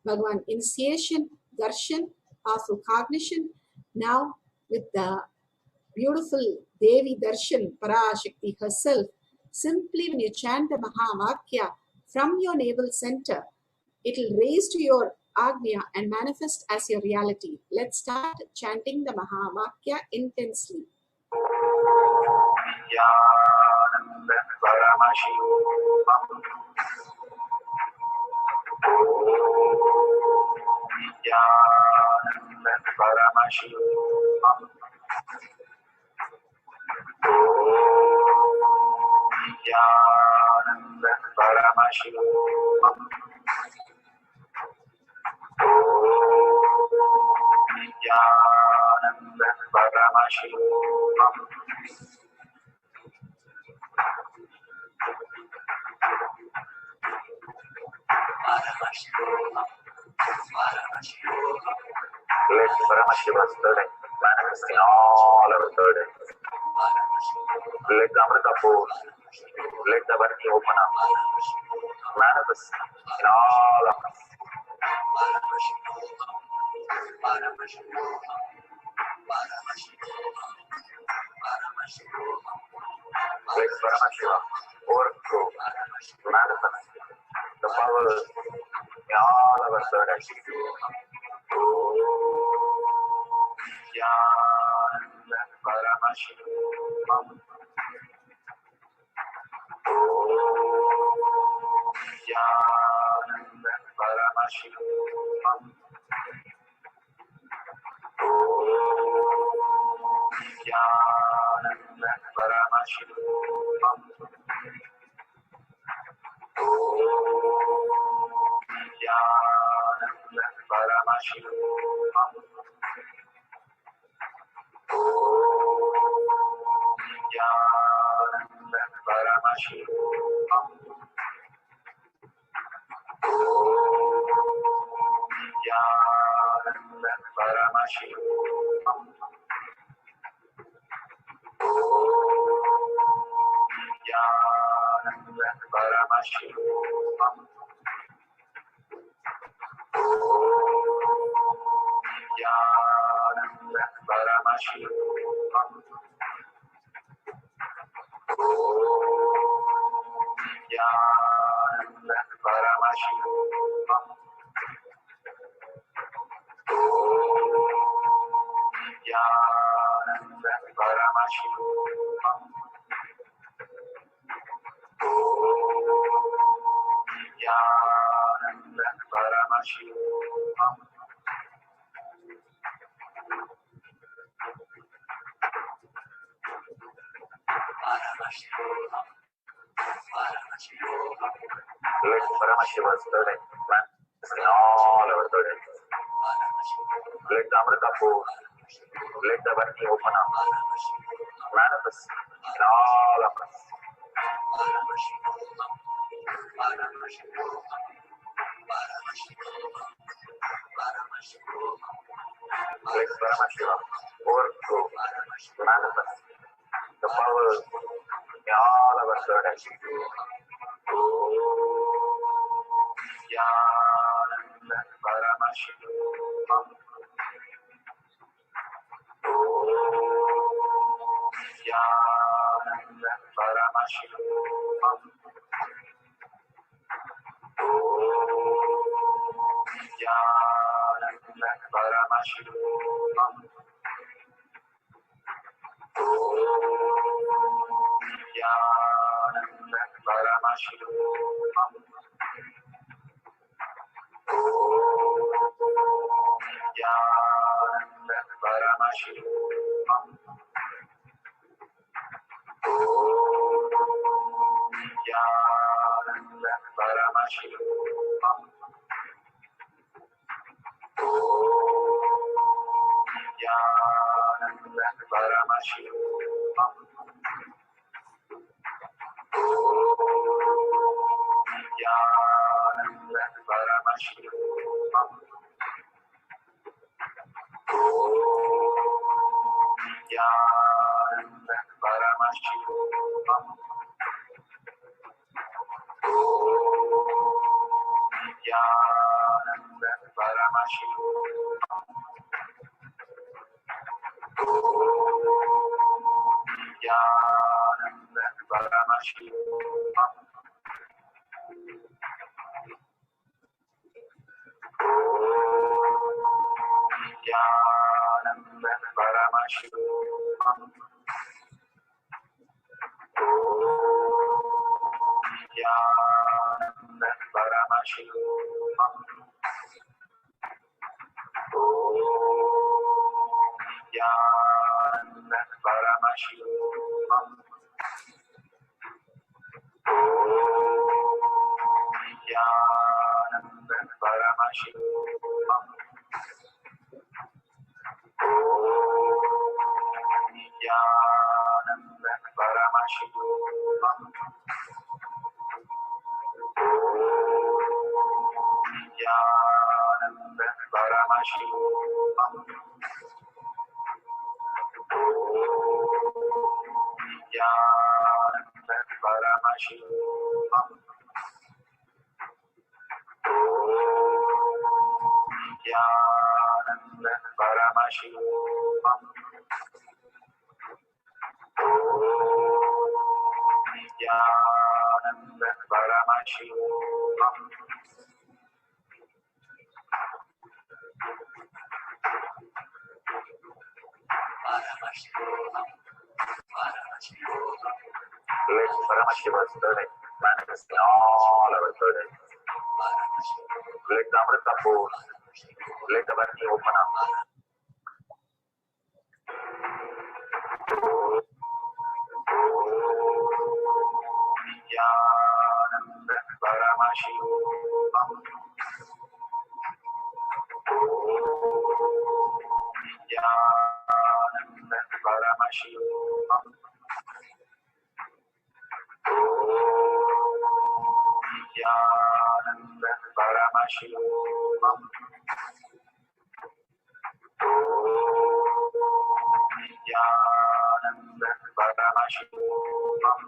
Bhagavan, initiation, darshan, powerful cognition. Now with the beautiful Devi darshan, Parashakti herself, simply when you chant the Mahavakya from your navel center, it will raise to your Agnya and manifest as your reality. Let's start chanting the Mahavakya intensely. Let Paramashiva's third eye manifest in all our third eyes. Let the Amrita force, let the Varni open up, manifest in all of us. Let Paramashiva overthrow, manifest the power in all our third eyes. Paramashivoham. Paramashivoham. Paramashivoham. Paramashivoham. Paramashivoham. Paramashivoham. Paramashivoham. Paramashivoham. Paramashivoham. Paramashivoham. Paramashivoham. Let Paramashiva's third eye manifest in all our third eyes. Let the Amrita force, let the Varni open up, manifest in all of us. Let Paramashiva overthrow, manifest the power in all our third eyes. Paramashivoham. Paramashivoham. Paramashivoham. Paramashivoham. Paramashivoham. Paramashivoham. Paramashivoham. Paramashivoham. Paramashivoham. Paramashivoham. Nithyananda Paramashivoham. Nithyananda Paramashivoham. Nithyananda Paramashivoham. Nithyananda Paramashivoham. Let Paramashiva's burden manifest in all our burdens. Let the Amrita force, let the Varni open up. Nithyananda Paramashivoham. Nithyananda Paramashivoham. Nithyananda Paramashivoham. Nithyananda Paramashivoham.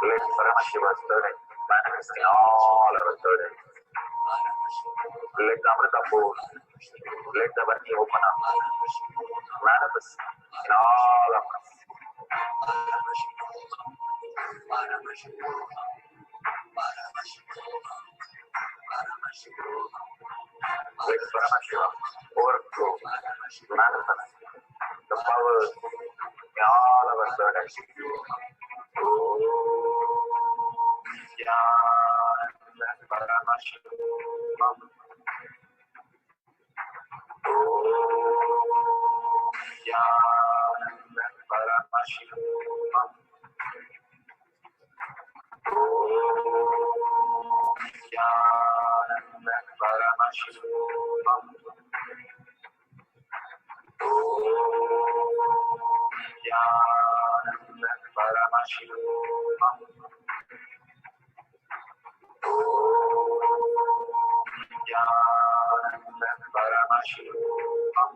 Let Paramashiva's burden manifest in all our burdens. Let the Amrita force, let the Varni open up. Manifest in all of us. Let Paramashiva overflow, manifest the power in all our burdens. Nithyananda Paramashivoham. Nithyananda Paramashivoham. Nithyananda Paramashivoham. Nithyananda Paramashivoham. Nithyananda Paramashivoham. Nithyananda Paramashivoham. Nithyananda Paramashivoham.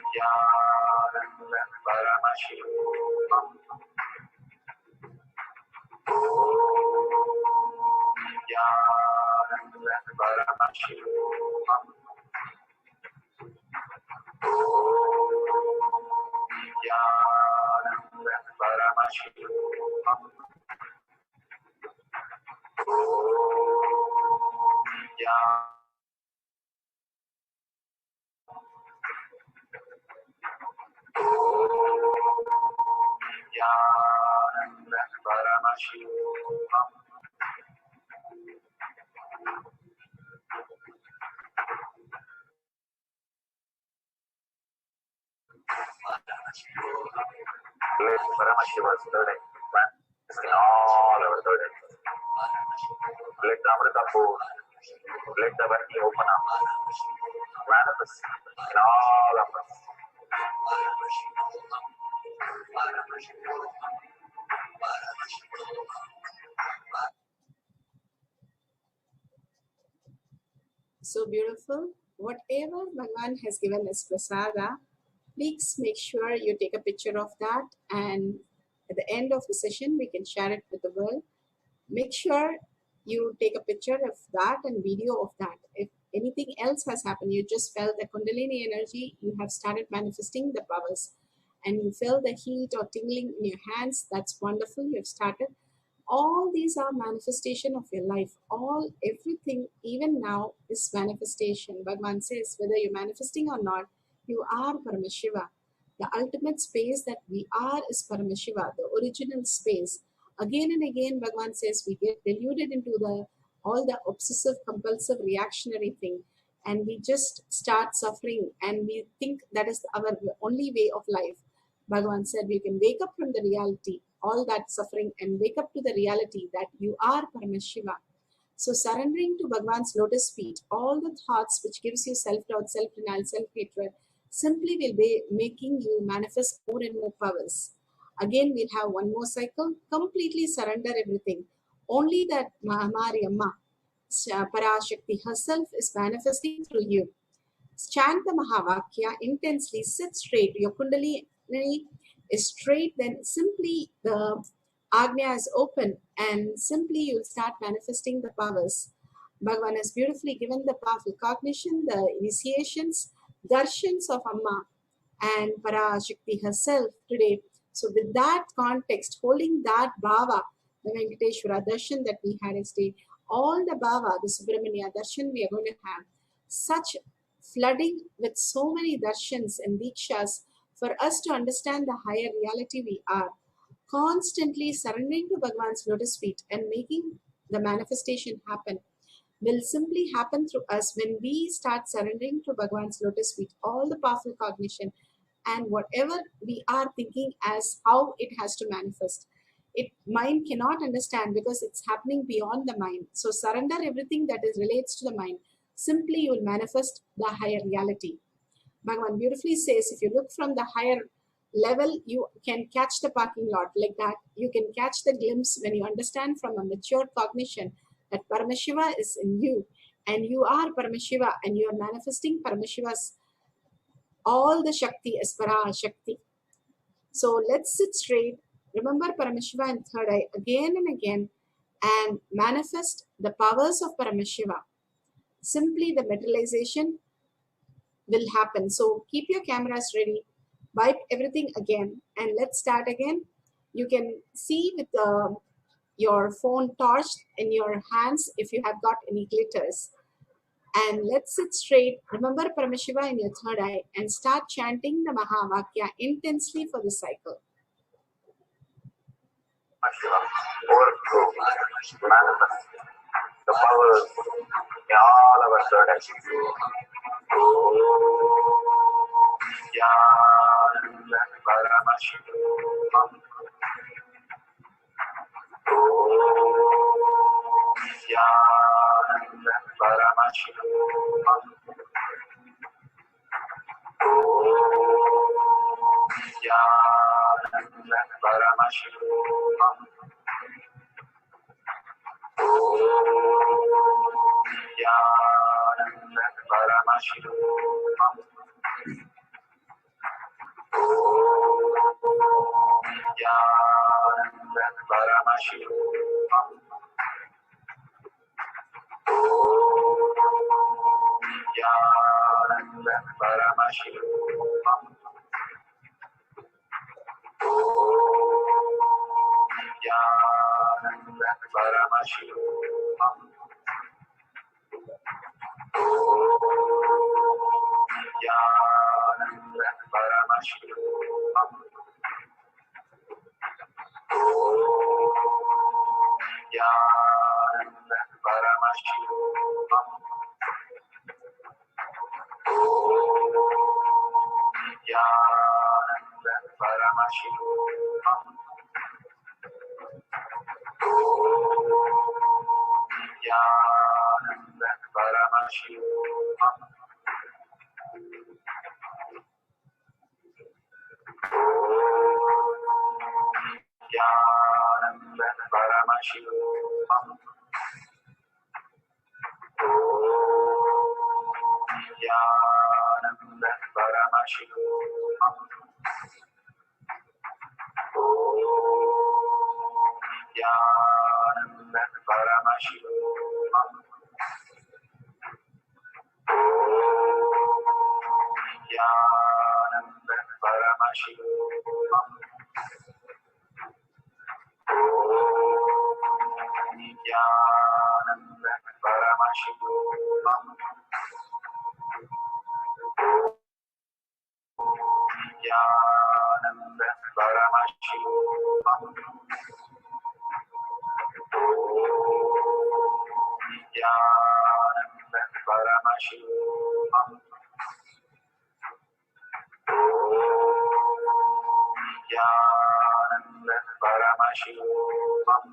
Nithyananda Paramashivoham. Nithyananda Paramashivoham. Let Paramashiva's burden manifest in all our burdens. Let the Amrita force, let the Varni open up. Manifest in all of us. So beautiful. Whatever Bhagavan has given as prasada, please make sure you take a picture of that, and at the end of the session we can share it with the world. Make sure you take a picture of that and video of that. If anything else has happened, you just felt the Kundalini energy, you have started manifesting the powers, and you feel the heat or tingling in your hands, that's wonderful, you have started. All these are manifestation of your life. Everything, even now, is manifestation. Bhagavan says, whether you're manifesting or not, you are Paramashiva. The ultimate space that we are is Paramashiva, the original space. Again and again, Bhagavan says, we get deluded into all the obsessive, compulsive, reactionary thing, and we just start suffering, and we think that is our only way of life. Bhagavan said, you can wake up from the reality, all that suffering, and wake up to the reality that you are Paramashiva. So surrendering to Bhagwan's lotus feet, all the thoughts which gives you self-doubt, self-denial, self-hatred, simply will be making you manifest more and more powers. Again, we'll have one more cycle. Completely surrender everything. Only that Mahamari Amma, Parashakti herself is manifesting through you. Chant the Mahavakya intensely, sit straight. Your Kundalini is straight, then simply the Agnya is open and simply you'll start manifesting the powers. Bhagavan has beautifully given the powerful cognition, the initiations, darshans of Amma and Parashakti herself today. So with that context, holding that bhava, the Venkateshwara darshan that we had yesterday, all the bhava, the Subramanya darshan we are going to have, such flooding with so many darshans and dikshas for us to understand the higher reality we are, constantly surrendering to Bhagwan's lotus feet and making the manifestation happen will simply happen through us when we start surrendering to Bhagwan's lotus feet, all the powerful cognition and whatever we are thinking as how it has to manifest. Mind cannot understand because it's happening beyond the mind. So surrender everything that is relates to the mind. Simply you will manifest the higher reality. Bhagavan beautifully says, if you look from the higher level, you can catch the parking lot like that. You can catch the glimpse when you understand from a mature cognition that Paramashiva is in you and you are Paramashiva and you are manifesting Paramashiva's all the Shakti as Parashakti. So let's sit straight, remember Paramashiva in third eye again and again and manifest the powers of Paramashiva. Simply the materialization will happen. So keep your cameras ready, wipe everything again and let's start again. You can see with your phone torched in your hands if you have got any glitters. And let's sit straight, remember Paramashiva in your third eye and start chanting the Mahavakya intensely for the cycle. Overflow, manifest the powers in all our third eye. Paramashivoham. Paramashivoham. Paramashivoham. Paramashivoham. Paramashivoham. Paramashivoham. Paramashivoham. Paramashivoham. Paramashivoham.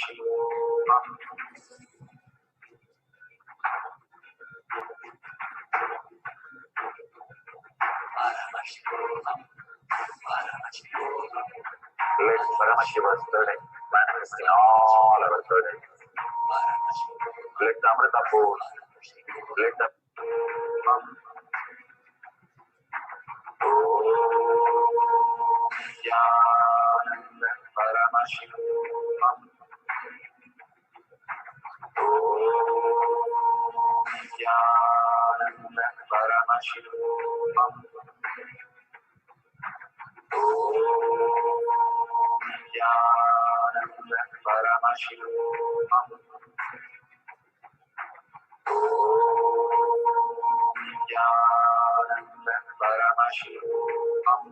Paramashivoham. Let Paramashiva's burden manifest in all our burdens. Let the Amrita pour. Let the Nithyananda Paramashivoham. Nithyananda Paramashivoham. Nithyananda Paramashivoham. Nithyananda Paramashivoham.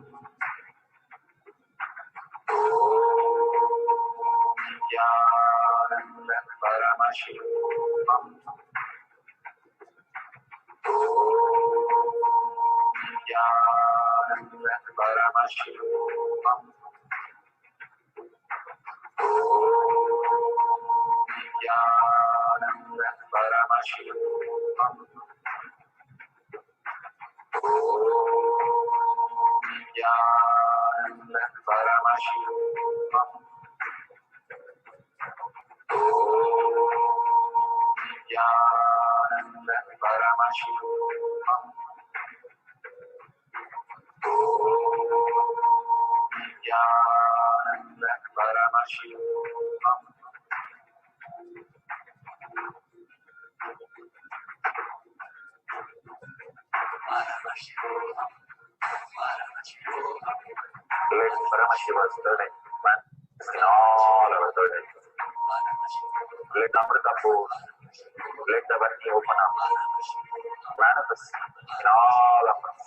Nithyananda Paramashivoham. Nithyananda Paramashivoham. Nithyananda Paramashivoham. Nithyananda Paramashivoham. Nithyananda Paramashivoham. Nithyananda Paramashivoham. Let Paramashiva's burden manifest in all our burdens. Let Amrita pour. Let the Vati open up. Manifest in all of us.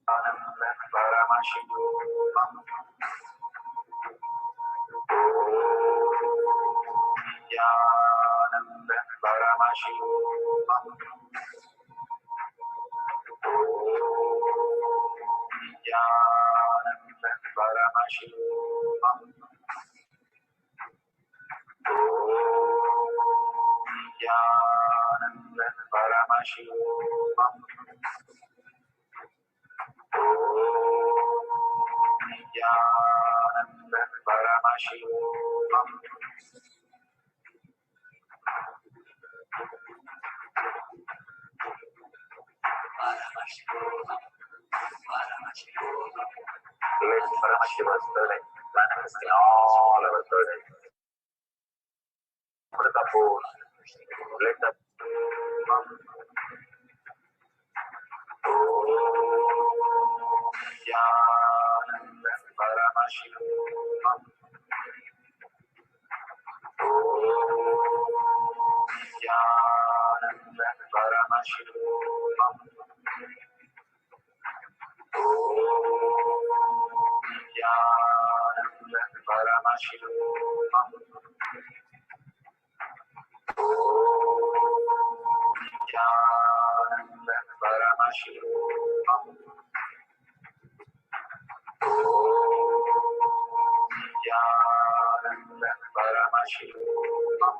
Nithyananda Paramashivoham. Nithyananda Paramashivoham. Nithyananda Paramashivoham. Nithyananda Paramashivoham. Nithyananda Paramashivoham. Let Paramashiva's burden manifest in all our burdens. Amrita pour. Let the Nithyananda Paramashivoham. Nithyananda Paramashivoham. Nithyananda Paramashivoham. Nithyananda Paramashivoham. Nithyananda Paramashivoham. Nithyananda Paramashivoham.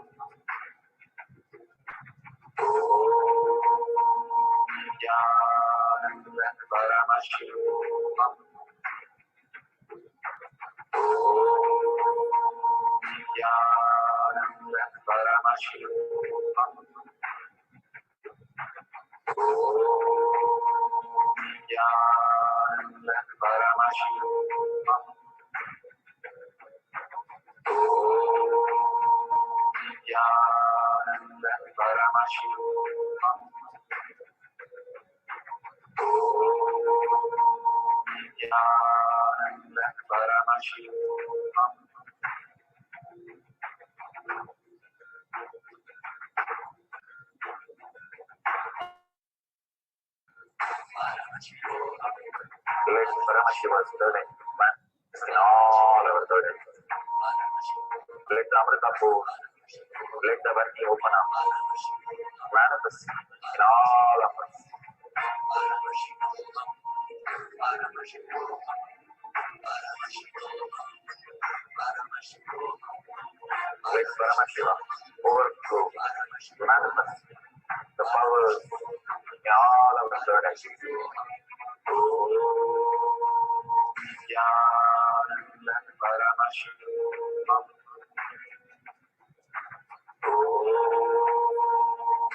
Nithyananda Paramashivoham. Nithyananda Paramashivoham. Nithyananda Paramashivoham. Nithyananda Paramashivoham. Let Paramashiva's burden manifest in all our burdens. Let the Amrita pour. Let the Vati open up. Manifest in all of us. third eye see you. Nithyananda Paramashivoham.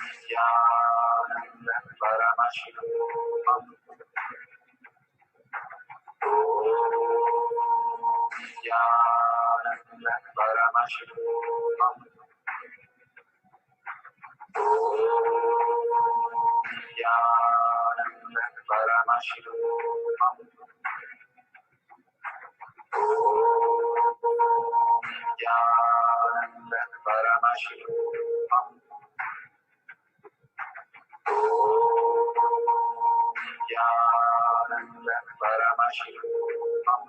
Nithyananda Paramashivoham. Nithyananda Paramashivoham. Nithyananda Paramashivoham. Nithyananda Paramashivoham. Nithyananda Paramashivoham.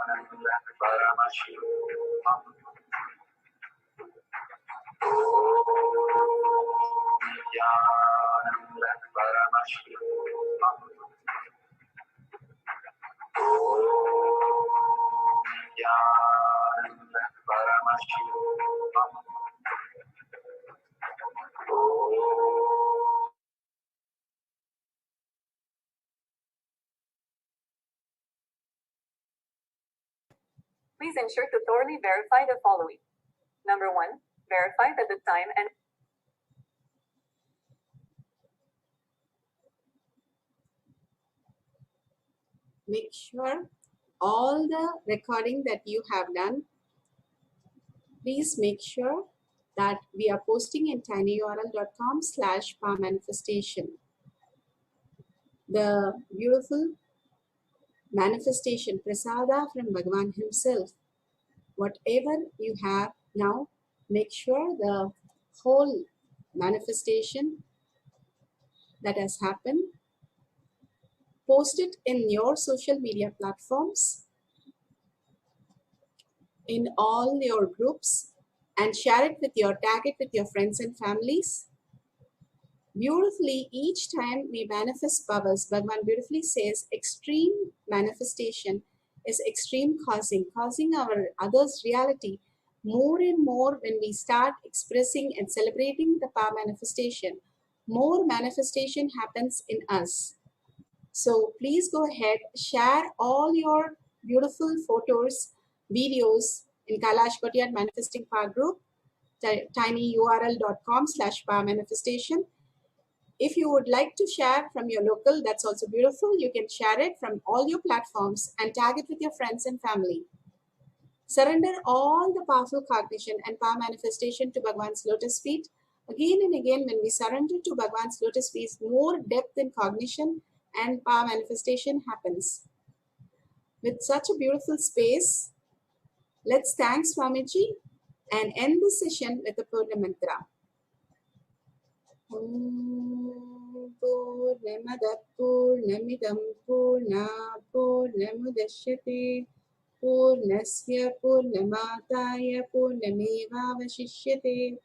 Nithyananda Paramashivoham. Nithyananda Paramashivoham. Nithyananda Paramashivoham. Please ensure to thoroughly verify the following. Number 1, verify that the time and make sure all the recording that you have done, please make sure that we are posting in tinyurl.com/powermanifestation. The beautiful manifestation, prasada from Bhagavan himself. Whatever you have now, make sure the whole manifestation that has happened, post it in your social media platforms, in all your groups, and share it with tag it with your friends and families. Beautifully, each time we manifest powers, Bhagavan beautifully says extreme manifestation is extreme causing our others' reality. More and more when we start expressing and celebrating the power manifestation, more manifestation happens in us. So please go ahead, share all your beautiful photos, videos in Kailash Kotiyar Manifesting Power Group, tinyurl.com/powermanifestation. If you would like to share from your local, that's also beautiful. You can share it from all your platforms and tag it with your friends and family. Surrender all the powerful cognition and power manifestation to Bhagavan's lotus feet. Again and again, when we surrender to Bhagavan's lotus feet, more depth in cognition and power manifestation happens. With such a beautiful space, let's thank Swamiji and end the session with the Purna Mantra. Purnamada Purnamidam Purna Purnamudashyate Purnasya Purnamataya Purnamevavashishyate.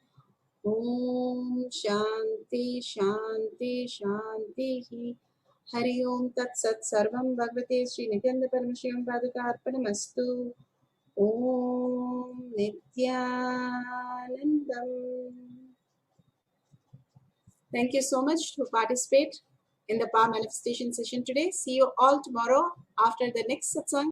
Om Shanti Shanti Shanti. Hari Om Tat Sat Sarvam Bhagavate Sri Nithyananda Paramashivam Padakaarpanamastu. Om Nithyanandam. Thank you so much to participate in the power manifestation session today. See you all tomorrow after the next satsang.